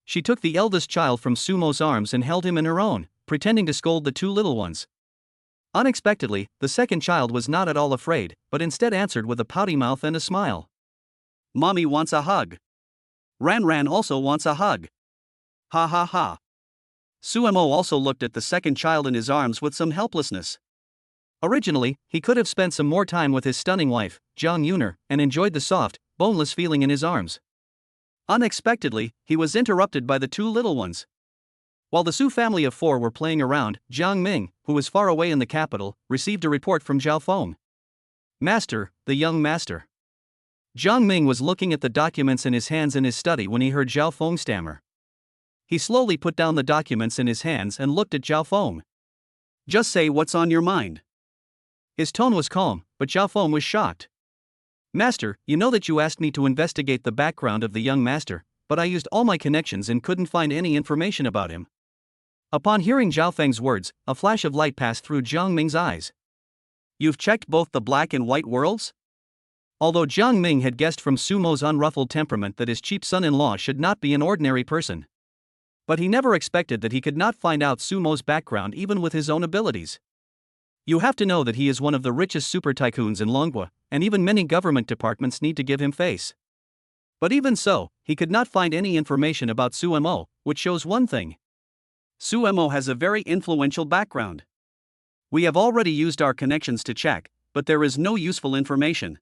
She took the eldest child from Sumo's arms and held him in her own, pretending to scold the two little ones. Unexpectedly, the second child was not at all afraid, but instead answered with a pouty mouth and a smile. Mommy wants a hug. Ran Ran also wants a hug. Ha ha ha. Sumo also looked at the second child in his arms with some helplessness. Originally, he could have spent some more time with his stunning wife, Jang Yuner, and enjoyed the soft, boneless feeling in his arms. Unexpectedly, he was interrupted by the two little ones. While the Su family of four were playing around, Jiang Ming, who was far away in the capital, received a report from Zhao Feng. Master, the young master. Jiang Ming was looking at the documents in his hands in his study when he heard Zhao Feng stammer. He slowly put down the documents in his hands and looked at Zhao Feng. Just say what's on your mind. His tone was calm, but Zhao Feng was shocked. Master, you know that you asked me to investigate the background of the young master, but I used all my connections and couldn't find any information about him. Upon hearing Zhao Feng's words, a flash of light passed through Jiang Ming's eyes. You've checked both the black and white worlds? Although Jiang Ming had guessed from Sumo's unruffled temperament that his cheap son-in-law should not be an ordinary person. But he never expected that he could not find out Sumo's background even with his own abilities. You have to know that he is one of the richest super tycoons in Longwa, and even many government departments need to give him face. But even so, he could not find any information about Sumo, which shows one thing. Sumo has a very influential background. We have already used our connections to check, but there is no useful information.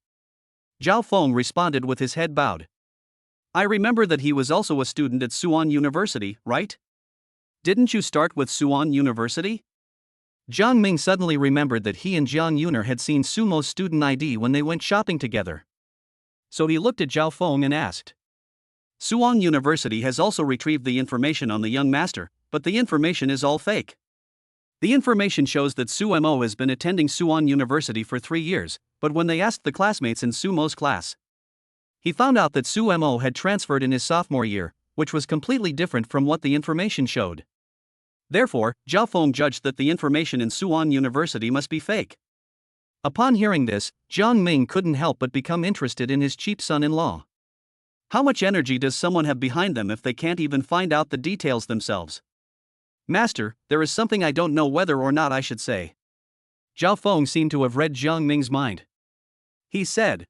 Zhao Feng responded with his head bowed. I remember that he was also a student at Suan University, right? Didn't you start with Suan University? Jiang Ming suddenly remembered that he and Jiang Yuner had seen Sumo's student ID when they went shopping together. So he looked at Zhao Feng and asked. Suan University has also retrieved the information on the young master, but the information is all fake. The information shows that Sumo has been attending Suan University for 3 years, but when they asked the classmates in Sumo's class, he found out that Sumo had transferred in his sophomore year, which was completely different from what the information showed. Therefore, Zhao Feng judged that the information in Suan University must be fake. Upon hearing this, Jiang Ming couldn't help but become interested in his cheap son-in-law. How much energy does someone have behind them if they can't even find out the details themselves? Master, there is something I don't know whether or not I should say. Zhao Feng seemed to have read Jiang Ming's mind. He said,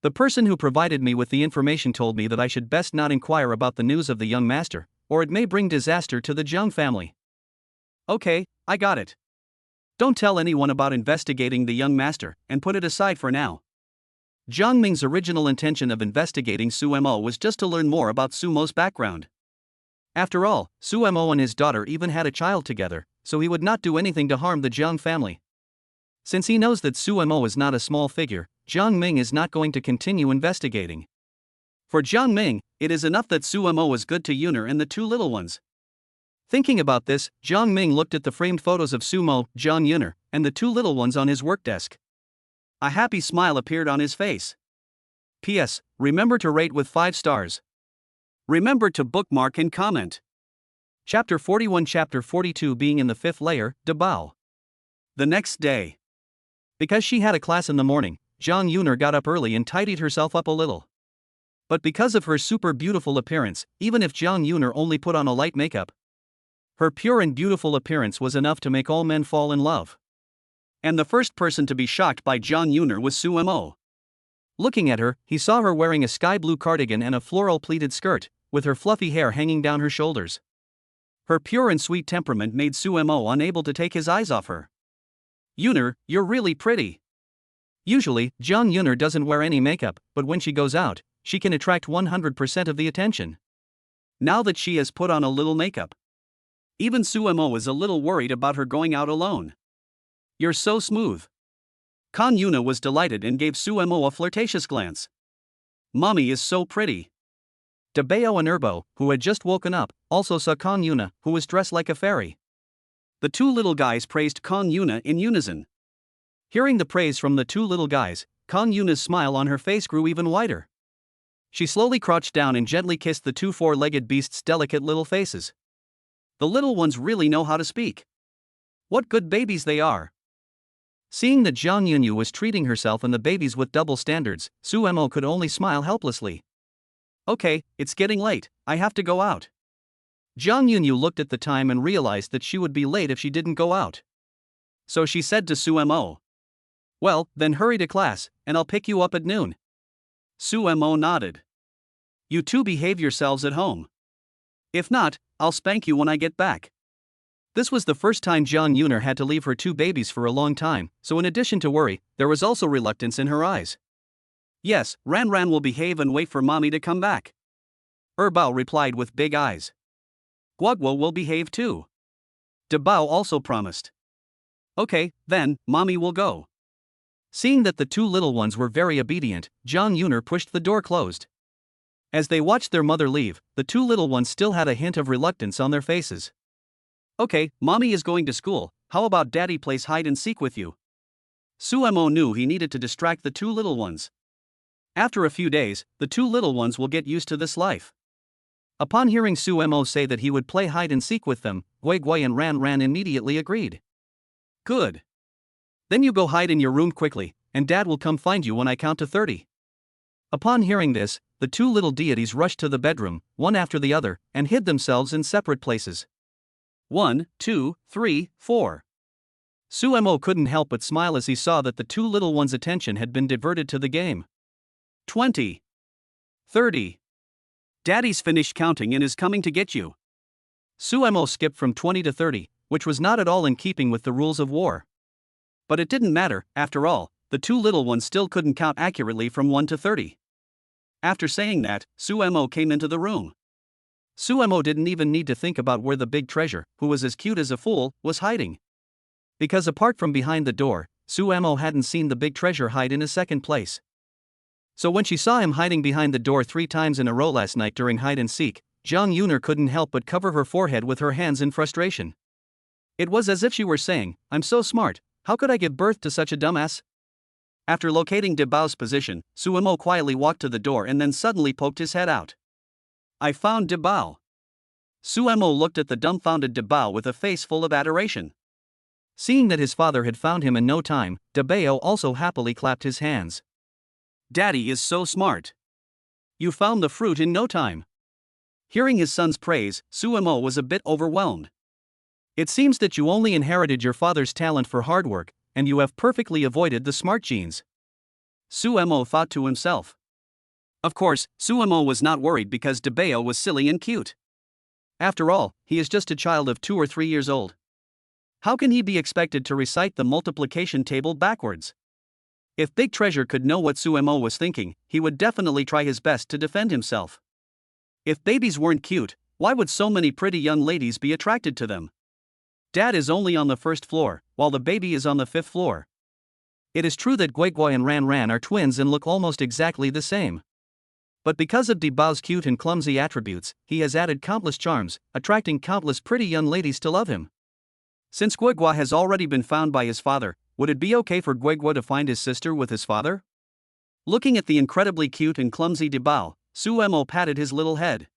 the person who provided me with the information told me that I should best not inquire about the news of the young master, or it may bring disaster to the Jiang family. Okay, I got it. Don't tell anyone about investigating the young master, and put it aside for now. Jiang Ming's original intention of investigating Sumo was just to learn more about Sumo's background. After all, Sumo and his daughter even had a child together, so he would not do anything to harm the Jiang family. Since he knows that Sumo is not a small figure, Jiang Ming is not going to continue investigating. For Jiang Ming, it is enough that Sumo is good to Yuner and the two little ones. Thinking about this, Jiang Ming looked at the framed photos of Sumo, Jang Yuner, and the two little ones on his work desk. A happy smile appeared on his face. P.S. Remember to rate with 5 stars. Remember to bookmark and comment. Chapter 41, Chapter 42. Being in the 5th layer, Dabao. The next day. Because she had a class in the morning, Jang Yuner got up early and tidied herself up a little. But because of her super beautiful appearance, even if Jang Yuner only put on a light makeup, her pure and beautiful appearance was enough to make all men fall in love. And the first person to be shocked by Jang Yuner was Sumo. Looking at her, he saw her wearing a sky blue cardigan and a floral pleated skirt, with her fluffy hair hanging down her shoulders. Her pure and sweet temperament made Sumo unable to take his eyes off her. Yuner, you're really pretty. Usually, Jang Yuner doesn't wear any makeup, but when she goes out, she can attract 100% of the attention. Now that she has put on a little makeup, even Sumo is a little worried about her going out alone. You're so smooth. Kan Yuna was delighted and gave Sumo a flirtatious glance. Mommy is so pretty. Dabao and Erbo, who had just woken up, also saw Kan Yuna, who was dressed like a fairy. The two little guys praised Kan Yuna in unison. Hearing the praise from the two little guys, Kan Yuna's smile on her face grew even wider. She slowly crouched down and gently kissed the two four-legged beasts' delicate little faces. The little ones really know how to speak. What good babies they are. Seeing that Jiang Yuner was treating herself and the babies with double standards, Sumo could only smile helplessly. Okay, it's getting late, I have to go out. Jiang Yuner looked at the time and realized that she would be late if she didn't go out. So she said to Sumo, well, then hurry to class, and I'll pick you up at noon. Sumo nodded. You two behave yourselves at home. If not, I'll spank you when I get back. This was the first time Jiang Yuner had to leave her two babies for a long time, so in addition to worry, there was also reluctance in her eyes. Yes, Ran will behave and wait for mommy to come back. Bao replied with big eyes. Guoguo will behave too. Dabao also promised. Okay, then, mommy will go. Seeing that the two little ones were very obedient, Jiang Yuner pushed the door closed. As they watched their mother leave, the two little ones still had a hint of reluctance on their faces. Okay, mommy is going to school, how about daddy plays hide and seek with you? Sumo knew he needed to distract the two little ones. After a few days, the two little ones will get used to this life. Upon hearing Sumo say that he would play hide and seek with them, Guigui and Ran immediately agreed. Good. Then you go hide in your room quickly, and dad will come find you when I count to 30. Upon hearing this, the two little deities rushed to the bedroom, one after the other, and hid themselves in separate places. 1, 2, 3, 4. Sumo couldn't help but smile as he saw that the two little ones' attention had been diverted to the game. 20. 30. Daddy's finished counting and is coming to get you. Suemo skipped from 20 to 30, which was not at all in keeping with the rules of war. But it didn't matter, after all, the two little ones still couldn't count accurately from 1 to 30. After saying that, Suemo came into the room. Suemo didn't even need to think about where the big treasure, who was as cute as a fool, was hiding. Because apart from behind the door, Suemo hadn't seen the big treasure hide in a second place. So when she saw him hiding behind the door 3 times in a row last night during hide and seek, Jiang Yuner couldn't help but cover her forehead with her hands in frustration. It was as if she were saying, "I'm so smart, how could I give birth to such a dumbass?" After locating De Bao's position, Suemo quietly walked to the door and then suddenly poked his head out. "I found De Bao." Suemo looked at the dumbfounded De Bao with a face full of adoration. Seeing that his father had found him in no time, De Bao also happily clapped his hands. "Daddy is so smart. You found the fruit in no time." Hearing his son's praise, Suemo was a bit overwhelmed. "It seems that you only inherited your father's talent for hard work, and you have perfectly avoided the smart genes," Suemo thought to himself. Of course, Suemo was not worried because De Bao was silly and cute. After all, he is just a child of 2 or 3 years old. How can he be expected to recite the multiplication table backwards? If Big Treasure could know what Suemo was thinking, he would definitely try his best to defend himself. If babies weren't cute, why would so many pretty young ladies be attracted to them? Dad is only on the 1st floor, while the baby is on the 5th floor. It is true that Guigui and Ran Ran are twins and look almost exactly the same. But because of De Bao's cute and clumsy attributes, he has added countless charms, attracting countless pretty young ladies to love him. Since Guigui has already been found by his father, would it be okay for Guigui to find his sister with his father? Looking at the incredibly cute and clumsy De Bao, Suemo patted his little head.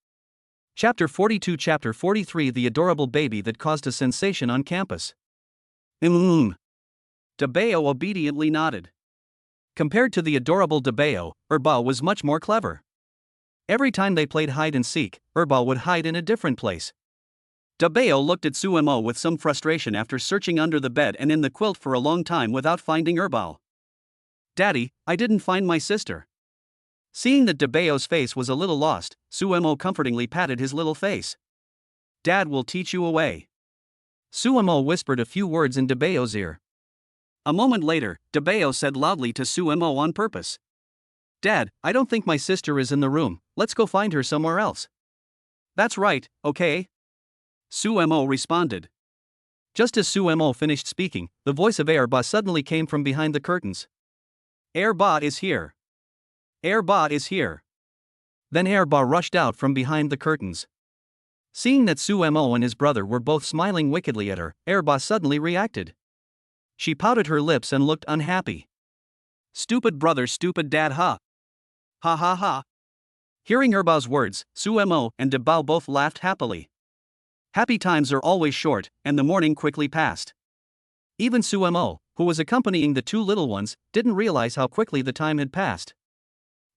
Chapter 42 Chapter 43 The adorable baby that caused a sensation on campus. De Bao obediently nodded. Compared to the adorable De Bao, Bao was much more clever. Every time they played hide and seek, Bao would hide in a different place. De Bao looked at Suemo with some frustration after searching under the bed and in the quilt for a long time without finding Bao. "Daddy, I didn't find my sister." Seeing that De Bao's face was a little lost, Suemo comfortingly patted his little face. "Dad will teach you a way." Suemo whispered a few words in De Bao's ear. A moment later, De Bao said loudly to Suemo on purpose, "Dad, I don't think my sister is in the room, let's go find her somewhere else." "That's right, okay?" Suemo responded. Just as Suemo finished speaking, the voice of Ba suddenly came from behind the curtains. Ba is here. Ba is here." Then Ba rushed out from behind the curtains. Seeing that Suemo and his brother were both smiling wickedly at her, Ba suddenly reacted. She pouted her lips and looked unhappy. "Stupid brother, stupid dad, ha. Ha ha ha." Hearing Ba's words, Suemo and De Bao both laughed happily. Happy times are always short, and the morning quickly passed. Even Suemo, who was accompanying the two little ones, didn't realize how quickly the time had passed.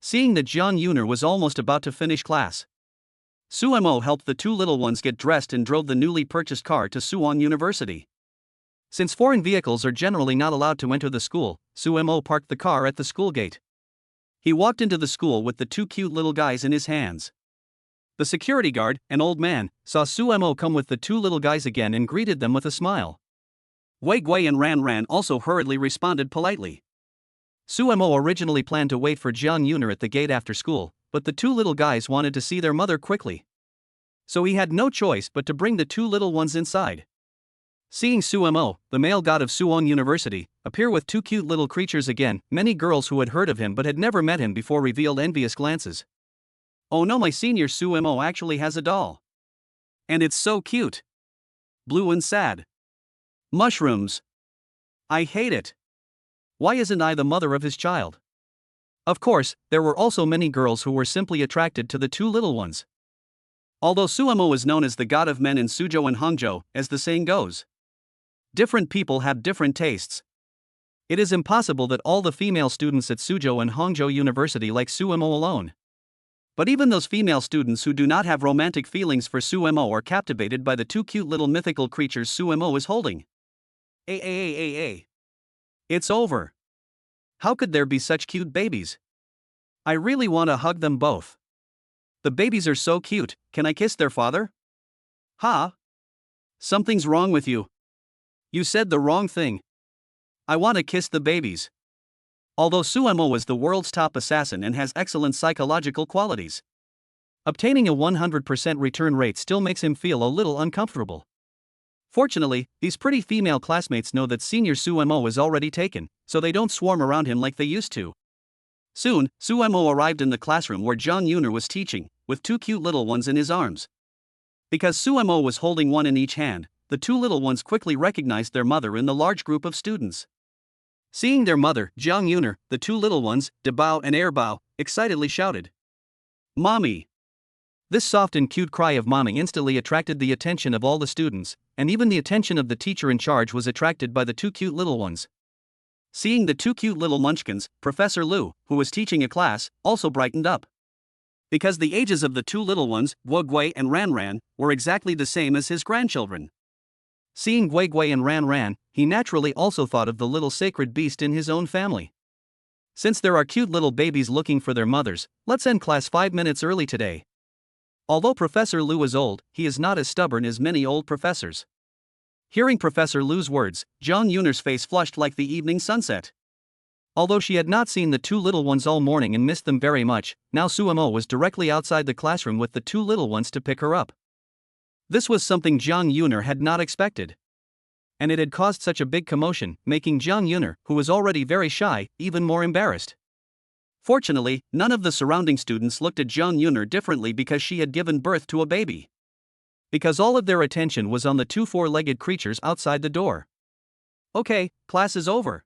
Seeing that Jiang Yuner was almost about to finish class, Suemo helped the two little ones get dressed and drove the newly purchased car to Suwon University. Since foreign vehicles are generally not allowed to enter the school, Suemo parked the car at the school gate. He walked into the school with the two cute little guys in his hands. The security guard, an old man, saw Suemo come with the two little guys again and greeted them with a smile. Wei Gui and Ran Ran also hurriedly responded politely. Suemo originally planned to wait for Jiang Yuner at the gate after school, but the two little guys wanted to see their mother quickly. So he had no choice but to bring the two little ones inside. Seeing Suemo, the male god of Suwon University, appear with two cute little creatures again, many girls who had heard of him but had never met him before revealed envious glances. "Oh no, my senior Suemo actually has a doll. And it's so cute. Blue and sad. Mushrooms. I hate it. Why isn't I the mother of his child?" Of course, there were also many girls who were simply attracted to the two little ones. Although Suemo is known as the god of men in Suzhou and Hangzhou, as the saying goes, different people have different tastes. It is impossible that all the female students at Suzhou and Hangzhou University like Suemo alone. But even those female students who do not have romantic feelings for Suemo are captivated by the two cute little mythical creatures Suemo is holding. It's over. How could there be such cute babies? I really want to hug them both. The babies are so cute, can I kiss their father? Ha! Something's wrong with you. You said the wrong thing. I want to kiss the babies. Although Suemo is the world's top assassin and has excellent psychological qualities, obtaining a 100% return rate still makes him feel a little uncomfortable. Fortunately, these pretty female classmates know that senior Suemo is already taken, so they don't swarm around him like they used to. Soon, Suemo arrived in the classroom where Jiang Yuner was teaching, with two cute little ones in his arms. Because Suemo was holding one in each hand, the two little ones quickly recognized their mother in the large group of students. Seeing their mother, Jang Yuner, the two little ones, Debao and Airbao, excitedly shouted, "Mommy!" This soft and cute cry of mommy instantly attracted the attention of all the students, and even the attention of the teacher in charge was attracted by the two cute little ones. Seeing the two cute little munchkins, Professor Liu, who was teaching a class, also brightened up. Because the ages of the two little ones, Guogui and Ranran, were exactly the same as his grandchildren. Seeing Guogui and Ranran, he naturally also thought of the little sacred beast in his own family. Since there are cute little babies looking for their mothers, let's end class 5 minutes early today. Although Professor Liu is old, he is not as stubborn as many old professors. Hearing Professor Liu's words, Jiang Yuner's face flushed like the evening sunset. Although she had not seen the two little ones all morning and missed them very much, now Suemo was directly outside the classroom with the two little ones to pick her up. This was something Jiang Yuner had not expected. And it had caused such a big commotion, making Jiang Yuner, who was already very shy, even more embarrassed. Fortunately, none of the surrounding students looked at Jiang Yuner differently because she had given birth to a baby. Because all of their attention was on the two four-legged creatures outside the door. Okay, class is over.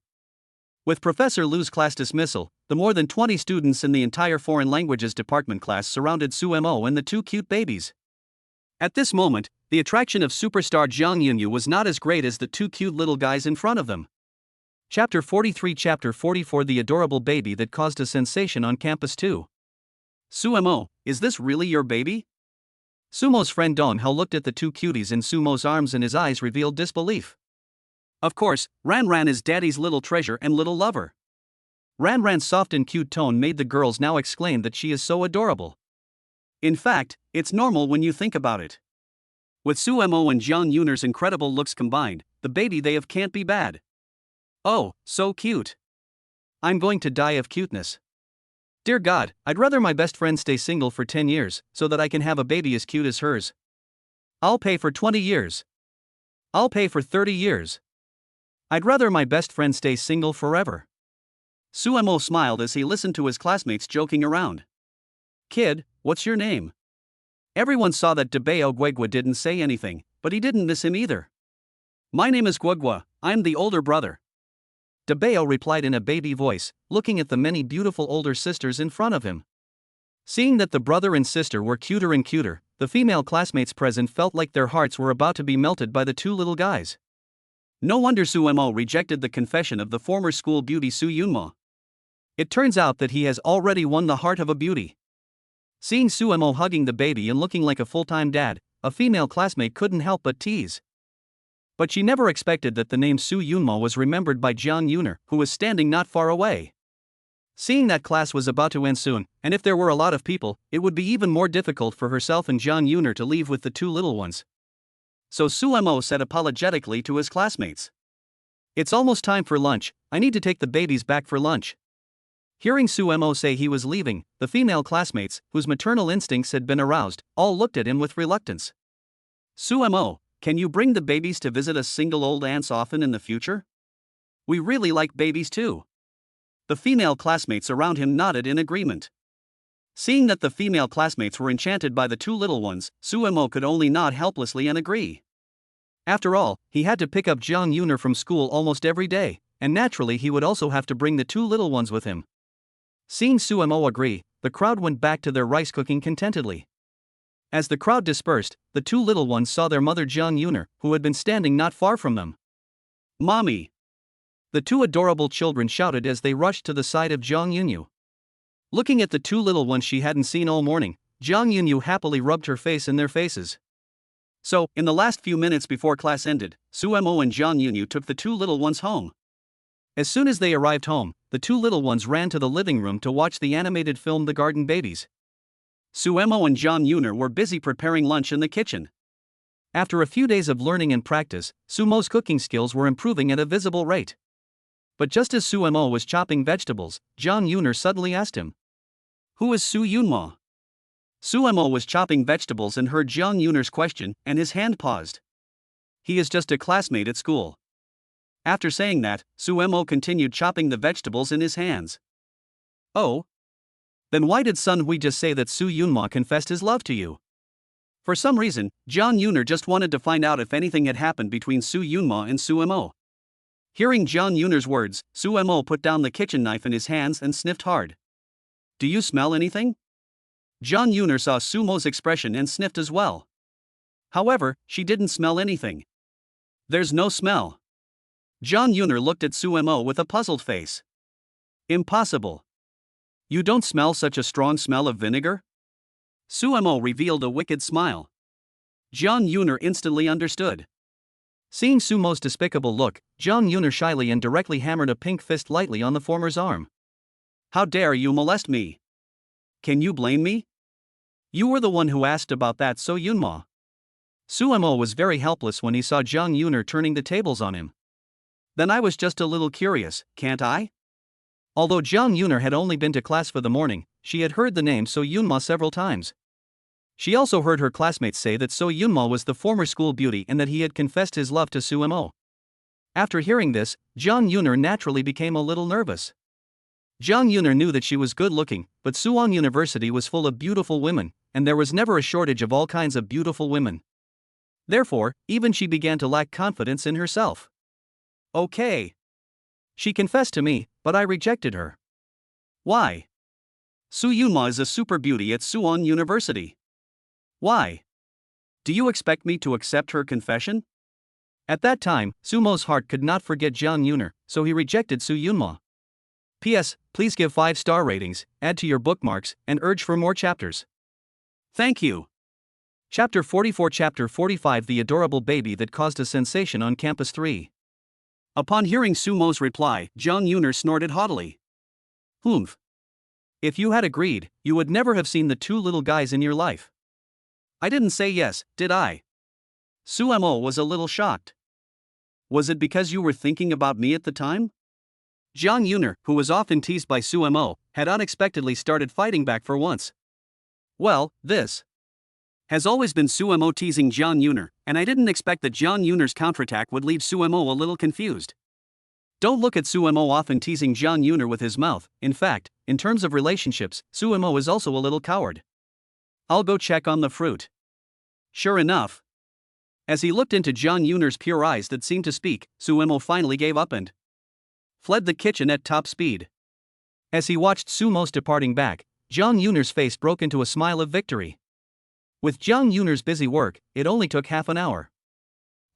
With Professor Liu's class dismissal, the more than 20 students in the entire foreign languages department class surrounded Suemo and the two cute babies. At this moment, the attraction of superstar Jiang Yuner was not as great as the two cute little guys in front of them. Chapter 43 Chapter 44 The adorable baby that caused a sensation on campus too. Suemo, is this really your baby? Sumo's friend Don Hao looked at the two cuties in Sumo's arms and his eyes revealed disbelief. Of course, Ranran is daddy's little treasure and little lover. Ranran's soft and cute tone made the girls now exclaim that she is so adorable. In fact, it's normal when you think about it. With Suemo and Jiang Yuner's incredible looks combined, the baby they have can't be bad. Oh, so cute. I'm going to die of cuteness. Dear God, I'd rather my best friend stay single for 10 years, so that I can have a baby as cute as hers. I'll pay for 20 years. I'll pay for 30 years. I'd rather my best friend stay single forever. Suemo smiled as he listened to his classmates joking around. Kid, what's your name? Everyone saw that Debao Guogua didn't say anything, but he didn't miss him either. My name is Guogua, I'm the older brother. Debao replied in a baby voice, looking at the many beautiful older sisters in front of him. Seeing that the brother and sister were cuter and cuter, the female classmates present felt like their hearts were about to be melted by the two little guys. No wonder Suemo rejected the confession of the former school beauty Su Yunmo. It turns out that he has already won the heart of a beauty. Seeing Suemo hugging the baby and looking like a full-time dad, a female classmate couldn't help but tease. But she never expected that the name Su Yunmo was remembered by Jiang Yuner, who was standing not far away. Seeing that class was about to end soon, and if there were a lot of people, it would be even more difficult for herself and Jiang Yuner to leave with the two little ones. So Suemo said apologetically to his classmates, "It's almost time for lunch, I need to take the babies back for lunch." Hearing Suemo say he was leaving, the female classmates, whose maternal instincts had been aroused, all looked at him with reluctance. Suemo, can you bring the babies to visit us single old aunts often in the future? We really like babies too. The female classmates around him nodded in agreement. Seeing that the female classmates were enchanted by the two little ones, Suemo could only nod helplessly and agree. After all, he had to pick up Jiang Yuner from school almost every day, and naturally he would also have to bring the two little ones with him. Seeing Suemo agree, the crowd went back to their rice cooking contentedly. As the crowd dispersed, the two little ones saw their mother Jiang Yuner, who had been standing not far from them. Mommy! The two adorable children shouted as they rushed to the side of Jiang Yuner. Looking at the two little ones she hadn't seen all morning, Jiang Yuner happily rubbed her face in their faces. So, in the last few minutes before class ended, Suemo and Jiang Yuner took the two little ones home. As soon as they arrived home, the two little ones ran to the living room to watch the animated film The Garden Babies. Suemo and Jiang Yuner were busy preparing lunch in the kitchen. After a few days of learning and practice, Sumo's cooking skills were improving at a visible rate. But just as Suemo was chopping vegetables, Jang Yuner suddenly asked him, "Who is Su Yunma?" Suemo was chopping vegetables and heard Jiang Yuner's question, and his hand paused. "He is just a classmate at school." After saying that, Suemo continued chopping the vegetables in his hands. "Oh? Then why did Sun Hui just say that Su Yunma confessed his love to you?" For some reason, Jiang Yuner just wanted to find out if anything had happened between Su Yunma and Suemo. Hearing Jiang Yuner's words, Suemo put down the kitchen knife in his hands and sniffed hard. "Do you smell anything?" Jiang Yuner saw Sumo's expression and sniffed as well. However, she didn't smell anything. "There's no smell." Jiang Yuner looked at Suemo with a puzzled face. "Impossible. You don't smell such a strong smell of vinegar?" Suemo revealed a wicked smile. Jiang Yuner instantly understood. Seeing Sumo's despicable look, Jiang Yuner shyly and directly hammered a pink fist lightly on the former's arm. "How dare you molest me? Can you blame me? You were the one who asked about that Su Yunma." Suemo was very helpless when he saw Jiang Yuner turning the tables on him. "Then I was just a little curious, can't I?" Although Jiang Yuner had only been to class for the morning, she had heard the name Su Yunma several times. She also heard her classmates say that Su Yunma was the former school beauty and that he had confessed his love to Suemo. After hearing this, Jiang Yuner naturally became a little nervous. Jiang Yuner knew that she was good-looking, but Suwon University was full of beautiful women, and there was never a shortage of all kinds of beautiful women. Therefore, even she began to lack confidence in herself. "Okay. She confessed to me, but I rejected her." "Why?" "Su Yunma is a super beauty at Suwon University." "Why? Do you expect me to accept her confession?" At that time, Sumo's heart could not forget Jiang Yuner, so he rejected Su Yunma. P.S. Please give 5-star ratings, add to your bookmarks, and urge for more chapters. Thank you. Chapter 44. Chapter 45. The adorable baby that caused a sensation on Campus 3. Upon hearing Sumo's reply, Jiang Yuner snorted haughtily. "Humph. If you had agreed, you would never have seen the two little guys in your life." "I didn't say yes, did I?" Suemo was a little shocked. "Was it because you were thinking about me at the time?" Jiang Yuner, who was often teased by Suemo, had unexpectedly started fighting back for once. "Well, this has always been Suemo teasing Jiang Yuner, and I didn't expect that Jiang Yuner's counterattack would leave Suemo a little confused. Don't look at Suemo often teasing Jiang Yuner with his mouth. In fact, in terms of relationships, Suemo is also a little coward. I'll go check on the fruit." Sure enough, as he looked into Jiang Yuner's pure eyes that seemed to speak, Suemo finally gave up and fled the kitchen at top speed. As he watched Sumo's departing back, Jiang Yuner's face broke into a smile of victory. With Jiang Yuner's busy work, it only took half an hour.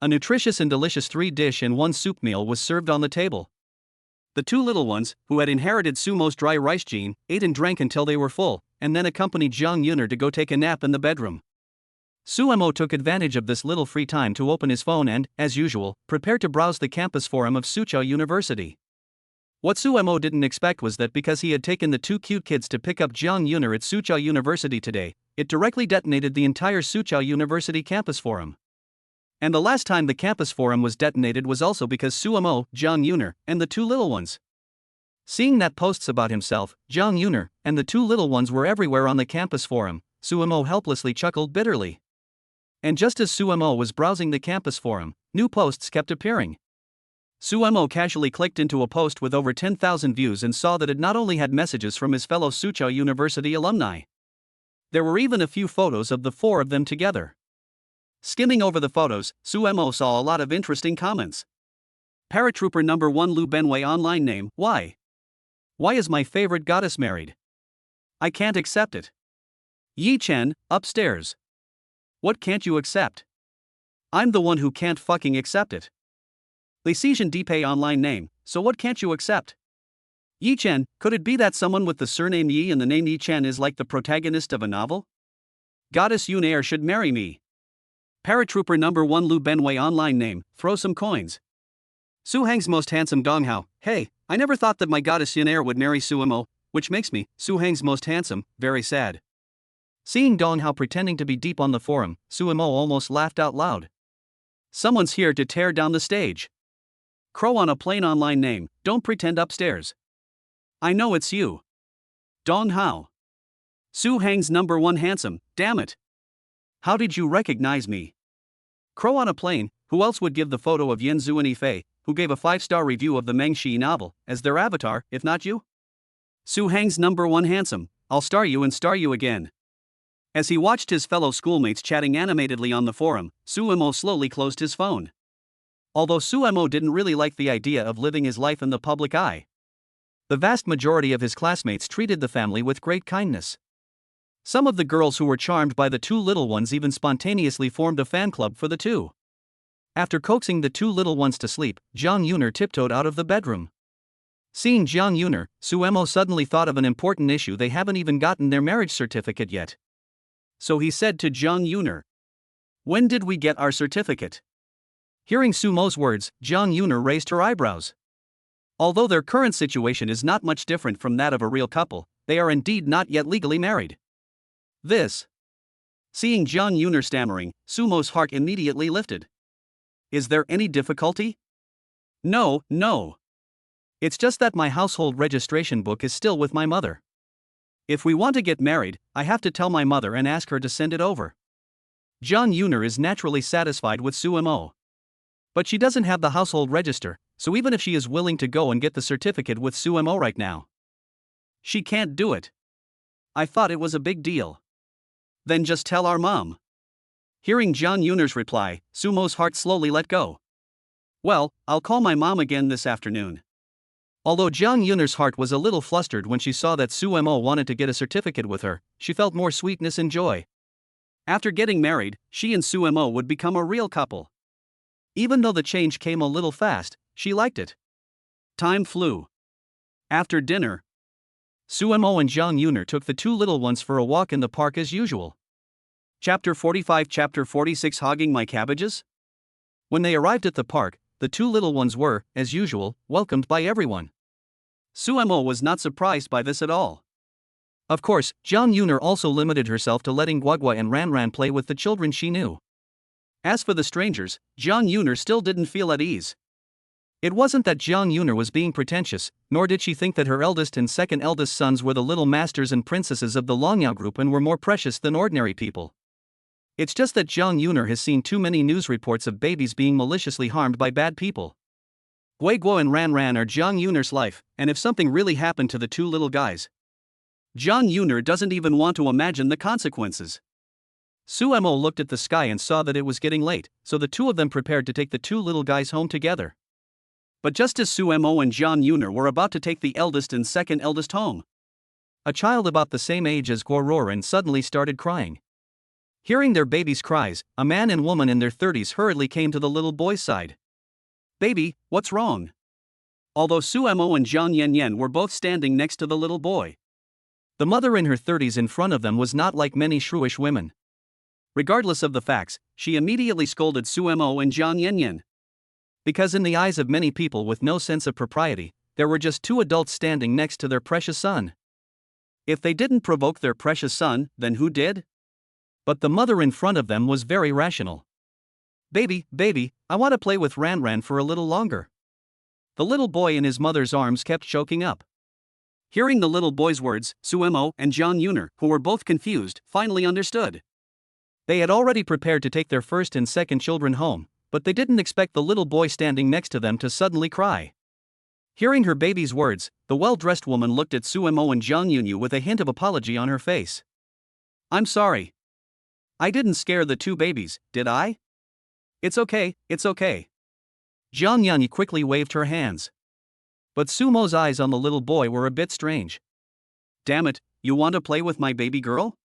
A nutritious and delicious 3-dish and 1 soup meal was served on the table. The two little ones, who had inherited Sumo's dry rice gene, ate and drank until they were full, and then accompanied Jiang Yuner to go take a nap in the bedroom. Suemo took advantage of this little free time to open his phone and, as usual, prepare to browse the campus forum of Soochow University. What Suemo didn't expect was that because he had taken the two cute kids to pick up Jiang Yuner at Soochow University today, it directly detonated the entire Soochow University campus forum. And the last time the campus forum was detonated was also because Suemo, Jiang Yuner, and the two little ones. Seeing that posts about himself, Jiang Yuner, and the two little ones were everywhere on the campus forum, Suemo helplessly chuckled bitterly. And just as Suemo was browsing the campus forum, new posts kept appearing. Suemo casually clicked into a post with over 10,000 views and saw that it not only had messages from his fellow Soochow University alumni. There were even a few photos of the four of them together. Skimming over the photos, Suemo saw a lot of interesting comments. Paratrooper number 1 Lu Benway online name, why? Why is my favorite goddess married? I can't accept it. Yi Chen, upstairs. What can't you accept? I'm the one who can't fucking accept it. Lecision Deepay online name, so what can't you accept? Yi Chen, could it be that someone with the surname Yi and the name Yi Chen is like the protagonist of a novel? Goddess Yuner should marry me. Paratrooper number 1 Lu Benway online name, throw some coins. Su Hang's most handsome Donghao, hey, I never thought that my goddess Yuner would marry Suemo, which makes me, Su Hang's most handsome, very sad. Seeing Dong Hao pretending to be deep on the forum, Suemo almost laughed out loud. Someone's here to tear down the stage. Crow on a plain online name, don't pretend upstairs. I know it's you. Dong Hao. Su Hang's #1 handsome, damn it. How did you recognize me? Crow on a plane, who else would give the photo of Yen Zhu and Ifei, who gave a 5-star review of the Meng Shi novel, as their avatar, if not you? Su Hang's #1 handsome, I'll star you and star you again. As he watched his fellow schoolmates chatting animatedly on the forum, Suemo slowly closed his phone. Although Suemo didn't really like the idea of living his life in the public eye, the vast majority of his classmates treated the family with great kindness. Some of the girls who were charmed by the two little ones even spontaneously formed a fan club for the two. After coaxing the two little ones to sleep, Jiang Yuner tiptoed out of the bedroom. Seeing Jiang Yuner, Suemo suddenly thought of an important issue: they haven't even gotten their marriage certificate yet. So he said to Jiang Yuner, "When did we get our certificate?" Hearing Sumo's words, Jiang Yuner raised her eyebrows. Although their current situation is not much different from that of a real couple, they are indeed not yet legally married. Seeing Jiang Yuner stammering, Sumo's heart immediately lifted. Is there any difficulty? No. It's just that my household registration book is still with my mother. If we want to get married, I have to tell my mother and ask her to send it over. Jiang Yuner is naturally satisfied with Suemo. But she doesn't have the household register, so even if she is willing to go and get the certificate with Suemo right now, she can't do it. I thought it was a big deal. Then just tell our mom. Hearing Jiang Yuner's reply, Sumo's heart slowly let go. Well, I'll call my mom again this afternoon. Although Jiang Yuner's heart was a little flustered when she saw that Suemo wanted to get a certificate with her, she felt more sweetness and joy. After getting married, she and Suemo would become a real couple. Even though the change came a little fast, she liked it. Time flew. After dinner, Suemo and Jiang Yuner took the two little ones for a walk in the park as usual. Chapter 45, Chapter 46, Hogging My Cabbages? When they arrived at the park, the two little ones were, as usual, welcomed by everyone. Suemo was not surprised by this at all. Of course, Jiang Yuner also limited herself to letting Guagua and Ranran play with the children she knew. As for the strangers, Jiang Yuner still didn't feel at ease. It wasn't that Jiang Yuner was being pretentious, nor did she think that her eldest and second eldest sons were the little masters and princesses of the Longyao group and were more precious than ordinary people. It's just that Jiang Yuner has seen too many news reports of babies being maliciously harmed by bad people. Guiguo and Ranran are Jiang Yuner's life, and if something really happened to the two little guys, Jiang Yuner doesn't even want to imagine the consequences. Suemo looked at the sky and saw that it was getting late, so the two of them prepared to take the two little guys home together. But just as Suemo and Jiang Yuner were about to take the eldest and second eldest home, a child about the same age as Guororan suddenly started crying. Hearing their baby's cries, a man and woman in their 30s hurriedly came to the little boy's side. "Baby, what's wrong?" Although Suemo and Jiang Yuner were both standing next to the little boy, the mother in her 30s in front of them was not like many shrewish women. Regardless of the facts, she immediately scolded Suemo and Jiang Yuner. Because in the eyes of many people with no sense of propriety, there were just two adults standing next to their precious son. If they didn't provoke their precious son, then who did? But the mother in front of them was very rational. Baby, I want to play with Ranran for a little longer." The little boy in his mother's arms kept choking up. Hearing the little boy's words, Suemo and Jiang Yuner, who were both confused, finally understood. They had already prepared to take their first and second children home, but they didn't expect the little boy standing next to them to suddenly cry. Hearing her baby's words, the well-dressed woman looked at Suemo and Jiang Yuner with a hint of apology on her face. "I'm sorry. I didn't scare the two babies, did I?" It's okay. Jiang Yuner quickly waved her hands. But Sumo's eyes on the little boy were a bit strange. "Damn it, you want to play with my baby girl?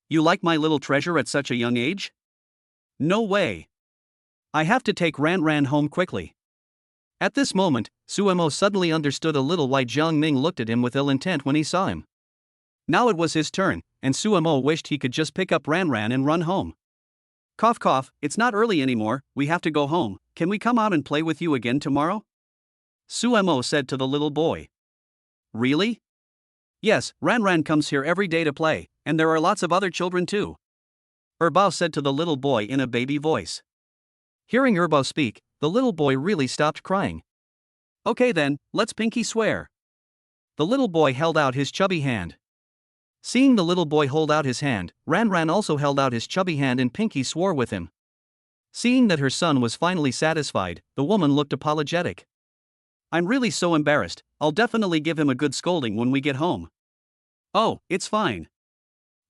You like my little treasure at such a young age? No way. I have to take Ranran home quickly." At this moment, Suemo suddenly understood a little why Jiang Ming looked at him with ill intent when he saw him. Now it was his turn, and Suemo wished he could just pick up Ranran and run home. Cough cough, it's not early anymore, we have to go home, can we come out and play with you again tomorrow? Suemo said to the little boy. Really? Yes, Ranran comes here every day to play, And there are lots of other children too, Erbao said to the little boy in a baby voice. Hearing Erbao speak, the little boy really stopped crying. Okay then, let's pinky swear. The little boy held out his chubby hand. Seeing the little boy hold out his hand, Ran also held out his chubby hand and Pinky swore with him. Seeing that her son was finally satisfied, the woman looked apologetic. I'm really so embarrassed, I'll definitely give him a good scolding when we get home. Oh, it's fine.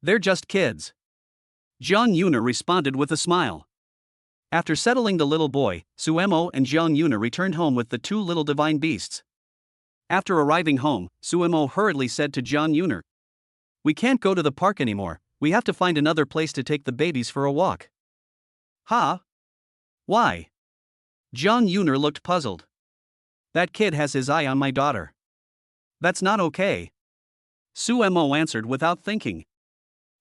They're just kids. Jiang Yuner responded with a smile. After settling the little boy, Suemo and Jiang Yuner returned home with the two little divine beasts. After arriving home, Suemo hurriedly said to Jiang Yuner, "We can't go to the park anymore, we have to find another place to take the babies for a walk." Huh? Why? Jiang Yuner looked puzzled. That kid has his eye on my daughter. That's not okay. Suemo answered without thinking.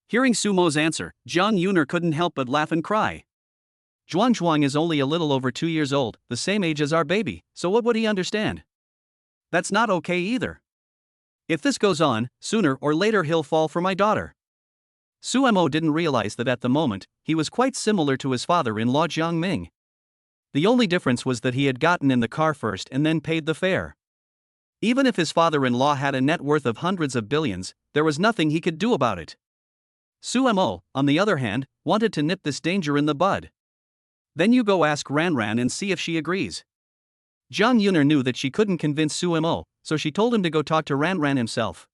Hearing Sumo's answer, Jiang Yuner couldn't help but laugh and cry. Zhuang is only a little over 2 years old, the same age as our baby, so what would he understand? That's not okay either. If this goes on, sooner or later he'll fall for my daughter. Suemo didn't realize that at the moment, he was quite similar to his father-in-law Jiang Ming. The only difference was that he had gotten in the car first and then paid the fare. Even if his father-in-law had a net worth of hundreds of billions, there was nothing he could do about it. Suemo, on the other hand, wanted to nip this danger in the bud. Then you go ask Ran and see if she agrees. Jang Yuner knew that she couldn't convince Suemo, so she told him to go talk to Ran himself.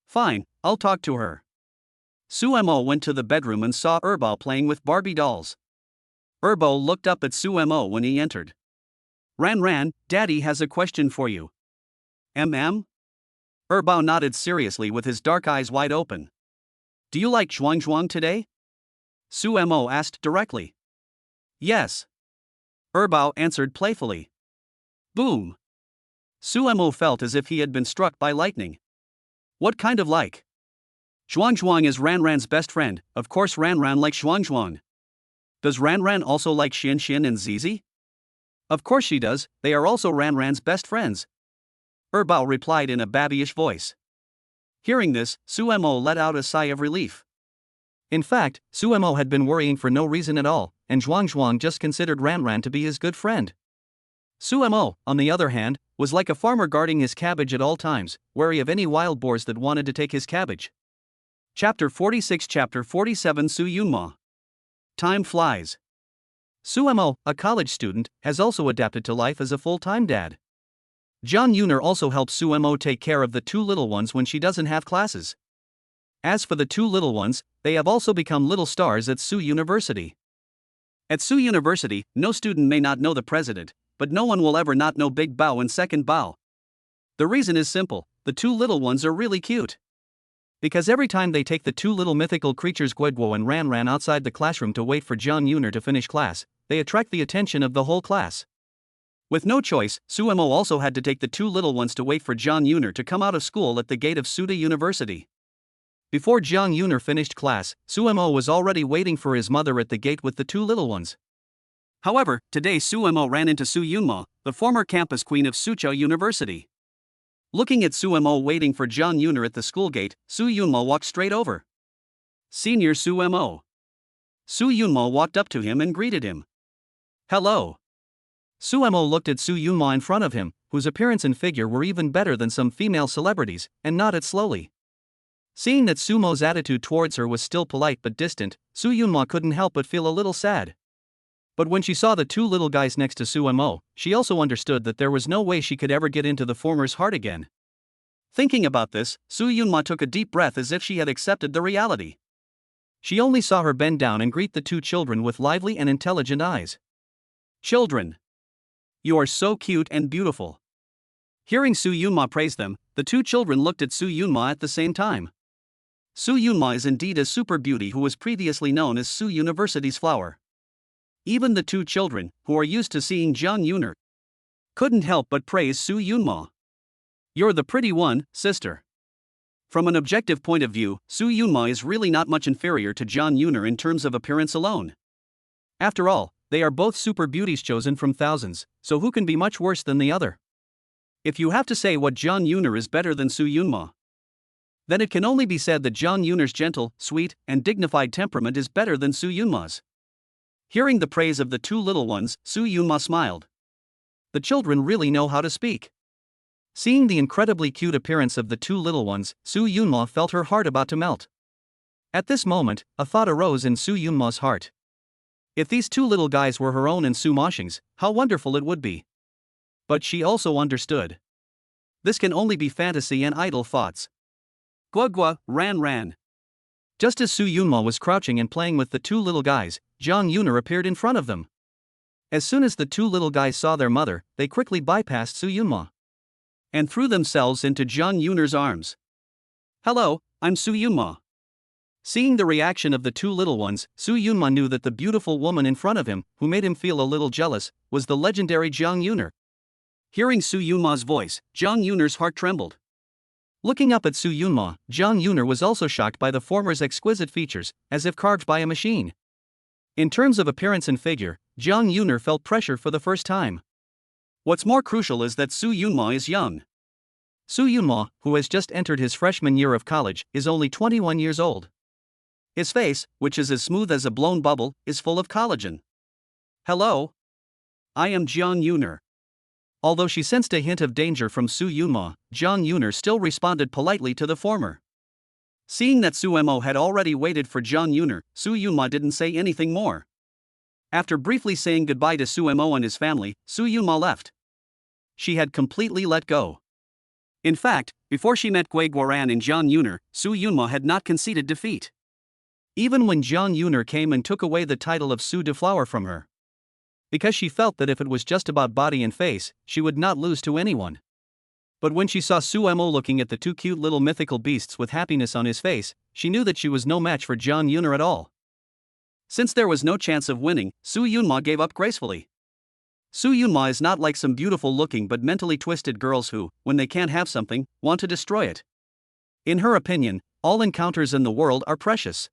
Fine, I'll talk to her. Suemo went to the bedroom and saw Erbao playing with Barbie dolls. Erbao looked up at Suemo when he entered. Ran, Daddy has a question for you. Erbao nodded seriously with his dark eyes wide open. Do you like Zhuang today? Suemo asked directly. Yes. Erbao answered playfully. Boom. Suemo felt as if he had been struck by lightning. What kind of like? Zhuang is Ran's best friend, of course Ran likes Zhuang. Does Ran also like Xin and Zizi? Of course she does, they are also Ran's best friends. Erbao replied in a babyish voice. Hearing this, Suemo let out a sigh of relief. In fact, Suemo had been worrying for no reason at all, and Zhuang just considered Ran to be his good friend. Suemo, on the other hand, was like a farmer guarding his cabbage at all times, wary of any wild boars that wanted to take his cabbage. Chapter 46 Chapter 47 Su Yunma. Time flies. Suemo, a college student, has also adapted to life as a full-time dad. Jang Yuner also helps Suemo take care of the two little ones when she doesn't have classes. As for the two little ones, they have also become little stars at Su University. At Su University, no student may not know the president, but no one will ever not know Big Bao and Second Bao. The reason is simple, the two little ones are really cute. Because every time they take the two little mythical creatures Guoguo and Ran outside the classroom to wait for Jang Yuner to finish class, they attract the attention of the whole class. With no choice, Suemo also had to take the two little ones to wait for Jang Yuner to come out of school at the gate of Suda University. Before Jang Yuner finished class, Suemo was already waiting for his mother at the gate with the two little ones. However, today Suemo ran into Su Yunma, the former campus queen of Suzhou University. Looking at Suemo waiting for Jang Yuner at the school gate, Su Yunma walked straight over. Senior Suemo. Su Yunma walked up to him and greeted him. Hello. Suemo looked at Su Yunma in front of him, whose appearance and figure were even better than some female celebrities, and nodded slowly. Seeing that Sumo's attitude towards her was still polite but distant, Su Yunma couldn't help but feel a little sad. But when she saw the two little guys next to Suemo, she also understood that there was no way she could ever get into the former's heart again. Thinking about this, Su Yunma took a deep breath as if she had accepted the reality. She only saw her bend down and greet the two children with lively and intelligent eyes. Children. You are so cute and beautiful. Hearing Su Yunma praise them, the two children looked at Su Yunma at the same time. Su Yunma is indeed a super beauty who was previously known as Su University's flower. Even the two children, who are used to seeing Jang Yuner, couldn't help but praise Su Yunma. You're the pretty one, sister. From an objective point of view, Su Yunma is really not much inferior to Jang Yuner in terms of appearance alone. After all, they are both super beauties chosen from thousands, so who can be much worse than the other? If you have to say what Jang Yuner is better than Su Yunma, then it can only be said that Jiang Yuner's gentle, sweet, and dignified temperament is better than Su Yunma's. Hearing the praise of the two little ones, Su Yunma smiled. The children really know how to speak. Seeing the incredibly cute appearance of the two little ones, Su Yunma felt her heart about to melt. At this moment, a thought arose in Su Yunma's heart. If these two little guys were her own and Su Moshing's, how wonderful it would be. But she also understood. This can only be fantasy and idle thoughts. Gua ran. Just as Su Yunma was crouching and playing with the two little guys, Jiang Yuner appeared in front of them. As soon as the two little guys saw their mother, they quickly bypassed Su Yunma and threw themselves into Jiang Yuner's arms. Hello, I'm Su Yunma. Seeing the reaction of the two little ones, Su Yunma knew that the beautiful woman in front of him, who made him feel a little jealous, was the legendary Jiang Yuner. Hearing Su Yunma's voice, Jiang Yuner's heart trembled. Looking up at Su Yunma, Jiang Yuner was also shocked by the former's exquisite features, as if carved by a machine. In terms of appearance and figure, Jiang Yuner felt pressure for the first time. What's more crucial is that Su Yunma is young. Su Yunma, who has just entered his freshman year of college, is only 21 years old. His face, which is as smooth as a blown bubble, is full of collagen. Hello? I am Jiang Yuner. Although she sensed a hint of danger from Su Yunma, Jiang Yuner still responded politely to the former. Seeing that Su Mo had already waited for Jiang Yuner, Su Yunma didn't say anything more. After briefly saying goodbye to Su Mo and his family, Su Yunma left. She had completely let go. In fact, before she met Gui Guoran and Jiang Yuner, Su Yunma had not conceded defeat. Even when Jiang Yuner came and took away the title of Su de Flower from her. Because she felt that if it was just about body and face, she would not lose to anyone. But when she saw Su Mo looking at the two cute little mythical beasts with happiness on his face, she knew that she was no match for Jiang Yuner at all. Since there was no chance of winning, Su Yunma gave up gracefully. Su Yunma is not like some beautiful-looking but mentally twisted girls who, when they can't have something, want to destroy it. In her opinion, all encounters in the world are precious.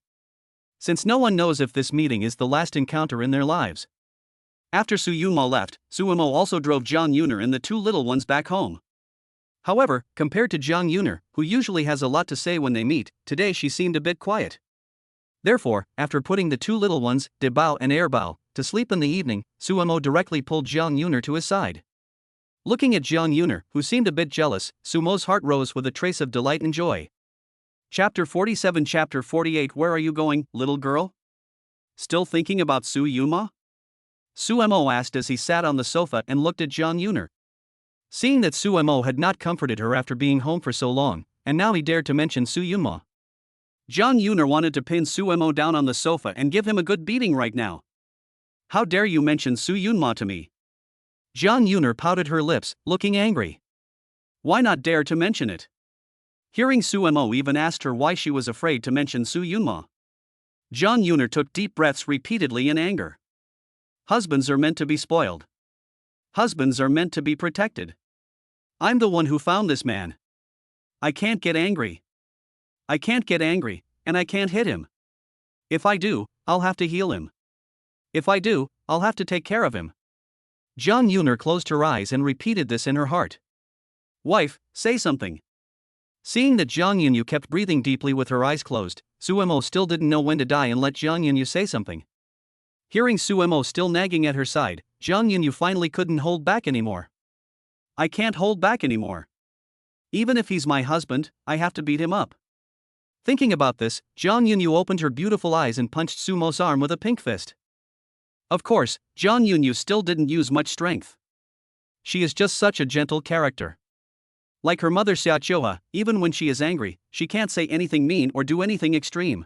Since no one knows if this meeting is the last encounter in their lives. After Su Yunma left, Su Mo also drove Jiang Yuner and the two little ones back home. However, compared to Jiang Yuner, who usually has a lot to say when they meet, today she seemed a bit quiet. Therefore, after putting the two little ones, De Bao and Air Bao, to sleep in the evening, Su Mo directly pulled Jiang Yuner to his side. Looking at Jiang Yuner, who seemed a bit jealous, Su Mo's heart rose with a trace of delight and joy. Chapter 47 Chapter 48 Where are you going, little girl? Still thinking about Su Yunma? Su Mo asked as he sat on the sofa and looked at Jiang Yuner. Seeing that Su Mo had not comforted her after being home for so long, and now he dared to mention Su Yunma. Jiang Yuner wanted to pin Su Mo down on the sofa and give him a good beating right now. How dare you mention Su Yunma to me? Jiang Yuner pouted her lips, looking angry. Why not dare to mention it? Hearing Su Mo even asked her why she was afraid to mention Su Yunma. Jiang Yuner took deep breaths repeatedly in anger. Husbands are meant to be spoiled. Husbands are meant to be protected. I'm the one who found this man. I can't get angry. I can't get angry, and I can't hit him. If I do, I'll have to heal him. If I do, I'll have to take care of him. Jiang Yuner closed her eyes and repeated this in her heart. Wife, say something. Seeing that Jiang Yuner kept breathing deeply with her eyes closed, Su Mo still didn't know when to die and let Jiang Yuner say something. Hearing Su Mo still nagging at her side, Jiang Yuner finally couldn't hold back anymore. I can't hold back anymore. Even if he's my husband, I have to beat him up. Thinking about this, Jiang Yuner opened her beautiful eyes and punched Su Mo's arm with a pink fist. Of course, Jiang Yuner still didn't use much strength. She is just such a gentle character. Like her mother Xiaochoa, even when she is angry, she can't say anything mean or do anything extreme.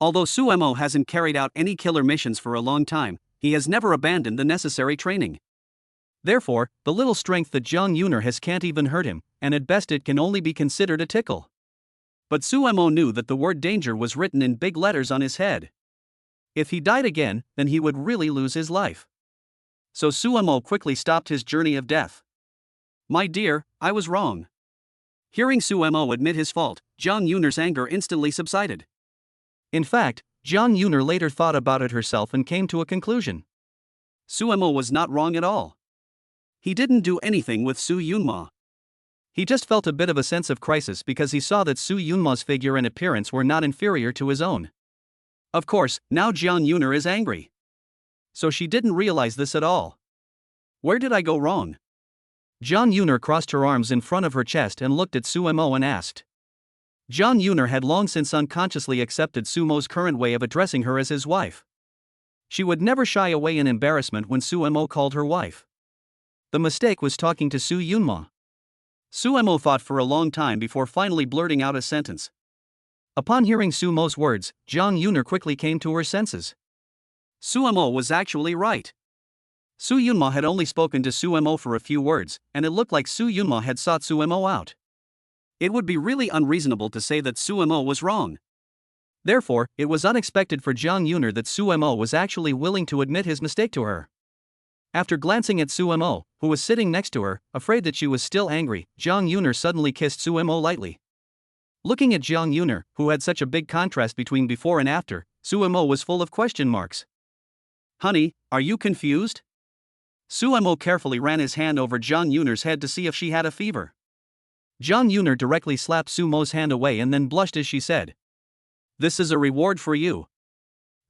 Although Su Mo hasn't carried out any killer missions for a long time, he has never abandoned the necessary training. Therefore, the little strength that Jiang Yuner has can't even hurt him, and at best it can only be considered a tickle. But Su Mo knew that the word danger was written in big letters on his head. If he died again, then he would really lose his life. So Su Mo quickly stopped his journey of death. My dear, I was wrong. Hearing Su Mo admit his fault, Jiang Yuner's anger instantly subsided. In fact, Jiang Yuner later thought about it herself and came to a conclusion. Su Mo was not wrong at all. He didn't do anything with Su Yunma. He just felt a bit of a sense of crisis because he saw that Su Yunma's figure and appearance were not inferior to his own. Of course, now Jiang Yuner is angry. So she didn't realize this at all. Where did I go wrong? Jiang Yuner crossed her arms in front of her chest and looked at Sumo and asked. Jiang Yuner had long since unconsciously accepted Sumo's current way of addressing her as his wife. She would never shy away in embarrassment when Sumo called her wife. The mistake was talking to Su Yunma. Sumo thought for a long time before finally blurting out a sentence. Upon hearing Sumo's words, Jiang Yuner quickly came to her senses. Sumo was actually right. Su Yunma had only spoken to Sumo for a few words, and it looked like Su Yunma had sought Sumo out. It would be really unreasonable to say that Sumo was wrong. Therefore, it was unexpected for Jang Yuner that Sumo was actually willing to admit his mistake to her. After glancing at Sumo, who was sitting next to her, afraid that she was still angry, Jang Yuner suddenly kissed Sumo lightly. Looking at Jang Yuner, who had such a big contrast between before and after, Sumo was full of question marks. Honey, are you confused? Sumo carefully ran his hand over Jang Yuner's head to see if she had a fever. Jang Yuner directly slapped Sumo's hand away and then blushed as she said, "This is a reward for you."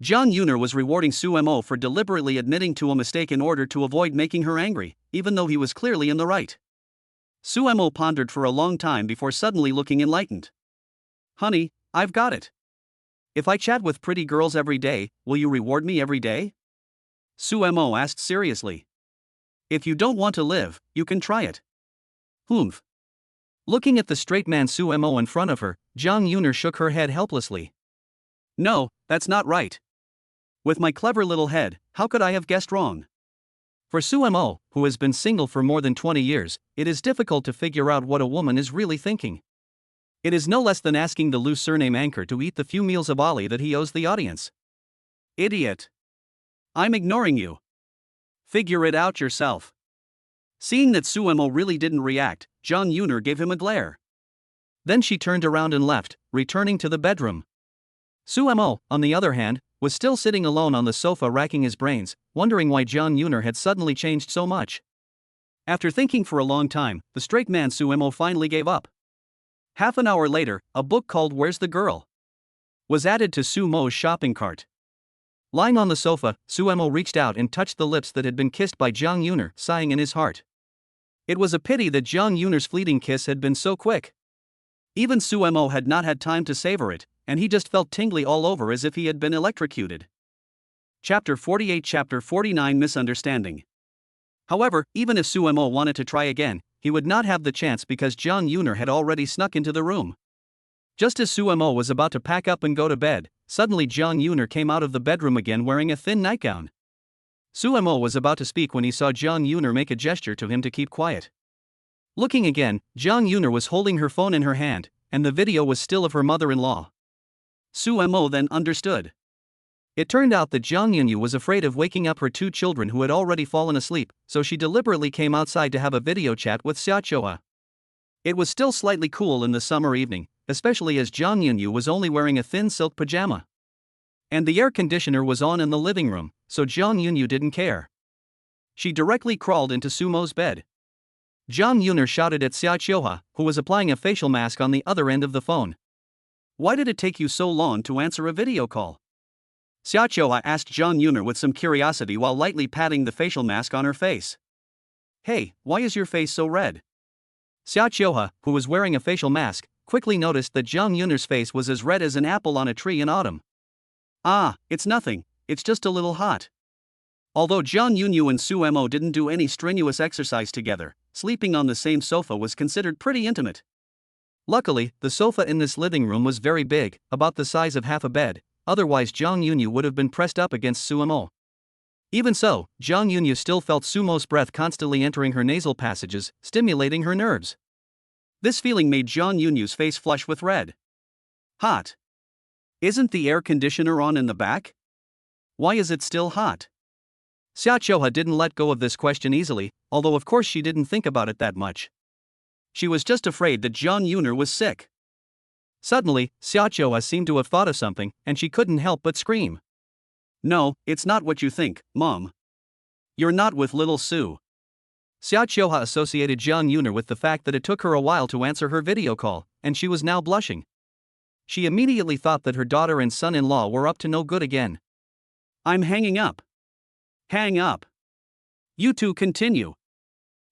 Jang Yuner was rewarding Sumo for deliberately admitting to a mistake in order to avoid making her angry, even though he was clearly in the right. Sumo pondered for a long time before suddenly looking enlightened. Honey, I've got it. If I chat with pretty girls every day, will you reward me every day? Sumo asked seriously. If you don't want to live, you can try it. Humph. Looking at the straight man Sumo in front of her, Jang Yuner shook her head helplessly. No, that's not right. With my clever little head, how could I have guessed wrong? For Sumo, who has been single for more than 20 years, it is difficult to figure out what a woman is really thinking. It is no less than asking the loose surname anchor to eat the few meals of Ali that he owes the audience. Idiot. I'm ignoring you. Figure it out yourself. Seeing that Sumo really didn't react, Jang Yuner gave him a glare. Then she turned around and left, returning to the bedroom. Sumo, on the other hand, was still sitting alone on the sofa racking his brains, wondering why Jang Yuner had suddenly changed so much. After thinking for a long time, the straight man Sumo finally gave up. Half an hour later, a book called Where's the Girl? Was added to Sumo's shopping cart. Lying on the sofa, Sumo reached out and touched the lips that had been kissed by Jang Yuner, sighing in his heart. It was a pity that Jang Yuner's fleeting kiss had been so quick. Even Sumo had not had time to savor it, and he just felt tingly all over as if he had been electrocuted. Chapter 48 Chapter 49 Misunderstanding. However, even if Sumo wanted to try again, he would not have the chance because Jang Yuner had already snuck into the room. Just as Sumo was about to pack up and go to bed, suddenly Jang Yuner came out of the bedroom again wearing a thin nightgown. Sumo was about to speak when he saw Jang Yuner make a gesture to him to keep quiet. Looking again, Jang Yuner was holding her phone in her hand, and the video was still of her mother-in-law. Sumo then understood. It turned out that Jang Yuner was afraid of waking up her two children who had already fallen asleep, so she deliberately came outside to have a video chat with Xiachoa. It was still slightly cool in the summer evening, especially as Jang Yuner was only wearing a thin silk pajama. And the air conditioner was on in the living room, so Jang Yuner didn't care. She directly crawled into Sumo's bed. Jang Yuner shouted at Xiachoa, who was applying a facial mask on the other end of the phone. Why did it take you so long to answer a video call? Xiachoa asked Jang Yuner with some curiosity while lightly patting the facial mask on her face. Hey, why is your face so red? Xiachoa, who was wearing a facial mask, quickly noticed that Jang Yuner's face was as red as an apple on a tree in autumn. Ah, it's nothing, it's just a little hot. Although Jang Yuner and Sumo didn't do any strenuous exercise together, sleeping on the same sofa was considered pretty intimate. Luckily, the sofa in this living room was very big, about the size of half a bed, otherwise Jang Yuner would have been pressed up against Sumo. Even so, Jang Yuner still felt Sumo's breath constantly entering her nasal passages, stimulating her nerves. This feeling made Jang Yuner's face flush with red. Hot. Isn't the air conditioner on in the back? Why is it still hot? Xiachoa didn't let go of this question easily, although of course she didn't think about it that much. She was just afraid that Jang Yuner was sick. Suddenly, Xiachoa seemed to have thought of something, and she couldn't help but scream. No, it's not what you think, Mom. You're not with little Sue. Xiaoqiuha associated Jiang Yuner with the fact that it took her a while to answer her video call, and she was now blushing. She immediately thought that her daughter and son-in-law were up to no good again. I'm hanging up. Hang up. You two continue.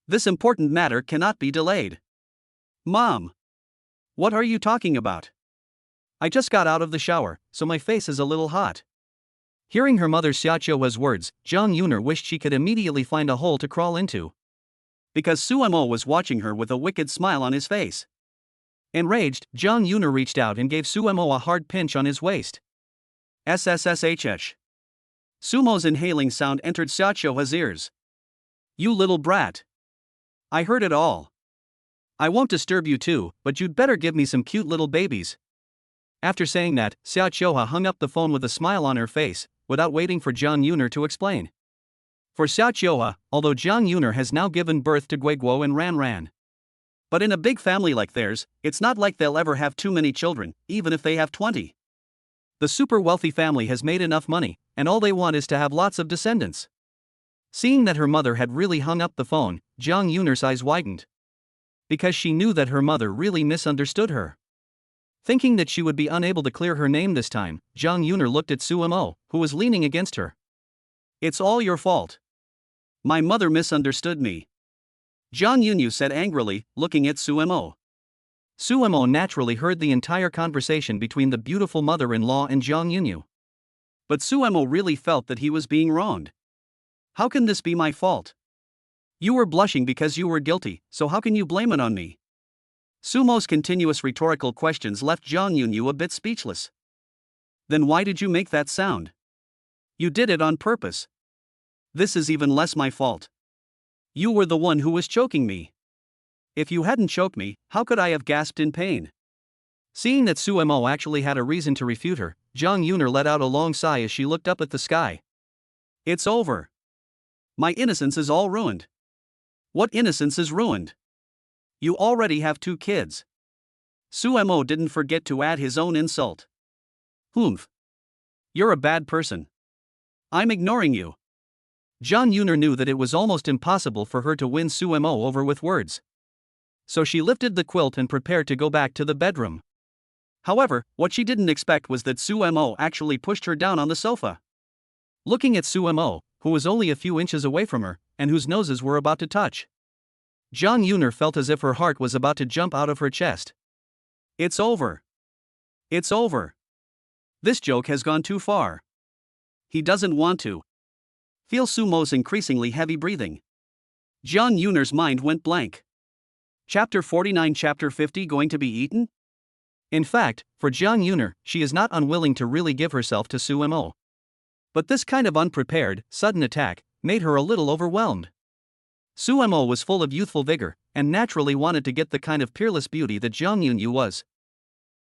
This important matter cannot be delayed. Mom. What are you talking about? I just got out of the shower, so my face is a little hot. Hearing her mother Xiaoqiuha's words, Jiang Yuner wished she could immediately find a hole to crawl into. Because Suemo was watching her with a wicked smile on his face. Enraged, Jiang Yuner reached out and gave Suemo a hard pinch on his waist. SSSHH. Sumo's inhaling sound entered Xiaoqiuha's ears. You little brat. I heard it all. I won't disturb you too, but you'd better give me some cute little babies. After saying that, Xiaoqiuha hung up the phone with a smile on her face, without waiting for Jiang Yuner to explain. For Xiaoqiuha, although Jiang Yuner has now given birth to Guiguo and Ran. But in a big family like theirs, it's not like they'll ever have too many children, even if they have 20. The super wealthy family has made enough money, and all they want is to have lots of descendants. Seeing that her mother had really hung up the phone, Jiang Yuner's eyes widened. Because she knew that her mother really misunderstood her. Thinking that she would be unable to clear her name this time, Jiang Yuner looked at Suemo, who was leaning against her. It's all your fault. My mother misunderstood me. Jiang Yuner said angrily, looking at Suemo. Suemo naturally heard the entire conversation between the beautiful mother-in-law and Jiang Yuner. But Suemo really felt that he was being wronged. How can this be my fault? You were blushing because you were guilty, so how can you blame it on me? Sumo's continuous rhetorical questions left Jiang Yuner a bit speechless. Then why did you make that sound? You did it on purpose. This is even less my fault. You were the one who was choking me. If you hadn't choked me, how could I have gasped in pain? Seeing that Suemo actually had a reason to refute her, Jiang Yuner let out a long sigh as she looked up at the sky. It's over. My innocence is all ruined. What innocence is ruined? You already have 2 kids. Suemo didn't forget to add his own insult. Humph. You're a bad person. I'm ignoring you. Jiang Yuner knew that it was almost impossible for her to win Suemo over with words. So she lifted the quilt and prepared to go back to the bedroom. However, what she didn't expect was that Suemo actually pushed her down on the sofa. Looking at Suemo, who was only a few inches away from her, and whose noses were about to touch, Jiang Yuner felt as if her heart was about to jump out of her chest. It's over. It's over. This joke has gone too far. He doesn't want to. Feel Sumo's increasingly heavy breathing. Jiang Yuner's mind went blank. Chapter 49, Chapter 50 going to be eaten? In fact, for Jiang Yuner, she is not unwilling to really give herself to Suemo. But this kind of unprepared, sudden attack made her a little overwhelmed. Suemo was full of youthful vigor, and naturally wanted to get the kind of peerless beauty that Jiang Yuner was.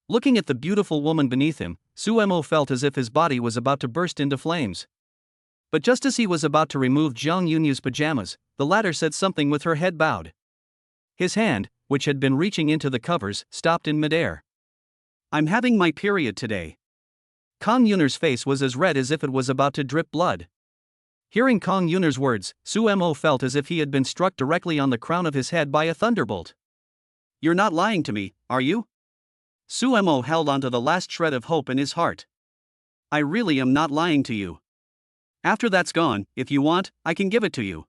Looking at the beautiful woman beneath him, Suemo felt as if his body was about to burst into flames. But just as he was about to remove Jiang Yuner's pajamas, the latter said something with her head bowed. His hand, which had been reaching into the covers, stopped in midair. I'm having my period today. Kang Yuner's face was as red as if it was about to drip blood. Hearing Kang Yuner's words, Suemo felt as if he had been struck directly on the crown of his head by a thunderbolt. You're not lying to me, are you? Suemo held onto the last shred of hope in his heart. I really am not lying to you. After that's gone, if you want, I can give it to you.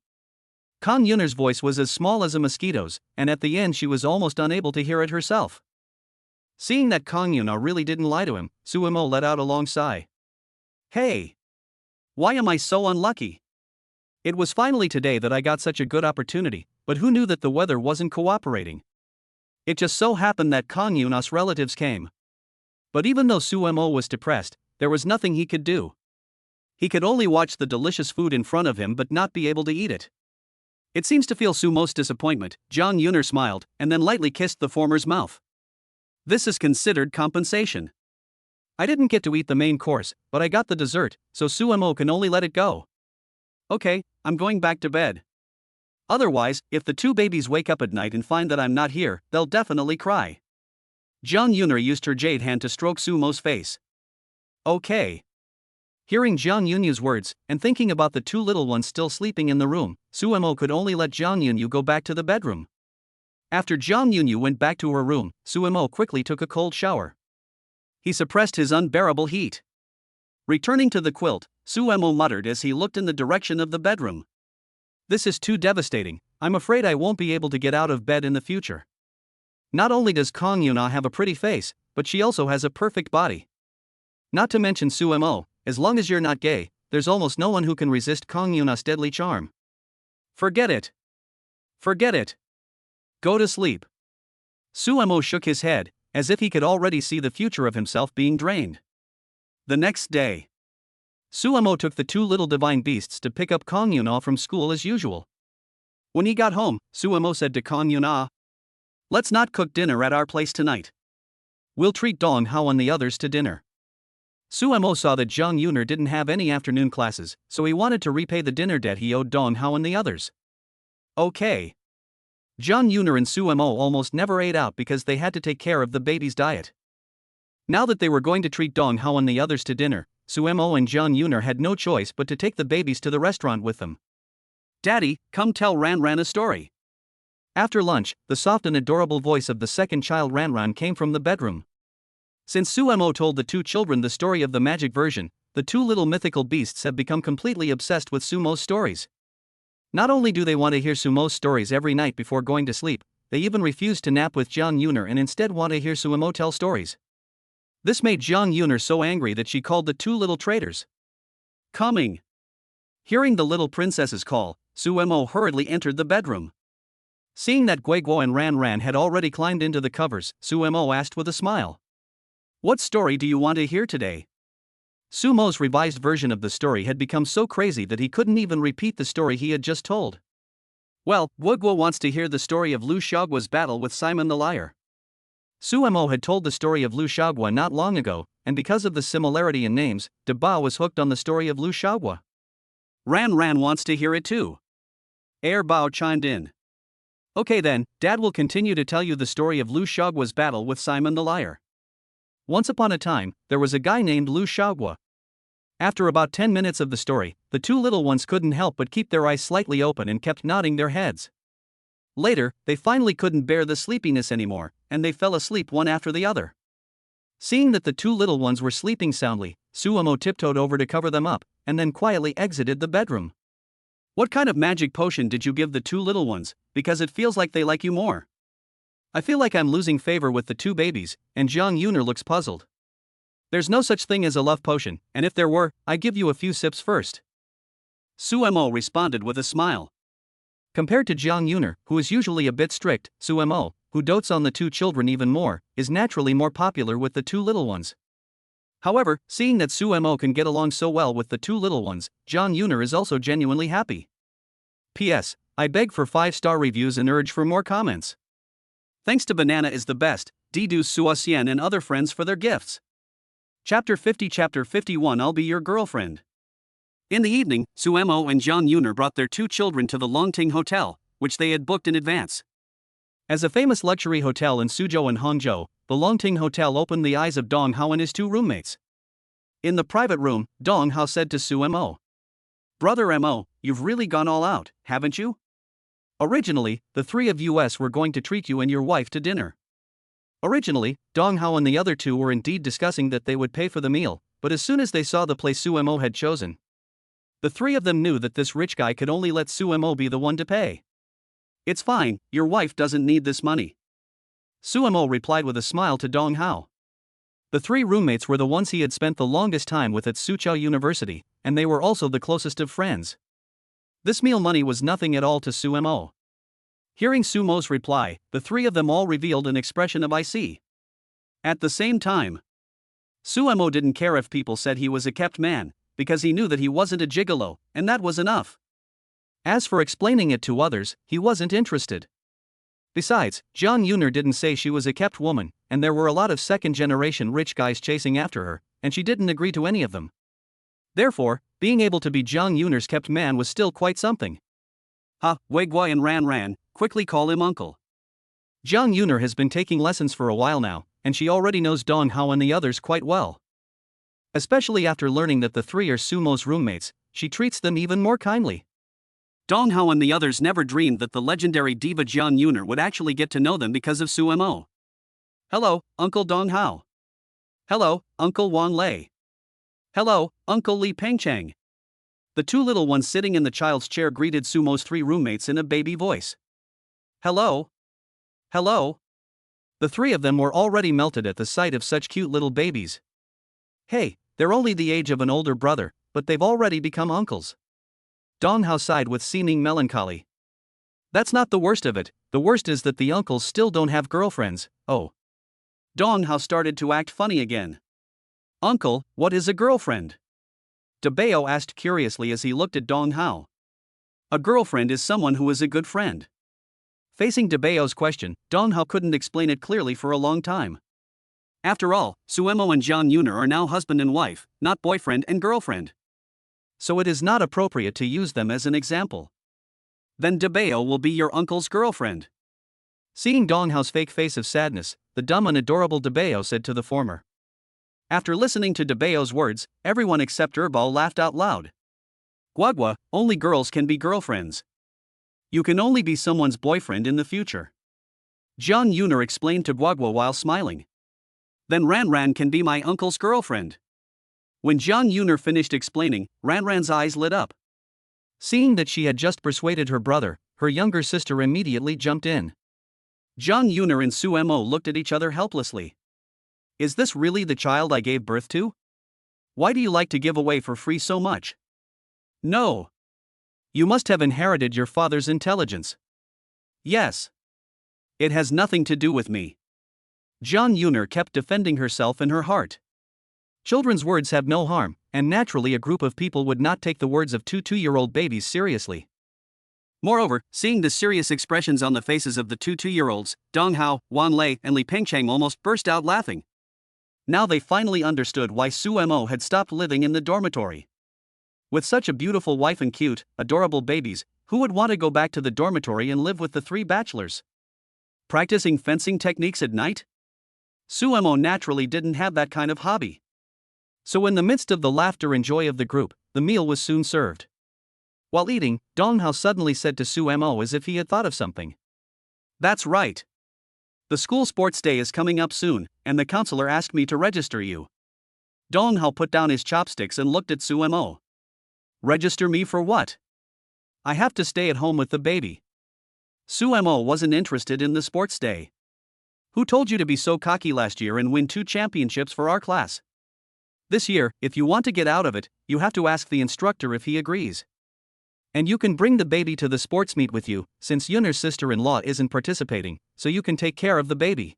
Kang Yuner's voice was as small as a mosquito's, and at the end she was almost unable to hear it herself. Seeing that Kang Yuner really didn't lie to him, Suemo let out a long sigh. Hey! Why am I so unlucky? It was finally today that I got such a good opportunity, but who knew that the weather wasn't cooperating? It just so happened that Kang Yuner's relatives came. But even though Suemo was depressed, there was nothing he could do. He could only watch the delicious food in front of him but not be able to eat it. It seems to feel Sumo's disappointment, Jiang Yuner smiled, and then lightly kissed the former's mouth. This is considered compensation. I didn't get to eat the main course, but I got the dessert, so Suemo can only let it go. Okay, I'm going back to bed. Otherwise, if the 2 babies wake up at night and find that I'm not here, they'll definitely cry. Jiang Yuner used her jade hand to stroke Sumo's face. Okay. Hearing Jiang Yuner's words, and thinking about the two little ones still sleeping in the room, Suemo could only let Jiang Yuner go back to the bedroom. After Jiang Yuner went back to her room, Suemo quickly took a cold shower. He suppressed his unbearable heat. Returning to the quilt, Suemo muttered as he looked in the direction of the bedroom. This is too devastating. I'm afraid I won't be able to get out of bed in the future. Not only does Jang Yuner have a pretty face, but she also has a perfect body. Not to mention Suemo, as long as you're not gay, there's almost no one who can resist Jang Yuner's deadly charm. Forget it. Forget it. Go to sleep. Suemo shook his head, as if he could already see the future of himself being drained. The next day, Suemo took the two little divine beasts to pick up Jang Yuner from school as usual. When he got home, Suemo said to Jang Yuner, "Let's not cook dinner at our place tonight. We'll treat Dong Hao and the others to dinner." Suemo saw that Jang Yuner didn't have any afternoon classes, so he wanted to repay the dinner debt he owed Dong Hao and the others. Okay. Jang Yuner and Suemo almost never ate out because they had to take care of the baby's diet. Now that they were going to treat Dong Hao and the others to dinner, Suemo and Jang Yuner had no choice but to take the babies to the restaurant with them. "Daddy, come tell Ran Ran a story." After lunch, the soft and adorable voice of the second child Ran Ran came from the bedroom. Since Suemo told the two children the story of the magic version, the two little mythical beasts have become completely obsessed with Sumo's stories. Not only do they want to hear Sumo's stories every night before going to sleep, they even refuse to nap with Jang Yuner and instead want to hear Suemo tell stories. This made Jang Yuner so angry that she called the two little traitors. Coming. Hearing the little princess's call, Suemo hurriedly entered the bedroom. Seeing that Guiguo and Ran Ran had already climbed into the covers, Suemo asked with a smile, "What story do you want to hear today?" Sumo's revised version of the story had become so crazy that he couldn't even repeat the story he had just told. Well, Guiguo wants to hear the story of Lu Xiaogua's battle with Simon the Liar. Suemo had told the story of Lu Xiaogua not long ago, and because of the similarity in names, De Bao was hooked on the story of Lu Xiaogua. Ran Ran wants to hear it too. Air Bao chimed in. Okay then, Dad will continue to tell you the story of Lu Xiaogua's battle with Simon the Liar. Once upon a time, there was a guy named Lu Xiaogua. After about 10 minutes of the story, the two little ones couldn't help but keep their eyes slightly open and kept nodding their heads. Later, they finally couldn't bear the sleepiness anymore, and they fell asleep one after the other. Seeing that the two little ones were sleeping soundly, Suemo tiptoed over to cover them up, and then quietly exited the bedroom. What kind of magic potion did you give the two little ones, because it feels like they like you more? I feel like I'm losing favor with the two babies, and Jang Yuner looks puzzled. There's no such thing as a love potion, and if there were, I'd give you a few sips first. Suemo responded with a smile. Compared to Jang Yuner, who is usually a bit strict, Suemo, who dotes on the two children even more, is naturally more popular with the two little ones. However, seeing that Suemo can get along so well with the two little ones, Jang Yuner is also genuinely happy. P.S. I beg for 5-star reviews and urge for more comments. Thanks to Banana is the best, Didu Suosien and other friends for their gifts. Chapter 50 Chapter 51 I'll be your girlfriend. In the evening, Suemo and Jang Yuner brought their two children to the Longting Hotel, which they had booked in advance. As a famous luxury hotel in Suzhou and Hangzhou, the Longting Hotel opened the eyes of Dong Hao and his two roommates. In the private room, Dong Hao said to Suemo, "Brother Mo, you've really gone all out, haven't you? Originally, the three of us were going to treat you and your wife to dinner." Originally, Dong Hao and the other two were indeed discussing that they would pay for the meal, but as soon as they saw the place Suemo had chosen, the three of them knew that this rich guy could only let Suemo be the one to pay. "It's fine, your wife doesn't need this money," Suemo replied with a smile to Dong Hao. The three roommates were the ones he had spent the longest time with at Suzhou University, and they were also the closest of friends. This meal money was nothing at all to Suemo. Hearing Sumo's reply, the three of them all revealed an expression of "I see." At the same time, Suemo didn't care if people said he was a kept man, because he knew that he wasn't a gigolo, and that was enough. As for explaining it to others, he wasn't interested. Besides, Jang Yuner didn't say she was a kept woman, and there were a lot of second-generation rich guys chasing after her, and she didn't agree to any of them. Therefore, being able to be Jang Yuner's kept man was still quite something. Wei Guai and Ran Ran, quickly call him uncle. Jang Yuner has been taking lessons for a while now, and she already knows Dong Hao and the others quite well. Especially after learning that the three are Sumo's roommates, she treats them even more kindly. Dong Hao and the others never dreamed that the legendary diva Jiang Yuner would actually get to know them because of Sumo. Hello, Uncle Dong Hao. Hello, Uncle Wan Lei. Hello, Uncle Li Pengchang. The two little ones sitting in the child's chair greeted Sumo's three roommates in a baby voice. Hello? Hello? The three of them were already melted at the sight of such cute little babies. Hey, they're only the age of an older brother, but they've already become uncles. Dong Hao sighed with seeming melancholy. That's not the worst of it, the worst is that the uncles still don't have girlfriends. Oh. Dong Hao started to act funny again. Uncle, what is a girlfriend? Debao asked curiously as he looked at Dong Hao. A girlfriend is someone who is a good friend. Facing Debao's question, Dong Hao couldn't explain it clearly for a long time. After all, Sumo and Jiang Yuner are now husband and wife, not boyfriend and girlfriend. So it is not appropriate to use them as an example. Then Debao will be your uncle's girlfriend. Seeing Dong Hao's fake face of sadness, the dumb and adorable Debao said to the former. After listening to Debao's words, everyone except Erbal laughed out loud. Guagua, only girls can be girlfriends. You can only be someone's boyfriend in the future. Jang Yuner explained to Guagua while smiling. Then Ran can be my uncle's girlfriend. When Jiang Yuner finished explaining, Ran's eyes lit up. Seeing that she had just persuaded her brother, her younger sister immediately jumped in. Jiang Yuner and Sumo looked at each other helplessly. Is this really the child I gave birth to? Why do you like to give away for free so much? No. You must have inherited your father's intelligence. Yes. It has nothing to do with me. Jiang Yuner kept defending herself in her heart. Children's words have no harm, and naturally a group of people would not take the words of two-year-old babies seriously. Moreover, seeing the serious expressions on the faces of the two-year-olds, Dong Hao, Wan Lei, and Li Pengchang almost burst out laughing. Now they finally understood why Sumo had stopped living in the dormitory. With such a beautiful wife and cute, adorable babies, who would want to go back to the dormitory and live with the three bachelors? Practicing fencing techniques at night? Sumo naturally didn't have that kind of hobby. So in the midst of the laughter and joy of the group, the meal was soon served. While eating, Dong Hao suddenly said to Sumo as if he had thought of something. That's right. The school sports day is coming up soon, and the counselor asked me to register you. Dong Hao put down his chopsticks and looked at Sumo. Register me for what? I have to stay at home with the baby. Sumo wasn't interested in the sports day. Who told you to be so cocky last year and win 2 championships for our class? This year, if you want to get out of it, you have to ask the instructor if he agrees. And you can bring the baby to the sports meet with you, since Yuner's sister-in-law isn't participating, so you can take care of the baby.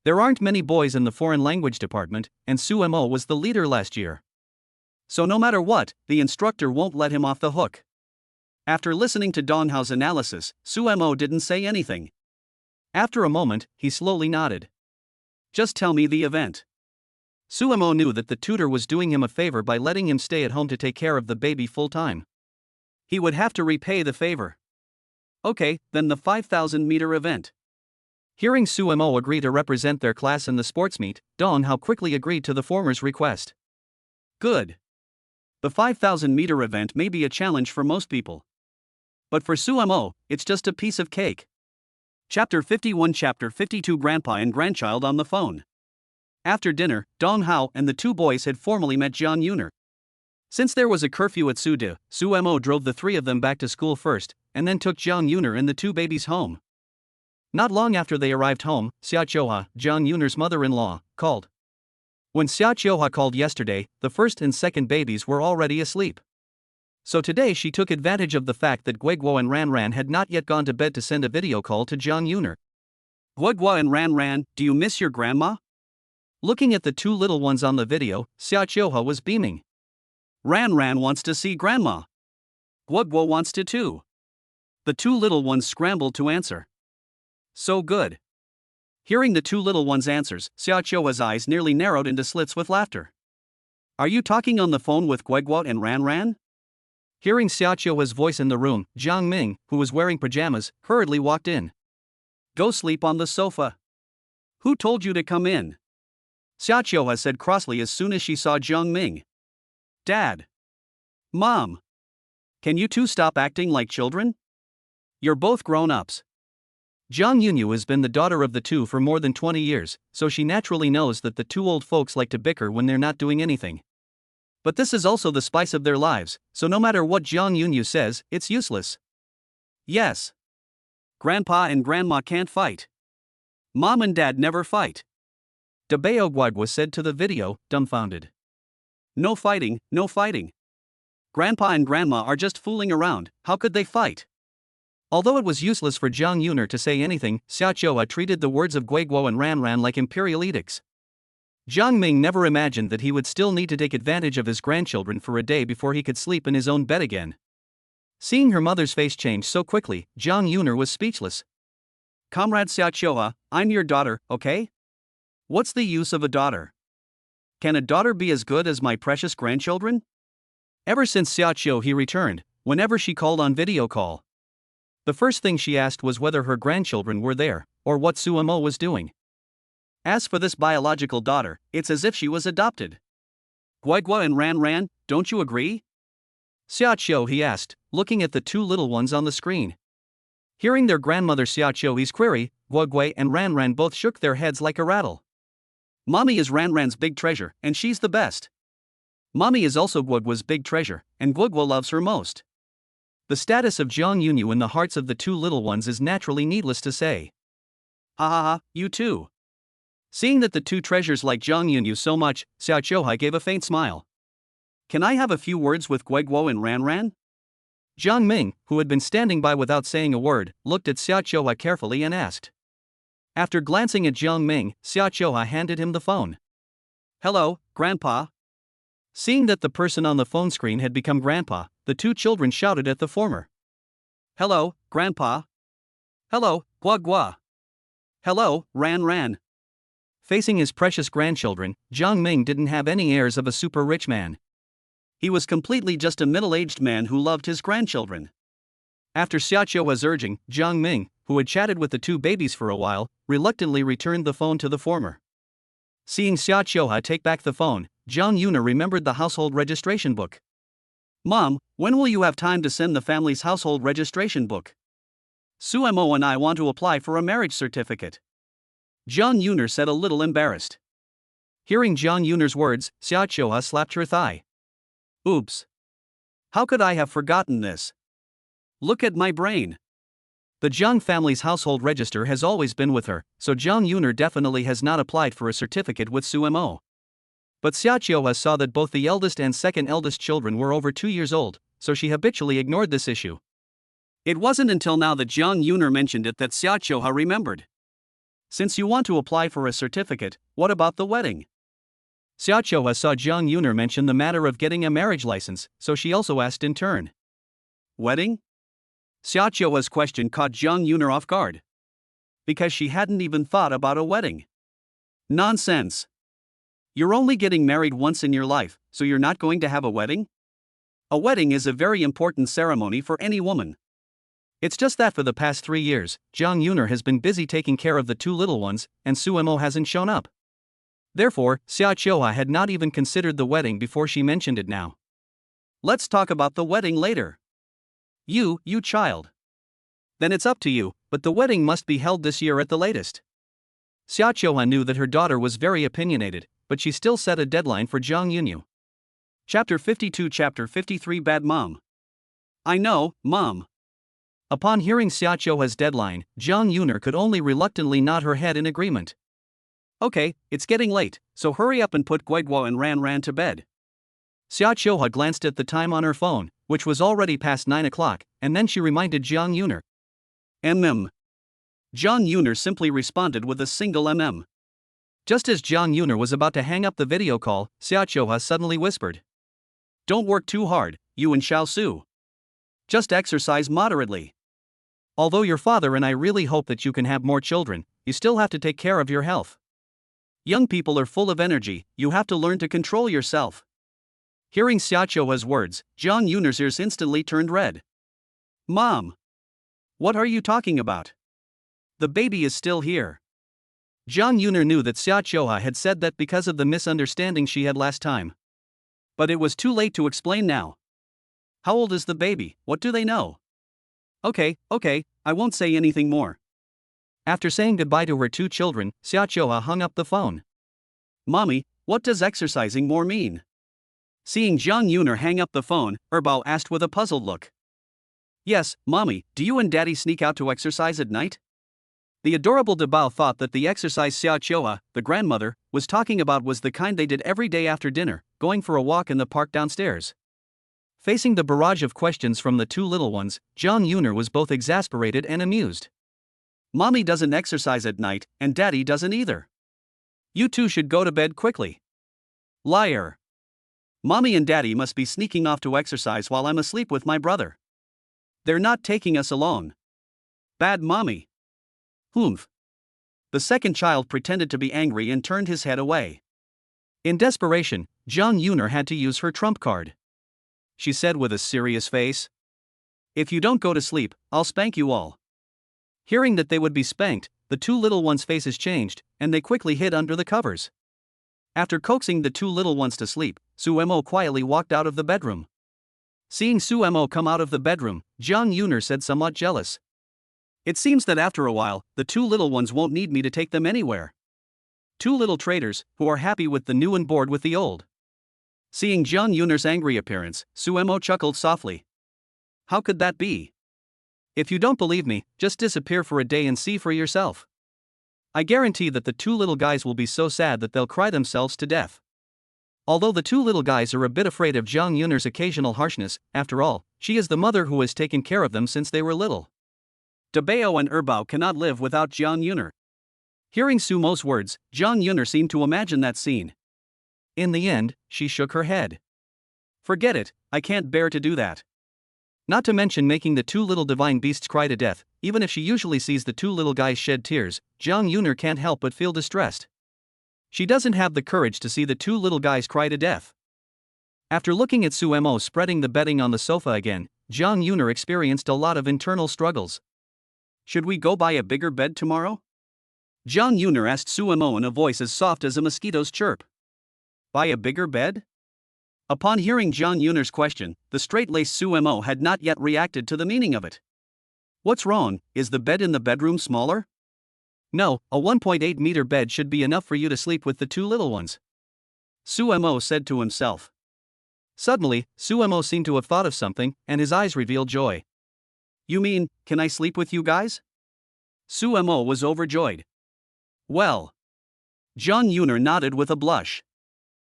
There aren't many boys in the foreign language department, and Sumo was the leader last year. So no matter what, the instructor won't let him off the hook. After listening to Dong Hao's analysis, Sumo didn't say anything. After a moment, he slowly nodded. Just tell me the event. Sumo knew that the tutor was doing him a favor by letting him stay at home to take care of the baby full-time. He would have to repay the favor. Okay, then the 5,000-meter event. Hearing Sumo agree to represent their class in the sports meet, Dong Hao quickly agreed to the former's request. Good. The 5,000-meter event may be a challenge for most people. But for Sumo, it's just a piece of cake. Chapter 51 Chapter 52 Grandpa and Grandchild on the phone. After dinner, Dong Hao and the two boys had formally met Jiang Yuner. Since there was a curfew at Sude, Sumo drove the three of them back to school first, and then took Jiang Yuner and the two babies home. Not long after they arrived home, Xiaochoha, Jiang Yuner's mother-in-law, called. When Xiaochoha called yesterday, the first and second babies were already asleep. So today she took advantage of the fact that Guiguo and Ran had not yet gone to bed to send a video call to Jiang Yuner. Guiguo and Ran, do you miss your grandma? Looking at the two little ones on the video, Xiaochoha was beaming. Ran wants to see grandma. Guiguo wants to too. The two little ones scrambled to answer. So good. Hearing the two little ones' answers, Xiaochoa's eyes nearly narrowed into slits with laughter. Are you talking on the phone with Guiguo and Ran? Hearing Xiaochoa's voice in the room, Jiang Ming, who was wearing pajamas, hurriedly walked in. Go sleep on the sofa. Who told you to come in? Xiaoqiuhua said crossly as soon as she saw Jiang Ming. Dad. Mom. Can you two stop acting like children? You're both grown-ups. Jiang Yuner has been the daughter of the two for more than 20 years, so she naturally knows that the two old folks like to bicker when they're not doing anything. But this is also the spice of their lives, so no matter what Jiang Yuner says, it's useless. Yes. Grandpa and Grandma can't fight. Mom and Dad never fight. Dabeogwagwa said to the video, dumbfounded. No fighting, no fighting. Grandpa and Grandma are just fooling around, how could they fight? Although it was useless for Jiang Yuner to say anything, Xiaoqiuhua treated the words of Guiguo and Ranran like imperial edicts. Jiang Ming never imagined that he would still need to take advantage of his grandchildren for a day before he could sleep in his own bed again. Seeing her mother's face change so quickly, Jiang Yuner was speechless. Comrade Xiaoqiuhua, I'm your daughter, okay? What's the use of a daughter? Can a daughter be as good as my precious grandchildren? Ever since Xiaoqiuhua returned, whenever she called on video call, the first thing she asked was whether her grandchildren were there, or what Suemo was doing. As for this biological daughter, it's as if she was adopted. Guigua and Ranran, don't you agree? Xiaoqiuhua, he asked, looking at the two little ones on the screen. Hearing their grandmother Xiaoqiuhua's query, Guigua and Ranran both shook their heads like a rattle. Mommy is Ranran's big treasure, and she's the best. Mommy is also Guigua's big treasure, and Guigua loves her most. The status of Jiang Yuner in the hearts of the two little ones is naturally needless to say. Ha ha ha, you too. Seeing that the two treasures like Jiang Yuner so much, Xiaoqiuhua gave a faint smile. Can I have a few words with Guiguo and Ranran? Jiang Ming, who had been standing by without saying a word, looked at Xiaoqiuhua carefully and asked. After glancing at Jiang Ming, Xiaoqiuhua handed him the phone. Hello, Grandpa. Seeing that the person on the phone screen had become Grandpa, the two children shouted at the former. Hello, Grandpa. Hello, Guigua. Hello, Ranran. Facing his precious grandchildren, Jiang Ming didn't have any airs of a super rich man. He was completely just a middle-aged man who loved his grandchildren. After Xiaoqiuhua's urging, Jiang Ming, who had chatted with the two babies for a while, reluctantly returned the phone to the former. Seeing Xiaoqiuhua take back the phone, Jiang Yuner remembered the household registration book. Mom, when will you have time to send the family's household registration book? Suemo and I want to apply for a marriage certificate. Jiang Yuner said, a little embarrassed. Hearing Jiang Yuner's words, Xiaoqiuhua slapped her thigh. Oops. How could I have forgotten this? Look at my brain. The Jiang family's household register has always been with her, so Jiang Yuner definitely has not applied for a certificate with Suemo. But Xiaoqiuhua saw that both the eldest and second eldest children were over 2 years old, so she habitually ignored this issue. It wasn't until now that Jiang Yuner mentioned it that Xiaoqiuhua remembered. Since you want to apply for a certificate, what about the wedding? Xiaoqiuhua saw Jiang Yuner mention the matter of getting a marriage license, so she also asked in turn. Wedding? Xiaoqiuhua's question caught Jiang Yuner off guard. Because she hadn't even thought about a wedding. Nonsense. You're only getting married once in your life, so you're not going to have a wedding? A wedding is a very important ceremony for any woman. It's just that for the past 3 years, Jiang Yuner has been busy taking care of the two little ones, and Suemo hasn't shown up. Therefore, Xiaoqiuhua had not even considered the wedding before she mentioned it now. Let's talk about the wedding later. You child. Then it's up to you, but the wedding must be held this year at the latest. Xiaoqiuhua knew that her daughter was very opinionated, but she still set a deadline for Jiang Yuner. Chapter 52, Chapter 53, Bad Mom. I know, Mom. Upon hearing Xiaoqiuhua's deadline, Jiang Yuner could only reluctantly nod her head in agreement. Okay, it's getting late, so hurry up and put Guiguo and Ranran to bed. Xiaoqiuhua glanced at the time on her phone, which was already past 9 o'clock, and then she reminded Jiang Yuner. Jiang Yuner simply responded with a single Just as Jiang Yuner was about to hang up the video call, Xiaoqiuhua suddenly whispered. Don't work too hard, you and Xiaosu. Just exercise moderately. Although your father and I really hope that you can have more children, you still have to take care of your health. Young people are full of energy, you have to learn to control yourself. Hearing Xiaoqiuhua's words, Jiang Yuner's ears instantly turned red. Mom! What are you talking about? The baby is still here. Jiang Yuner knew that Xia Choa had said that because of the misunderstanding she had last time. But it was too late to explain now. How old is the baby? What do they know? Okay, I won't say anything more. After saying goodbye to her two children, Xia Choa hung up the phone. Mommy, what does exercising more mean? Seeing Jiang Yuner hang up the phone, Erbao asked with a puzzled look. Yes, Mommy, do you and Daddy sneak out to exercise at night? The adorable Dabao thought that the exercise Xia Choa, the grandmother, was talking about was the kind they did every day after dinner, going for a walk in the park downstairs. Facing the barrage of questions from the two little ones, Jiang Yuner was both exasperated and amused. Mommy doesn't exercise at night, and Daddy doesn't either. You two should go to bed quickly. Liar. Mommy and Daddy must be sneaking off to exercise while I'm asleep with my brother. They're not taking us along. Bad Mommy. Humph. The second child pretended to be angry and turned his head away. In desperation, Jiang Yuner had to use her trump card. She said with a serious face. If you don't go to sleep, I'll spank you all. Hearing that they would be spanked, the two little ones' faces changed, and they quickly hid under the covers. After coaxing the two little ones to sleep, Suemo quietly walked out of the bedroom. Seeing Suemo come out of the bedroom, Jiang Yuner said somewhat jealous. It seems that after a while, the two little ones won't need me to take them anywhere. Two little traitors, who are happy with the new and bored with the old. Seeing Jiang Yuner's angry appearance, Suemo chuckled softly. How could that be? If you don't believe me, just disappear for a day and see for yourself. I guarantee that the two little guys will be so sad that they'll cry themselves to death. Although the two little guys are a bit afraid of Jiang Yuner's occasional harshness, after all, she is the mother who has taken care of them since they were little. Dabao and Erbao cannot live without Jiang Yuner. Hearing Sumo's words, Jiang Yuner seemed to imagine that scene. In the end, she shook her head. Forget it, I can't bear to do that. Not to mention making the two little divine beasts cry to death, even if she usually sees the two little guys shed tears, Jiang Yuner can't help but feel distressed. She doesn't have the courage to see the two little guys cry to death. After looking at Suemo spreading the bedding on the sofa again, Jiang Yuner experienced a lot of internal struggles. Should we go buy a bigger bed tomorrow? Jiang Yuner asked Suemo in a voice as soft as a mosquito's chirp. Buy a bigger bed? Upon hearing Jiang Yuner's question, the straight-laced Suemo had not yet reacted to the meaning of it. What's wrong, is the bed in the bedroom smaller? No, a 1.8-meter bed should be enough for you to sleep with the two little ones. Suemo said to himself. Suddenly, Suemo seemed to have thought of something, and his eyes revealed joy. You mean, can I sleep with you guys? Suemo was overjoyed. Well. Jiang Yuner nodded with a blush.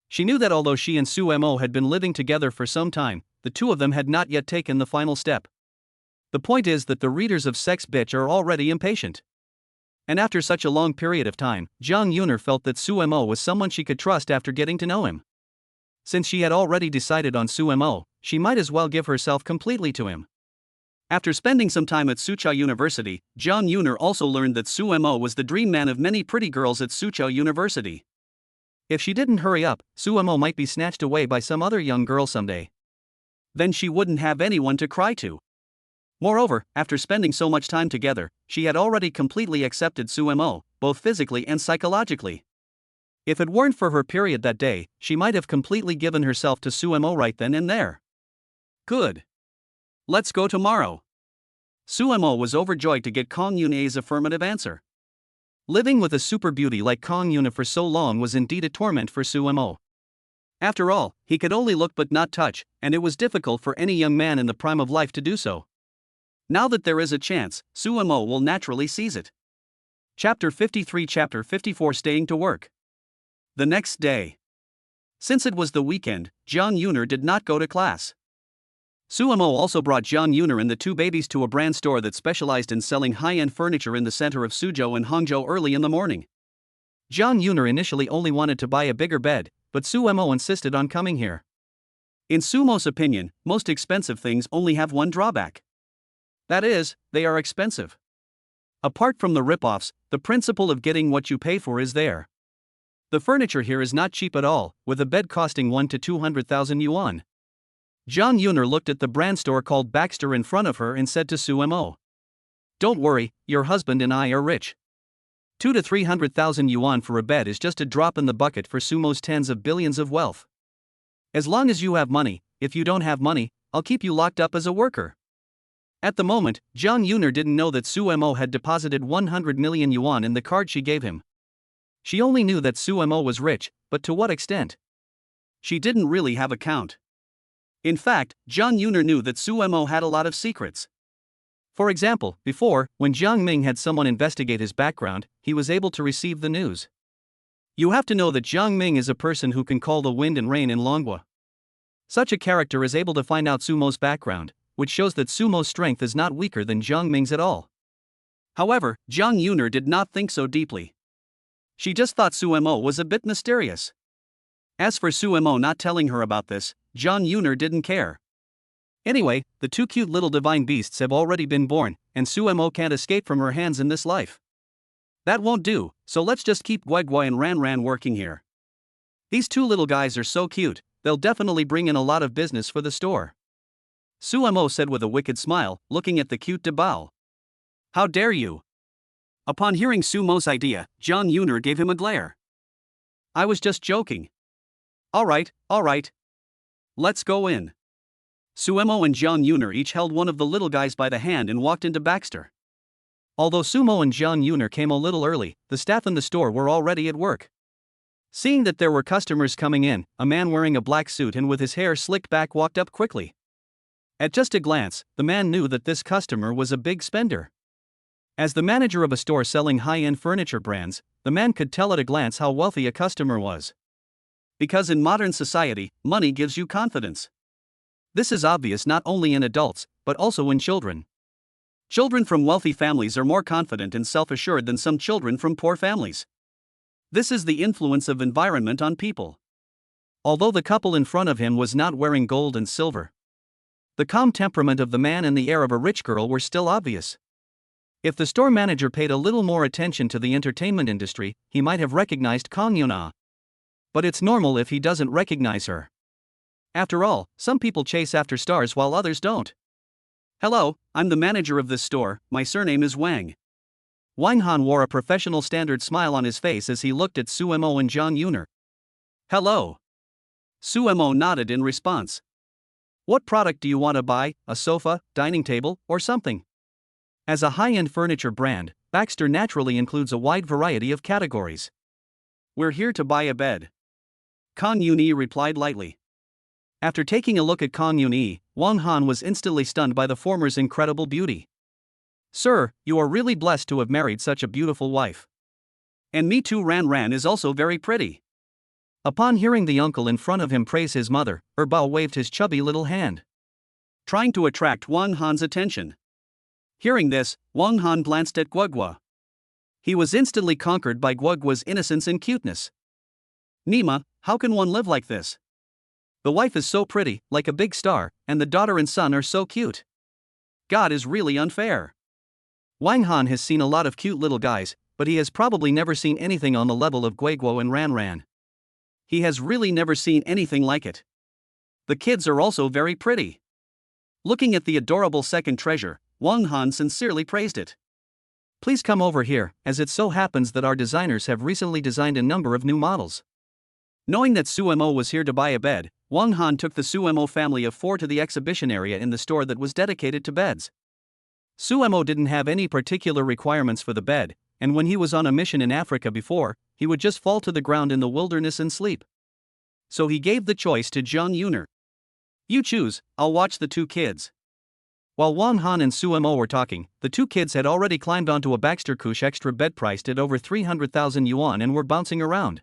She knew that although she and Suemo had been living together for some time, the two of them had not yet taken the final step. The point is that the readers of Sex Bitch are already impatient. And after such a long period of time, Jiang Yuner felt that Suemo was someone she could trust after getting to know him. Since she had already decided on Suemo, she might as well give herself completely to him. After spending some time at Soochow University, Jiang Yuner also learned that Suemo was the dream man of many pretty girls at Soochow University. If she didn't hurry up, Suemo might be snatched away by some other young girl someday. Then she wouldn't have anyone to cry to. Moreover, after spending so much time together, she had already completely accepted Suemo, both physically and psychologically. If it weren't for her period that day, she might have completely given herself to Suemo right then and there. Good. Let's go tomorrow. Suemo was overjoyed to get Kong Yune's affirmative answer. Living with a super beauty like Kong Yuna for so long was indeed a torment for Suemo. After all, he could only look but not touch, and it was difficult for any young man in the prime of life to do so. Now that there is a chance, Suemo will naturally seize it. Chapter 53 Chapter 54 Staying to Work. The next day. Since it was the weekend, Jiang Yuner did not go to class. Suemo also brought Jiang Yuner and the two babies to a brand store that specialized in selling high-end furniture in the center of Suzhou and Hangzhou early in the morning. Jiang Yuner initially only wanted to buy a bigger bed, but Suemo insisted on coming here. In Sumo's opinion, most expensive things only have one drawback. That is, they are expensive. Apart from the rip-offs, the principle of getting what you pay for is there. The furniture here is not cheap at all, with a bed costing 1 to 200,000 yuan. Jiang Yuner looked at the brand store called Baxter in front of her and said to Suemo, "Don't worry, your husband and I are rich. 2 to 300,000 yuan for a bed is just a drop in the bucket for Sumo's tens of billions of wealth. As long as you have money, if you don't have money, I'll keep you locked up as a worker. At the moment, Jiang Yuner didn't know that Sumo had deposited 100 million yuan in the card she gave him. She only knew that Sumo was rich, but to what extent? She didn't really have a count. In fact, Jiang Yuner knew that Sumo had a lot of secrets. For example, before, when Jiang Ming had someone investigate his background, he was able to receive the news. You have to know that Jiang Ming is a person who can call the wind and rain in Longhua. Such a character is able to find out Sumo's background, which shows that Sumo's strength is not weaker than Jiang Ming's at all. However, Jiang Yuner did not think so deeply. She just thought Sumo was a bit mysterious. As for Sumo not telling her about this, Jiang Yuner didn't care. Anyway, the two cute little divine beasts have already been born, and Sumo can't escape from her hands in this life. That won't do, so let's just keep Guigui and Ranran working here. These two little guys are so cute, they'll definitely bring in a lot of business for the store. Sumo said with a wicked smile, looking at the cute Debao. How dare you? Upon hearing Sumo's idea, Jiang Yuner gave him a glare. I was just joking. Alright. Let's go in. Sumo and Jiang Yuner each held one of the little guys by the hand and walked into Baxter. Although Sumo and Jiang Yuner came a little early, the staff in the store were already at work. Seeing that there were customers coming in, a man wearing a black suit and with his hair slicked back walked up quickly. At just a glance, the man knew that this customer was a big spender. As the manager of a store selling high-end furniture brands, the man could tell at a glance how wealthy a customer was. Because in modern society, money gives you confidence. This is obvious not only in adults, but also in children. Children from wealthy families are more confident and self-assured than some children from poor families. This is the influence of environment on people. Although the couple in front of him was not wearing gold and silver, the calm temperament of the man and the air of a rich girl were still obvious. If the store manager paid a little more attention to the entertainment industry, he might have recognized Kang Yuna. But it's normal if he doesn't recognize her. After all, some people chase after stars while others don't. Hello, I'm the manager of this store, my surname is Wang. Wang Han wore a professional standard smile on his face as he looked at Sumo and Jiang Yuner. Hello. Sumo nodded in response. What product do you want to buy, a sofa, dining table, or something? As a high-end furniture brand, Baxter naturally includes a wide variety of categories. We're here to buy a bed. Kang Yuni replied lightly. After taking a look at Kang Yuni, Wang Han was instantly stunned by the former's incredible beauty. Sir, you are really blessed to have married such a beautiful wife. And me too. Ran is also very pretty. Upon hearing the uncle in front of him praise his mother, Bao waved his chubby little hand, trying to attract Wang Han's attention. Hearing this, Wang Han glanced at Guigui. He was instantly conquered by Guigui's innocence and cuteness. Nima, how can one live like this? The wife is so pretty, like a big star, and the daughter and son are so cute. God is really unfair. Wang Han has seen a lot of cute little guys, but he has probably never seen anything on the level of Guigui and Ranran. He has really never seen anything like it. The kids are also very pretty. Looking at the adorable second treasure, Wang Han sincerely praised it. Please come over here, as it so happens that our designers have recently designed a number of new models. Knowing that Sumo was here to buy a bed, Wang Han took the Sumo family of 4 to the exhibition area in the store that was dedicated to beds. Sumo didn't have any particular requirements for the bed, and when he was on a mission in Africa before, he would just fall to the ground in the wilderness and sleep. So he gave the choice to Jang Yuner. You choose, I'll watch the two kids. While Wang Han and Sumo were talking, the two kids had already climbed onto a Baxter Couche extra bed priced at over 300,000 yuan and were bouncing around.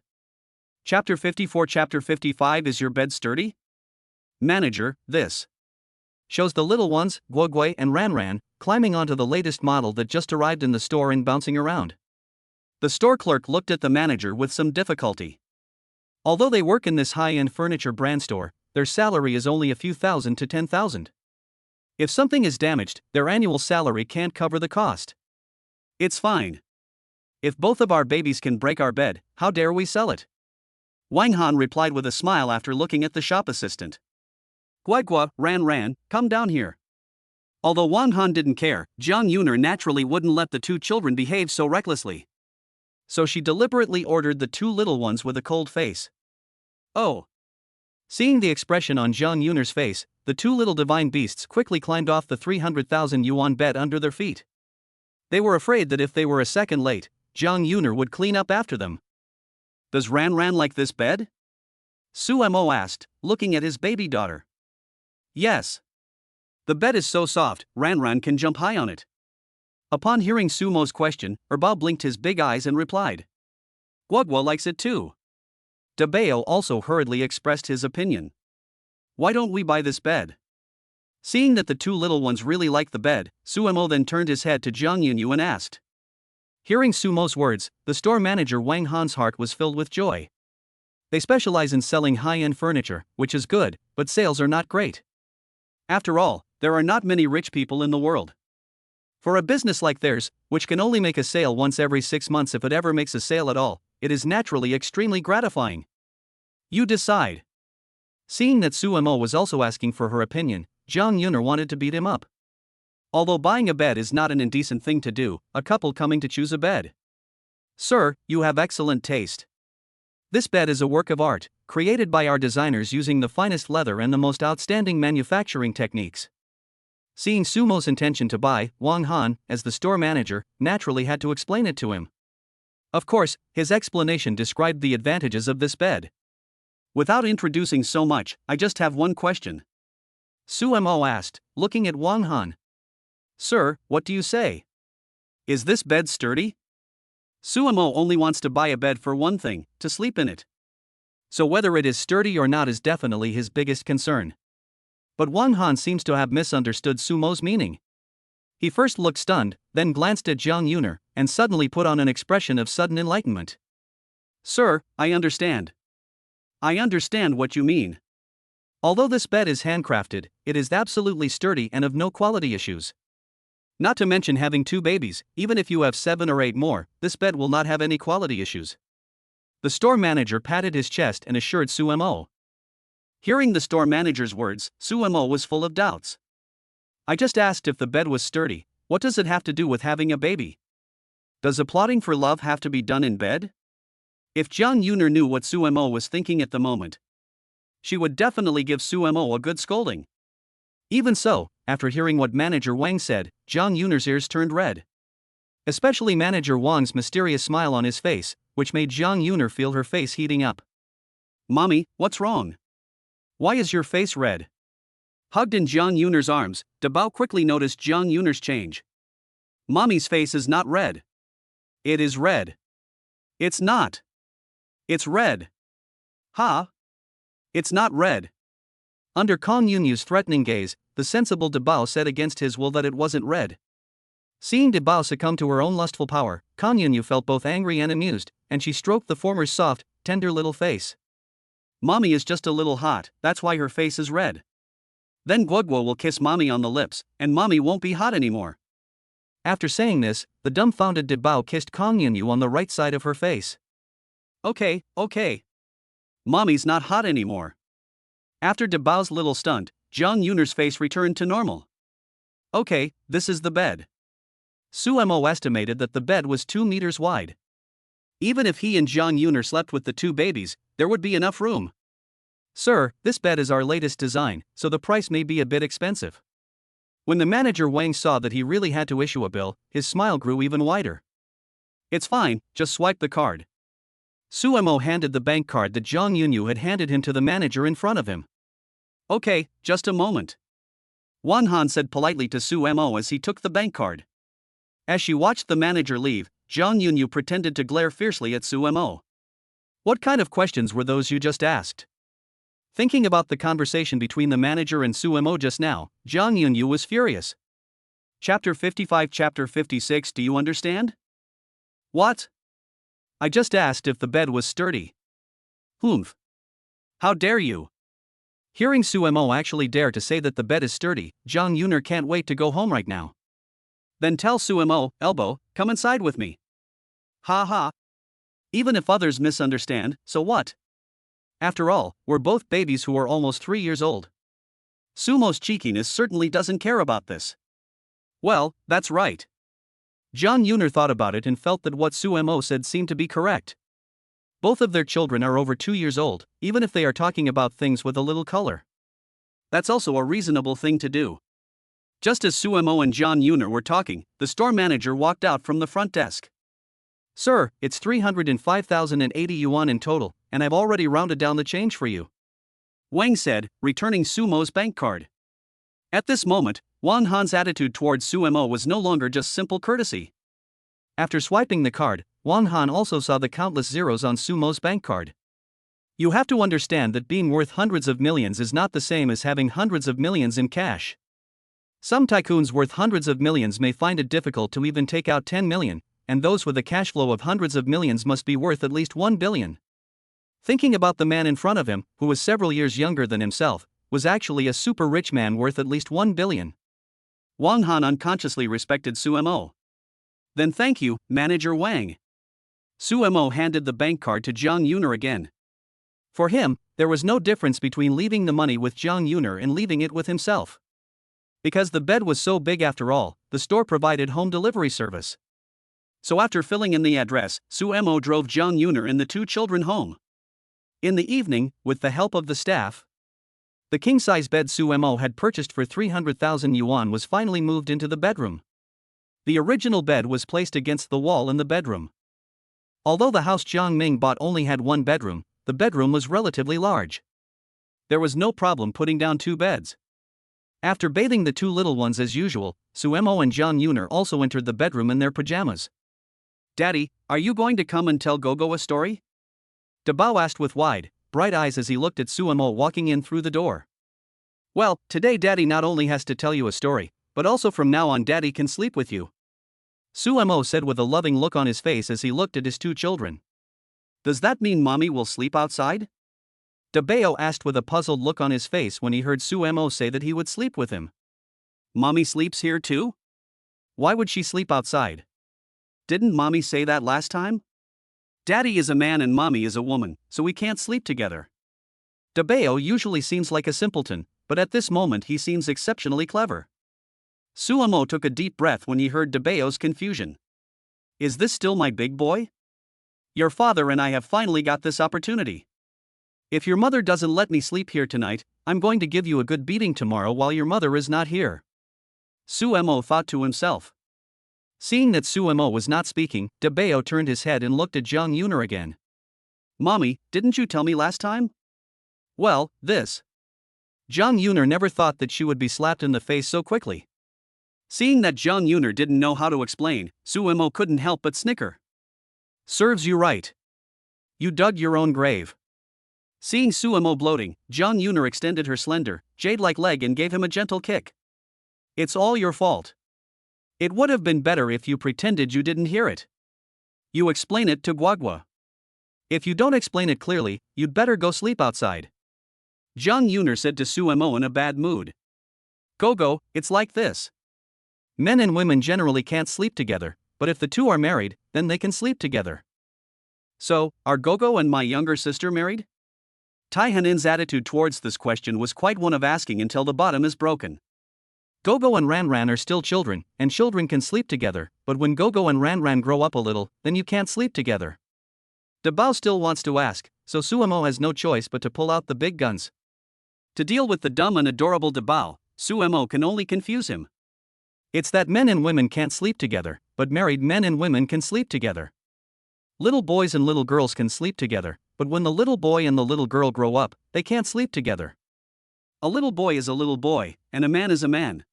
Chapter 54. Chapter 55. Is your bed sturdy? Manager, this shows the little ones, Guigui and Ranran, climbing onto the latest model that just arrived in the store and bouncing around. The store clerk looked at the manager with some difficulty. Although they work in this high-end furniture brand store, their salary is only a few thousand to 10,000. If something is damaged, their annual salary can't cover the cost. It's fine. If both of our babies can break our bed, how dare we sell it? Wang Han replied with a smile after looking at the shop assistant. Guigui, Ranran, come down here. Although Wang Han didn't care, Jiang Yuner naturally wouldn't let the two children behave so recklessly. so she deliberately ordered the two little ones with a cold face. Oh! Seeing the expression on Jiang Yuner's face, the two little divine beasts quickly climbed off the 300,000 yuan bed under their feet. They were afraid that if they were a second late, Jiang Yuner would clean up after them. Does Ran like this bed? Su Mo asked, looking at his baby daughter. Yes. The bed is so soft, Ran can jump high on it. Upon hearing Su Mo's question, Bao blinked his big eyes and replied. Guogua likes it too. Dabao also hurriedly expressed his opinion. Why don't we buy this bed? Seeing that the two little ones really liked the bed, Su Mo then turned his head to Jiang Yuner and asked. Hearing Su Mo's words, the store manager Wang Han's heart was filled with joy. They specialize in selling high-end furniture, which is good, but sales are not great. After all, there are not many rich people in the world. For a business like theirs, which can only make a sale once every 6 months if it ever makes a sale at all, it is naturally extremely gratifying. You decide. Seeing that Su Mo was also asking for her opinion, Jiang Yuner wanted to beat him up. Although buying a bed is not an indecent thing to do, a couple coming to choose a bed. Sir, you have excellent taste. This bed is a work of art, created by our designers using the finest leather and the most outstanding manufacturing techniques. Seeing Su Mo's intention to buy, Wang Han, as the store manager, naturally had to explain it to him. Of course, his explanation described the advantages of this bed. Without introducing so much, I just have one question. Su Mo asked, looking at Wang Han. Sir, what do you say? Is this bed sturdy? Su Mo only wants to buy a bed for one thing, to sleep in it. So whether it is sturdy or not is definitely his biggest concern. But Wang Han seems to have misunderstood Su Mo's meaning. He first looked stunned, then glanced at Jiang Yuner, and suddenly put on an expression of sudden enlightenment. Sir, I understand. I understand what you mean. Although this bed is handcrafted, it is absolutely sturdy and of no quality issues. Not to mention having 2 babies, even if you have 7 or 8 more, this bed will not have any quality issues. The store manager patted his chest and assured Su Mo. Hearing the store manager's words, Su Mo was full of doubts. I just asked if the bed was sturdy. What does it have to do with having a baby? Does applauding for love have to be done in bed? If Jiang Yuner knew what Su Mo was thinking at the moment, she would definitely give Su Mo a good scolding. Even so, after hearing what manager Wang said, Jiang Yuner's ears turned red. Especially manager Wang's mysterious smile on his face, which made Jiang Yuner feel her face heating up. Mommy, what's wrong? Why is your face red? Hugged in Jiang Yuner's arms, Dabao quickly noticed Jiang Yuner's change. Mommy's face is not red. It is red. It's not. It's red. Ha? It's not red. Under Kang Yunyu's threatening gaze, the sensible Dabao said against his will that it wasn't red. Seeing Dabao succumb to her own lustful power, Kang Yunyu felt both angry and amused, and she stroked the former's soft, tender little face. Mommy is just a little hot, that's why her face is red. Then Guogua will kiss Mommy on the lips, and Mommy won't be hot anymore. After saying this, the dumbfounded Dabao kissed Kang Yunyu on the right side of her face. Okay. Mommy's not hot anymore. After Dabao's little stunt, Jiang Yuner's face returned to normal. Okay, this is the bed. Su Mo estimated that the bed was 2 meters wide. Even if he and Jiang Yuner slept with the 2 babies, there would be enough room. Sir, this bed is our latest design, so the price may be a bit expensive. When the manager Wang saw that he really had to issue a bill, his smile grew even wider. It's fine, just swipe the card. Su Mo handed the bank card that Jiang Yuner had handed him to the manager in front of him. Okay, just a moment. Wang Han said politely to Su Mo as he took the bank card. As she watched the manager leave, Jiang Yuner pretended to glare fiercely at Su Mo. What kind of questions were those you just asked? Thinking about the conversation between the manager and Su Mo just now, Jiang Yuner was furious. Chapter 55, Chapter 56. Do you understand? What? I just asked if the bed was sturdy. Humph. How dare you? Hearing Su Mo actually dare to say that the bed is sturdy, Jiang Yuner can't wait to go home right now. Then tell Su Mo, elbow, come inside with me. Ha ha. Even if others misunderstand, so what? After all, we're both babies who are almost 3 years old. Sumo's cheekiness certainly doesn't care about this. Well, that's right. Jiang Yuner thought about it and felt that what Sumo said seemed to be correct. Both of their children are over 2 years old, even if they are talking about things with a little color. That's also a reasonable thing to do. Just as Sumo and Jiang Yuner were talking, the store manager walked out from the front desk. "Sir, it's 305,080 yuan in total, and I've already rounded down the change for you," Wang said, returning Sumo's bank card. At this moment, Wang Han's attitude towards Sumo was no longer just simple courtesy. After swiping the card, Wang Han also saw the countless zeros on Sumo's bank card. You have to understand that being worth hundreds of millions is not the same as having hundreds of millions in cash. Some tycoons worth hundreds of millions may find it difficult to even take out 10 million, and those with a cash flow of hundreds of millions must be worth at least 1 billion. Thinking about the man in front of him, who was several years younger than himself, was actually a super rich man worth at least 1 billion. Wang Han unconsciously respected Sumo. "Then thank you, Manager Wang." Sumo handed the bank card to Jiang Yuner again. For him, there was no difference between leaving the money with Jiang Yuner and leaving it with himself. Because the bed was so big after all, the store provided home delivery service. So after filling in the address, Sumo drove Jang Yuner and the two children home. In the evening, with the help of the staff, the king-size bed Sumo had purchased for 300,000 yuan was finally moved into the bedroom. The original bed was placed against the wall in the bedroom. Although the house Jiang Ming bought only had one bedroom, the bedroom was relatively large. There was no problem putting down two beds. After bathing the two little ones as usual, Sumo and Jang Yuner also entered the bedroom in their pajamas. "Daddy, are you going to come and tell Gogo a story?" Dabao asked with wide, bright eyes as he looked at Sumo walking in through the door. "Well, today Daddy not only has to tell you a story, but also from now on Daddy can sleep with you," Sumo said with a loving look on his face as he looked at his two children. "Does that mean Mommy will sleep outside?" Dabao asked with a puzzled look on his face when he heard Sumo say that he would sleep with him. "Mommy sleeps here too? Why would she sleep outside? Didn't Mommy say that last time? Daddy is a man and Mommy is a woman, so we can't sleep together." Dabao usually seems like a simpleton, but at this moment he seems exceptionally clever. Sumo took a deep breath when he heard Dabao's confusion. "Is this still my big boy? Your father and I have finally got this opportunity. If your mother doesn't let me sleep here tonight, I'm going to give you a good beating tomorrow while your mother is not here," Sumo thought to himself. Seeing that Sumo was not speaking, Dabao turned his head and looked at Jang Yuner again. "Mommy, didn't you tell me last time?" "Well, this." Jang Yuner never thought that she would be slapped in the face so quickly. Seeing that Jang Yuner didn't know how to explain, Sumo couldn't help but snicker. "Serves you right. You dug your own grave." Seeing Sumo bloating, Jang Yuner extended her slender, jade-like leg and gave him a gentle kick. "It's all your fault. It would have been better if you pretended you didn't hear it. You explain it to Guagua. If you don't explain it clearly, you'd better go sleep outside," Jang Yuner said to Sumo in a bad mood. "Gogo, it's like this. Men and women generally can't sleep together, but if the two are married, then they can sleep together." "So, are Gogo and my younger sister married?" Tai Hanin's attitude towards this question was quite one of asking until the bottom is broken. Gogo and Ranran are still children, and children can sleep together, but when Gogo and Ranran grow up a little, then you can't sleep together. Dabao still wants to ask, so Sumo has no choice but to pull out the big guns. To deal with the dumb and adorable Dabao, Sumo can only confuse him. It's that men and women can't sleep together, but married men and women can sleep together. Little boys and little girls can sleep together, but when the little boy and the little girl grow up, they can't sleep together. A little boy is a little boy, and a man is a man.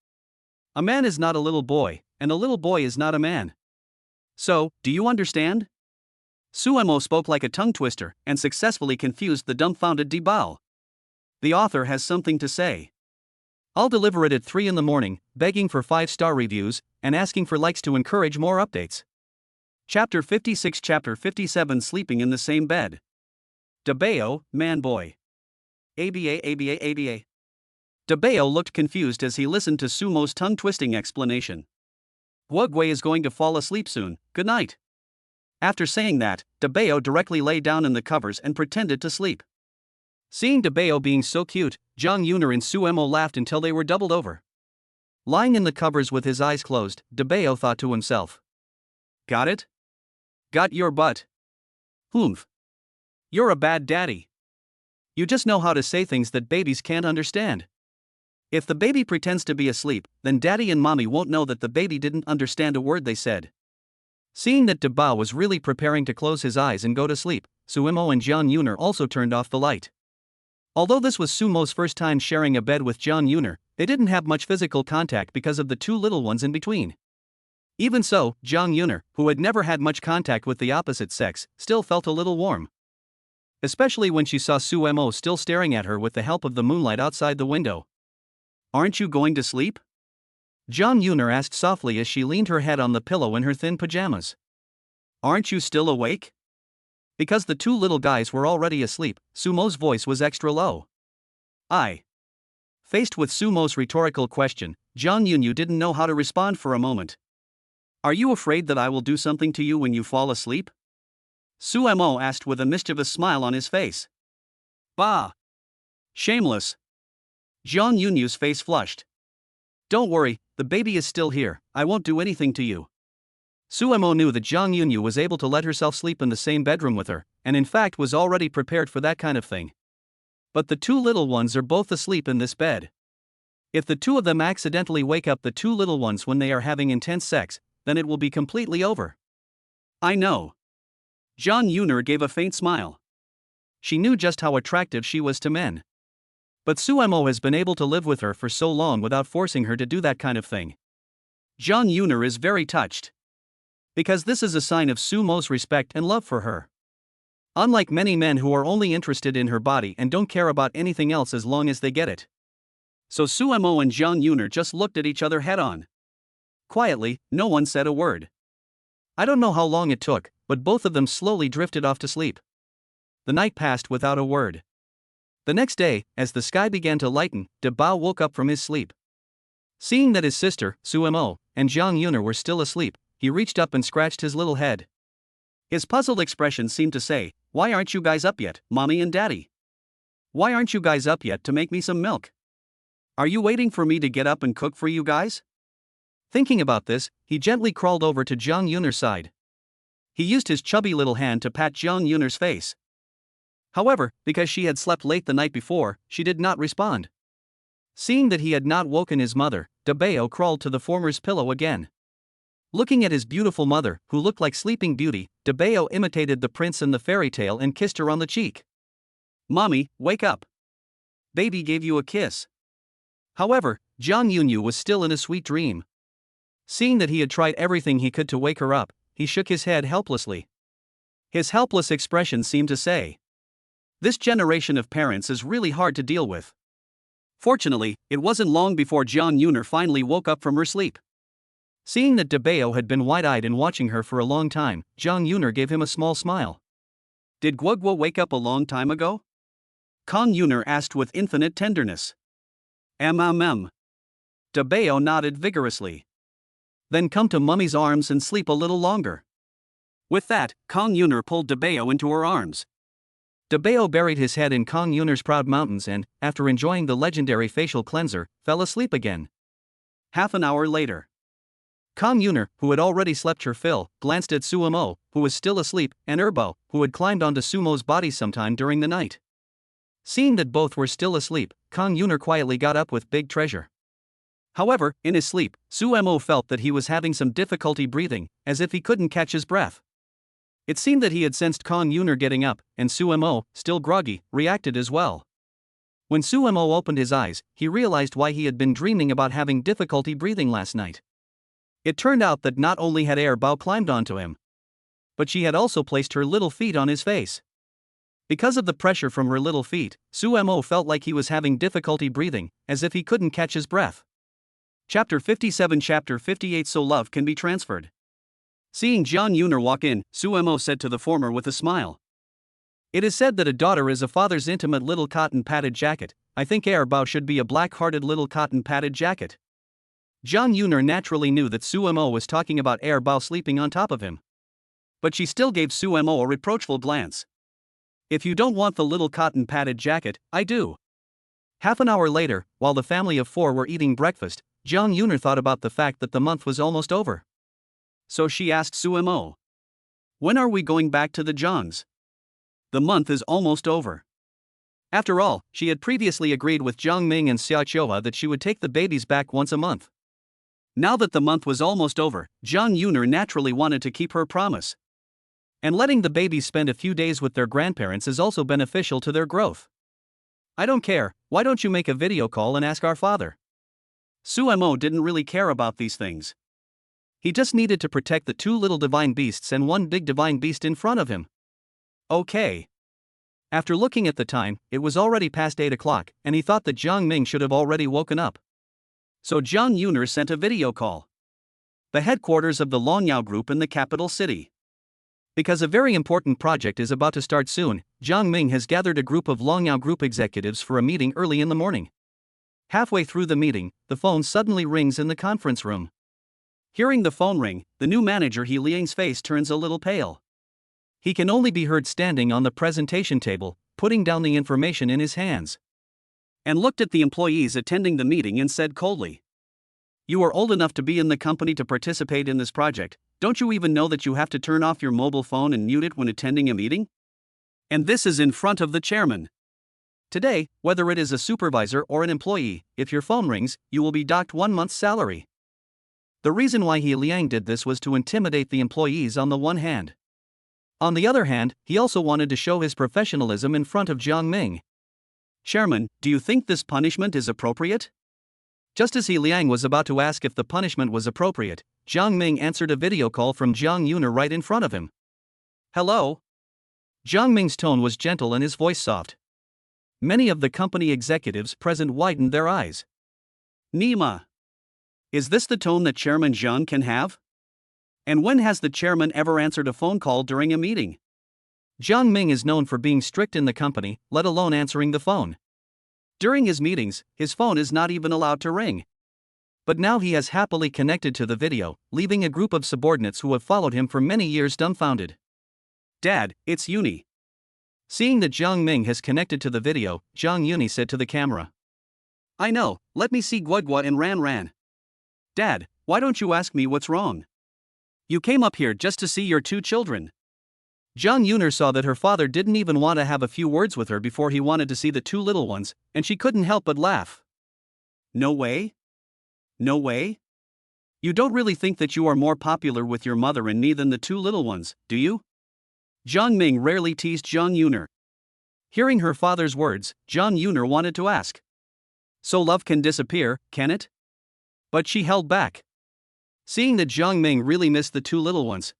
A man is not a little boy, and a little boy is not a man. So, do you understand? Sumo spoke like a tongue twister and successfully confused the dumbfounded Dabao. The author has something to say. I'll deliver it at 3 in the morning, begging for 5-star reviews and asking for likes to encourage more updates. Chapter 56, Chapter 57, Sleeping in the Same Bed. Dabao, man boy. ABA. Dabao looked confused as he listened to Sumo's tongue-twisting explanation. Guagui is going to fall asleep soon, good night. After saying that, Dabao directly lay down in the covers and pretended to sleep. Seeing Dabao being so cute, Jang Yuner and Sumo laughed until they were doubled over. Lying in the covers with his eyes closed, Dabao thought to himself. Got it? Got your butt. Humph. You're a bad daddy. You just know how to say things that babies can't understand. If the baby pretends to be asleep, then daddy and mommy won't know that the baby didn't understand a word they said. Seeing that Bao was really preparing to close his eyes and go to sleep, Sumo and Jiang Yuner also turned off the light. Although this was Sumo's first time sharing a bed with Jiang Yuner, they didn't have much physical contact because of the two little ones in between. Even so, Jang Yuner, who had never had much contact with the opposite sex, still felt a little warm. Especially when she saw Sumo still staring at her with the help of the moonlight outside the window. Aren't you going to sleep? Jang Yuner asked softly as she leaned her head on the pillow in her thin pajamas. Aren't you still awake? Because the two little guys were already asleep, Sumo's voice was extra low. Faced with Sumo's rhetorical question, Jang Yuner didn't know how to respond for a moment. Are you afraid that I will do something to you when you fall asleep? Sumo asked with a mischievous smile on his face. Bah! Shameless! Jang Yuner's face flushed. Don't worry, the baby is still here, I won't do anything to you. Sumo knew that Jang Yuner was able to let herself sleep in the same bedroom with her, and in fact was already prepared for that kind of thing. But the two little ones are both asleep in this bed. If the two of them accidentally wake up the two little ones when they are having intense sex, then it will be completely over. I know. Jang Yuner gave a faint smile. She knew just how attractive she was to men. But Sumo has been able to live with her for so long without forcing her to do that kind of thing. Jang Yuner is very touched. Because this is a sign of Sumo's respect and love for her. Unlike many men who are only interested in her body and don't care about anything else as long as they get it. So Sumo and Jang Yuner just looked at each other head on. Quietly, no one said a word. I don't know how long it took, but both of them slowly drifted off to sleep. The night passed without a word. The next day, as the sky began to lighten, Bao woke up from his sleep. Seeing that his sister, Sumo, and Jang Yuner were still asleep, he reached up and scratched his little head. His puzzled expression seemed to say, "Why aren't you guys up yet, mommy and daddy? Why aren't you guys up yet to make me some milk? Are you waiting for me to get up and cook for you guys?" Thinking about this, he gently crawled over to Jang Yuner's side. He used his chubby little hand to pat Jang Yuner's face. However, because she had slept late the night before, she did not respond. Seeing that he had not woken his mother, Bao crawled to the former's pillow again. Looking at his beautiful mother, who looked like Sleeping Beauty, Bao imitated the prince in the fairy tale and kissed her on the cheek. Mommy, wake up. Baby gave you a kiss. However, Jang Yuner was still in a sweet dream. Seeing that he had tried everything he could to wake her up, he shook his head helplessly. His helpless expression seemed to say, "This generation of parents is really hard to deal with." Fortunately, it wasn't long before Jang Yuner finally woke up from her sleep. Seeing that Bao had been wide-eyed and watching her for a long time, Jang Yuner gave him a small smile. Did Guogwo wake up a long time ago? Jang Yuner asked with infinite tenderness. Bao nodded vigorously. Then come to mummy's arms and sleep a little longer. With that, Jang Yuner pulled Bao into her arms. Bao buried his head in Jang Yuner's proud mountains and, after enjoying the legendary facial cleanser, fell asleep again. Half an hour later. Jang Yuner, who had already slept her fill, glanced at Sumo, who was still asleep, and Bao, who had climbed onto Sumo's body sometime during the night. Seeing that both were still asleep, Jang Yuner quietly got up with big treasure. However, in his sleep, Sumo felt that he was having some difficulty breathing, as if he couldn't catch his breath. It seemed that he had sensed Jang Yuner getting up, and Sumo, still groggy, reacted as well. When Sumo opened his eyes, he realized why he had been dreaming about having difficulty breathing last night. It turned out that not only had Bao climbed onto him, but she had also placed her little feet on his face. Because of the pressure from her little feet, Sumo felt like he was having difficulty breathing, as if he couldn't catch his breath. Chapter 57 Chapter 58 So love can be transferred. Seeing Jang Yuner walk in, Sumo said to the former with a smile. It is said that a daughter is a father's intimate little cotton padded jacket. I think Bao should be a black-hearted little cotton padded jacket. Jang Yuner naturally knew that Sumo was talking about Bao sleeping on top of him. But she still gave Sumo a reproachful glance. If you don't want the little cotton padded jacket, I do. Half an hour later, while the family of four were eating breakfast, Jang Yuner thought about the fact that the month was almost over. So she asked Sumo, "When are we going back to the Jiangs? The month is almost over." After all, she had previously agreed with Jiang Ming and Xiaoqiuhua that she would take the babies back once a month. Now that the month was almost over, Jiang Yuner naturally wanted to keep her promise. And letting the babies spend a few days with their grandparents is also beneficial to their growth. "I don't care, why don't you make a video call and ask our father?" Sumo didn't really care about these things. He just needed to protect the two little divine beasts and one big divine beast in front of him. Okay. After looking at the time, it was already past 8 o'clock, and he thought that Jiang Ming should have already woken up. So Jiang Yuner sent a video call. The headquarters of the Longyao group in the capital city. Because a very important project is about to start soon, Jiang Ming has gathered a group of Longyao group executives for a meeting early in the morning. Halfway through the meeting, the phone suddenly rings in the conference room. Hearing the phone ring, the new manager He Liang's face turns a little pale. He can only be heard standing on the presentation table, putting down the information in his hands. And looked at the employees attending the meeting and said coldly, "You are old enough to be in the company to participate in this project. Don't you even know that you have to turn off your mobile phone and mute it when attending a meeting? And this is in front of the chairman. Today, whether it is a supervisor or an employee, if your phone rings, you will be docked 1 month's salary." The reason why He Liang did this was to intimidate the employees on the one hand. On the other hand, he also wanted to show his professionalism in front of Jiang Ming. "Chairman, do you think this punishment is appropriate?" Just as He Liang was about to ask if the punishment was appropriate, Jiang Ming answered a video call from Jiang Yuner right in front of him. "Hello?" Jiang Ming's tone was gentle and his voice soft. Many of the company executives present widened their eyes. "Nima. Is this the tone that Chairman Jiang can have? And when has the chairman ever answered a phone call during a meeting?" Jiang Ming is known for being strict in the company, let alone answering the phone. During his meetings, his phone is not even allowed to ring. But now he has happily connected to the video, leaving a group of subordinates who have followed him for many years dumbfounded. "Dad, it's Uni." Seeing that Jiang Ming has connected to the video, Jiang Yuner said to the camera, "I know, let me see Guagua and Ran. Dad, why don't you ask me what's wrong? You came up here just to see your two children." Jiang Yuner saw that her father didn't even want to have a few words with her before he wanted to see the two little ones, and she couldn't help but laugh. "No way? No way? You don't really think that you are more popular with your mother and me than the two little ones, do you?" Jiang Ming rarely teased Jiang Yuner. Hearing her father's words, Jiang Yuner wanted to ask, "So love can disappear, can it?" But she held back. Seeing that Jiang Ming really missed the two little ones,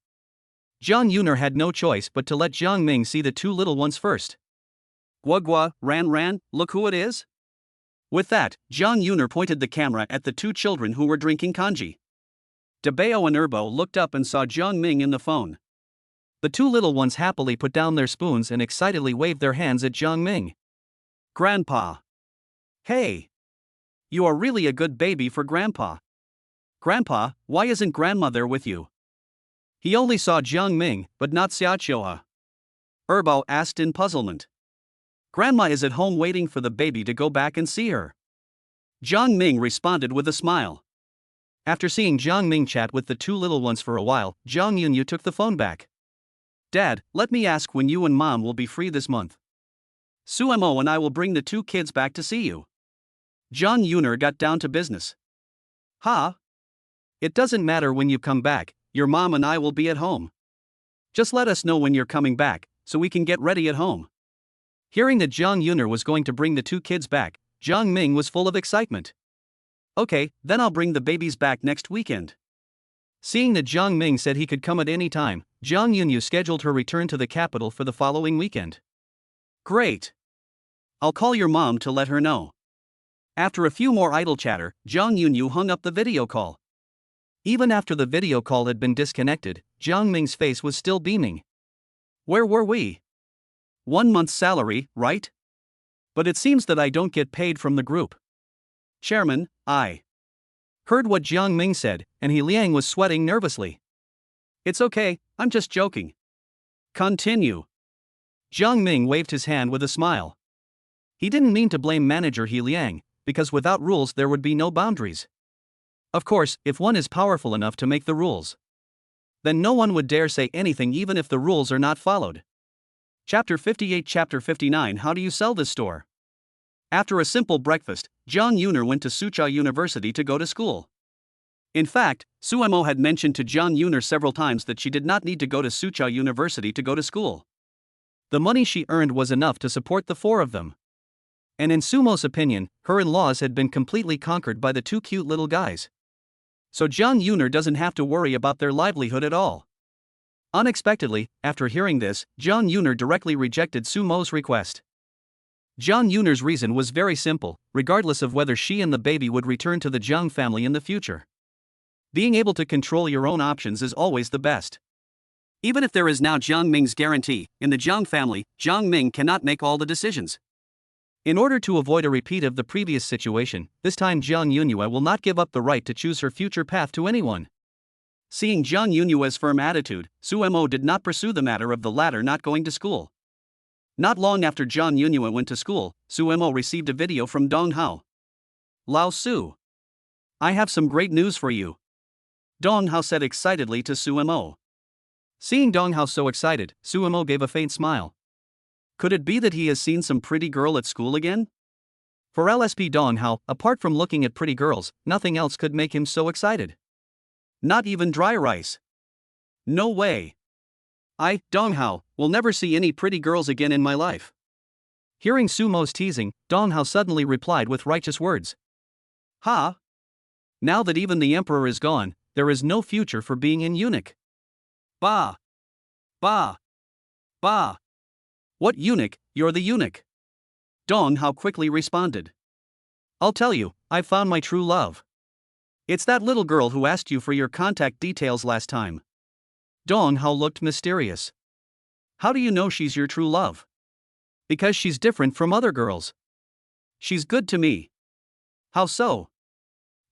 Jiang Yuner had no choice but to let Jiang Ming see the two little ones first. "Guagua, Ran, look who it is?" With that, Jiang Yuner pointed the camera at the two children who were drinking kanji. Debao and Erbo looked up and saw Jiang Ming in the phone. The two little ones happily put down their spoons and excitedly waved their hands at Jiang Ming. "Grandpa. Hey. You are really a good baby for Grandpa. Grandpa, why isn't Grandma there with you?" He only saw Jiang Ming, but not Xiaoqiuhua. Erbo asked in puzzlement. "Grandma is at home waiting for the baby to go back and see her." Jiang Ming responded with a smile. After seeing Jiang Ming chat with the two little ones for a while, Jiang Yuner took the phone back. "Dad, let me ask when you and Mom will be free this month. Sumo and I will bring the two kids back to see you." Jiang Yuner got down to business. "Huh? It doesn't matter when you come back, your mom and I will be at home. Just let us know when you're coming back, so we can get ready at home." Hearing that Jiang Yuner was going to bring the two kids back, Jiang Ming was full of excitement. "Okay, then I'll bring the babies back next weekend." Seeing that Jiang Ming said he could come at any time, Jiang Yuner scheduled her return to the capital for the following weekend. "Great. I'll call your mom to let her know." After a few more idle chatter, Jiang Yuner hung up the video call. Even after the video call had been disconnected, Jiang Ming's face was still beaming. "Where were we? 1 month's salary, right? But it seems that I don't get paid from the group. Chairman, I heard what Jiang Ming said, and He Liang was sweating nervously. "It's okay, I'm just joking. Continue." Jiang Ming waved his hand with a smile. He didn't mean to blame manager He Liang, because without rules there would be no boundaries. Of course, if one is powerful enough to make the rules. Then no one would dare say anything even if the rules are not followed. Chapter 58. Chapter 59. How do you sell this store? After a simple breakfast, Jiang Yuner went to Soochow University to go to school. In fact, Suemo had mentioned to Jiang Yuner several times that she did not need to go to Soochow University to go to school. The money she earned was enough to support the four of them. And in Sumo's opinion, her in-laws had been completely conquered by the two cute little guys. So Jiang Yuner doesn't have to worry about their livelihood at all. Unexpectedly, after hearing this, Jiang Yuner directly rejected Sumo's request. Jiang Yuner's reason was very simple, regardless of whether she and the baby would return to the Jiang family in the future. Being able to control your own options is always the best. Even if there is now Jiang Ming's guarantee, in the Jiang family, Jiang Ming cannot make all the decisions. In order to avoid a repeat of the previous situation, this time Jiang Yuner will not give up the right to choose her future path to anyone. Seeing Jiang Yuner's firm attitude, Suemo did not pursue the matter of the latter not going to school. Not long after Jiang Yuner went to school, Suemo received a video from Dong Hao. Lao Su. I have some great news for you. Dong Hao said excitedly to Suemo. Seeing Dong Hao so excited, Suemo gave a faint smile. Could it be that he has seen some pretty girl at school again? For LSP Dong Hao, apart from looking at pretty girls, nothing else could make him so excited. Not even dry rice. No way. I, Dong Hao, will never see any pretty girls again in my life. Hearing Sumo's teasing, Dong Hao suddenly replied with righteous words. Ha! Now that even the emperor is gone, there is no future for being an eunuch. Bah! Bah! Bah! What eunuch? You're the eunuch. Dong Hao quickly responded. I'll tell you, I've found my true love. It's that little girl who asked you for your contact details last time. Dong Hao looked mysterious. How do you know she's your true love? Because she's different from other girls. She's good to me. How so?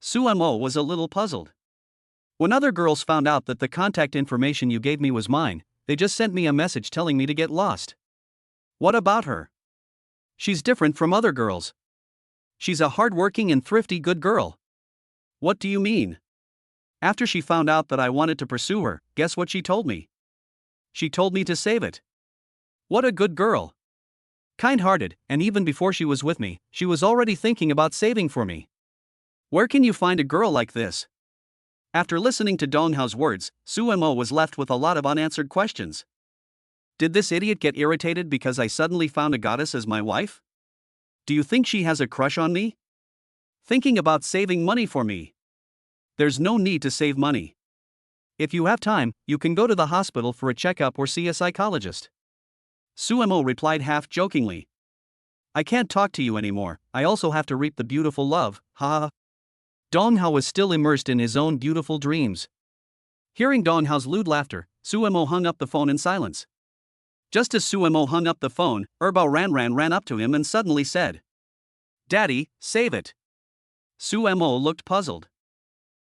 Suemo was a little puzzled. When other girls found out that the contact information you gave me was mine, they just sent me a message telling me to get lost. What about her? She's different from other girls. She's a hardworking and thrifty good girl. What do you mean? After she found out that I wanted to pursue her, guess what she told me? She told me to save it. What a good girl. Kind-hearted, and even before she was with me, she was already thinking about saving for me. Where can you find a girl like this? After listening to Dong Hao's words, Suemo was left with a lot of unanswered questions. Did this idiot get irritated because I suddenly found a goddess as my wife? Do you think she has a crush on me? Thinking about saving money for me. There's no need to save money. If you have time, you can go to the hospital for a checkup or see a psychologist. Suemo replied half-jokingly. I can't talk to you anymore, I also have to reap the beautiful love, ha. Dong Hao was still immersed in his own beautiful dreams. Hearing Dong Hao's lewd laughter, Suemo hung up the phone in silence. Just as Suemo hung up the phone, Erbao ran up to him and suddenly said, Daddy, save it. Suemo looked puzzled.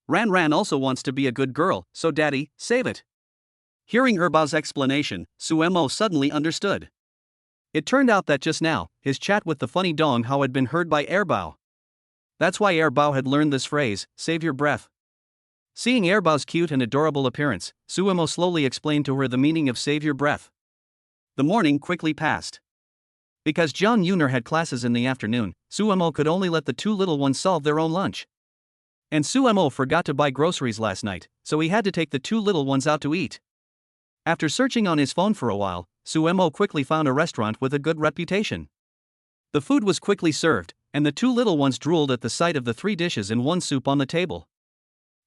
Ran also wants to be a good girl, so Daddy, save it. Hearing Erbao's explanation, Suemo suddenly understood. It turned out that just now, his chat with the funny Dong Hao had been heard by Erbao. That's why Erbao had learned this phrase, save your breath. Seeing Erbao's cute and adorable appearance, Suemo slowly explained to her the meaning of save your breath. The morning quickly passed. Because Jiang Yuner had classes in the afternoon, Suemo could only let the two little ones solve their own lunch. And Suemo forgot to buy groceries last night, so he had to take the two little ones out to eat. After searching on his phone for a while, Suemo quickly found a restaurant with a good reputation. The food was quickly served, and the two little ones drooled at the sight of the 3 dishes and 1 soup on the table.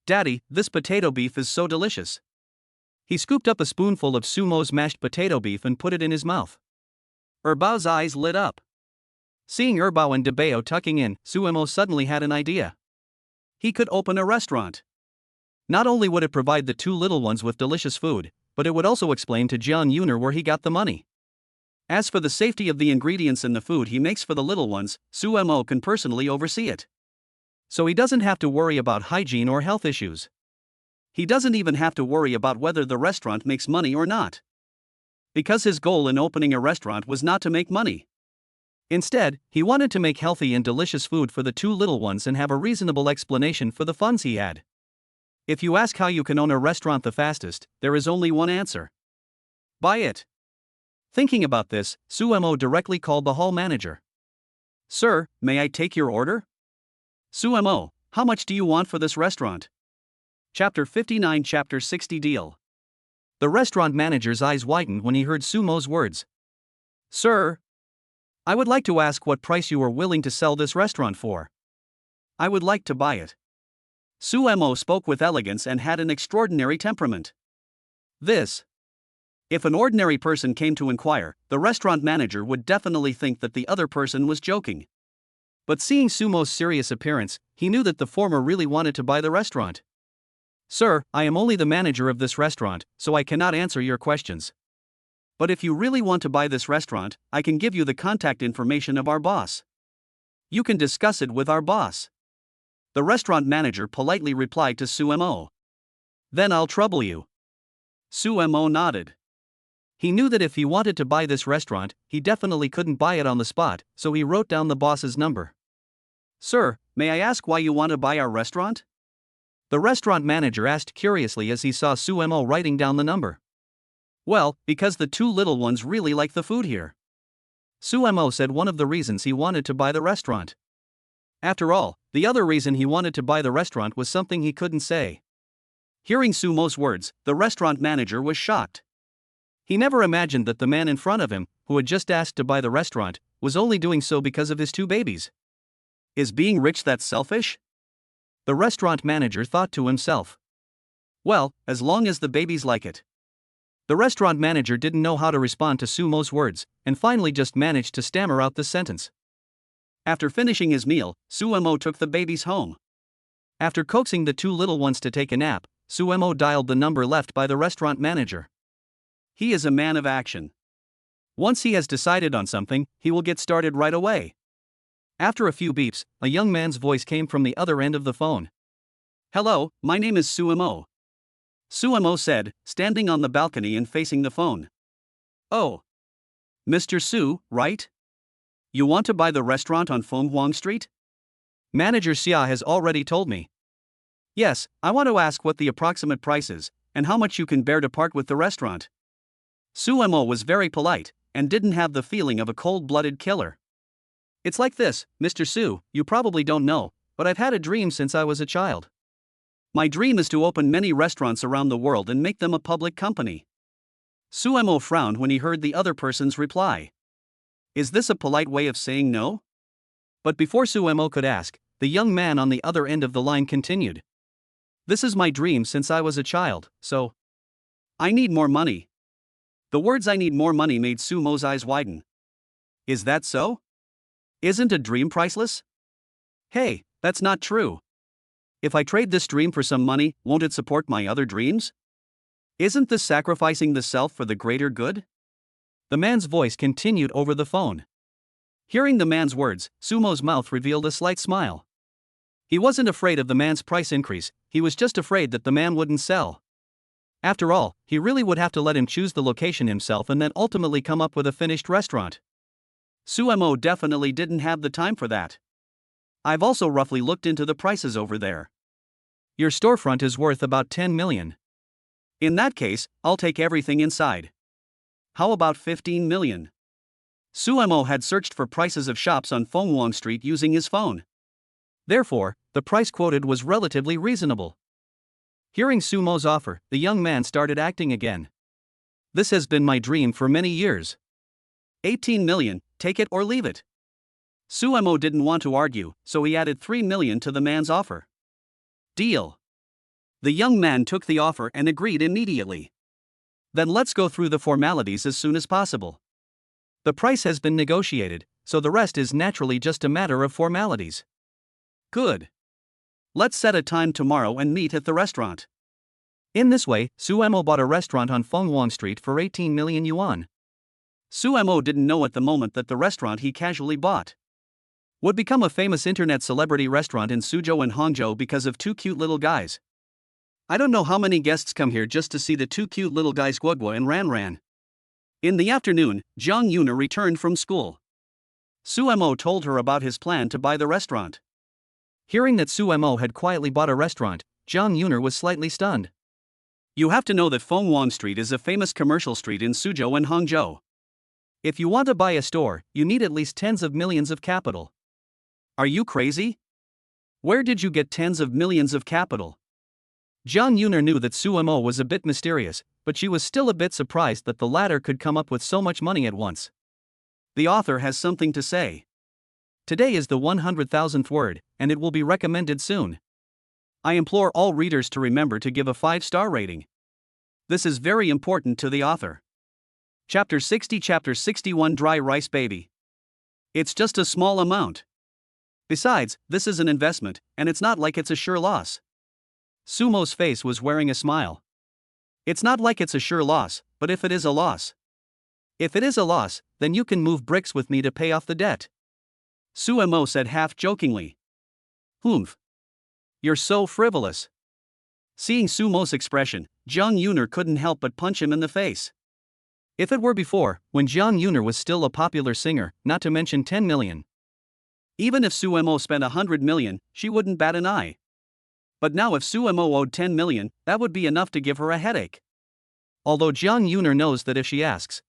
Daddy, this potato beef is so delicious. He scooped up a spoonful of Sumo's mashed potato beef and put it in his mouth. Erbao's eyes lit up. Seeing Erbao and Debao tucking in, Suemo suddenly had an idea. He could open a restaurant. Not only would it provide the two little ones with delicious food, but it would also explain to Jiang Yuner where he got the money. As for the safety of the ingredients in the food he makes for the little ones, Suemo can personally oversee it. So he doesn't have to worry about hygiene or health issues. He doesn't even have to worry about whether the restaurant makes money or not. Because his goal in opening a restaurant was not to make money. Instead, he wanted to make healthy and delicious food for the two little ones and have a reasonable explanation for the funds he had. If you ask how you can own a restaurant the fastest, there is only one answer: buy it. Thinking about this, Sumo directly called the hall manager. Sir, may I take your order? Sumo, how much do you want for this restaurant? Chapter 59, Chapter 60 Deal. The restaurant manager's eyes widened when he heard Sumo's words. Sir, I would like to ask what price you are willing to sell this restaurant for. I would like to buy it. Sumo spoke with elegance and had an extraordinary temperament. If an ordinary person came to inquire, the restaurant manager would definitely think that the other person was joking. But seeing Sumo's serious appearance, he knew that the former really wanted to buy the restaurant. Sir, I am only the manager of this restaurant, so I cannot answer your questions. But if you really want to buy this restaurant, I can give you the contact information of our boss. You can discuss it with our boss. The restaurant manager politely replied to Sumo. Then I'll trouble you. Sumo nodded. He knew that if he wanted to buy this restaurant, he definitely couldn't buy it on the spot, so he wrote down the boss's number. Sir, may I ask why you want to buy our restaurant? The restaurant manager asked curiously as he saw Sumo writing down the number. Well, because the two little ones really like the food here. Sumo said one of the reasons he wanted to buy the restaurant. After all, the other reason he wanted to buy the restaurant was something he couldn't say. Hearing Sumo's words, the restaurant manager was shocked. He never imagined that the man in front of him, who had just asked to buy the restaurant, was only doing so because of his two babies. Is being rich that selfish? The restaurant manager thought to himself. Well, as long as the babies like it. The restaurant manager didn't know how to respond to Sumo's words, and finally just managed to stammer out this sentence. After finishing his meal, Sumo took the babies home. After coaxing the two little ones to take a nap, Sumo dialed the number left by the restaurant manager. He is a man of action. Once he has decided on something, he will get started right away. After a few beeps, a young man's voice came from the other end of the phone. Hello, my name is Sumo. Sumo said, standing on the balcony and facing the phone. Oh. Mr. Su, right? You want to buy the restaurant on Fenghuang Street? Manager Xia has already told me. Yes, I want to ask what the approximate price is, and how much you can bear to part with the restaurant. Sumo was very polite, and didn't have the feeling of a cold-blooded killer. It's like this, Mr. Su, you probably don't know, but I've had a dream since I was a child. My dream is to open many restaurants around the world and make them a public company. Sumo frowned when he heard the other person's reply. Is this a polite way of saying no? But before Sumo could ask, the young man on the other end of the line continued. This is my dream since I was a child, so I need more money. The words "I need more money" made Sumo's eyes widen. Is that so? Isn't a dream priceless? Hey, that's not true. If I trade this dream for some money, won't it support my other dreams? Isn't this sacrificing the self for the greater good? The man's voice continued over the phone. Hearing the man's words, Sumo's mouth revealed a slight smile. He wasn't afraid of the man's price increase, he was just afraid that the man wouldn't sell. After all, he really would have to let him choose the location himself and then ultimately come up with a finished restaurant. Sumo definitely didn't have the time for that. I've also roughly looked into the prices over there. Your storefront is worth about 10 million. In that case, I'll take everything inside. How about 15 million? Sumo had searched for prices of shops on Fenghuang Street using his phone. Therefore, the price quoted was relatively reasonable. Hearing Sumo's offer, the young man started acting again. This has been my dream for many years. 18 million, take it or leave it. Sumo didn't want to argue, so he added 3 million to the man's offer. Deal. The young man took the offer and agreed immediately. Then let's go through the formalities as soon as possible. The price has been negotiated, so the rest is naturally just a matter of formalities. Good. Let's set a time tomorrow and meet at the restaurant. In this way, Sumo bought a restaurant on Fenghuang Street for 18 million yuan. Sumo didn't know at the moment that the restaurant he casually bought would become a famous internet celebrity restaurant in Suzhou and Hangzhou because of two cute little guys. I don't know how many guests come here just to see the two cute little guys Guoguo and Ranran. In the afternoon, Jiang Yuner returned from school. Sumo told her about his plan to buy the restaurant. Hearing that Sumo had quietly bought a restaurant, Jiang Yuner was slightly stunned. You have to know that Fenghuang Street is a famous commercial street in Suzhou and Hangzhou. If you want to buy a store, you need at least tens of millions of capital. Are you crazy? Where did you get tens of millions of capital? Jiang Yuner knew that Su Mo was a bit mysterious, but she was still a bit surprised that the latter could come up with so much money at once. The author has something to say. Today is the 100,000th word, and it will be recommended soon. I implore all readers to remember to give a 5-star rating. This is very important to the author. Chapter 60, Chapter 61, Dry Rice Baby. It's just a small amount. Besides, this is an investment, and it's not like it's a sure loss. Sumo's face was wearing a smile. It's not like it's a sure loss, but if it is a loss. If it is a loss, then you can move bricks with me to pay off the debt. Sumo said half-jokingly. Humph. You're so frivolous. Seeing Sumo's expression, Jang Yuner couldn't help but punch him in the face. If it were before, when Jang Yuner was still a popular singer, not to mention 10 million. Even if Sumo spent 100 million, she wouldn't bat an eye. But now if Sumo owed 10 million, that would be enough to give her a headache. Although Jiang Yuner knows that if she asks,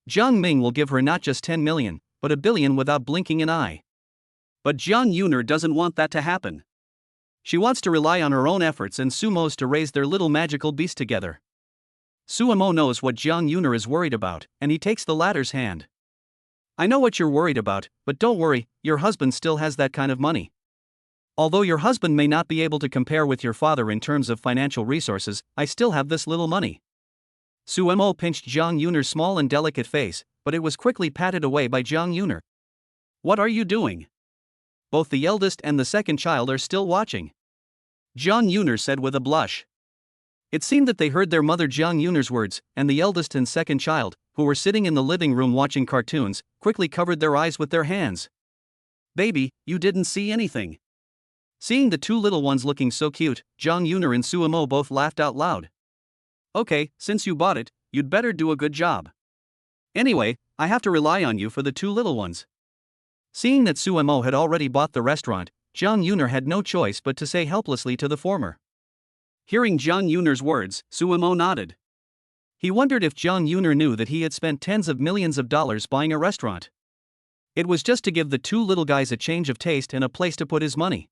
Jiang Ming will give her not just 10 million, but $1 billion without blinking an eye. But Jiang Yuner doesn't want that to happen. She wants to rely on her own efforts and Sumo's to raise their little magical beast together. Sumo knows what Jiang Yuner is worried about, and he takes the latter's hand. I know what you're worried about, but don't worry, your husband still has that kind of money. Although your husband may not be able to compare with your father in terms of financial resources, I still have this little money. Sumo pinched Jiang Yuner's small and delicate face, but it was quickly patted away by Jiang Yuner. What are you doing? Both the eldest and the second child are still watching. Jiang Yuner said with a blush. It seemed that they heard their mother Jiang Yuner's words, and the eldest and second child, who were sitting in the living room watching cartoons, quickly covered their eyes with their hands. Baby, you didn't see anything. Seeing the two little ones looking so cute, Jang Yuner and Sumo both laughed out loud. Okay, since you bought it, you'd better do a good job. Anyway, I have to rely on you for the two little ones. Seeing that Sumo had already bought the restaurant, Jang Yuner had no choice but to say helplessly to the former. Hearing Jang Yuner's words, Sumo nodded. He wondered if Jang Yuner knew that he had spent tens of millions of dollars buying a restaurant. It was just to give the two little guys a change of taste and a place to put his money.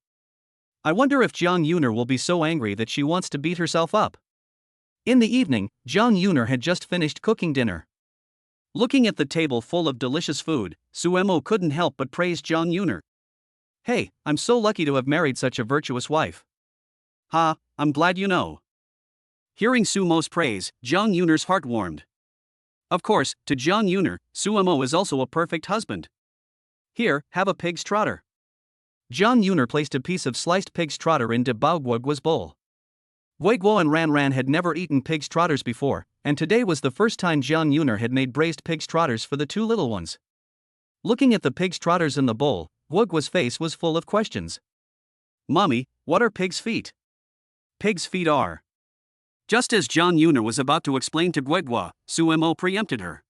I wonder if Jang Yuner will be so angry that she wants to beat herself up. In the evening, Jang Yuner had just finished cooking dinner. Looking at the table full of delicious food, Sumo couldn't help but praise Jang Yuner. Hey, I'm so lucky to have married such a virtuous wife. Ha, I'm glad you know. Hearing Sumo's praise, Jang Yuner's heart warmed. Of course, to Jang Yuner, Sumo is also a perfect husband. Here, have a pig's trotter. Jang Yuner placed a piece of sliced pig's trotter into Bao Guoguo's bowl. Guoguo and Ran Ran had never eaten pig's trotters before, and today was the first time Jang Yuner had made braised pig's trotters for the two little ones. Looking at the pig's trotters in the bowl, Guoguo's face was full of questions. Mommy, what are pig's feet? Pig's feet are. Just as Jang Yuner was about to explain to Guoguo, Sumo preempted her.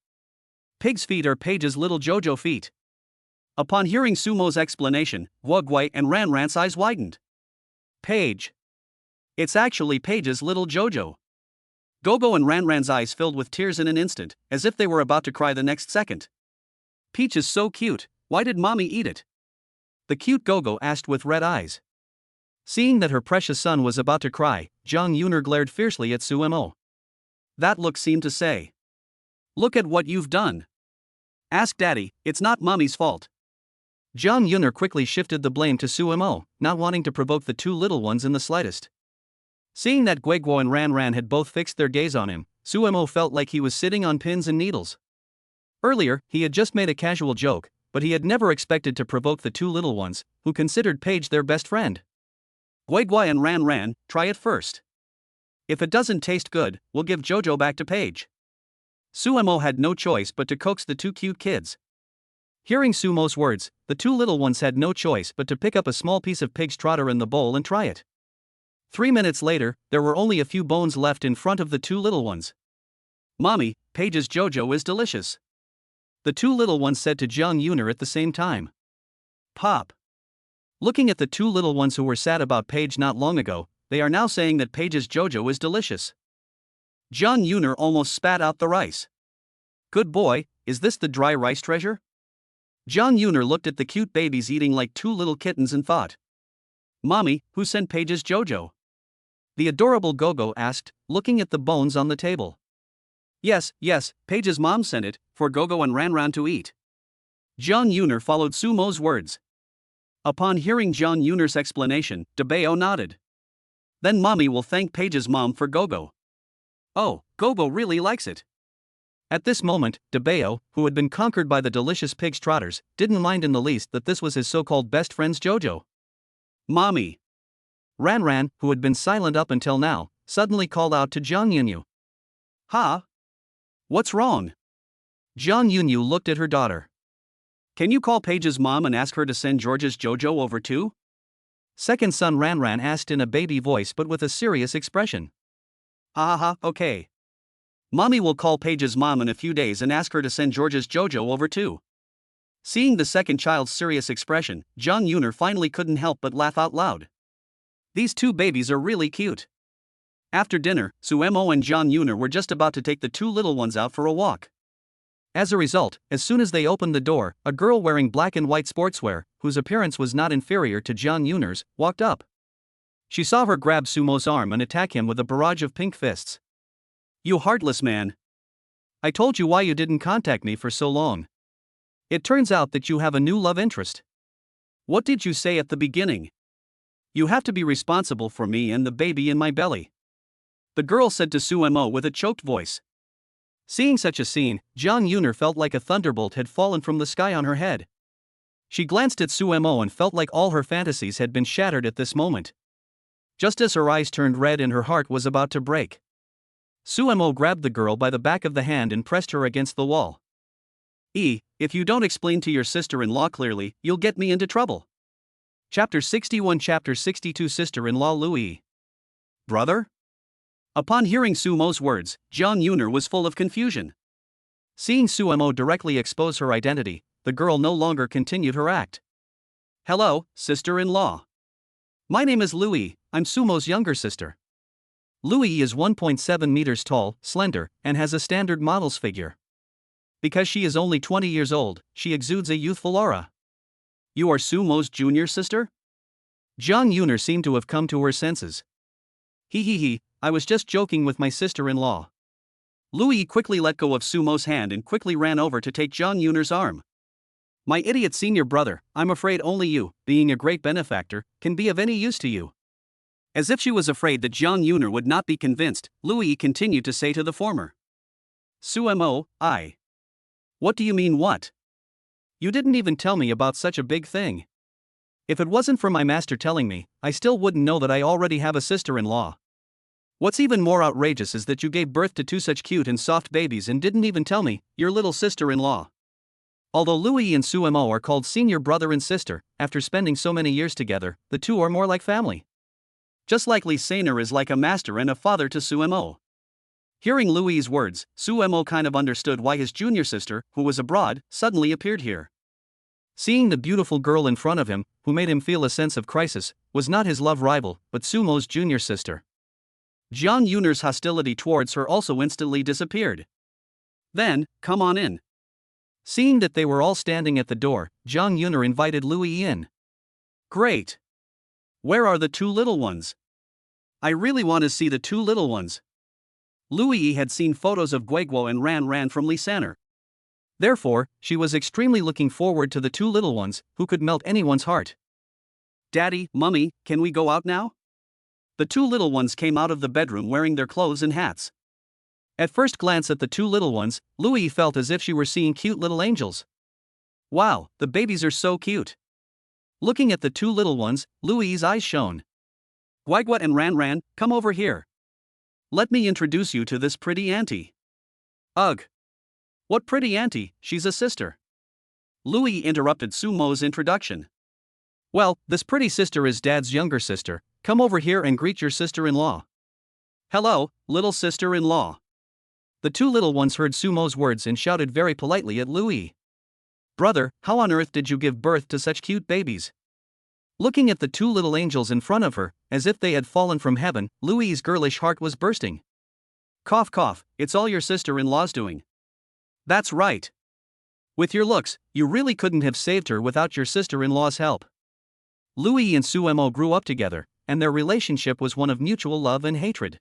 Pig's feet are Paige's little Jojo feet. Upon hearing Sumo's explanation, Guoguo and Ran Ran's eyes widened. Paige. It's actually Paige's little Jojo. Gogo and Ran Ran's eyes filled with tears in an instant, as if they were about to cry the next second. Peach is so cute, why did mommy eat it? The cute Gogo asked with red eyes. Seeing that her precious son was about to cry, Jang Yuner glared fiercely at Sumo. That look seemed to say, look at what you've done. Ask daddy, it's not mommy's fault. Jang Yuner quickly shifted the blame to Sumo, not wanting to provoke the two little ones in the slightest. Seeing that Guoguo and Ran Ran had both fixed their gaze on him, Sumo felt like he was sitting on pins and needles. Earlier, he had just made a casual joke, but he had never expected to provoke the two little ones, who considered Paige their best friend. Guoguo and Ran Ran, try it first. If it doesn't taste good, we'll give Jojo back to Paige. Sumo had no choice but to coax the two cute kids. Hearing Sumo's words, the two little ones had no choice but to pick up a small piece of pig's trotter in the bowl and try it. 3 minutes later, there were only a few bones left in front of the two little ones. Mommy, Paige's Jojo is delicious. The two little ones said to Jang Yuner at the same time. Pop. Looking at the two little ones who were sad about Paige not long ago, they are now saying that Paige's JoJo is delicious. Jiang Yuner almost spat out the rice. Good boy, is this the dry rice treasure? Jiang Yuner looked at the cute babies eating like two little kittens and thought. Mommy, who sent Paige's JoJo? The adorable Gogo asked, looking at the bones on the table. Yes, Paige's mom sent it, for Gogo and Ranran to eat. Jiang Yuner followed Sumo's words. Upon hearing Jiang Yuner's explanation, Debao nodded. Then Mommy will thank Paige's mom for Gogo. Oh, Gogo really likes it. At this moment, Debao, who had been conquered by the delicious pig's trotters, didn't mind in the least that this was his so-called best friend's JoJo. Mommy. Ranran, who had been silent up until now, suddenly called out to Jang Yuner. Ha? What's wrong? Jang Yuner looked at her daughter. Can you call Paige's mom and ask her to send George's JoJo over too? Second son Ranran asked in a baby voice but with a serious expression. Okay. Mommy will call Paige's mom in a few days and ask her to send George's JoJo over too. Seeing the second child's serious expression, Jang Yuner finally couldn't help but laugh out loud. These two babies are really cute. After dinner, Suemo and Jang Yuner were just about to take the two little ones out for a walk. As a result, as soon as they opened the door, a girl wearing black and white sportswear, whose appearance was not inferior to Jang Yuner's, walked up. She saw her grab Sumo's arm and attack him with a barrage of pink fists. You heartless man. I told you why you didn't contact me for so long. It turns out that you have a new love interest. What did you say at the beginning? You have to be responsible for me and the baby in my belly. The girl said to Suemo with a choked voice. Seeing such a scene, Jang Yuner felt like a thunderbolt had fallen from the sky on her head. She glanced at Suemo and felt like all her fantasies had been shattered at this moment. Just as her eyes turned red and her heart was about to break, Suemo grabbed the girl by the back of the hand and pressed her against the wall. If you don't explain to your sister-in-law clearly, you'll get me into trouble. Chapter 61 Chapter 62 Sister-in-law Louie. Brother? Upon hearing Sumo's words, Jang Yuner was full of confusion. Seeing Suemo directly expose her identity, the girl no longer continued her act. Hello, sister-in-law. My name is Louie, I'm Sumo's younger sister. Louie is 1.7 meters tall, slender, and has a standard model's figure. Because she is only 20 years old, she exudes a youthful aura. You are Sumo's junior sister? Jang Yuner seemed to have come to her senses. I was just joking with my sister-in-law. Louie quickly let go of Sumo's hand and quickly ran over to take Jang Yuner's arm. My idiot senior brother, I'm afraid only you, being a great benefactor, can be of any use to you. As if she was afraid that Jang Yuner would not be convinced, Louie continued to say to the former. Suemo, What do you mean what? You didn't even tell me about such a big thing. If it wasn't for my master telling me, I still wouldn't know that I already have a sister-in-law. What's even more outrageous is that you gave birth to two such cute and soft babies and didn't even tell me, your little sister-in-law. Although Louie and Suemo are called senior brother and sister, after spending so many years together, the two are more like family. Just like Lee Sainer is like a master and a father to Suemo. Hearing Louie's words, Suemo kind of understood why his junior sister, who was abroad, suddenly appeared here. Seeing the beautiful girl in front of him, who made him feel a sense of crisis, was not his love rival, but Sumo's junior sister. Jang Yuner's hostility towards her also instantly disappeared. Then, come on in. Seeing that they were all standing at the door, Jang Yuner invited Louie in. Great. Where are the two little ones? I really want to see the two little ones. Louie had seen photos of Guiguo and Ran from Lee Sainer. Therefore, she was extremely looking forward to the two little ones, who could melt anyone's heart. Daddy, Mummy, can we go out now? The two little ones came out of the bedroom wearing their clothes and hats. At first glance at the two little ones, Louie felt as if she were seeing cute little angels. Wow, the babies are so cute. Looking at the two little ones, Louie's eyes shone. Guiguo and Ran, come over here. Let me introduce you to this pretty auntie. Ugh. What pretty auntie, she's a sister. Louie interrupted Sumo's introduction. Well, this pretty sister is Dad's younger sister, come over here and greet your sister-in-law. Hello, little sister-in-law. The two little ones heard Sumo's words and shouted very politely at Louie. Brother, how on earth did you give birth to such cute babies? Looking at the two little angels in front of her, as if they had fallen from heaven, Louie's girlish heart was bursting. Cough cough, it's all your sister-in-law's doing. That's right. With your looks, you really couldn't have saved her without your sister-in-law's help. Louie and Suemo grew up together, and their relationship was one of mutual love and hatred.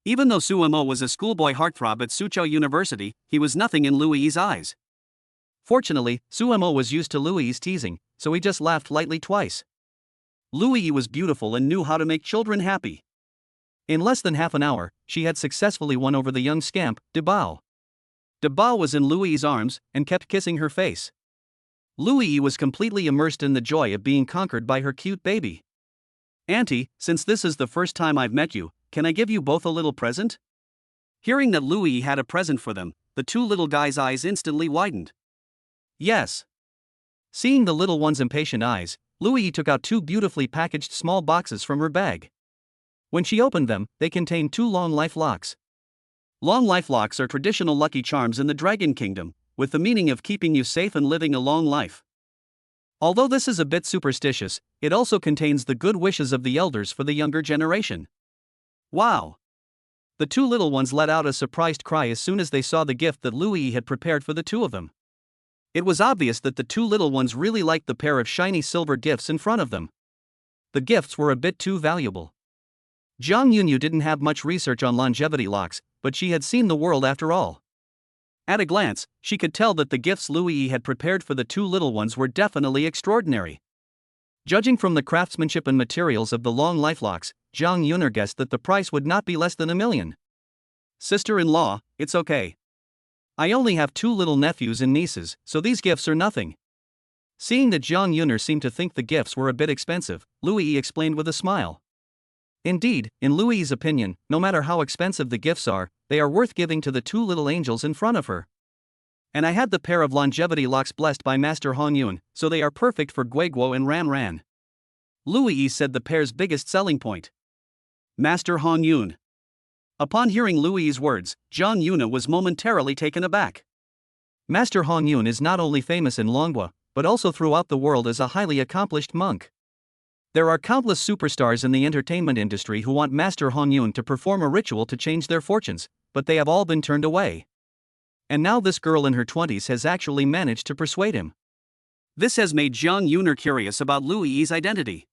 Even though Suemo was a schoolboy heartthrob at Soochow University, he was nothing in Louie's eyes. Fortunately, Suemo was used to Louie's teasing, so he just laughed lightly twice. Louie was beautiful and knew how to make children happy. In less than half an hour, she had successfully won over the young scamp, Debao. Debao was in Louie's arms and kept kissing her face. Louie was completely immersed in the joy of being conquered by her cute baby. Auntie, since this is the first time I've met you, can I give you both a little present? Hearing that Louie had a present for them, the two little guys' eyes instantly widened. Yes. Seeing the little one's impatient eyes, Louie took out two beautifully packaged small boxes from her bag. When she opened them, they contained two long life locks. Long life locks are traditional lucky charms in the Dragon Kingdom, with the meaning of keeping you safe and living a long life. Although this is a bit superstitious, it also contains the good wishes of the elders for the younger generation. Wow! The two little ones let out a surprised cry as soon as they saw the gift that Louie had prepared for the two of them. It was obvious that the two little ones really liked the pair of shiny silver gifts in front of them. The gifts were a bit too valuable. Jiang Yuner didn't have much research on longevity locks, but she had seen the world after all. At a glance, she could tell that the gifts Louie had prepared for the two little ones were definitely extraordinary. Judging from the craftsmanship and materials of the long life locks, Jang Yuner guessed that the price would not be less than $1 million. Sister-in-law, it's okay. I only have two little nephews and nieces, so these gifts are nothing. Seeing that Jiang Yuner seemed to think the gifts were a bit expensive, Louie explained with a smile. Indeed, in Louie's opinion, no matter how expensive the gifts are, they are worth giving to the two little angels in front of her. And I had the pair of longevity locks blessed by Master Hong Yun, so they are perfect for Guiguo and Ran Ran. Louie said the pair's biggest selling point. Master Hong Yun. Upon hearing Louie's words, Jiang Yuner was momentarily taken aback. Master Hong Yun is not only famous in Longwa, but also throughout the world as a highly accomplished monk. There are countless superstars in the entertainment industry who want Master Hong Yun to perform a ritual to change their fortunes, but they have all been turned away. And now this girl in her 20s has actually managed to persuade him. This has made Jiang Yuner curious about Louie's identity.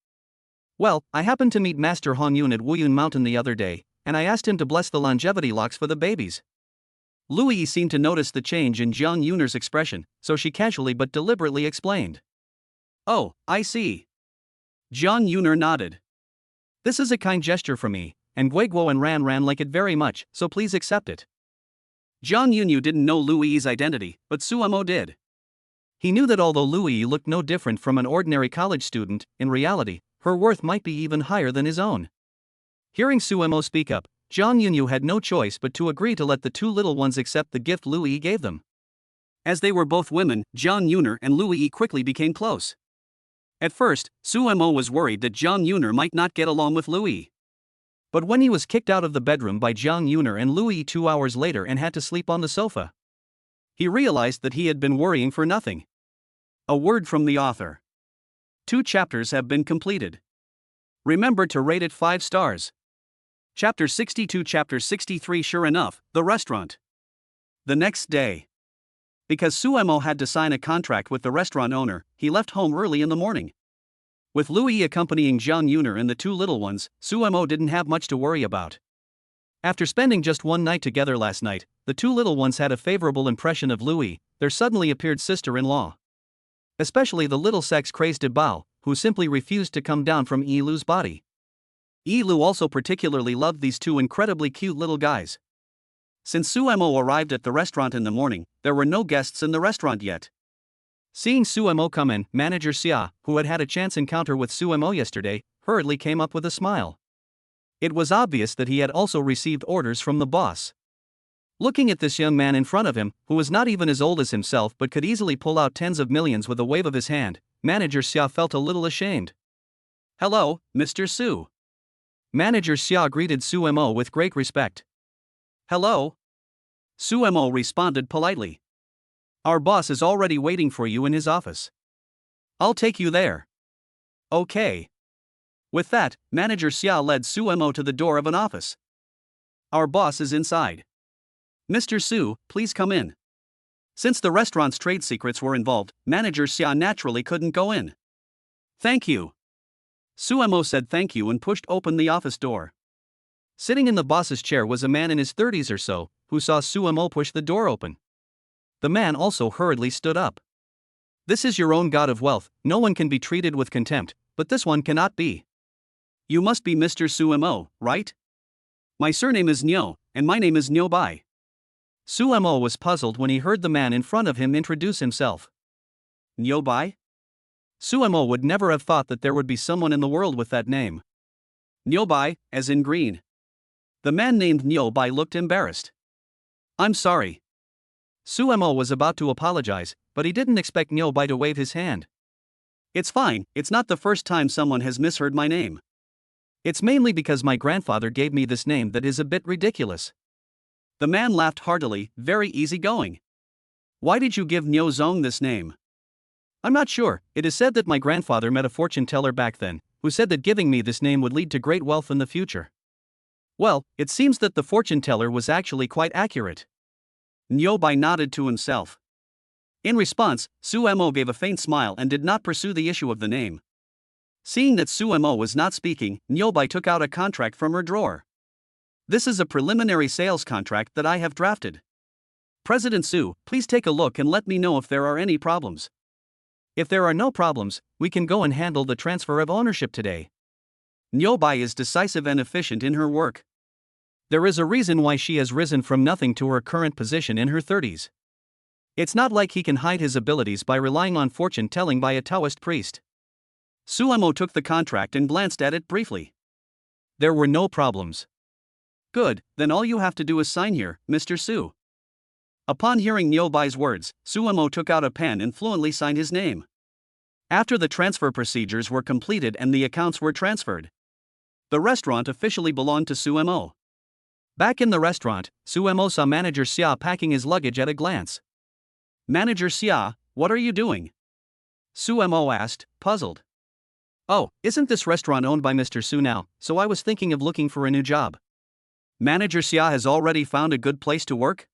Well, I happened to meet Master Hong Yun at Wuyun Mountain the other day, and I asked him to bless the longevity locks for the babies. Louie seemed to notice the change in Jiang Yuner's expression, so she casually but deliberately explained. Oh, I see. Jiang Yuner nodded. This is a kind gesture from me, and Guiguo and Ran Ran like it very much, so please accept it. Jiang Yuner didn't know Louie's identity, but Suemo did. He knew that although Louie looked no different from an ordinary college student, in reality, her worth might be even higher than his own. Hearing Suemo speak up, Jiang Yuner had no choice but to agree to let the two little ones accept the gift Louie gave them. As they were both women, Jiang Yuner and Louie quickly became close. At first, Suemo was worried that Jiang Yuner might not get along with Louie. But when he was kicked out of the bedroom by Jiang Yuner and Louie 2 hours later and had to sleep on the sofa, he realized that he had been worrying for nothing. A word from the author. 2 chapters have been completed. Remember to rate it 5 stars. Chapter 62, Chapter 63. Sure enough, the restaurant. The next day. Because Suemo had to sign a contract with the restaurant owner, he left home early in the morning. With Louie accompanying Jiang Yuner and the two little ones, Suemo didn't have much to worry about. After spending just one night together last night, the two little ones had a favorable impression of Louie, their suddenly appeared sister-in-law. Especially the little sex-crazed Debao, who simply refused to come down from Yilu's body. Yilu also particularly loved these two incredibly cute little guys. Since Suemo arrived at the restaurant in the morning, there were no guests in the restaurant yet. Seeing Suemo come in, manager Xia, who had had a chance encounter with Suemo yesterday, hurriedly came up with a smile. It was obvious that he had also received orders from the boss. Looking at this young man in front of him, who was not even as old as himself but could easily pull out tens of millions with a wave of his hand, manager Xia felt a little ashamed. Hello, Mr. Su. Manager Xia greeted Suemo with great respect. Hello. Suemo responded politely. Our boss is already waiting for you in his office. I'll take you there. Okay. With that, Manager Xia led Suemo to the door of an office. Our boss is inside. Mr. Su, please come in. Since the restaurant's trade secrets were involved, Manager Xia naturally couldn't go in. Thank you. Suemo said thank you and pushed open the office door. Sitting in the boss's chair was a man in his 30s or so, who saw Suemo push the door open. The man also hurriedly stood up. This is your own god of wealth, no one can be treated with contempt, but this one cannot be. You must be Mr. Suemo, right? My surname is Nyo, and my name is Nyo Bai. Suemo was puzzled when he heard the man in front of him introduce himself. Nyo Bai? Suemo would never have thought that there would be someone in the world with that name. Nyo Bai, as in green. The man named Nyo Bai looked embarrassed. I'm sorry. Suemo was about to apologize, but he didn't expect Nyo Bai to wave his hand. It's fine, it's not the first time someone has misheard my name. It's mainly because my grandfather gave me this name that is a bit ridiculous. The man laughed heartily, very easygoing. Why did you give Nyo Zong this name? I'm not sure, it is said that my grandfather met a fortune teller back then, who said that giving me this name would lead to great wealth in the future. Well, it seems that the fortune teller was actually quite accurate. Nyo Bai nodded to himself. In response, Suemo gave a faint smile and did not pursue the issue of the name. Seeing that Suemo was not speaking, Nyo Bai took out a contract from her drawer. This is a preliminary sales contract that I have drafted. President Su, please take a look and let me know if there are any problems. If there are no problems, we can go and handle the transfer of ownership today. Nyo Bai is decisive and efficient in her work. There is a reason why she has risen from nothing to her current position in her 30s. It's not like he can hide his abilities by relying on fortune telling by a Taoist priest. Suemo took the contract and glanced at it briefly. There were no problems. Good, then all you have to do is sign here, Mr. Su. Upon hearing Nyo Bai's words, Suemo took out a pen and fluently signed his name. After the transfer procedures were completed and the accounts were transferred, the restaurant officially belonged to Suemo. Back in the restaurant, Suemo saw Manager Xia packing his luggage at a glance. Manager Xia, what are you doing? Suemo asked, puzzled. Oh, isn't this restaurant owned by Mr. Su now, so I was thinking of looking for a new job. Manager Xia has already found a good place to work?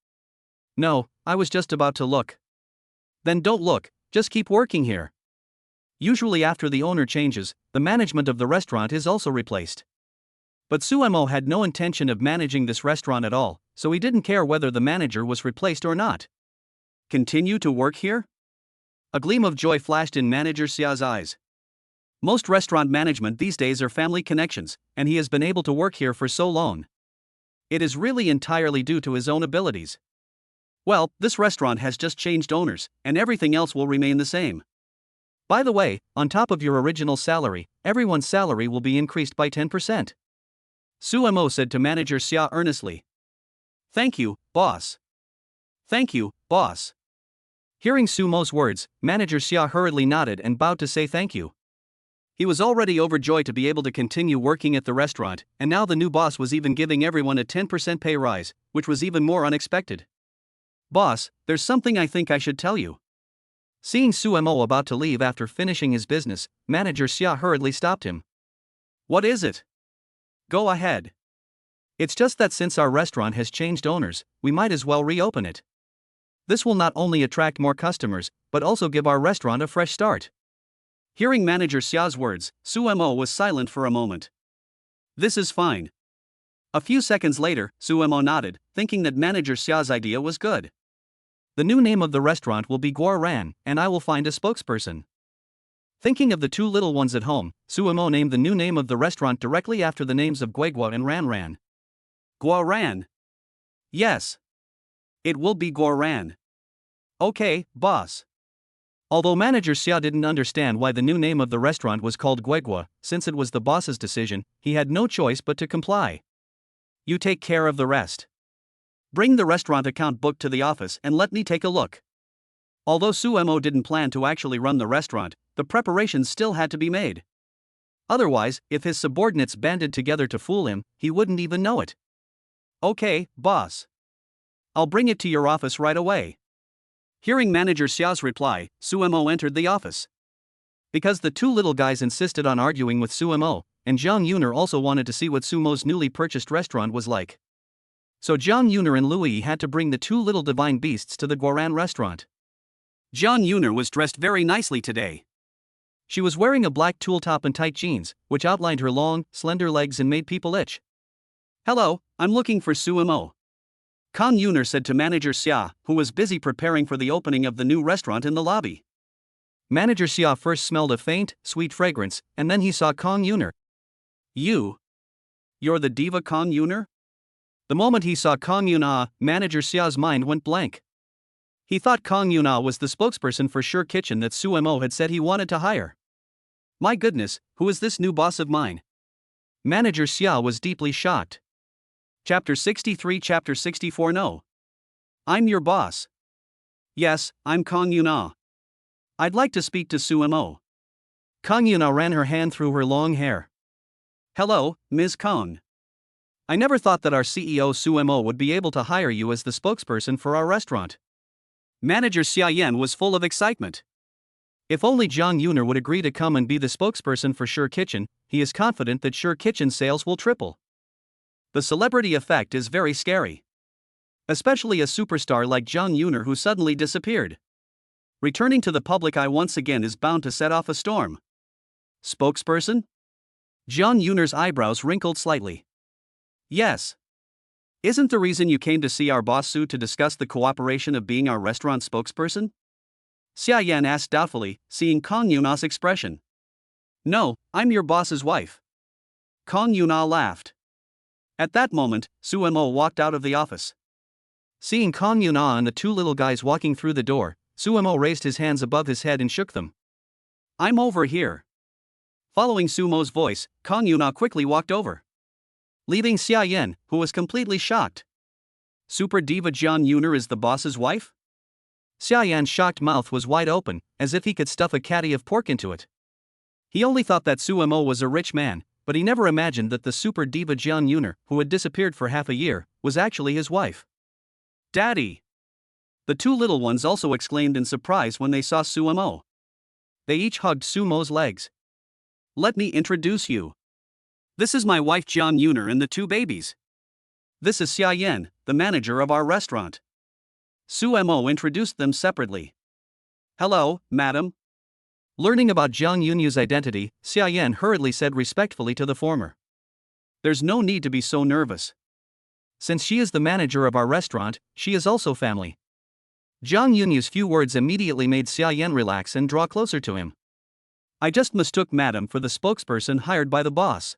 No, I was just about to look. Then don't look, just keep working here. Usually after the owner changes, the management of the restaurant is also replaced. But Suemo had no intention of managing this restaurant at all, so he didn't care whether the manager was replaced or not. Continue to work here? A gleam of joy flashed in Manager Xia's eyes. Most restaurant management these days are family connections, and he has been able to work here for so long. It is really entirely due to his own abilities. Well, this restaurant has just changed owners, and everything else will remain the same. By the way, on top of your original salary, everyone's salary will be increased by 10%. Suemo said to Manager Xia earnestly. Thank you, boss. Thank you, boss. Hearing Sumo's words, Manager Xia hurriedly nodded and bowed to say thank you. He was already overjoyed to be able to continue working at the restaurant, and now the new boss was even giving everyone a 10% pay rise, which was even more unexpected. Boss, there's something I think I should tell you. Seeing Suemo about to leave after finishing his business, Manager Xia hurriedly stopped him. What is it? Go ahead. It's just that since our restaurant has changed owners, we might as well reopen it. This will not only attract more customers, but also give our restaurant a fresh start. Hearing Manager Xia's words, Suemo was silent for a moment. This is fine. A few seconds later, Suemo nodded, thinking that Manager Xia's idea was good. The new name of the restaurant will be Guoran, and I will find a spokesperson. Thinking of the two little ones at home, Suemo named the new name of the restaurant directly after the names of Guegua and Ranran. Guoran. Yes. It will be Guoran. Okay, boss. Although Manager Xia didn't understand why the new name of the restaurant was called Guegua, since it was the boss's decision, he had no choice but to comply. You take care of the rest. Bring the restaurant account book to the office and let me take a look. Although Suemo didn't plan to actually run the restaurant, the preparations still had to be made. Otherwise, if his subordinates banded together to fool him, he wouldn't even know it. Okay, boss. I'll bring it to your office right away. Hearing Manager Xia's reply, Suemo entered the office. Because the two little guys insisted on arguing with Sumo, and Jiang Yuner also wanted to see what Sumo's newly purchased restaurant was like. So Jiang Yuner and Louie had to bring the two little divine beasts to the Guaran restaurant. Jiang Yuner was dressed very nicely today. She was wearing a black tulle top and tight jeans, which outlined her long, slender legs and made people itch. "Hello, I'm looking for Sumo," Kang Yuner said to manager Xia, who was busy preparing for the opening of the new restaurant in the lobby. Manager Xia first smelled a faint, sweet fragrance, and then he saw Kang Yuner. You're the diva Kang Yuner? The moment he saw Kang Yuner, manager Xia's mind went blank. He thought Kang Yuner was the spokesperson for Sure Kitchen that Sumo had said he wanted to hire. My goodness, who is this new boss of mine? Manager Xia was deeply shocked. Chapter 63, Chapter 64. No. I'm your boss. Yes, I'm Kang Yuner. I'd like to speak to Sumo. Kang Yuner ran her hand through her long hair. Hello, Ms. Kang. I never thought that our CEO Sumo would be able to hire you as the spokesperson for our restaurant. Manager Xia Yan was full of excitement. If only Jiang Yuner would agree to come and be the spokesperson for Sure Kitchen, he is confident that Sure Kitchen sales will triple. The celebrity effect is very scary. Especially a superstar like Jiang Yuner who suddenly disappeared. Returning to the public eye once again is bound to set off a storm. Spokesperson? Jiang Yuner's eyebrows wrinkled slightly. Yes. Isn't the reason you came to see our boss Su to discuss the cooperation of being our restaurant spokesperson? Xia Yan asked doubtfully, seeing Kang Yuner's expression. No, I'm your boss's wife. Kang Yuner laughed. At that moment, Sumo walked out of the office. Seeing Kang Yuner and the two little guys walking through the door, Sumo raised his hands above his head and shook them. I'm over here. Following Sumo's voice, Kang Yuner quickly walked over, leaving Xia Yan, who was completely shocked. Super diva Jiang Yuner is the boss's wife? Xia Yan's shocked mouth was wide open, as if he could stuff a caddy of pork into it. He only thought that Sumo was a rich man, but he never imagined that the super diva Jiang Yuner, who had disappeared for half a year, was actually his wife. Daddy! The two little ones also exclaimed in surprise when they saw Sumo. They each hugged Sumo's legs. Let me introduce you. This is my wife Jiang Yuner and the two babies. This is Xia Yan, the manager of our restaurant. Sumo introduced them separately. Hello, madam. Learning about Jiang Yuner's identity, Xia Yan hurriedly said respectfully to the former. There's no need to be so nervous. Since she is the manager of our restaurant, she is also family. Jiang Yuner's few words immediately made Xia Yan relax and draw closer to him. I just mistook madam for the spokesperson hired by the boss.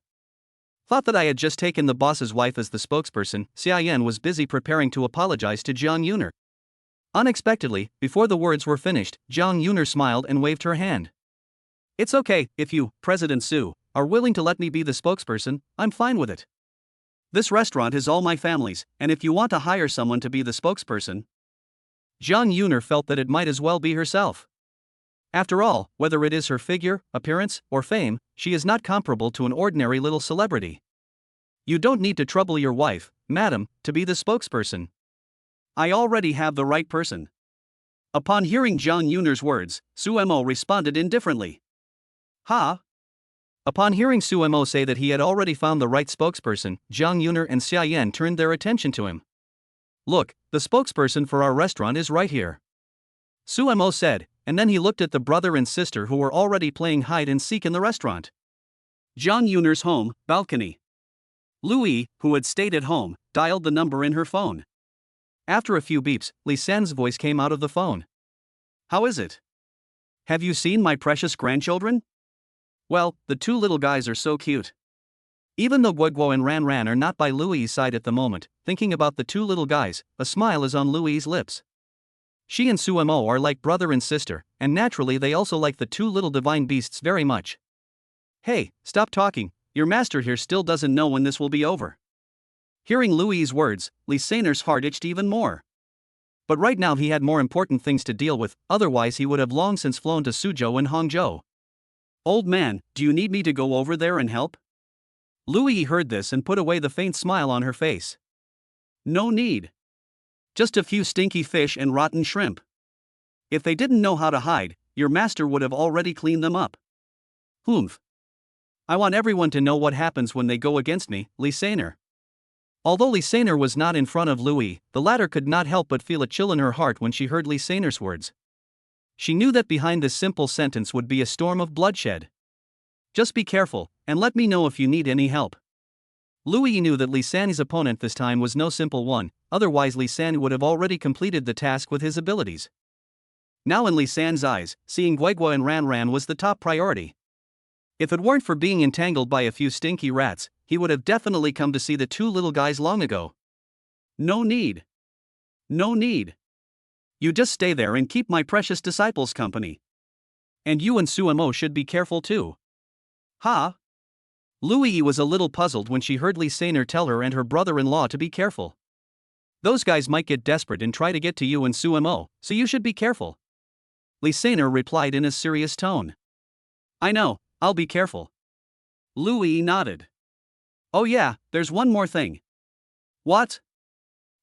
Thought that I had just taken the boss's wife as the spokesperson. Xia Yan was busy preparing to apologize to Jiang Yuner. Unexpectedly, before the words were finished, Jiang Yuner smiled and waved her hand. It's okay, if you, President Su, are willing to let me be the spokesperson, I'm fine with it. This restaurant is all my family's, and if you want to hire someone to be the spokesperson. Jiang Yuner felt that it might as well be herself. After all, whether it is her figure, appearance, or fame, she is not comparable to an ordinary little celebrity. You don't need to trouble your wife, madam, to be the spokesperson. I already have the right person. Upon hearing Jiang Yuner's words, Sumo responded indifferently. Ha! Upon hearing Sumo say that he had already found the right spokesperson, Jiang Yuner and Xia Yan turned their attention to him. Look, the spokesperson for our restaurant is right here. Sumo said, and then he looked at the brother and sister who were already playing hide and seek in the restaurant. Jiang Yuner's home, balcony. Louie, who had stayed at home, dialed the number in her phone. After a few beeps, Li San's voice came out of the phone. How is it? Have you seen my precious grandchildren? Well, the two little guys are so cute. Even though Guoguo and Ran Ran are not by Louie's side at the moment, thinking about the two little guys, a smile is on Louie's lips. She and Sumo are like brother and sister, and naturally they also like the two little divine beasts very much. Hey, stop talking, your master here still doesn't know when this will be over. Hearing Louie's words, Li Saner's heart itched even more. But right now he had more important things to deal with, otherwise he would have long since flown to Suzhou and Hangzhou. Old man, do you need me to go over there and help? Louie heard this and put away the faint smile on her face. No need. Just a few stinky fish and rotten shrimp. If they didn't know how to hide, your master would have already cleaned them up. Humph. I want everyone to know what happens when they go against me, Lysander. Although Lysander was not in front of Louie, the latter could not help but feel a chill in her heart when she heard Lysander's words. She knew that behind this simple sentence would be a storm of bloodshed. Just be careful, and let me know if you need any help. Louie knew that Lysander's opponent this time was no simple one, otherwise Lysander would have already completed the task with his abilities. Now in Lysander's eyes, seeing Guigua and Ran was the top priority. If it weren't for being entangled by a few stinky rats, he would have definitely come to see the two little guys long ago. No need. No need. You just stay there and keep my precious disciples company. And you and Suemo should be careful too. Ha! Louie was a little puzzled when she heard Lysander tell her and her brother-in-law to be careful. Those guys might get desperate and try to get to you and Suemo, so you should be careful. Lysander replied in a serious tone. I know, I'll be careful. Louie nodded. Oh yeah, there's one more thing. What?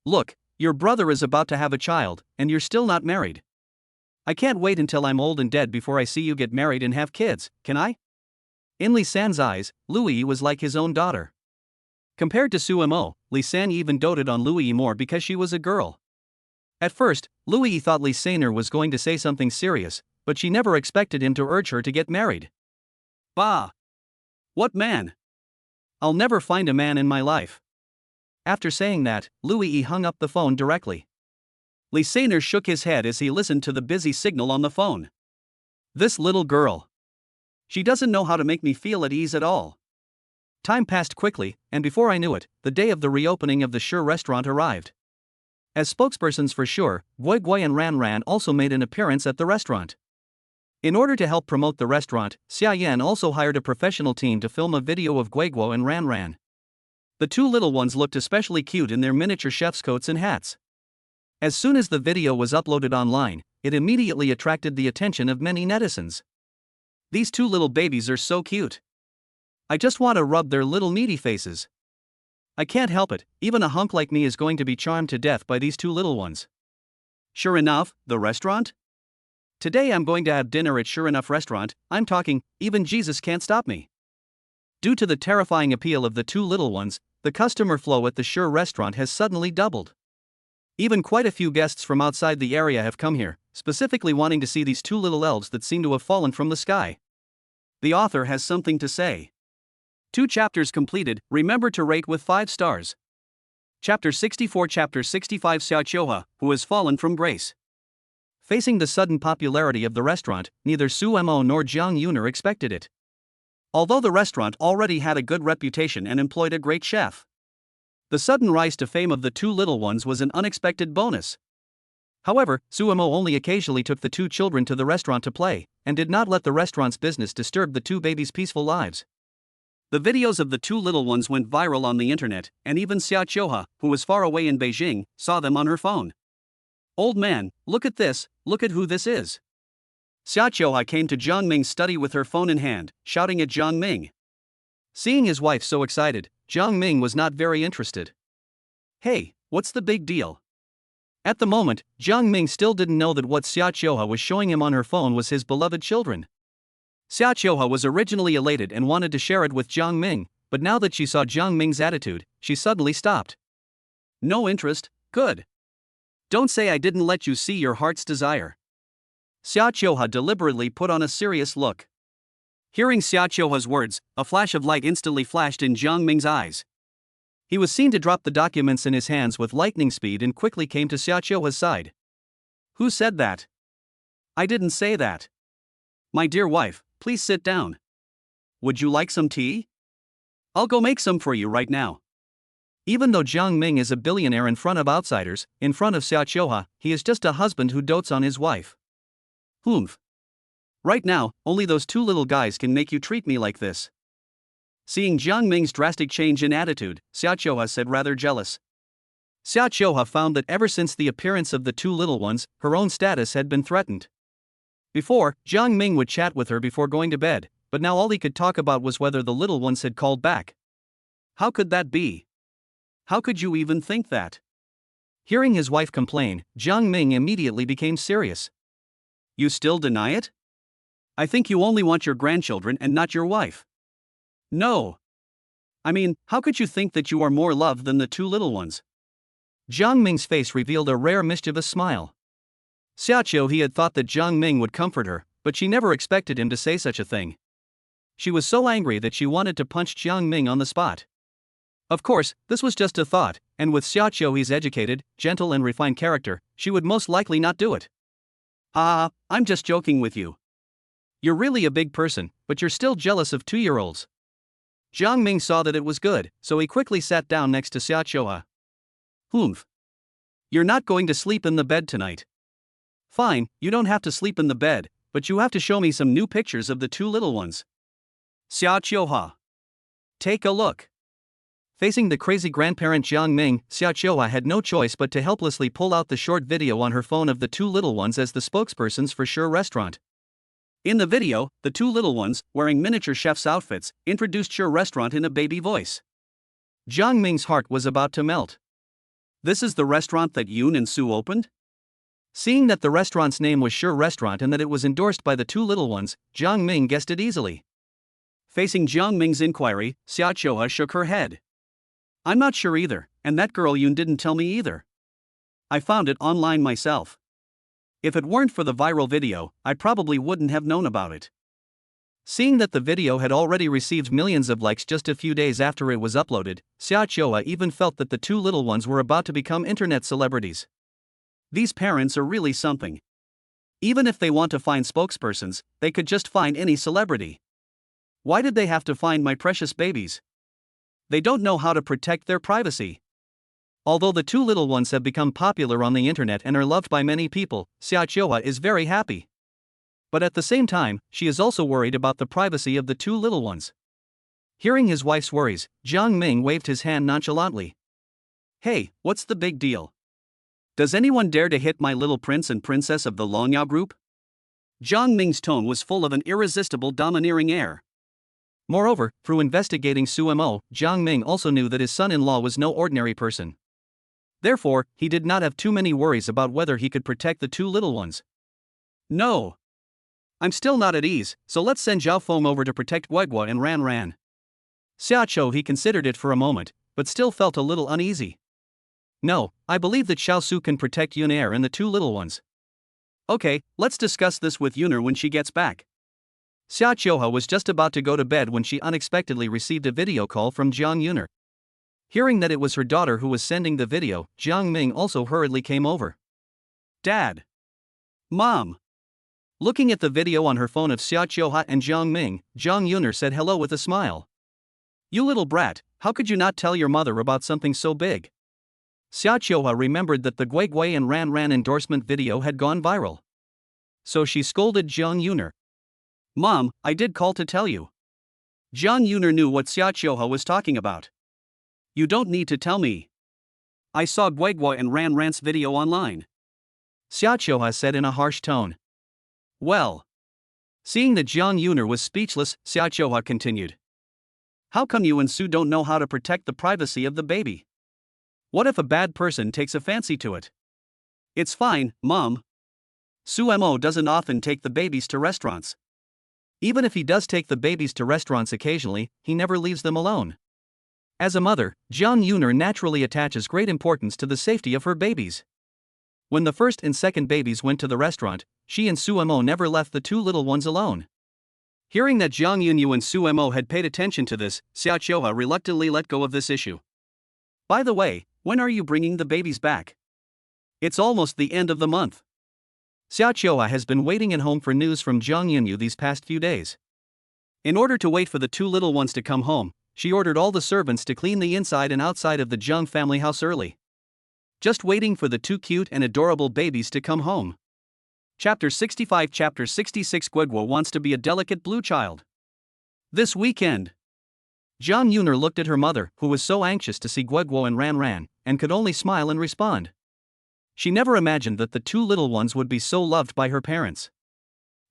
Look, your brother is about to have a child, and you're still not married. I can't wait until I'm old and dead before I see you get married and have kids, can I? In Lysander's eyes, Louie was like his own daughter. Compared to Suemo, Lysander even doted on Louie more because she was a girl. At first, Louie thought Lysander was going to say something serious, but she never expected him to urge her to get married. Bah! What man? I'll never find a man in my life. After saying that, Louie hung up the phone directly. Lysander shook his head as he listened to the busy signal on the phone. This little girl. She doesn't know how to make me feel at ease at all. Time passed quickly, and before I knew it, the day of the reopening of the Sure restaurant arrived. As spokespersons for Sure, Guigua and Ran also made an appearance at the restaurant. In order to help promote the restaurant, Xiaoyan also hired a professional team to film a video of Guigua and Ran. The two little ones looked especially cute in their miniature chef's coats and hats. As soon as the video was uploaded online, it immediately attracted the attention of many netizens. These two little babies are so cute. I just want to rub their little meaty faces. I can't help it, even a hunk like me is going to be charmed to death by these two little ones. Sure enough, the restaurant? Today I'm going to have dinner at Sure Enough restaurant, I'm talking, even Jesus can't stop me. Due to the terrifying appeal of the two little ones, the customer flow at the Sure restaurant has suddenly doubled. Even quite a few guests from outside the area have come here, specifically wanting to see these two little elves that seem to have fallen from the sky. The author has something to say. 2 chapters completed, remember to rate with 5 stars. Chapter 64 Chapter 65 Xiao Chioha, who has fallen from grace. Facing the sudden popularity of the restaurant, neither Suemo nor Jiang Yuner expected it. Although the restaurant already had a good reputation and employed a great chef, the sudden rise to fame of the two little ones was an unexpected bonus. However, Suemo only occasionally took the two children to the restaurant to play, and did not let the restaurant's business disturb the two babies' peaceful lives. The videos of the two little ones went viral on the internet, and even Xiao Chioha, who was far away in Beijing, saw them on her phone. Old man, look at this, look at who this is. Xiao Chioha came to Jiang Ming's study with her phone in hand, shouting at Jiang Ming. Seeing his wife so excited, Jiang Ming was not very interested. Hey, what's the big deal? At the moment, Jiang Ming still didn't know that what Xiao Chioha was showing him on her phone was his beloved children. Xiao Chioha was originally elated and wanted to share it with Jiang Ming, but now that she saw Jiang Ming's attitude, she suddenly stopped. No interest, good. Don't say I didn't let you see your heart's desire. Xiao Chioha deliberately put on a serious look. Hearing Xiao Chioha's words, a flash of light instantly flashed in Jiang Ming's eyes. He was seen to drop the documents in his hands with lightning speed and quickly came to Xiao Chioha's side. Who said that? I didn't say that. My dear wife, please sit down. Would you like some tea? I'll go make some for you right now. Even though Jiang Ming is a billionaire in front of outsiders, in front of Xiao Chioha, he is just a husband who dotes on his wife. Humph. Right now, only those two little guys can make you treat me like this. Seeing Jiang Ming's drastic change in attitude, Xiao Chioha said rather jealous. Xiao Chioha found that ever since the appearance of the two little ones, her own status had been threatened. Before, Jiang Ming would chat with her before going to bed, but now all he could talk about was whether the little ones had called back. How could that be? How could you even think that? Hearing his wife complain, Jiang Ming immediately became serious. You still deny it? I think you only want your grandchildren and not your wife. No. I mean, how could you think that you are more loved than the two little ones? Jiang Ming's face revealed a rare mischievous smile. Xiaoqiu he had thought that Jiang Ming would comfort her, but she never expected him to say such a thing. She was so angry that she wanted to punch Jiang Ming on the spot. Of course, this was just a thought, and with Xiaoqiu's educated, gentle and refined character, she would most likely not do it. I'm just joking with you. You're really a big person, but you're still jealous of 2-year-olds. Jiang Ming saw that it was good, so he quickly sat down next to Xiaoqiu. Humph. You're not going to sleep in the bed tonight. Fine, you don't have to sleep in the bed, but you have to show me some new pictures of the two little ones. Xiaoqiu. Take a look. Facing the crazy grandparent Jiang Ming, Xiaoqiu had no choice but to helplessly pull out the short video on her phone of the two little ones as the spokespersons for Sure Restaurant. In the video, the two little ones, wearing miniature chef's outfits, introduced Sure Restaurant in a baby voice. Jiang Ming's heart was about to melt. This is the restaurant that Yoon and Sue opened? Seeing that the restaurant's name was Sure Restaurant and that it was endorsed by the two little ones, Jiang Ming guessed it easily. Facing Jiang Ming's inquiry, Xiaoqiu shook her head. I'm not sure either, and that girl Yoon didn't tell me either. I found it online myself. If it weren't for the viral video, I probably wouldn't have known about it. Seeing that the video had already received millions of likes just a few days after it was uploaded, Xiaoqiu even felt that the two little ones were about to become internet celebrities. These parents are really something. Even if they want to find spokespersons, they could just find any celebrity. Why did they have to find my precious babies? They don't know how to protect their privacy. Although the two little ones have become popular on the internet and are loved by many people, Xiaoqiu is very happy. But at the same time, she is also worried about the privacy of the two little ones. Hearing his wife's worries, Jiang Ming waved his hand nonchalantly. Hey, what's the big deal? Does anyone dare to hit my little prince and princess of the Longyao group? Jiang Ming's tone was full of an irresistible domineering air. Moreover, through investigating Sumo, Jiang Ming also knew that his son-in-law was no ordinary person. Therefore, he did not have too many worries about whether he could protect the two little ones. No. I'm still not at ease, so let's send Zhao Feng over to protect Guigua and Ran Ran. Xiaoqiu he considered it for a moment, but still felt a little uneasy. No, I believe that Xiao Su can protect Yuner and the two little ones. Okay, let's discuss this with Yuner when she gets back. Xiaoqiu was just about to go to bed when she unexpectedly received a video call from Jiang Yuner. Hearing that it was her daughter who was sending the video, Jiang Ming also hurriedly came over. Dad. Mom. Looking at the video on her phone of Xiaoqiu and Jiang Ming, Jang Yuner said hello with a smile. You little brat, how could you not tell your mother about something so big? Xiaoqiu remembered that the Guigui and Ran Ran endorsement video had gone viral. So she scolded Jiang Yuner. Mom, I did call to tell you. Jiang Yuner knew what Xiaoqiu was talking about. You don't need to tell me. I saw Guigui and Ran Ran's video online. Xiaoqiu said in a harsh tone. Well. Seeing that Jiang Yuner was speechless, Xiaoqiu continued. How come you and Sue don't know how to protect the privacy of the baby? What if a bad person takes a fancy to it? It's fine, Mom. Sumo doesn't often take the babies to restaurants. Even if he does take the babies to restaurants occasionally, he never leaves them alone. As a mother, Jiang Yuner naturally attaches great importance to the safety of her babies. When the first and second babies went to the restaurant, she and Sumo never left the two little ones alone. Hearing that Jiang Yuner and Sumo had paid attention to this, Xiaoqiu reluctantly let go of this issue. By the way, when are you bringing the babies back? It's almost the end of the month. Xiaoqiu has been waiting at home for news from Jiang Yuner these past few days. In order to wait for the two little ones to come home, she ordered all the servants to clean the inside and outside of the Jiang family house early. Just waiting for the two cute and adorable babies to come home. Chapter 65 Chapter 66 Guigua wants to be a delicate blue child. This weekend. Jiang Yuner looked at her mother, who was so anxious to see Guigua and Ran Ran, and could only smile and respond. She never imagined that the two little ones would be so loved by her parents.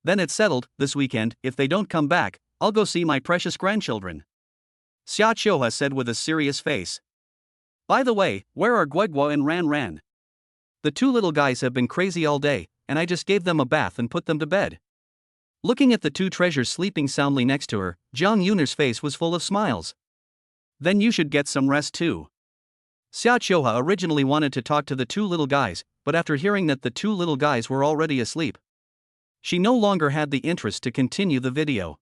Then it's settled, this weekend, if they don't come back, I'll go see my precious grandchildren. Xiaoqiu said with a serious face. By the way, where are Guigua and Ran Ran? The two little guys have been crazy all day, and I just gave them a bath and put them to bed. Looking at the two treasures sleeping soundly next to her, Jiang Yuner's face was full of smiles. Then you should get some rest too. Xia Qiuhua originally wanted to talk to the two little guys, but after hearing that the two little guys were already asleep, she no longer had the interest to continue the video.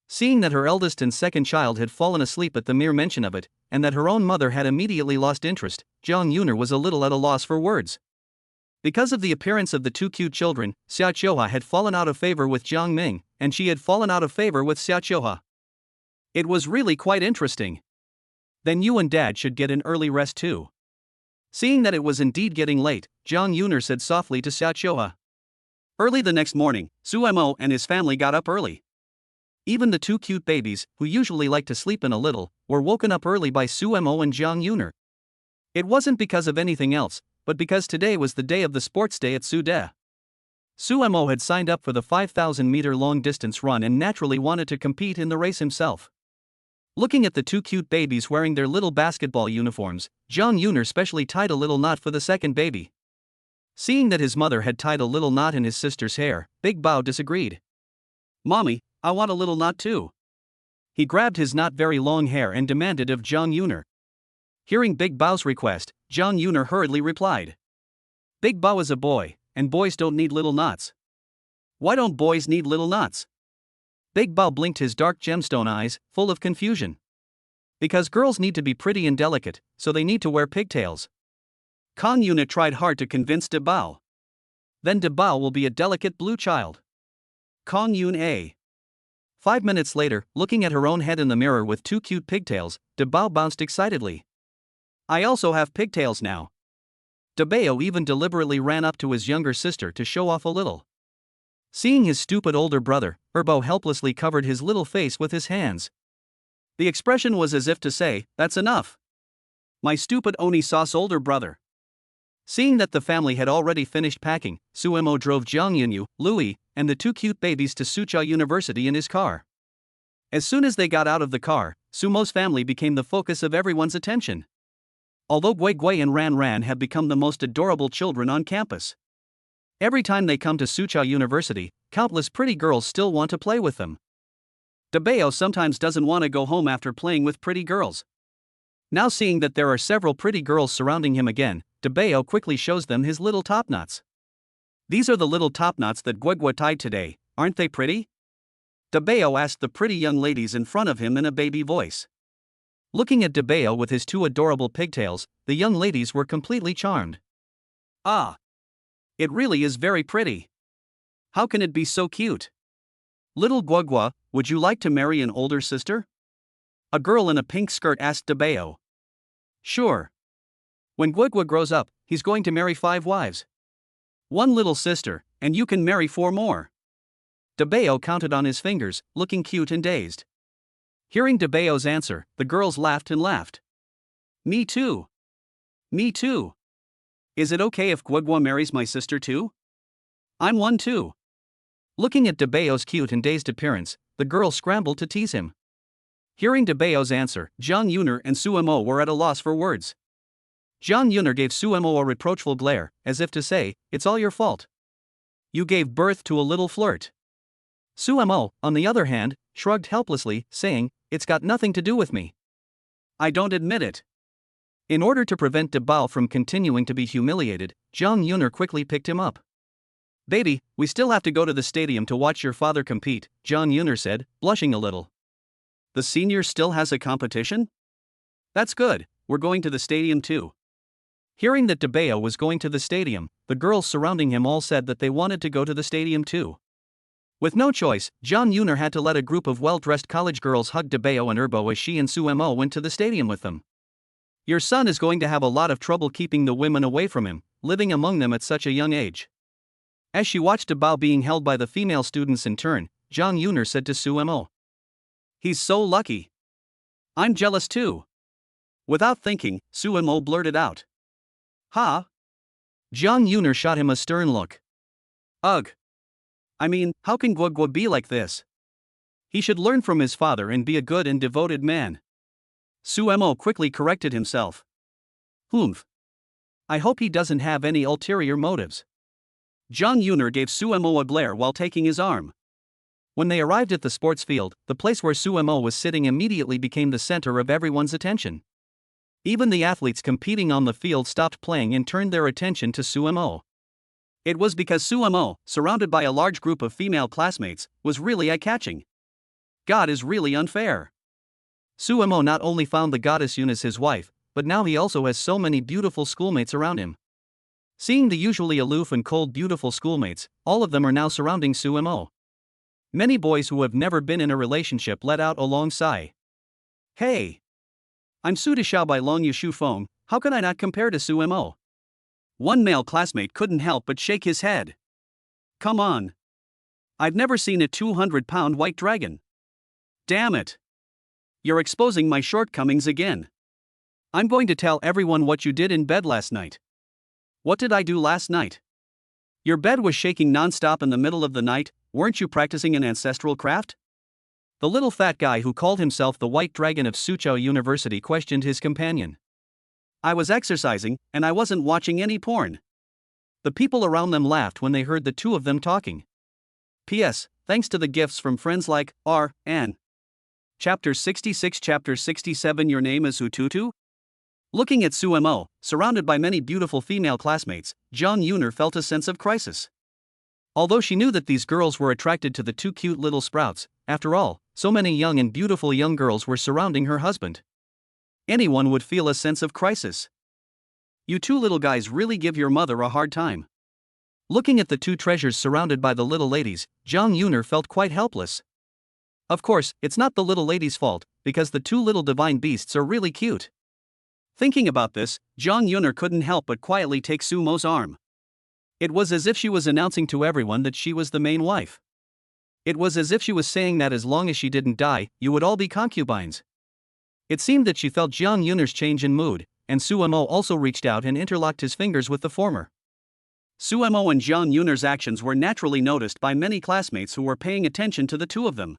Seeing that her eldest and second child had fallen asleep at the mere mention of it, and that her own mother had immediately lost interest, Jiang Yuner was a little at a loss for words. Because of the appearance of the two cute children, Xia Qiuhua had fallen out of favor with Jiang Ming, and she had fallen out of favor with Xia Qiuhua. It was really quite interesting. Then you and Dad should get an early rest too. Seeing that it was indeed getting late, Jiang Yuner said softly to Xia Qiuhua. Early the next morning, Sumo and his family got up early. Even the two cute babies, who usually like to sleep in a little, were woken up early by Sumo and Jiang Yuner. It wasn't because of anything else, but because today was the day of the sports day at Sude. Sumo had signed up for the 5,000-meter long-distance run and naturally wanted to compete in the race himself. Looking at the two cute babies wearing their little basketball uniforms, Jiang Yuner specially tied a little knot for the second baby. Seeing that his mother had tied a little knot in his sister's hair, Big Bao disagreed. Mommy, I want a little knot too. He grabbed his not very long hair and demanded of Jiang Yuner. Hearing Big Bao's request, Jiang Yuner hurriedly replied. Big Bao is a boy, and boys don't need little knots. Why don't boys need little knots? Big Bao blinked his dark gemstone eyes, full of confusion. Because girls need to be pretty and delicate, so they need to wear pigtails. Kang Yuner tried hard to convince De Bao. Then De Bao will be a delicate blue child. Kang Yun. 5 minutes later, looking at her own head in the mirror with two cute pigtails, De Bao bounced excitedly. I also have pigtails now. De Bao even deliberately ran up to his younger sister to show off a little. Seeing his stupid older brother, Bao helplessly covered his little face with his hands. The expression was as if to say, that's enough. My stupid Oni sauce older brother. Seeing that the family had already finished packing, Sumo drove Jiang Yuner, Louie, and the two cute babies to Suzhou University in his car. As soon as they got out of the car, Sumo's family became the focus of everyone's attention. Although Gui Gui and Ran Ran have become the most adorable children on campus. Every time they come to Suzhou University, countless pretty girls still want to play with them. De Bao sometimes doesn't want to go home after playing with pretty girls. Now seeing that there are several pretty girls surrounding him again, De Bao quickly shows them his little top knots. These are the little top knots that Gui Gui tied today, aren't they pretty? De Bao asked the pretty young ladies in front of him in a baby voice. Looking at De Bao with his two adorable pigtails, the young ladies were completely charmed. Ah! It really is very pretty. How can it be so cute? Little Gui Gui, would you like to marry an older sister? A girl in a pink skirt asked De Bao. Sure. When Gui Gui grows up, he's going to marry 5 wives. 1 little sister, and you can marry 4 more. De Bao counted on his fingers, looking cute and dazed. Hearing De Bao's answer, the girls laughed and laughed. Me too. Me too. Is it okay if Gui Gui marries my sister too? I'm one too. Looking at De Bao's cute and dazed appearance, the girls scrambled to tease him. Hearing De Bao's answer, Jiang Yuner and Sumo were at a loss for words. Jiang Yuner gave Sumo a reproachful glare, as if to say, it's all your fault. You gave birth to a little flirt. Sumo, on the other hand, shrugged helplessly, saying, it's got nothing to do with me. I don't admit it. In order to prevent De Bao from continuing to be humiliated, Jiang Yuner quickly picked him up. Baby, we still have to go to the stadium to watch your father compete, Jiang Yuner said, blushing a little. The senior still has a competition? That's good, we're going to the stadium too. Hearing that De Bao was going to the stadium, the girls surrounding him all said that they wanted to go to the stadium too. With no choice, Jiang Yuner had to let a group of well-dressed college girls hug De Bao and Bao as she and Sumo went to the stadium with them. Your son is going to have a lot of trouble keeping the women away from him, living among them at such a young age. As she watched De Bao being held by the female students in turn, Jiang Yuner said to Sumo. He's so lucky. I'm jealous too. Without thinking, Sumo blurted out. Huh? Jiang Yuner shot him a stern look. Ugh. I mean, how can Gui Gui be like this? He should learn from his father and be a good and devoted man. Sumo quickly corrected himself. Humph. I hope he doesn't have any ulterior motives. Jiang Yuner gave Sumo a glare while taking his arm. When they arrived at the sports field, the place where Sumo was sitting immediately became the center of everyone's attention. Even the athletes competing on the field stopped playing and turned their attention to Sumo. It was because Sumo, surrounded by a large group of female classmates, was really eye-catching. God is really unfair. Sumo not only found the goddess Yuner as his wife, but now he also has so many beautiful schoolmates around him. Seeing the usually aloof and cold beautiful schoolmates, all of them are now surrounding Sumo. Many boys who have never been in a relationship let out a long sigh. Hey! I'm Su Deshao by Long Yushu Feng, how can I not compare to Sumo? One male classmate couldn't help but shake his head. Come on. I've never seen a 200-pound white dragon. Damn it. You're exposing my shortcomings again. I'm going to tell everyone what you did in bed last night. What did I do last night? Your bed was shaking non-stop in the middle of the night, weren't you practicing an ancestral craft? The little fat guy who called himself the White Dragon of Suzhou University questioned his companion. I was exercising, and I wasn't watching any porn. The people around them laughed when they heard the two of them talking. P.S. Thanks to the gifts from friends like R.N. Chapter 66 Chapter 67 Your name is Ututu? Looking at Sumo, surrounded by many beautiful female classmates, Jiang Yuner felt a sense of crisis. Although she knew that these girls were attracted to the two cute little sprouts, after all, so many young and beautiful young girls were surrounding her husband. Anyone would feel a sense of crisis. You two little guys really give your mother a hard time. Looking at the two treasures surrounded by the little ladies, Jang Yuner felt quite helpless. Of course, it's not the little ladies' fault, because the two little divine beasts are really cute. Thinking about this, Jiang Yuner couldn't help but quietly take Sumo's arm. It was as if she was announcing to everyone that she was the main wife. It was as if she was saying that as long as she didn't die, you would all be concubines. It seemed that she felt Jiang Yuner's change in mood, and Sumo also reached out and interlocked his fingers with the former. Sumo and Jiang Yuner's actions were naturally noticed by many classmates who were paying attention to the two of them.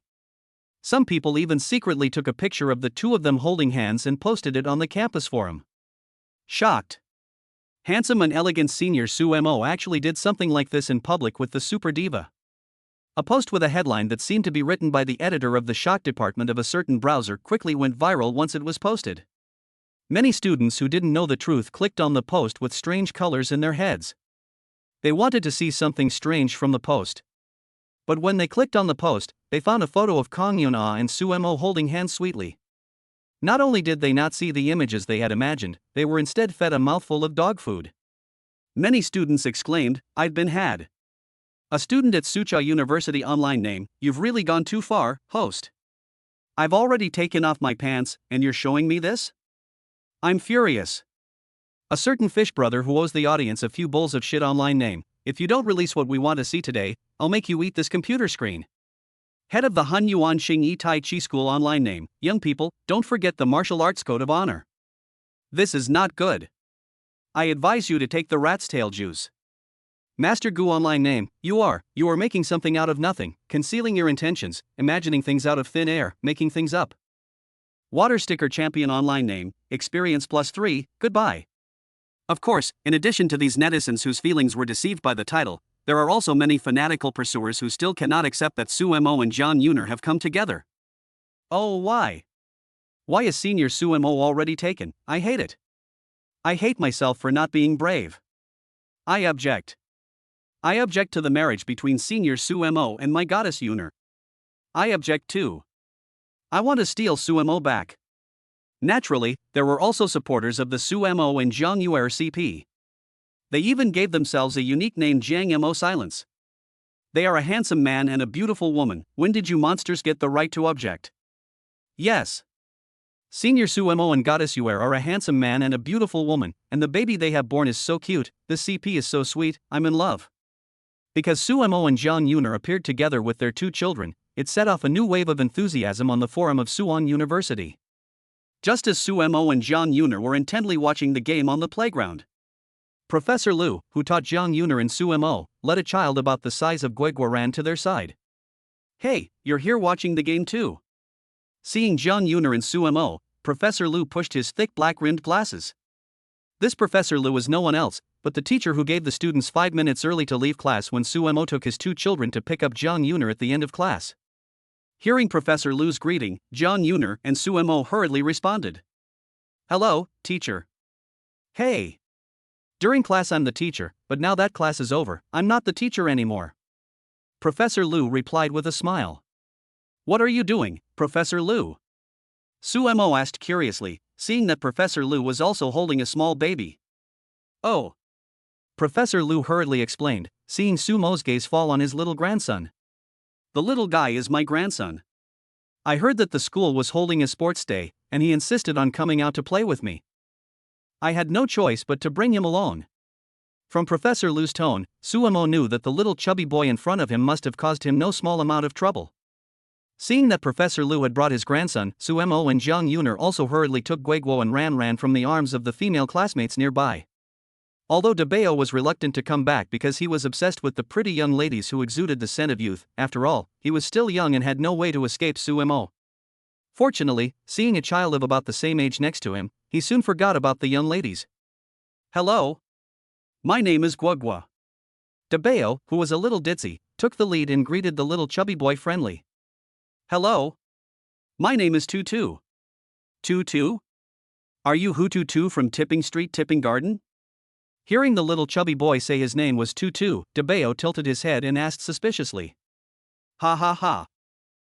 Some people even secretly took a picture of the two of them holding hands and posted it on the campus forum. Shocked. Handsome and elegant senior Sumo actually did something like this in public with the super diva. A post with a headline that seemed to be written by the editor of the shock department of a certain browser quickly went viral once it was posted. Many students who didn't know the truth clicked on the post with strange colors in their heads. They wanted to see something strange from the post. But when they clicked on the post, they found a photo of Jang Yuner and Sumo holding hands sweetly. Not only did they not see the images they had imagined, they were instead fed a mouthful of dog food. Many students exclaimed, "I've been had." A student at Suzhou University online name, "You've really gone too far, host. I've already taken off my pants, and you're showing me this? I'm furious." A certain fish brother who owes the audience a few bowls of shit online name, "If you don't release what we want to see today, I'll make you eat this computer screen." Head of the Han Yuan Xing Yi Tai Chi School online name, "Young people, don't forget the martial arts code of honor. This is not good. I advise you to take the rat's tail juice." Master Gu online name, "You are making something out of nothing, concealing your intentions, imagining things out of thin air, making things up." Water sticker champion online name, "Experience +3, goodbye." Of course, in addition to these netizens whose feelings were deceived by the title, there are also many fanatical pursuers who still cannot accept that Sumo and Jiang Yuner have come together. Oh, why? Why is senior Sumo already taken? I hate it. I hate myself for not being brave. I object. I object to the marriage between senior Sumo and my goddess Yuner. I object too. I want to steal Sumo back. Naturally, there were also supporters of the Sumo and Jang Yuner CP. They even gave themselves a unique name, Jang Mo Silence. They are a handsome man and a beautiful woman. When did you monsters get the right to object? Yes. Senior Sumo and Goddess Yuer are a handsome man and a beautiful woman, and the baby they have born is so cute, this CP is so sweet, I'm in love. Because Sumo and Jang Yuner appeared together with their two children, it set off a new wave of enthusiasm on the forum of Suwon University. Just as Sumo and Jang Yuner were intently watching the game on the playground, Professor Liu, who taught Jang Yuner and Sumo, led a child about the size of Guiguaran to their side. "Hey, you're here watching the game too." Seeing Jang Yuner and Sumo, Professor Liu pushed his thick black-rimmed glasses. This Professor Liu was no one else but the teacher who gave the students 5 minutes early to leave class when Sumo took his two children to pick up Jang Yuner at the end of class. Hearing Professor Lu's greeting, Jiang Yuner and Sumo hurriedly responded. Hello, teacher. Hey. During class I'm the teacher, but now that class is over, I'm not the teacher anymore. Professor Lu replied with a smile. What are you doing, Professor Lu? Sumo asked curiously, seeing that Professor Lu was also holding a small baby. Oh. Professor Lu hurriedly explained, seeing Sumo's gaze fall on his little grandson. The little guy is my grandson. I heard that the school was holding a sports day, and he insisted on coming out to play with me. I had no choice but to bring him along. From Professor Lu's tone, Sumo knew that the little chubby boy in front of him must have caused him no small amount of trouble. Seeing that Professor Lu had brought his grandson, Sumo and Jang Yuner also hurriedly took Guiguo and ran from the arms of the female classmates nearby. Although Debeo was reluctant to come back because he was obsessed with the pretty young ladies who exuded the scent of youth, after all, he was still young and had no way to escape Sumo. Fortunately, seeing a child of about the same age next to him, he soon forgot about the young ladies. Hello. My name is Guagua. Debeo, who was a little ditzy, took the lead and greeted the little chubby boy friendly. Hello. My name is Tutu. Tutu? Are you Hututu from Tipping Street Tipping Garden? Hearing the little chubby boy say his name was Tutu, Debeo tilted his head and asked suspiciously. Ha ha ha.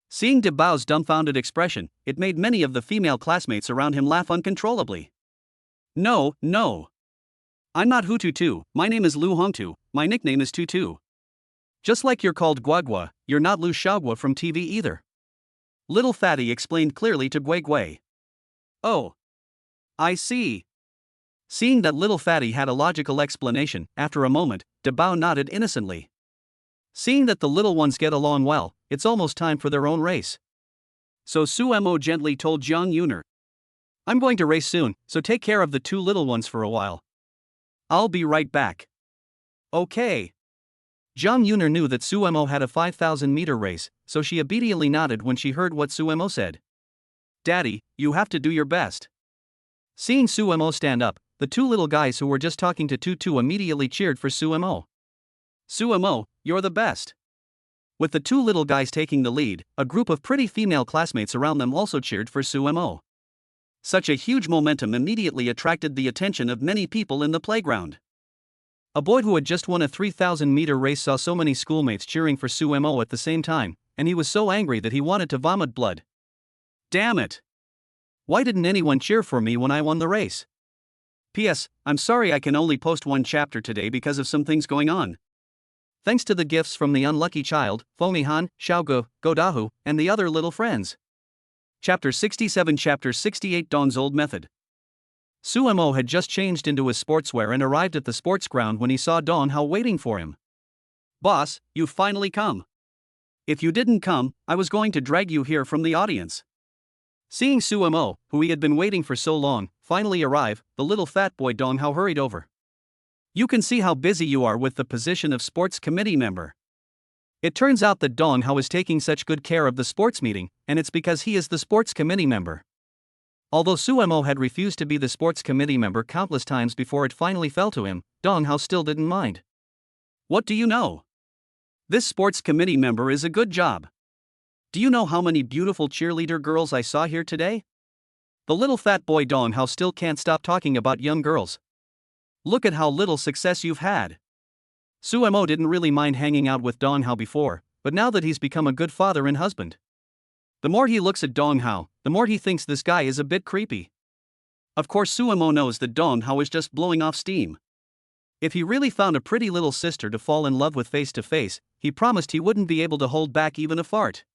Seeing Debao's dumbfounded expression, it made many of the female classmates around him laugh uncontrollably. No. I'm not Hututu, my name is Lu Hongtu, my nickname is Tutu. Just like you're called Guagua, you're not Lu Xiaogua from TV either. Little Fatty explained clearly to Guigui. Oh. I see. Seeing that Little Fatty had a logical explanation, after a moment, Debao nodded innocently. Seeing that the little ones get along well, it's almost time for their own race. So Sumo gently told Jiang Yuner. I'm going to race soon, so take care of the two little ones for a while. I'll be right back. Okay. Jang Yuner knew that Sumo had a 5,000-meter race, so she obediently nodded when she heard what Sumo said. Daddy, you have to do your best. Seeing Sumo stand up, the two little guys who were just talking to Tutu immediately cheered for Sumo. Sumo, you're the best. With the two little guys taking the lead, a group of pretty female classmates around them also cheered for Sumo. Such a huge momentum immediately attracted the attention of many people in the playground. A boy who had just won a 3,000-meter race saw so many schoolmates cheering for Sumo at the same time, and he was so angry that he wanted to vomit blood. Damn it! Why didn't anyone cheer for me when I won the race? P.S. I'm sorry I can only post one chapter today because of some things going on. Thanks to the gifts from the unlucky child, Fomihan, Xiaogu, Godahu, and the other little friends. Chapter 67 Chapter 68 Dong's Old Method. Sumo had just changed into his sportswear and arrived at the sports ground when he saw Dong Hao waiting for him. Boss, you've finally come. If you didn't come, I was going to drag you here from the audience. Seeing Sumo, who he had been waiting for so long, finally arrive, the little fat boy Dong Hao hurried over. You can see how busy you are with the position of sports committee member. It turns out that Dong Hao is taking such good care of the sports meeting, and it's because he is the sports committee member. Although Sumo had refused to be the sports committee member countless times before it finally fell to him, Dong Hao still didn't mind. What do you know? This sports committee member is a good job. Do you know how many beautiful cheerleader girls I saw here today? The little fat boy Dong Hao still can't stop talking about young girls. Look at how little success you've had. Sumo didn't really mind hanging out with Dong Hao before, but now that he's become a good father and husband. The more he looks at Dong Hao, the more he thinks this guy is a bit creepy. Of course Sumo knows that Dong Hao is just blowing off steam. If he really found a pretty little sister to fall in love with face to face, he promised he wouldn't be able to hold back even a fart.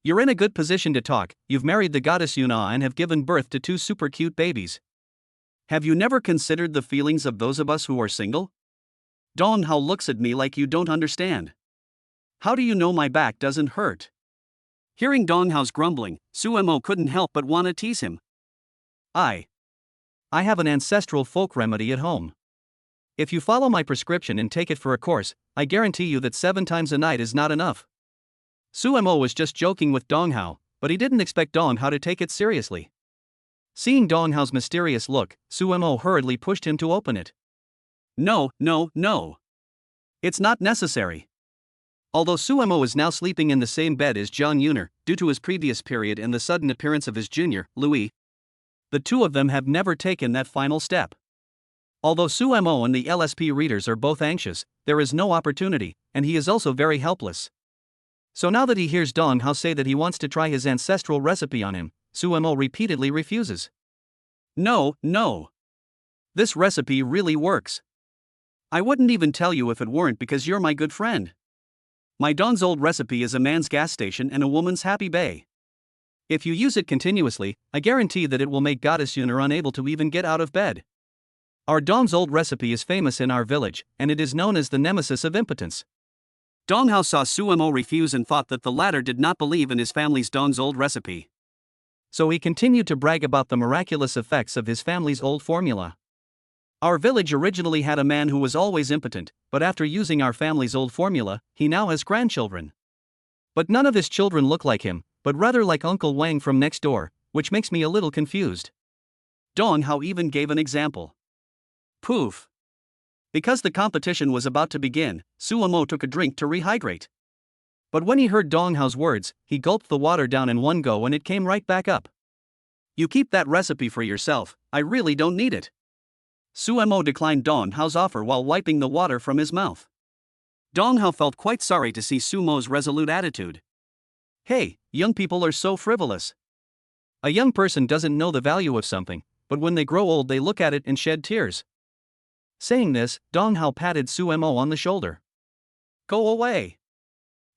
You're in a good position to talk, you've married the goddess Yuna and have given birth to two super cute babies. Have you never considered the feelings of those of us who are single? Dong Hao looks at me like you don't understand. How do you know my back doesn't hurt? Hearing Dong Hao's grumbling, Sumo couldn't help but want to tease him. I have an ancestral folk remedy at home. If you follow my prescription and take it for a course, I guarantee you that 7 times a night is not enough. Sumo was just joking with Dong Hao, but he didn't expect Dong Hao to take it seriously. Seeing Dong Hao's mysterious look, Sumo hurriedly pushed him to open it. No. It's not necessary. Although Sumo is now sleeping in the same bed as Jang Yuner, due to his previous period and the sudden appearance of his junior, Louie. The two of them have never taken that final step. Although Sumo and the LSP readers are both anxious, there is no opportunity, and he is also very helpless. So now that he hears Dong Hao say that he wants to try his ancestral recipe on him, Sumo repeatedly refuses. No. This recipe really works. I wouldn't even tell you if it weren't because you're my good friend. My Dong's old recipe is a man's gas station and a woman's happy bay. If you use it continuously, I guarantee that it will make Goddess Yuner unable to even get out of bed. Our Dong's old recipe is famous in our village, and it is known as the nemesis of impotence. Dong Hao saw Sumo refuse and thought that the latter did not believe in his family's Dong's old recipe. So he continued to brag about the miraculous effects of his family's old formula. Our village originally had a man who was always impotent, but after using our family's old formula, he now has grandchildren. But none of his children look like him, but rather like Uncle Wang from next door, which makes me a little confused. Dong Hao even gave an example. Poof. Because the competition was about to begin, Sumo took a drink to rehydrate. But when he heard Dong Hao's words, he gulped the water down in one go and it came right back up. You keep that recipe for yourself, I really don't need it. Sumo declined Dong Hao's offer while wiping the water from his mouth. Dong Hao felt quite sorry to see Sumo's resolute attitude. Hey, young people are so frivolous. A young person doesn't know the value of something, but when they grow old they look at it and shed tears. Saying this, Dong Hao patted Sumo on the shoulder. Go away.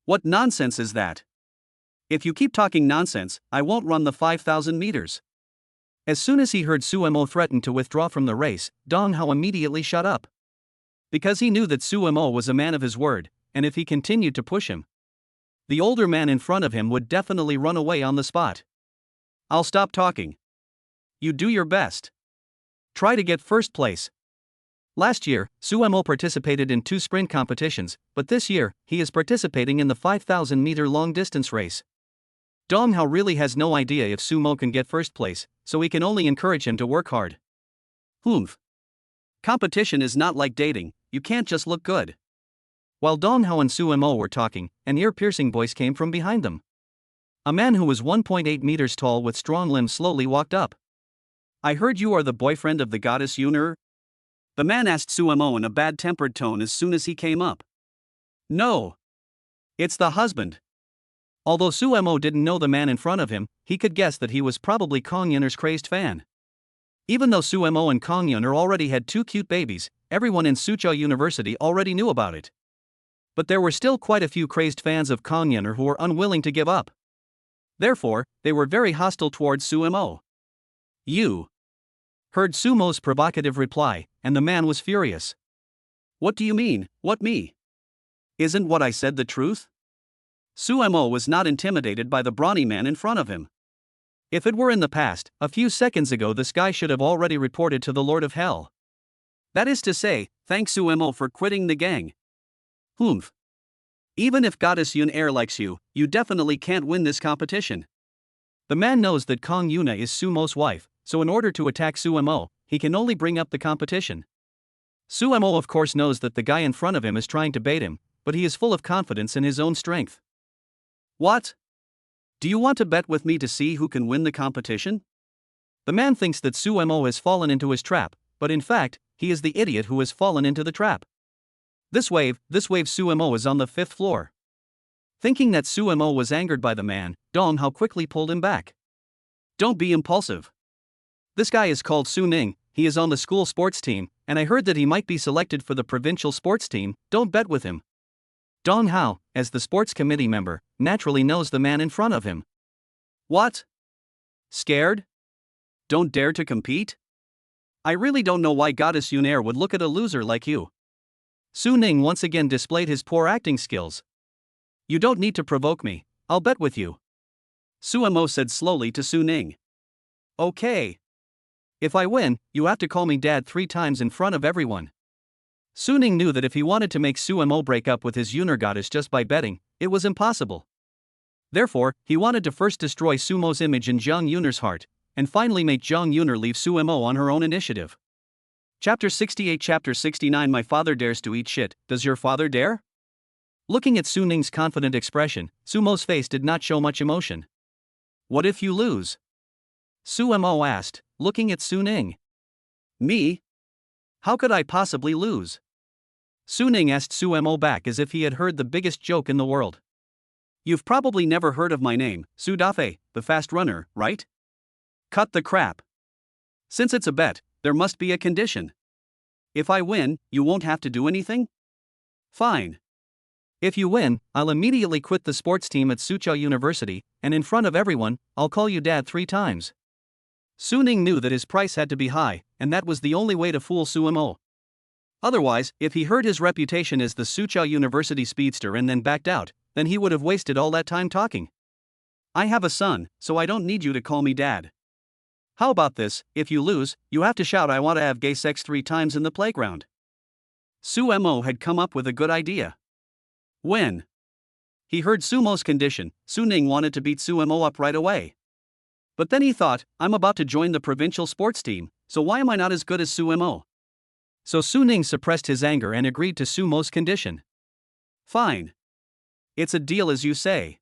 What nonsense is that? If you keep talking nonsense, I won't run the 5,000 meters. As soon as he heard Sumo threaten to withdraw from the race, Dong Hao immediately shut up. Because he knew that Sumo was a man of his word, and if he continued to push him, the older man in front of him would definitely run away on the spot. I'll stop talking. You do your best. Try to get first place. Last year, Sumo participated in 2 sprint competitions, but this year, he is participating in the 5,000-meter long-distance race. Dong Hao really has no idea if Sumo can get first place, so he can only encourage him to work hard. Competition is not like dating, you can't just look good. While Dong Hao and Sumo were talking, an ear-piercing voice came from behind them. A man who was 1.8 meters tall with strong limbs slowly walked up. I heard you are the boyfriend of the Goddess Yuner? The man asked Sumo in a bad-tempered tone as soon as he came up. No. It's the husband. Although Sumo didn't know the man in front of him, he could guess that he was probably Jang Yuner's crazed fan. Even though Sumo and Jang Yuner already had 2 cute babies, everyone in Suzhou University already knew about it. But there were still quite a few crazed fans of Jang Yuner who were unwilling to give up. Therefore, they were very hostile towards Sumo. You heard Sumo's provocative reply, and the man was furious. What do you mean, what me? Isn't what I said the truth? Sumo was not intimidated by the brawny man in front of him. If it were in the past, a few seconds ago this guy should have already reported to the Lord of Hell. That is to say, thanks Sumo for quitting the gang. Even if Goddess Yuner likes you, you definitely can't win this competition. The man knows that Jang Yuner is Sumo's wife, so in order to attack Sumo, he can only bring up the competition. Sumo of course knows that the guy in front of him is trying to bait him, but he is full of confidence in his own strength. What? Do you want to bet with me to see who can win the competition? The man thinks that Sumo has fallen into his trap, but in fact, he is the idiot who has fallen into the trap. This wave Sumo is on the 5th floor. Thinking that Sumo was angered by the man, Dong Hao quickly pulled him back. Don't be impulsive. This guy is called Soonings, he is on the school sports team, and I heard that he might be selected for the provincial sports team, don't bet with him. Dong Hao, as the sports committee member, naturally knows the man in front of him. What? Scared? Don't dare to compete? I really don't know why Goddess Yuner would look at a loser like you. Soonings once again displayed his poor acting skills. You don't need to provoke me, I'll bet with you. Sumo said slowly to Soonings. Okay. If I win, you have to call me dad 3 times in front of everyone. Soonings knew that if he wanted to make Sumo break up with his Yuner goddess just by betting, it was impossible. Therefore, he wanted to first destroy Sumo's image in Jang Yuner's heart, and finally make Jang Yuner leave Sumo on her own initiative. Chapter 68 Chapter 69 My father dares to eat shit, does your father dare? Looking at Sooning's confident expression, Sumo's face did not show much emotion. What if you lose? Sumo asked, looking at Sooning. Me? How could I possibly lose? Sooning asked Sumo back as if he had heard the biggest joke in the world. You've probably never heard of my name, Sudafe, the fast runner, right? Cut the crap. Since it's a bet, there must be a condition. If I win, you won't have to do anything? Fine. If you win, I'll immediately quit the sports team at Soochow University, and in front of everyone, I'll call you dad 3 times. Sooning knew that his price had to be high, and that was the only way to fool Sumo. Otherwise, if he hurt his reputation as the Soochow University speedster and then backed out, then he would have wasted all that time talking. I have a son, so I don't need you to call me dad. How about this, if you lose, you have to shout I want to have gay sex 3 times in the playground. Sumo had come up with a good idea. When he heard Sumo's condition, Sooning wanted to beat Sumo up right away. But then he thought, I'm about to join the provincial sports team, so why am I not as good as Sumo? So Sooning suppressed his anger and agreed to Sumo's condition. Fine. It's a deal as you say.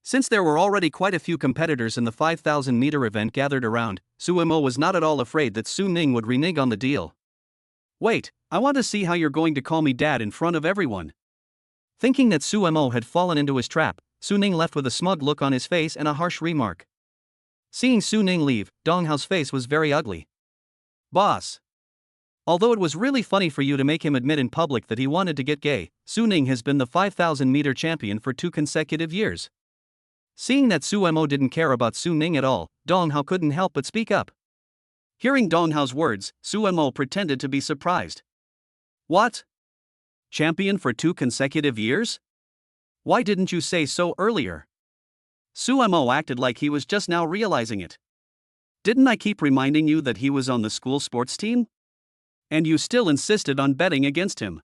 Since there were already quite a few competitors in the 5,000-meter event gathered around, Sumo was not at all afraid that Sooning would renege on the deal. Wait, I want to see how you're going to call me dad in front of everyone. Thinking that Sumo had fallen into his trap, Sooning left with a smug look on his face and a harsh remark. Seeing Sooning leave, Donghao's face was very ugly. Boss. Although it was really funny for you to make him admit in public that he wanted to get gay, Sooning has been the 5,000-meter champion for 2 consecutive years. Seeing that Sumo didn't care about Sooning at all, Donghao couldn't help but speak up. Hearing Donghao's words, Sumo pretended to be surprised. What? Champion for 2 consecutive years? Why didn't you say so earlier? Sumo acted like he was just now realizing it. Didn't I keep reminding you that he was on the school sports team? And you still insisted on betting against him.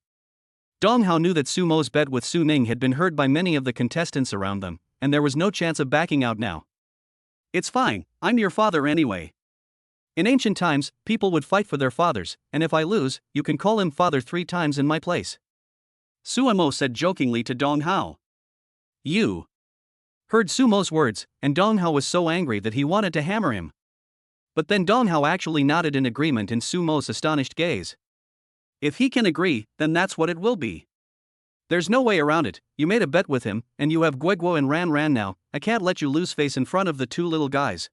Donghao knew that Sumo's bet with Sooning had been heard by many of the contestants around them, and there was no chance of backing out now. It's fine, I'm your father anyway. In ancient times, people would fight for their fathers, and if I lose, you can call him father 3 times in my place. Sumo said jokingly to Donghao. You heard Sumo's words, and Donghao was so angry that he wanted to hammer him. But then Donghao actually nodded in agreement in Sumo's astonished gaze. If he can agree, then that's what it will be. There's no way around it, you made a bet with him, and you have Gueguo and Ran now, I can't let you lose face in front of the 2 little guys.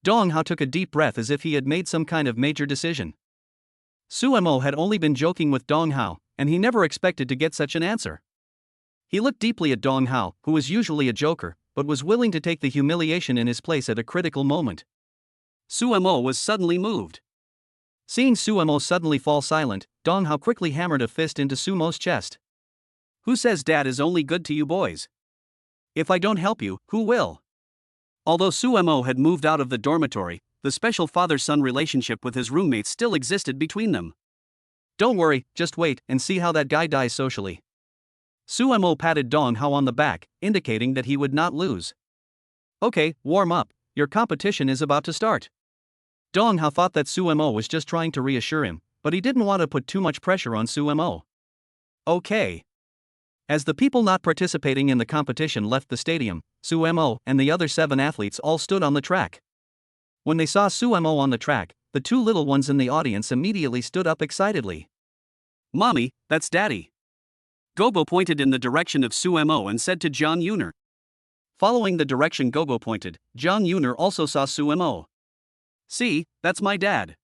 Donghao took a deep breath as if he had made some kind of major decision. Sumo had only been joking with Donghao, and he never expected to get such an answer. He looked deeply at Donghao, who was usually a joker, but was willing to take the humiliation in his place at a critical moment. Sumo was suddenly moved. Seeing Sumo suddenly fall silent, Donghao quickly hammered a fist into Sumo's chest. Who says dad is only good to you boys? If I don't help you, who will? Although Sumo had moved out of the dormitory, the special father-son relationship with his roommates still existed between them. Don't worry, just wait and see how that guy dies socially. Sumo patted Donghao on the back, indicating that he would not lose. Okay, warm up, your competition is about to start. Donghao thought that Sumo was just trying to reassure him, but he didn't want to put too much pressure on Sumo. Okay. As the people not participating in the competition left the stadium, Sumo and the other 7 athletes all stood on the track. When they saw Sumo on the track, the 2 little ones in the audience immediately stood up excitedly. Mommy, that's Daddy. Gogo pointed in the direction of Sumo and said to Jiang Yuner. Following the direction Gogo pointed, Jang Yuner also saw Sumo. See, that's my dad.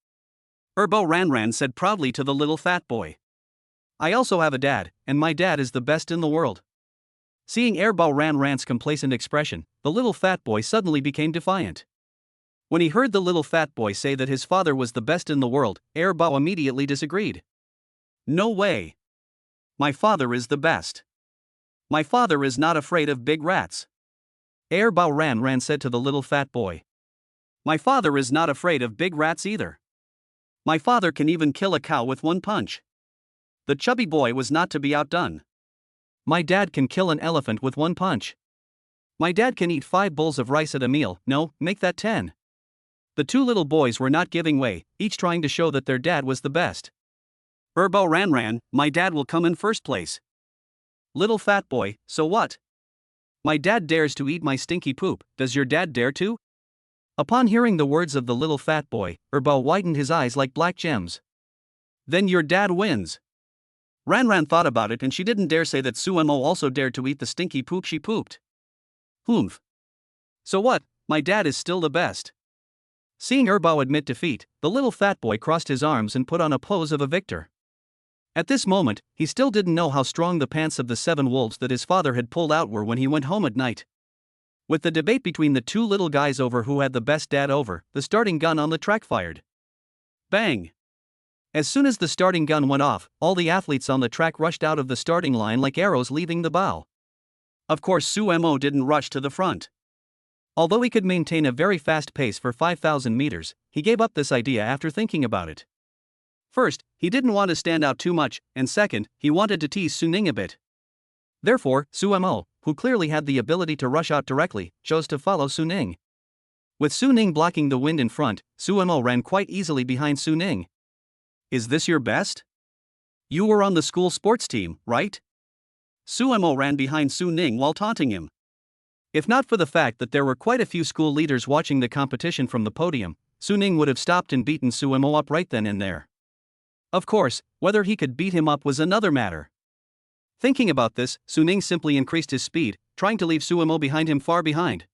Ran said proudly to the little fat boy. I also have a dad, and my dad is the best in the world. Seeing Ran's complacent expression, the little fat boy suddenly became defiant. When he heard the little fat boy say that his father was the best in the world, Bao immediately disagreed. No way. My father is the best. My father is not afraid of big rats. Ran said to the little fat boy. My father is not afraid of big rats either. My father can even kill a cow with 1 punch. The chubby boy was not to be outdone. My dad can kill an elephant with 1 punch. My dad can eat 5 bowls of rice at a meal, no, make that 10. The 2 little boys were not giving way, each trying to show that their dad was the best. Ran, my dad will come in first place. Little fat boy, so what? My dad dares to eat my stinky poop, does your dad dare to? Upon hearing the words of the little fat boy, Bao widened his eyes like black gems. Then your dad wins. Ran thought about it and she didn't dare say that Sumo also dared to eat the stinky poop she pooped. Humph. So what, my dad is still the best. Seeing Bao admit defeat, the little fat boy crossed his arms and put on a pose of a victor. At this moment, he still didn't know how strong the pants of the 7 wolves that his father had pulled out were when he went home at night. With the debate between the 2 little guys over who had the best dad over, the starting gun on the track fired. Bang! As soon as the starting gun went off, all the athletes on the track rushed out of the starting line like arrows leaving the bow. Of course, Sumo didn't rush to the front. Although he could maintain a very fast pace for 5,000 meters, he gave up this idea after thinking about it. First, he didn't want to stand out too much, and second, he wanted to tease Soonings a bit. Therefore, Sumo, who clearly had the ability to rush out directly, chose to follow Soonings. With Soonings blocking the wind in front, Sumo ran quite easily behind Soonings. Is this your best? You were on the school sports team, right? Sumo ran behind Soonings while taunting him. If not for the fact that there were quite a few school leaders watching the competition from the podium, Soonings would have stopped and beaten Sumo up right then and there. Of course, whether he could beat him up was another matter. Thinking about this, Soonings simply increased his speed, trying to leave Sumo behind him far behind.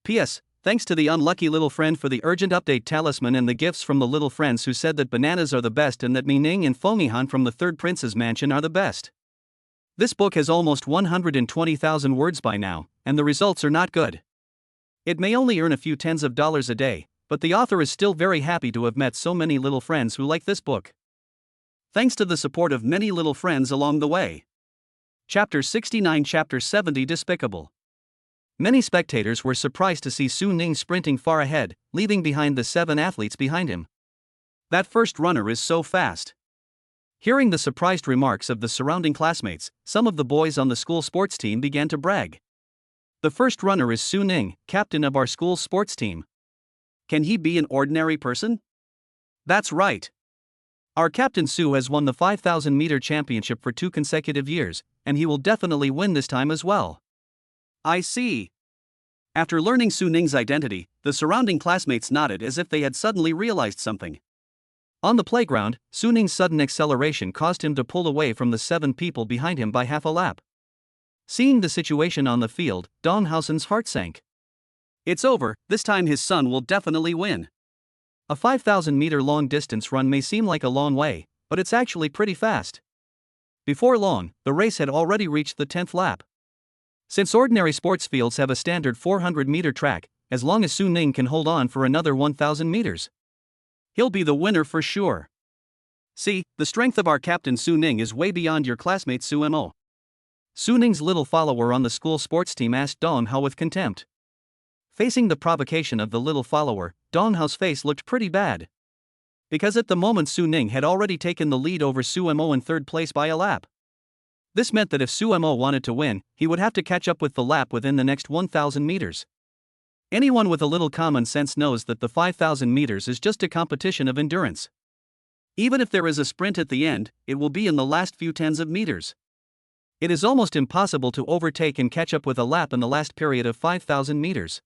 P.S. Thanks to the unlucky little friend for the urgent update talisman and the gifts from the little friends who said that bananas are the best and that Mining and Fomihan from the 3rd Prince's Mansion are the best. This book has almost 120,000 words by now, and the results are not good. It may only earn a few tens of dollars a day, but the author is still very happy to have met so many little friends who like this book. Thanks to the support of many little friends along the way. Chapter 69, Chapter 70, Despicable. Many spectators were surprised to see Soonings sprinting far ahead, leaving behind the 7 athletes behind him. That first runner is so fast. Hearing the surprised remarks of the surrounding classmates, some of the boys on the school sports team began to brag. The first runner is Soonings, captain of our school's sports team. Can he be an ordinary person? That's right. Our captain Su has won the 5,000-meter championship for 2 consecutive years, and he will definitely win this time as well. I see. After learning Soonings' identity, the surrounding classmates nodded as if they had suddenly realized something. On the playground, Soonings' sudden acceleration caused him to pull away from the 7 people behind him by half a lap. Seeing the situation on the field, Donghausen's heart sank. It's over, this time his son will definitely win. A 5,000-meter long distance run may seem like a long way, but it's actually pretty fast. Before long, the race had already reached the 10th lap. Since ordinary sports fields have a standard 400-meter track, as long as Soonings can hold on for another 1,000 meters, he'll be the winner for sure. See, the strength of our captain Soonings is way beyond your classmate Sumo. Soonings' little follower on the school sports team asked Donghao with contempt. Facing the provocation of the little follower, Donghao's face looked pretty bad. Because at the moment Soonings had already taken the lead over Sumo in 3rd place by a lap. This meant that if Sumo wanted to win, he would have to catch up with the lap within the next 1,000 meters. Anyone with a little common sense knows that the 5,000 meters is just a competition of endurance. Even if there is a sprint at the end, it will be in the last few tens of meters. It is almost impossible to overtake and catch up with a lap in the last period of 5,000 meters.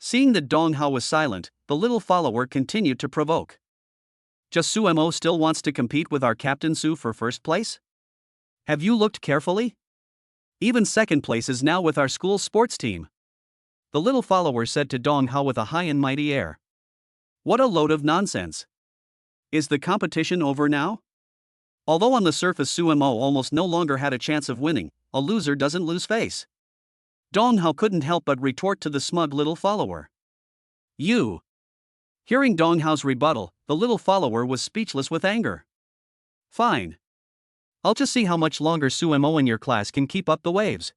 Seeing that Donghao was silent, the little follower continued to provoke. Just Sumo still wants to compete with our captain Su for 1st place? Have you looked carefully? Even 2nd place is now with our school's sports team. The little follower said to Donghao with a high and mighty air. What a load of nonsense. Is the competition over now? Although on the surface Sumo almost no longer had a chance of winning, a loser doesn't lose face. Donghao couldn't help but retort to the smug little follower. You. Hearing Donghao's rebuttal, the little follower was speechless with anger. Fine. I'll just see how much longer Sumo in your class can keep up the waves.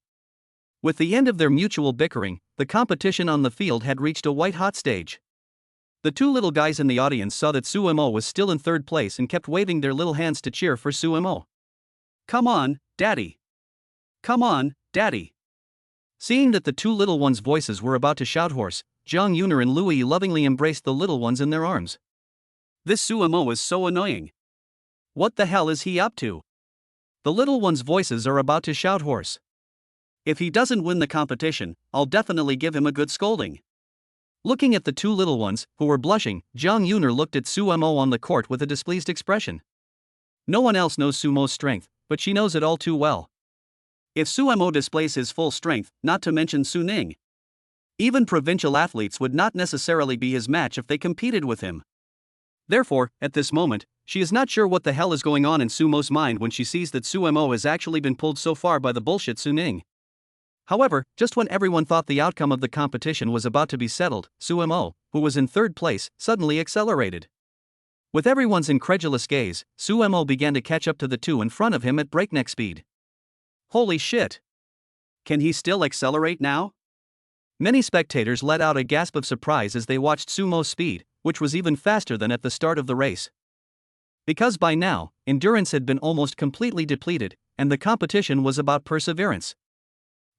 With the end of their mutual bickering, the competition on the field had reached a white-hot stage. The 2 little guys in the audience saw that Sumo was still in 3rd place and kept waving their little hands to cheer for Sumo. Come on, Daddy. Come on, Daddy. Seeing that the 2 little ones' voices were about to shout hoarse, Jiang Yuner and Louie lovingly embraced the little ones in their arms. This Sumo is so annoying. What the hell is he up to? The little ones' voices are about to shout hoarse. If he doesn't win the competition, I'll definitely give him a good scolding. Looking at the two little ones, who were blushing, Jiang Yuner looked at Sumo on the court with a displeased expression. No one else knows Sumo's strength, but she knows it all too well. If Sumo displays his full strength, not to mention Soonings, even provincial athletes would not necessarily be his match if they competed with him. Therefore, at this moment, she is not sure what the hell is going on in Sumo's mind when she sees that Sumo has actually been pulled so far by the bullshit Soonings. However, just when everyone thought the outcome of the competition was about to be settled, Sumo, who was in third place, suddenly accelerated. With everyone's incredulous gaze, Sumo began to catch up to the two in front of him at breakneck speed. Holy shit! Can he still accelerate now? Many spectators let out a gasp of surprise as they watched Sumo's speed, which was even faster than at the start of the race. Because by now, endurance had been almost completely depleted, and the competition was about perseverance.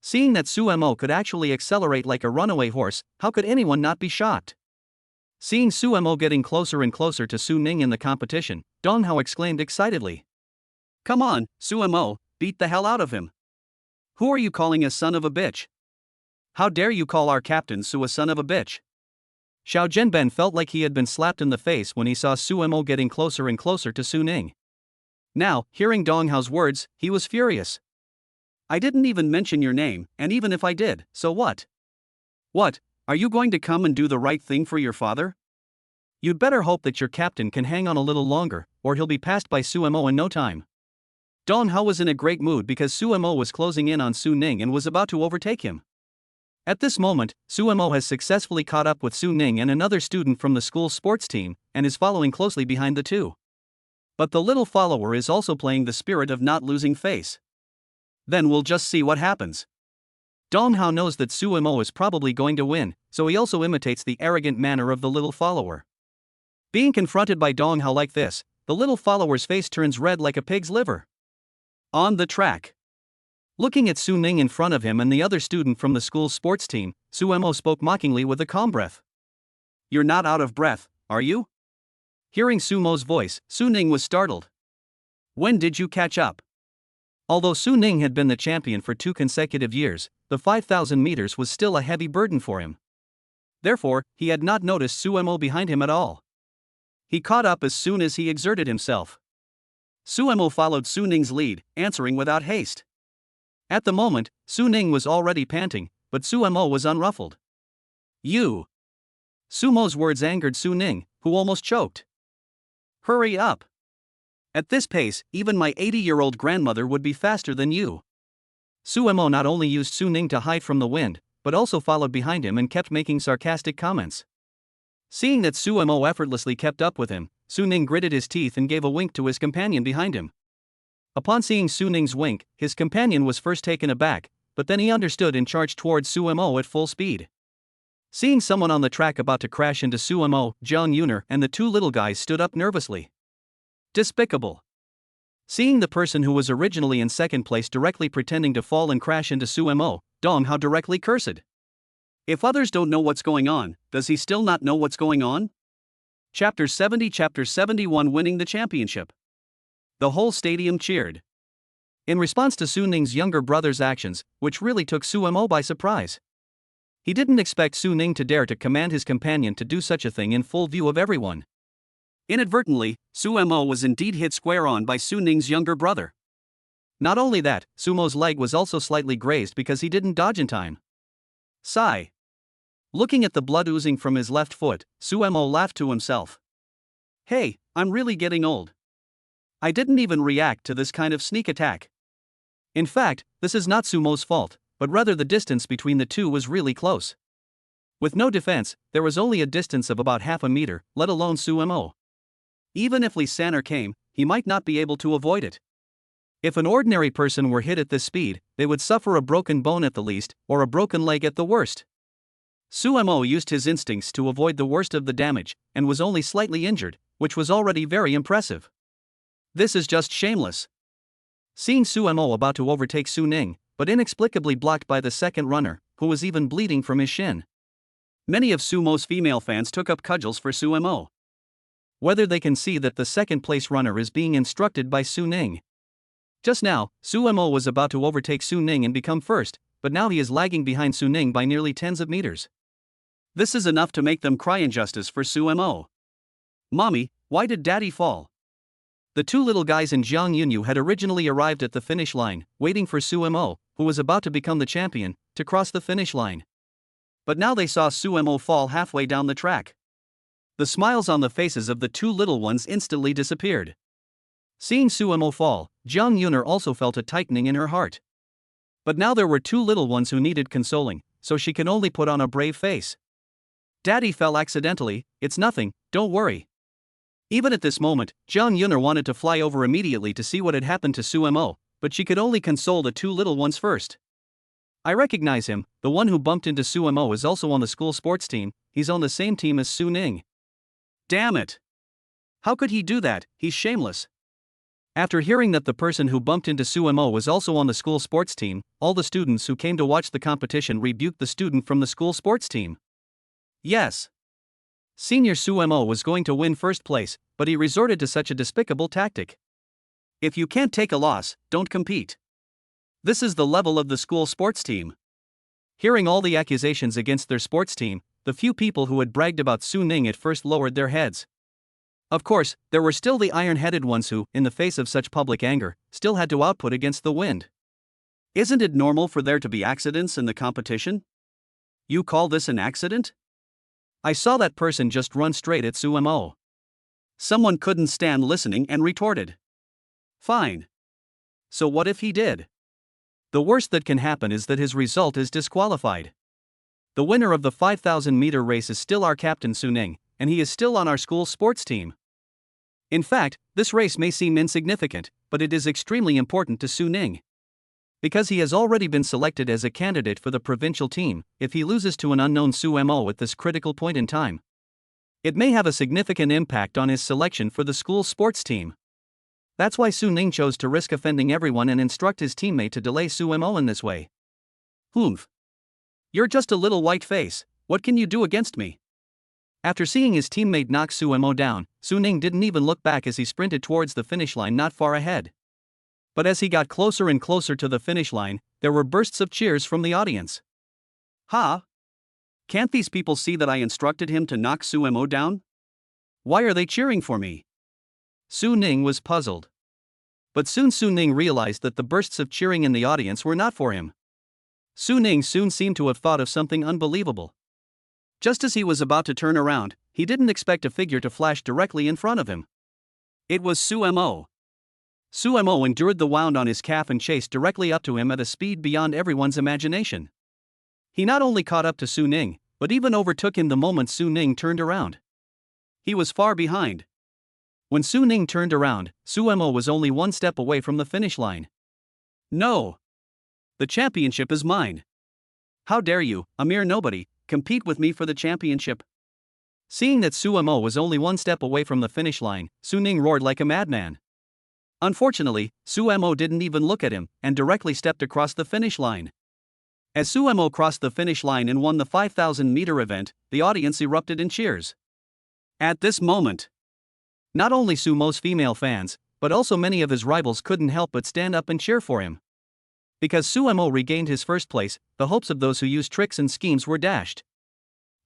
Seeing that Sumo could actually accelerate like a runaway horse, how could anyone not be shocked? Seeing Sumo getting closer and closer to Soonings in the competition, Dong Hao exclaimed excitedly. Come on, Sumo, beat the hell out of him. Who are you calling a son of a bitch? How dare you call our captain Su a son of a bitch? Xiao Zhenben felt like he had been slapped in the face when he saw Sumo getting closer and closer to Soonings. Now, hearing Dong Hao's words, he was furious. I didn't even mention your name, and even if I did, so what? What, are you going to come and do the right thing for your father? You'd better hope that your captain can hang on a little longer, or he'll be passed by Sumo in no time. Dong Hao was in a great mood because Sumo was closing in on Soonings and was about to overtake him. At this moment, Sumo has successfully caught up with Soonings and another student from the school's sports team, and is following closely behind the two. But the little follower is also playing the spirit of not losing face. Then we'll just see what happens. Dong Hao knows that Sumo is probably going to win, so he also imitates the arrogant manner of the little follower. Being confronted by Dong Hao like this, the little follower's face turns red like a pig's liver. On the track. Looking at Soonings in front of him and the other student from the school's sports team, Sumo spoke mockingly with a calm breath. You're not out of breath, are you? Hearing Sumo's voice, Soonings was startled. When did you catch up? Although Soonings had been the champion for 2 consecutive years, the 5,000 meters was still a heavy burden for him. Therefore, he had not noticed Sumo behind him at all. He caught up as soon as he exerted himself. Sumo followed Soonings' lead, answering without haste. At the moment, Soonings was already panting, but Sumo was unruffled. You! Sumo's words angered Soonings, who almost choked. Hurry up! At this pace, even my 80-year-old grandmother would be faster than you. Sumo not only used Soonings to hide from the wind, but also followed behind him and kept making sarcastic comments. Seeing that Sumo effortlessly kept up with him, Soonings gritted his teeth and gave a wink to his companion behind him. Upon seeing Soonings wink, his companion was first taken aback, but then he understood and charged towards Sumo at full speed. Seeing someone on the track about to crash into Sumo, Jiang Yuner and the two little guys stood up nervously. Despicable. Seeing the person who was originally in second place directly pretending to fall and crash into Sumo, Dong Hao directly cursed. If others don't know what's going on, does he still not know what's going on? Chapter 70 Chapter 71 Winning the Championship. The whole stadium cheered. In response to Soonings' younger brother's actions, which really took Sumo by surprise. He didn't expect Soonings to dare to command his companion to do such a thing in full view of everyone. Inadvertently, Sumo was indeed hit square on by Soonings' younger brother. Not only that, Sumo's leg was also slightly grazed because he didn't dodge in time. Sigh. Looking at the blood oozing from his left foot, Sumo laughed to himself. Hey, I'm really getting old. I didn't even react to this kind of sneak attack. In fact, this is not Sumo's fault, but rather the distance between the two was really close. With no defense, there was only a distance of about half a meter, let alone Sumo. Even if Lee Sanner came, he might not be able to avoid it. If an ordinary person were hit at this speed, they would suffer a broken bone at the least, or a broken leg at the worst. Sumo used his instincts to avoid the worst of the damage, and was only slightly injured, which was already very impressive. This is just shameless. Seeing Sumo about to overtake Soonings, but inexplicably blocked by the second runner, who was even bleeding from his shin. Many of Sumo's female fans took up cudgels for Sumo. Whether they can see that the second-place runner is being instructed by Soonings. Just now, Suemo was about to overtake Soonings and become first, but now he is lagging behind Soonings by nearly tens of meters. This is enough to make them cry injustice for Suemo. Mommy, why did Daddy fall? The two little guys in Jiang Yuner had originally arrived at the finish line, waiting for Suemo, who was about to become the champion, to cross the finish line. But now they saw Suemo fall halfway down the track. The smiles on the faces of the two little ones instantly disappeared. Seeing Suemo fall, Jiang Yuner also felt a tightening in her heart. But now there were two little ones who needed consoling, so she can only put on a brave face. Daddy fell accidentally, it's nothing, don't worry. Even at this moment, Jiang Yuner wanted to fly over immediately to see what had happened to Suemo, but she could only console the two little ones first. I recognize him, the one who bumped into Suemo is also on the school sports team, he's on the same team as Soonings. Damn it! How could he do that, he's shameless. After hearing that the person who bumped into Suemo was also on the school sports team, all the students who came to watch the competition rebuked the student from the school sports team. Yes. Senior Suemo was going to win first place, but he resorted to such a despicable tactic. If you can't take a loss, don't compete. This is the level of the school sports team. Hearing all the accusations against their sports team, the few people who had bragged about Soonings at first lowered their heads. Of course, there were still the iron-headed ones who, in the face of such public anger, still had to output against the wind. Isn't it normal for there to be accidents in the competition? You call this an accident? I saw that person just run straight at Suemo. Someone couldn't stand listening and retorted. Fine. So what if he did? The worst that can happen is that his result is disqualified. The winner of the 5,000-meter race is still our captain Soonings, and he is still on our school sports team. In fact, this race may seem insignificant, but it is extremely important to Soonings. Because he has already been selected as a candidate for the provincial team, if he loses to an unknown Suemo at this critical point in time, it may have a significant impact on his selection for the school sports team. That's why Soonings chose to risk offending everyone and instruct his teammate to delay Suemo in this way. Humph. You're just a little white face, what can you do against me? After seeing his teammate knock Suemo down, Soonings didn't even look back as he sprinted towards the finish line not far ahead. But as he got closer and closer to the finish line, there were bursts of cheers from the audience. Ha! Can't these people see that I instructed him to knock Suemo down? Why are they cheering for me? Soonings was puzzled. But soon Soonings realized that the bursts of cheering in the audience were not for him. Soonings soon seemed to have thought of something unbelievable. Just as he was about to turn around, he didn't expect a figure to flash directly in front of him. It was Suemo. Suemo endured the wound on his calf and chased directly up to him at a speed beyond everyone's imagination. He not only caught up to Soonings, but even overtook him the moment Soonings turned around. He was far behind. When Soonings turned around, Suemo was only one step away from the finish line. No! The championship is mine. How dare you, a mere nobody, compete with me for the championship? Seeing that Suemo was only one step away from the finish line, Soonings roared like a madman. Unfortunately, Suemo didn't even look at him and directly stepped across the finish line. As Suemo crossed the finish line and won the 5,000-meter event, the audience erupted in cheers. At this moment, not only Sumo's female fans, but also many of his rivals couldn't help but stand up and cheer for him. Because Suemo regained his first place, the hopes of those who used tricks and schemes were dashed.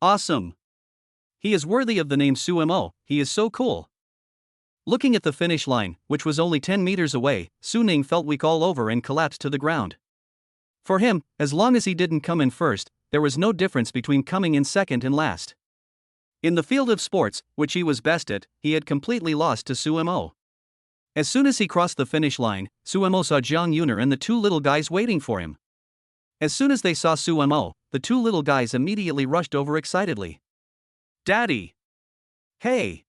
Awesome! He is worthy of the name Suemo, he is so cool. Looking at the finish line, which was only 10 meters away, Soonings felt weak all over and collapsed to the ground. For him, as long as he didn't come in first, there was no difference between coming in second and last. In the field of sports, which he was best at, he had completely lost to Suemo. As soon as he crossed the finish line, Suemo saw Jang Yuner and the two little guys waiting for him. As soon as they saw Suemo, the two little guys immediately rushed over excitedly. Daddy! Hey!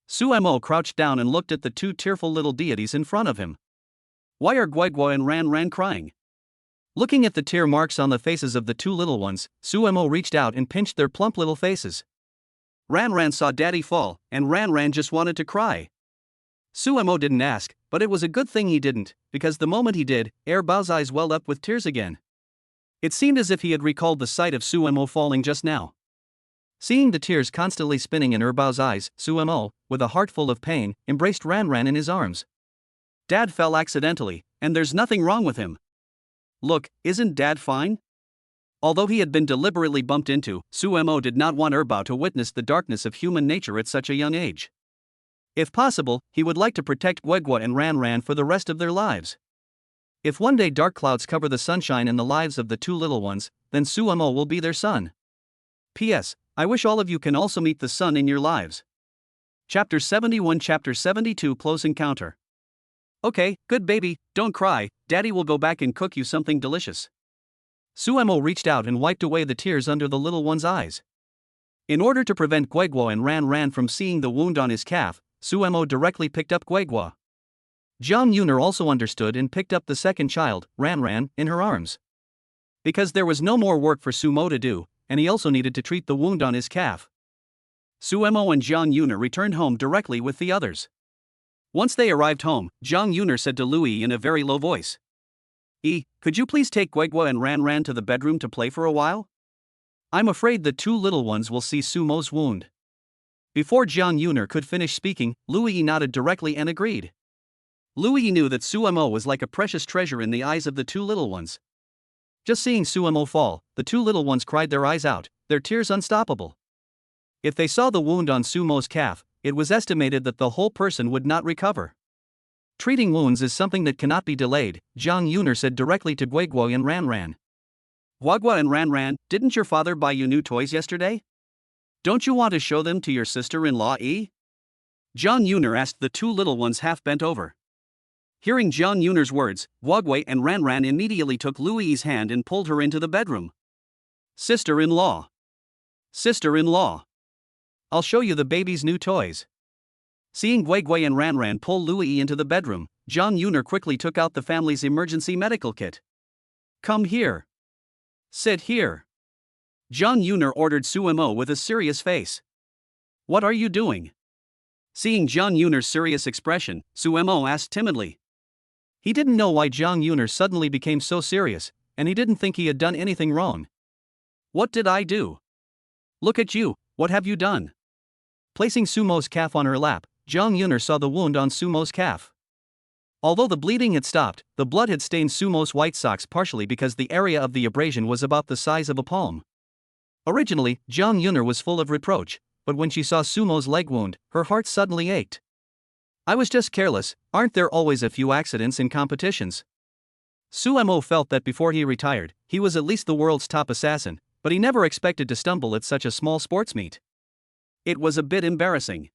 Suemo crouched down and looked at the two tearful little deities in front of him. Why are Guiguo and Ran crying? Looking at the tear marks on the faces of the two little ones, Suemo reached out and pinched their plump little faces. Ran saw Daddy fall, and Ran just wanted to cry. Suemo didn't ask, but it was a good thing he didn't, because the moment he did, Bao's eyes welled up with tears again. It seemed as if he had recalled the sight of Suemo falling just now. Seeing the tears constantly spinning in Bao's eyes, Suemo, with a heart full of pain, embraced Ran in his arms. Dad fell accidentally, And there's nothing wrong with him. Look, isn't Dad fine? Although he had been deliberately bumped into, Suemo did not want Erbao to witness the darkness of human nature at such a young age. If possible, he would like to protect Guegua and Ran for the rest of their lives. If one day dark clouds cover the sunshine in the lives of the two little ones, then Suemo will be their son. P.S. I wish all of you can also meet the sun in your lives. Chapter 71 Chapter 72 Close Encounter. Okay, good baby, don't cry, Daddy will go back and cook you something delicious. Suemo reached out and wiped away the tears under the little one's eyes. In order to prevent Guegua and Ran from seeing the wound on his calf, Suemo directly picked up Guegua. Jiang Yuner also understood and picked up the second child, Ran, in her arms. Because there was no more work for Suemo to do, and he also needed to treat the wound on his calf. Suemo and Jiang Yuner returned home directly with the others. Once they arrived home, Jang Yuner said to Louie in a very low voice, Could you please take Guegua and Ran to the bedroom to play for a while? I'm afraid the two little ones will see Sumo's wound. Before Jiang Yuner could finish speaking, Louie nodded directly and agreed. Louie knew that Suemo was like a precious treasure in the eyes of the two little ones. Just seeing Suemo fall, the two little ones cried their eyes out, their tears unstoppable. If they saw the wound on Sumo's calf, it was estimated that the whole person would not recover. Treating wounds is something that cannot be delayed, Jiang Yuner said directly to Guegua and Ran. Guegua and Ran, didn't your father buy you new toys yesterday? Don't you want to show them to your sister-in-law, Jiang Yuner asked the two little ones half bent over. Hearing Jiang Yuner's words, Guegua and Ran immediately took Louie's hand and pulled her into the bedroom. Sister-in-law. Sister-in-law. I'll show you the baby's new toys. Seeing Guegua and Ran pull Louie into the bedroom, Jiang Yuner quickly took out the family's emergency medical kit. Come here. Sit here. Jiang Yuner ordered Suemo with a serious face. What are you doing? Seeing Jiang Yuner's serious expression, Suemo asked timidly. He didn't know why Jiang Yuner suddenly became so serious, and he didn't think he had done anything wrong. What did I do? Look at you, what have you done? Placing Sumo's calf on her lap, Jiang Yuner saw the wound on Sumo's calf. Although the bleeding had stopped, the blood had stained Sumo's white socks partially because the area of the abrasion was about the size of a palm. Originally, Jiang Yuner was full of reproach, but when she saw Sumo's leg wound, her heart suddenly ached. I was just careless, aren't there always a few accidents in competitions? Suemo felt that before he retired, he was at least the world's top assassin, but he never expected to stumble at such a small sports meet. It was a bit embarrassing.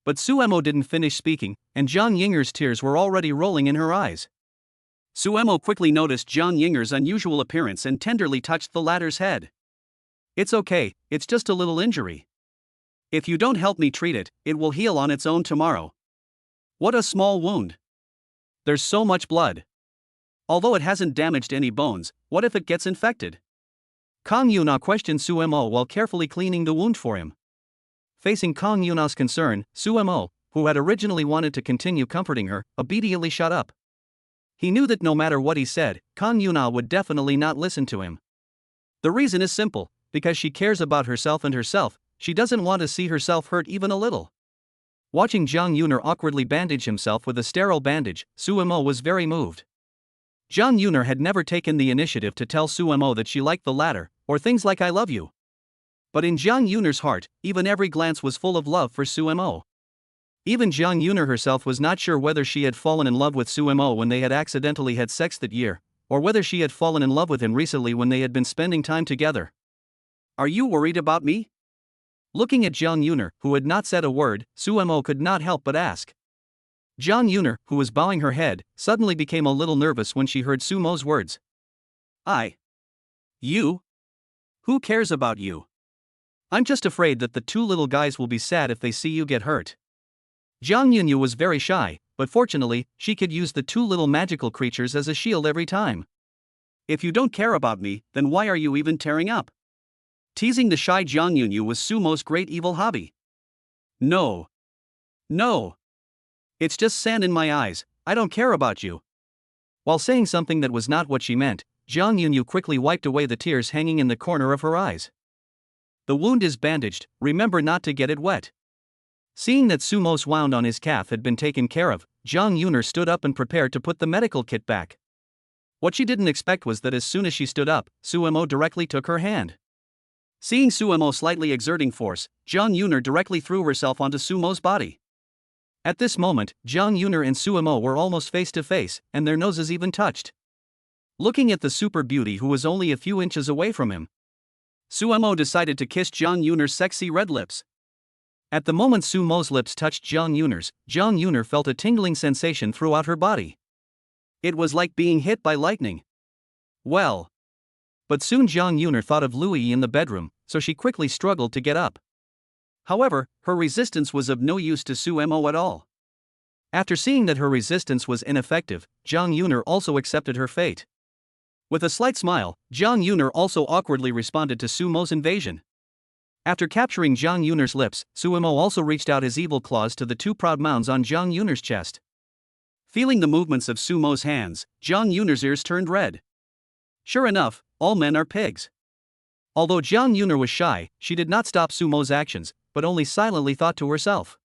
But Suemo didn't finish speaking, and Jiang Yuner's tears were already rolling in her eyes. Suemo quickly noticed Jiang Yuner's unusual appearance and tenderly touched the latter's head. It's okay, it's just a little injury. If you don't help me treat it, it will heal on its own tomorrow. What a small wound. There's so much blood. Although it hasn't damaged any bones, what if it gets infected? Kang Yuna questioned Suemo while carefully cleaning the wound for him. Facing Kang Yuna's concern, Suemo, who had originally wanted to continue comforting her, obediently shut up. He knew that no matter what he said, Kang Yuna would definitely not listen to him. The reason is simple, because she cares about herself and herself, she doesn't want to see herself hurt even a little. Watching Jiang Yuner awkwardly bandage himself with a sterile bandage, Suemo was very moved. Jiang Yuner had never taken the initiative to tell Suemo that she liked the latter, or things like I love you. But in Jiang Yuner's heart, even every glance was full of love for Suemo. Even Jiang Yuner herself was not sure whether she had fallen in love with Suemo when they had accidentally had sex that year, or whether she had fallen in love with him recently when they had been spending time together. Are you worried about me? Looking at Jiang Yuner, who had not said a word, Suemo could not help but ask. Jiang Yuner, who was bowing her head, suddenly became a little nervous when she heard Sumo's words. You? Who cares about you? I'm just afraid that the two little guys will be sad if they see you get hurt. Jiang Yuner was very shy, but fortunately, she could use the two little magical creatures as a shield every time. If you don't care about me, then why are you even tearing up? Teasing the shy Jiang Yuner was Sumo's great evil hobby. No. It's just sand in my eyes, I don't care about you. While saying something that was not what she meant, Jiang Yuner quickly wiped away the tears hanging in the corner of her eyes. The wound is bandaged, remember not to get it wet. Seeing that Sumo's wound on his calf had been taken care of, Jiang Yuner stood up and prepared to put the medical kit back. What she didn't expect was that as soon as she stood up, Suemo directly took her hand. Seeing Suemo slightly exerting force, Jiang Yuner directly threw herself onto Sumo's body. At this moment, Jiang Yuner and Suemo were almost face to face, and their noses even touched. Looking at the super beauty who was only a few inches away from him, Suemo decided to kiss Jiang Yuner's sexy red lips. At the moment Sumo's lips touched Jiang Yuner's, Jiang Yuner felt a tingling sensation throughout her body. It was like being hit by lightning. Well. But soon Jang Yuner thought of Louie in the bedroom, so she quickly struggled to get up. However, her resistance was of no use to Suemo at all. After seeing that her resistance was ineffective, Jang Yuner also accepted her fate. With a slight smile, Jang Yuner also awkwardly responded to Sumo's invasion. After capturing Jang Yuner's lips, Suemo also reached out his evil claws to the two proud mounds on Jang Yuner's chest. Feeling the movements of Sumo's hands, Jang Yuner's ears turned red. Sure enough, all men are pigs. Although Jang Yuner was shy, she did not stop Sumo's actions, but only silently thought to herself.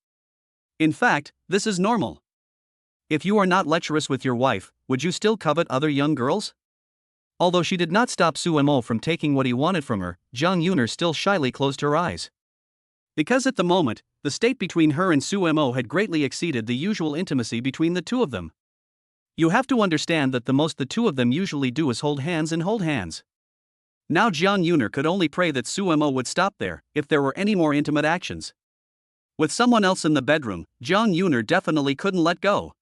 In fact, this is normal. If you are not lecherous with your wife, would you still covet other young girls? Although she did not stop Suemo from taking what he wanted from her, Jang Yuner still shyly closed her eyes. Because at the moment, the state between her and Suemo had greatly exceeded the usual intimacy between the two of them. You have to understand that the most the two of them usually do is hold hands and hold hands. Now Jiang Yuner could only pray that Suemo would stop there, if there were any more intimate actions. With someone else in the bedroom, Jiang Yuner definitely couldn't let go.